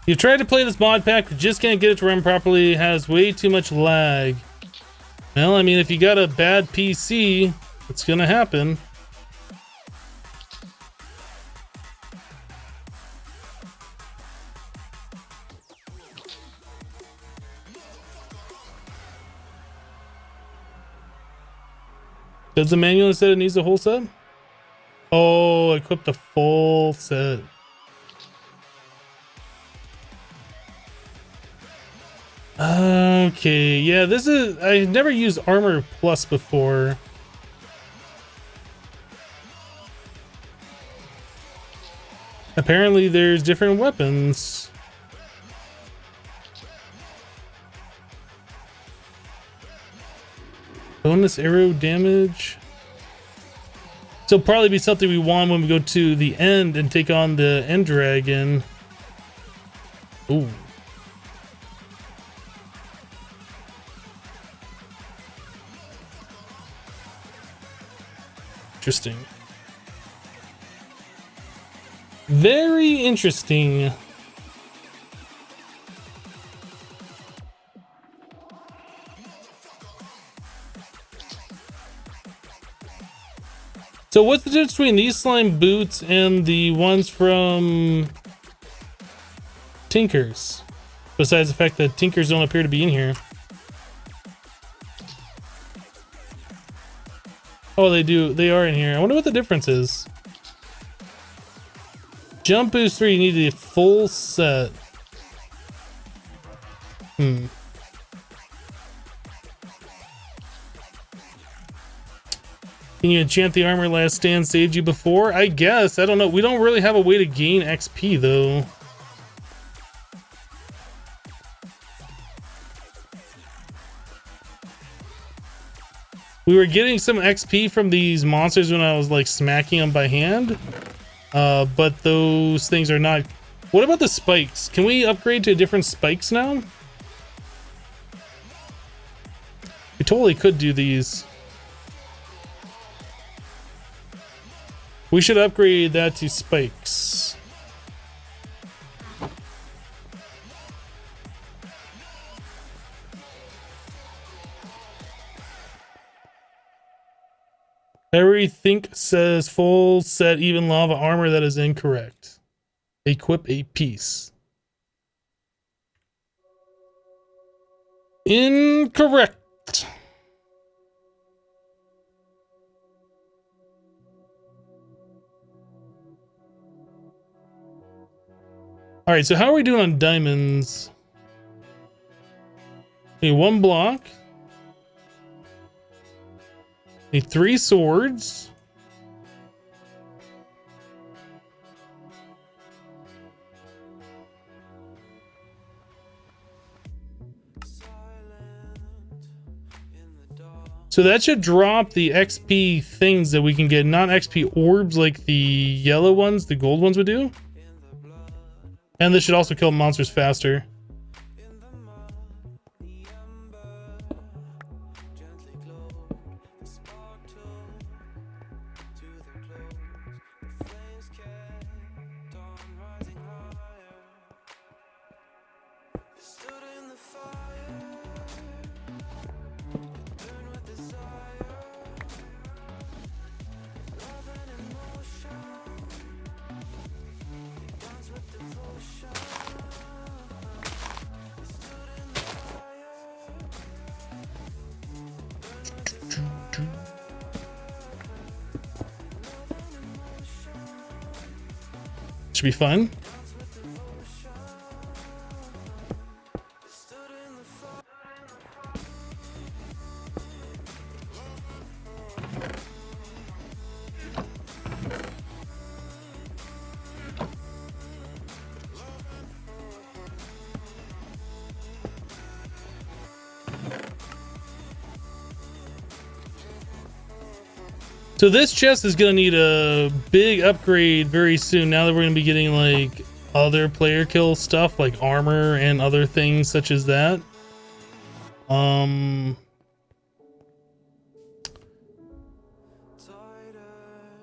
You've tried to play this mod pack, but just can't get it to run properly. It has way too much lag. Well, I mean, if you got a bad PC, it's gonna happen. Does the manual say it needs the whole set? Oh, equip the full set. Okay, yeah, this is... I've never used Armor Plus before. Apparently there's different weapons. Bonus arrow damage. So it'll probably be something we want when we go to the end and take on the end dragon. Ooh. Interesting. Very interesting. So what's the difference between these slime boots and the ones from Tinkers? Besides the fact that Tinkers don't appear to be in here. Oh, they do. They are in here. I wonder what the difference is. Jump boost 3, you need the full set. Can you enchant the armor last stand saved you before? I guess. I don't know. We don't really have a way to gain XP though. We were getting some XP from these monsters when I was like smacking them by hand. But those things are not... What about the spikes? Can we upgrade to different spikes now? We totally could do these. We should upgrade that to spikes. Everything says full set even lava armor. That is incorrect. Equip a piece. Incorrect. All right, so how are we doing on diamonds? Need 1 block. Need 3 swords. So that should drop the XP things that we can get, not XP orbs like the yellow ones, the gold ones would do. And this should also kill monsters faster. Should be fun. So this chest is gonna need a big upgrade very soon. Now that we're gonna be getting like other player kill stuff like armor and other things such as that. I'm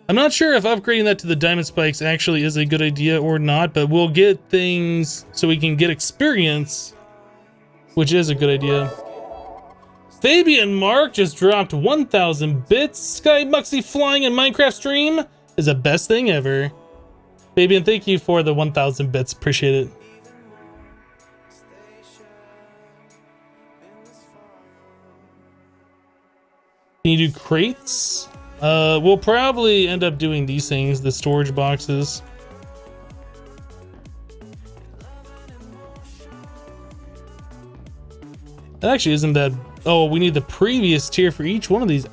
not sure if upgrading that to the diamond spikes actually is a good idea or not, but we'll get things so we can get experience, which is a good idea. Fabian Mark just dropped 1,000 bits. Sky Muxy flying in Minecraft stream is the best thing ever. Fabian, thank you for the 1,000 bits. Appreciate it. Can you do crates? We'll probably end up doing these things, the storage boxes. That actually isn't that. Oh, we need the previous tier for each one of these.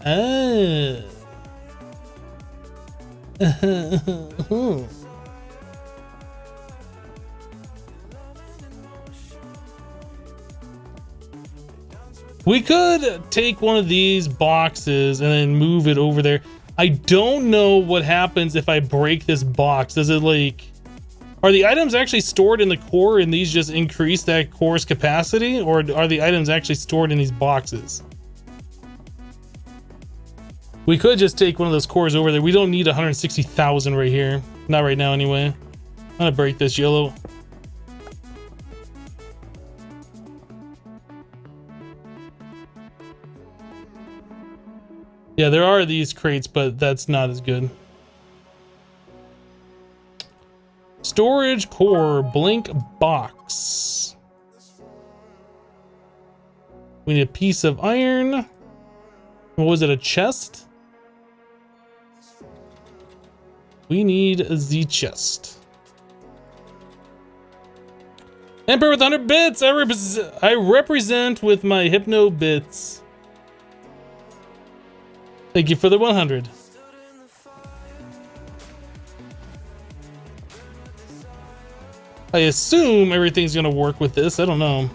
We could take one of these boxes and then move it over there. I don't know what happens if I break this box. Does it like... Are the items actually stored in the core and these just increase that core's capacity? Or are the items actually stored in these boxes? We could just take one of those cores over there. We don't need 160,000 right here. Not right now anyway. I'm gonna break this yellow. Yeah, there are these crates, but that's not as good. Storage core blink box. We need a piece of iron. What was it, a chest? We need the chest. Emperor with 100 bits. I represent with my hypno bits. Thank you for the 100. I assume everything's gonna work with this. I don't know.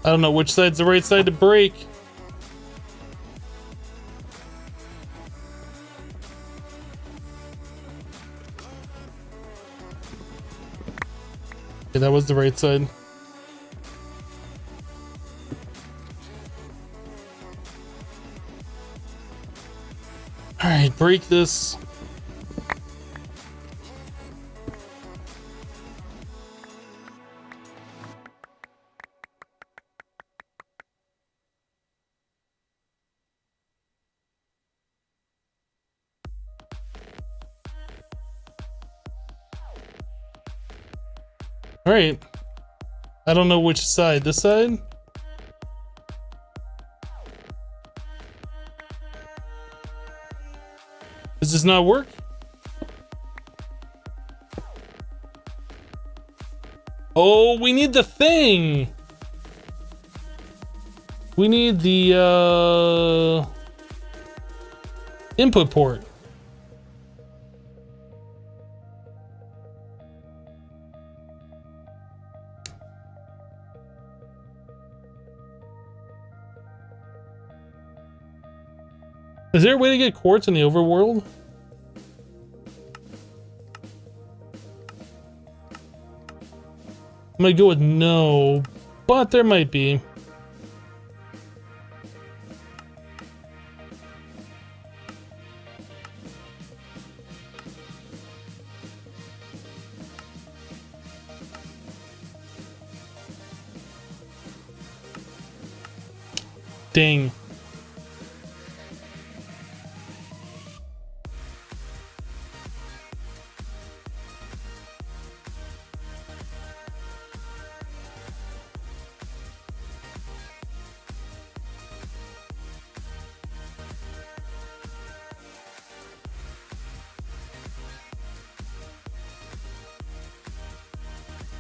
I don't know which side's the right side to break. Okay, that was the right side. All right, break this. All right. I don't know which side. This side? Does this not work? Oh, we need the thing. We need the input port. Is there a way to get quartz in the overworld? I'm gonna go with no, but there might be. Dang.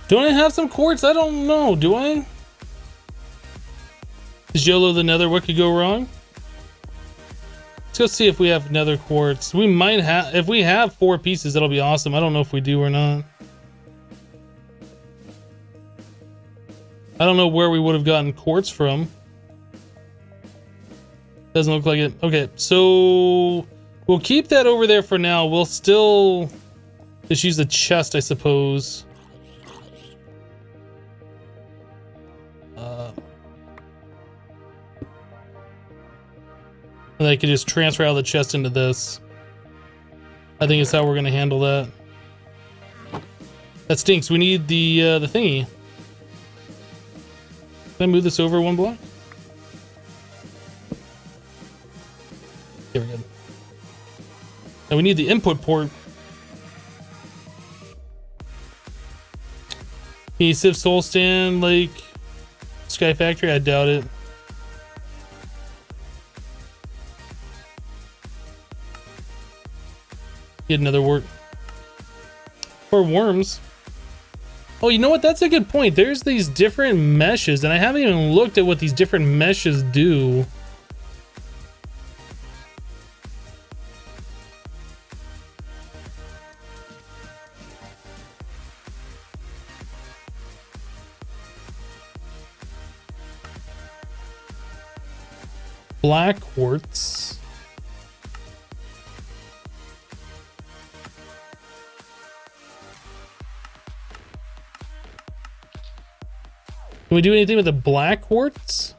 Don't I have some quartz? I don't know. Do I? Is YOLO the nether? What could go wrong? Let's go see if we have nether quartz. We might have. If we have 4 pieces, that'll be awesome. I don't know if we do or not. I don't know where we would have gotten quartz from. Doesn't look like it. Okay, so we'll keep that over there for now. We'll still just use the chest, I suppose. And I could just transfer out of the chest into this. I think it's how we're gonna handle that. That stinks. We need the thingy. Can I move this over 1 block? There we go. Now we need the input port. Can you sieve soul stand like Sky Factory? I doubt it. Get another work. Or worms. Oh, you know what? That's a good point. There's these different meshes, and I haven't even looked at what these different meshes do. Black quartz. Can we do anything with the black quartz?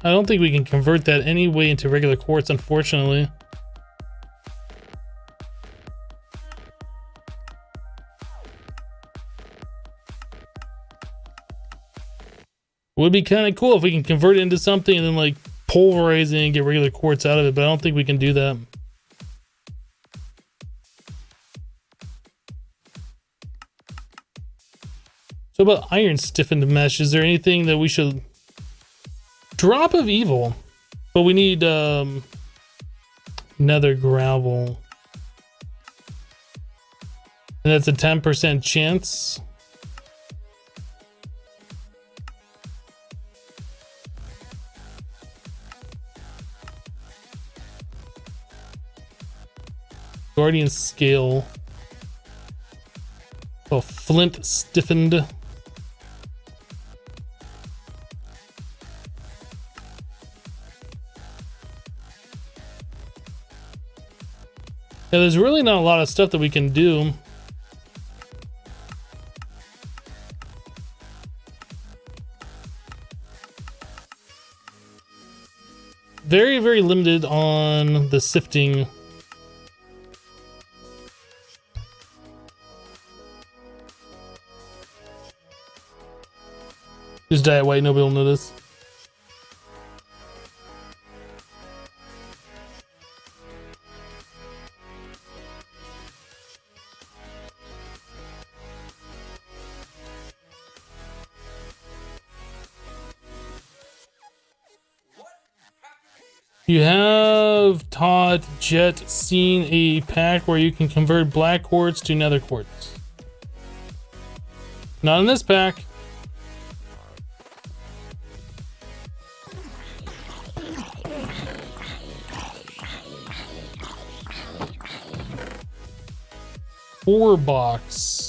I don't think we can convert that anyway into regular quartz, unfortunately. Would be kind of cool if we can convert it into something and then like pulverize it and get regular quartz out of it, but I don't think we can do that. So about iron stiffened mesh, is there anything that we should... Drop of evil, but we need nether gravel, and that's a 10% chance. Guardian scale. Oh, flint stiffened. Yeah, there's really not a lot of stuff that we can do. Very, very limited on the sifting. Just dye it white, nobody will notice. You have taught Jet seen a pack where you can convert black quartz to nether quartz. Not in this pack. Four box.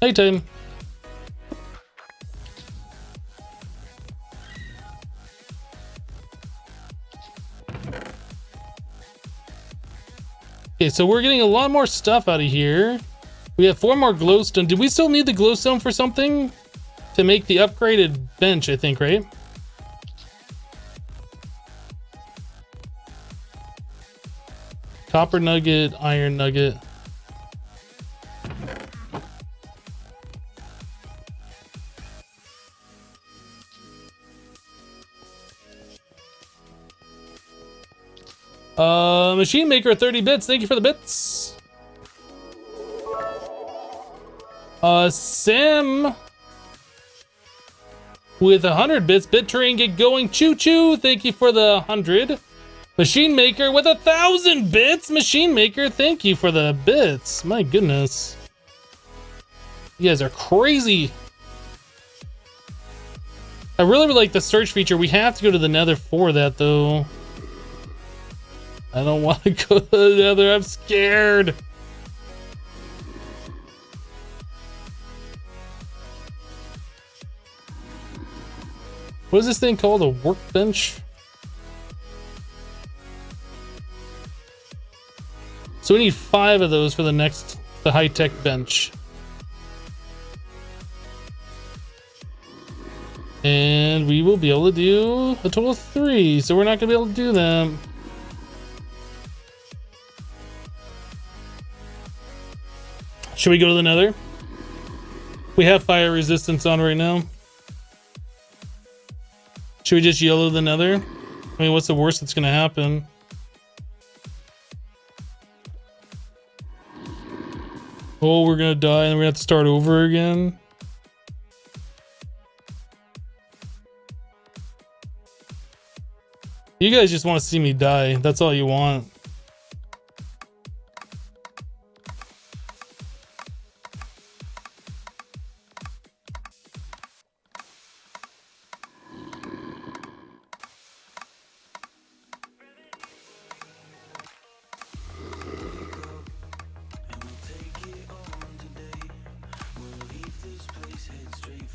Nighttime. Okay, so we're getting a lot more stuff out of here. We have 4 more glowstone. Did we still need the glowstone for something? To make the upgraded bench, I think, right? Copper nugget, iron nugget. Machine maker 30 bits. Thank you for the bits. Sam with 100 bits. Bit train get going. Choo choo. Thank you for the 100. Machine maker with 1,000 bits. Machine maker, thank you for the bits. My goodness. You guys are crazy. I really would like the search feature. We have to go to the nether for that though. I don't want to go to the nether. I'm scared. What is this thing called? A workbench? So we need 5 of those for the high-tech bench. And we will be able to do a total of 3, so we're not gonna be able to do them. Should we go to the nether? We have fire resistance on right now. Should we just yellow the nether? I mean, what's the worst that's gonna happen? Oh, we're gonna die and we're gonna have to start over again. You guys just want to see me die. That's all you want.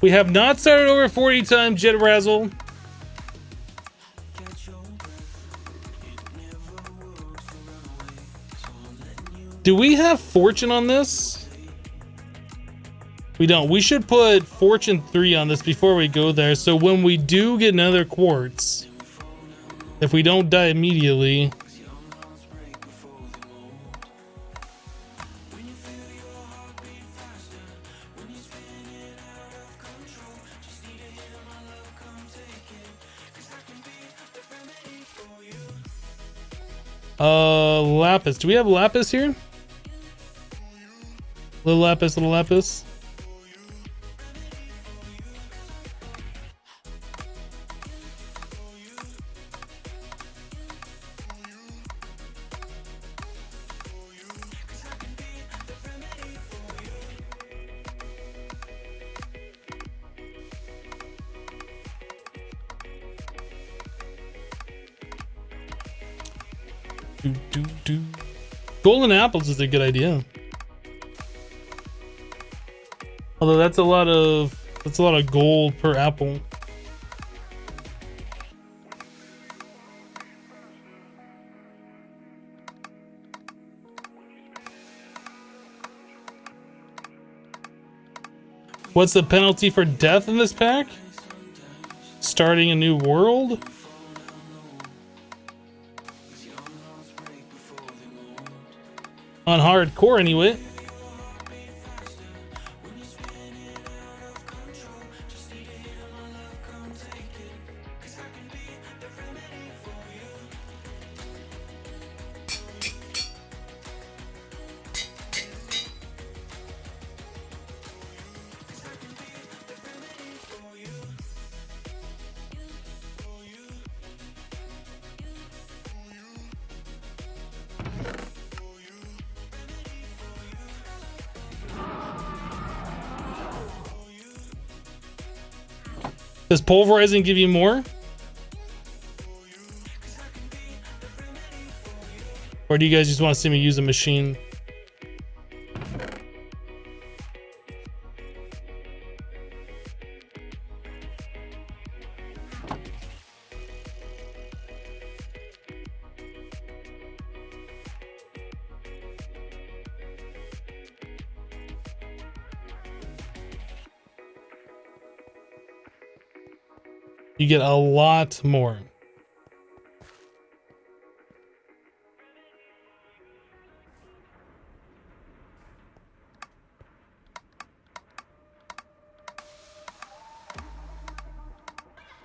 We have not started over 40 times, Jet Razzle. Do we have fortune on this? We don't. We should put fortune 3 on this before we go there. So when we do get another quartz, if we don't die immediately, lapis. Do we have lapis here? Little lapis, little lapis. Golden apples is a good idea. Although that's a lot of gold per apple. What's the penalty for death in this pack? Starting a new world? On hardcore anyway. Does pulverizing give you more? Or do you guys just want to see me use a machine? You get a lot more.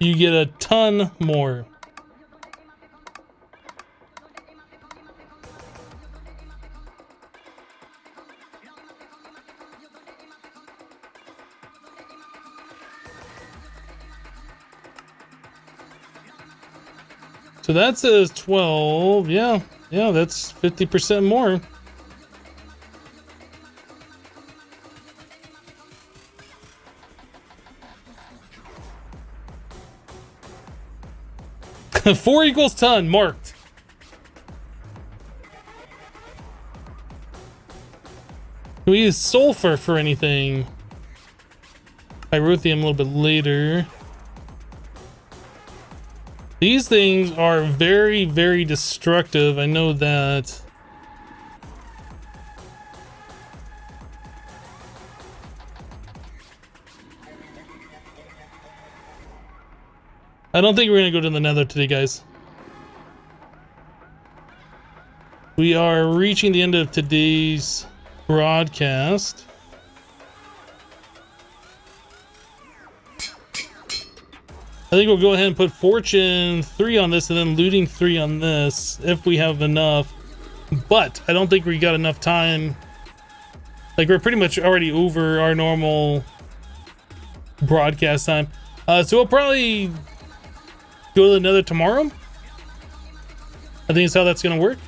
You get a ton more. So that says 12. Yeah, that's 50% more. Four equals ton, marked. Can we use sulfur for anything? Pyrotheum a little bit later. These things are very, very destructive. I know that. I don't think we're gonna go to the Nether today, guys. We are reaching the end of today's broadcast. I think we'll go ahead and put Fortune 3 on this and then Looting 3 on this if we have enough. But I don't think we got enough time. Like, we're pretty much already over our normal broadcast time. So we'll probably go to the Nether tomorrow. I think that's how that's gonna work.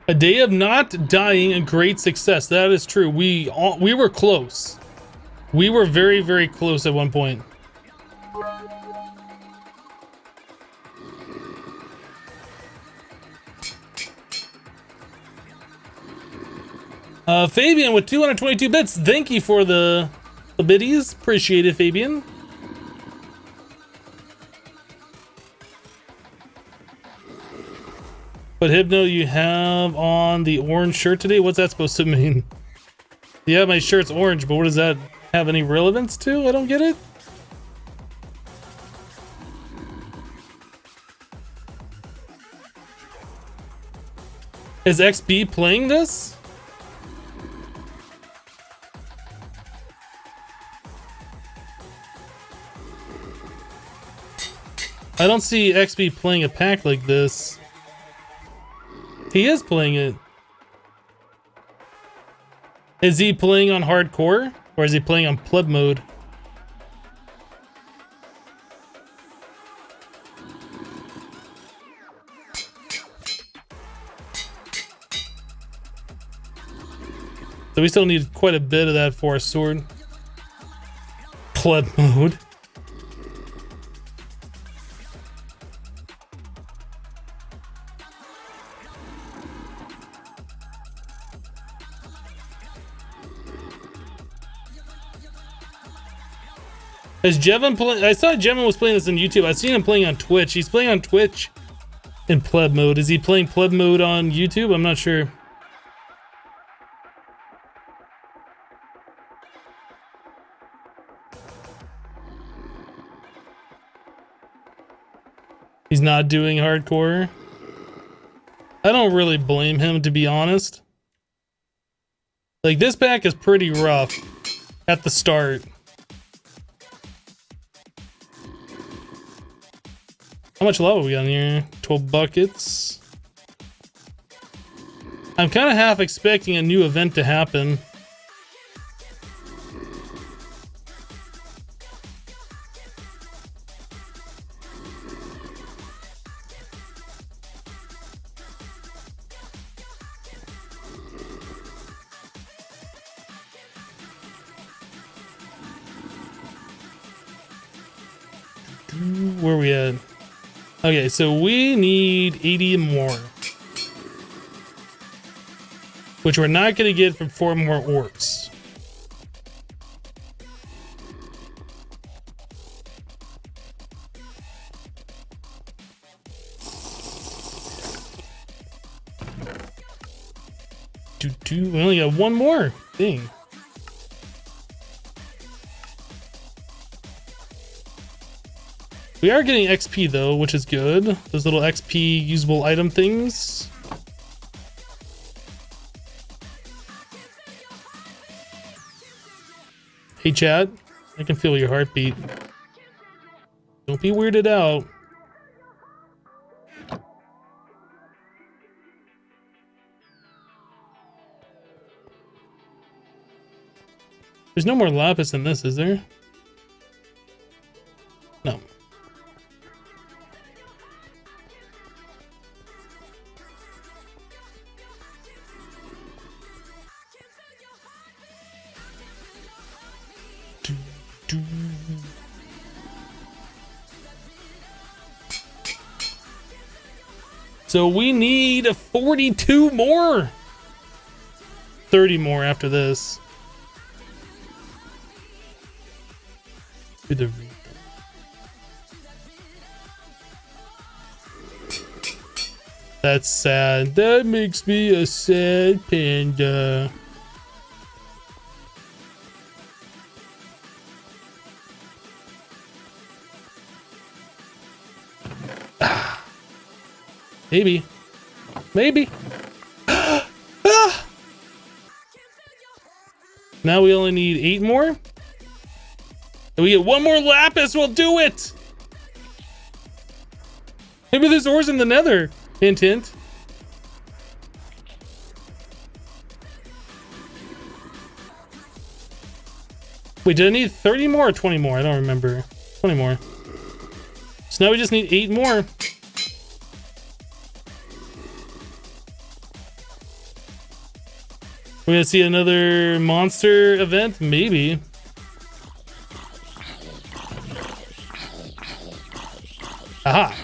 A day of not dying, a great success. That is true. We were close. We were very, very close at one point. Fabian with 222 bits. Thank you for the biddies. Appreciate it, Fabian. But Hypno, you have on the orange shirt today. What's that supposed to mean? Yeah, my shirt's orange, but what does that have any relevance to? I don't get it. Is XB playing this? I don't see XB playing a pack like this. He is playing it. Is he playing on hardcore? Or is he playing on pleb mode? So we still need quite a bit of that for our sword. Pleb mode. Is Jevon playing? I saw Jevon was playing this on YouTube. I've seen him playing on Twitch. He's playing on Twitch in pleb mode. Is he playing pleb mode on YouTube? I'm not sure. He's not doing hardcore. I don't really blame him, to be honest. Like, this pack is pretty rough at the start. How much lava we got in here? 12 buckets. I'm kind of half expecting a new event to happen. Where are we at? Okay, so we need 80 more. Which we're not going to get from 4 more orcs. We only got 1 more thing. We are getting XP though, which is good. Those little XP usable item things. Hey chat, I can feel your heartbeat. Don't be weirded out. There's no more lapis in this, is there? No. So we need 42 more. 30 more after this. To the That's sad. That makes me a sad panda. Maybe. Maybe. Ah! Now we only need 8 more. If we get 1 more lapis, we'll do it. Maybe there's ores in the nether. Hint, hint. Wait, did I need 30 more or 20 more? I don't remember. 20 more. So now we just need 8 more. We're gonna see another monster event? Maybe. Aha.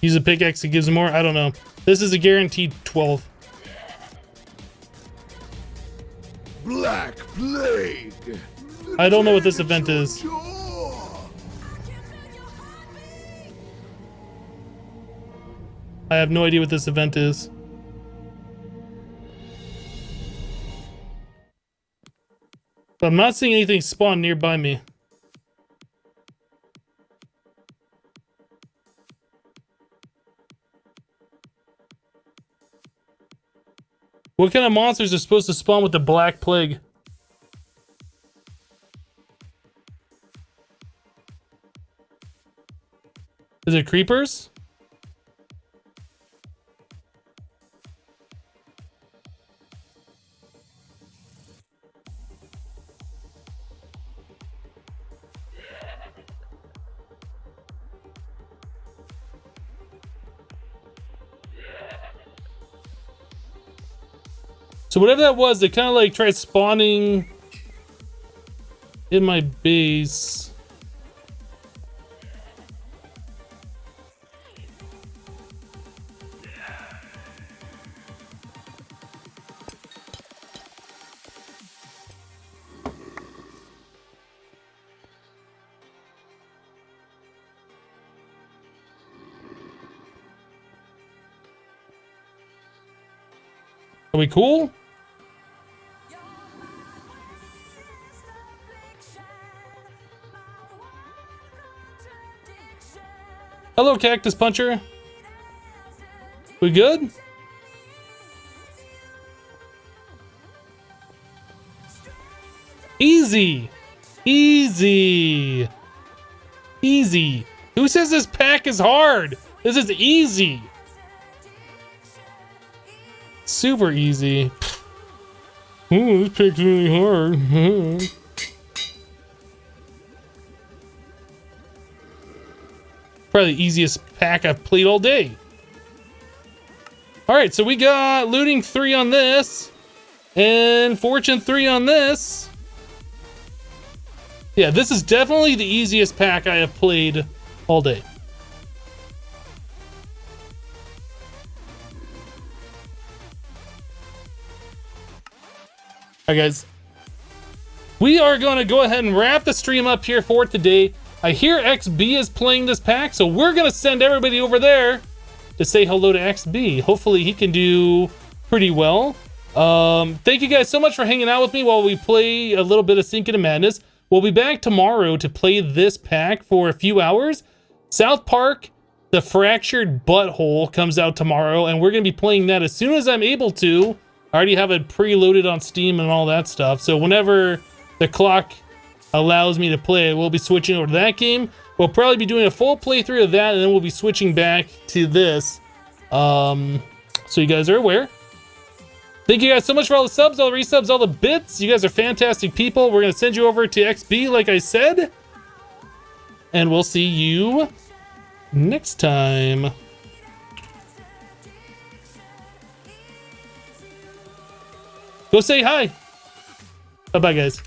Use a pickaxe that gives more? I don't know. This is a guaranteed 12. Black Plague. I don't know what this event is. I have no idea what this event is. But I'm not seeing anything spawn nearby me. What kind of monsters are supposed to spawn with the Black Plague? Is it creepers? So whatever that was, they kind of like tried spawning in my base. Are we cool? Hello, Cactus Puncher. We good? Easy. Easy. Easy. Who says this pack is hard? This is easy. Super easy. Oh, this pack's really hard. Probably the easiest pack I've played all day. All right, so we got looting 3 on this and fortune 3 on this. Yeah, this is definitely the easiest pack I have played all day. All right, guys. We are going to go ahead and wrap the stream up here for today. I hear XB is playing this pack, so we're going to send everybody over there to say hello to XB. Hopefully he can do pretty well. Thank you guys so much for hanging out with me while we play a little bit of Sink into Madness. We'll be back tomorrow to play this pack for a few hours. South Park, The Fractured Butthole comes out tomorrow, and we're going to be playing that as soon as I'm able to. I already have it preloaded on Steam and all that stuff, so whenever the clock allows me to play it, we'll be switching over to that game. We'll probably be doing a full playthrough of that, and then we'll be switching back to this. So you guys are aware. Thank you guys so much for all the subs, all the resubs, all the bits. You guys are fantastic people. We're going to send you over to XB, like I said. And we'll see you next time. Go say hi. Bye-bye, guys.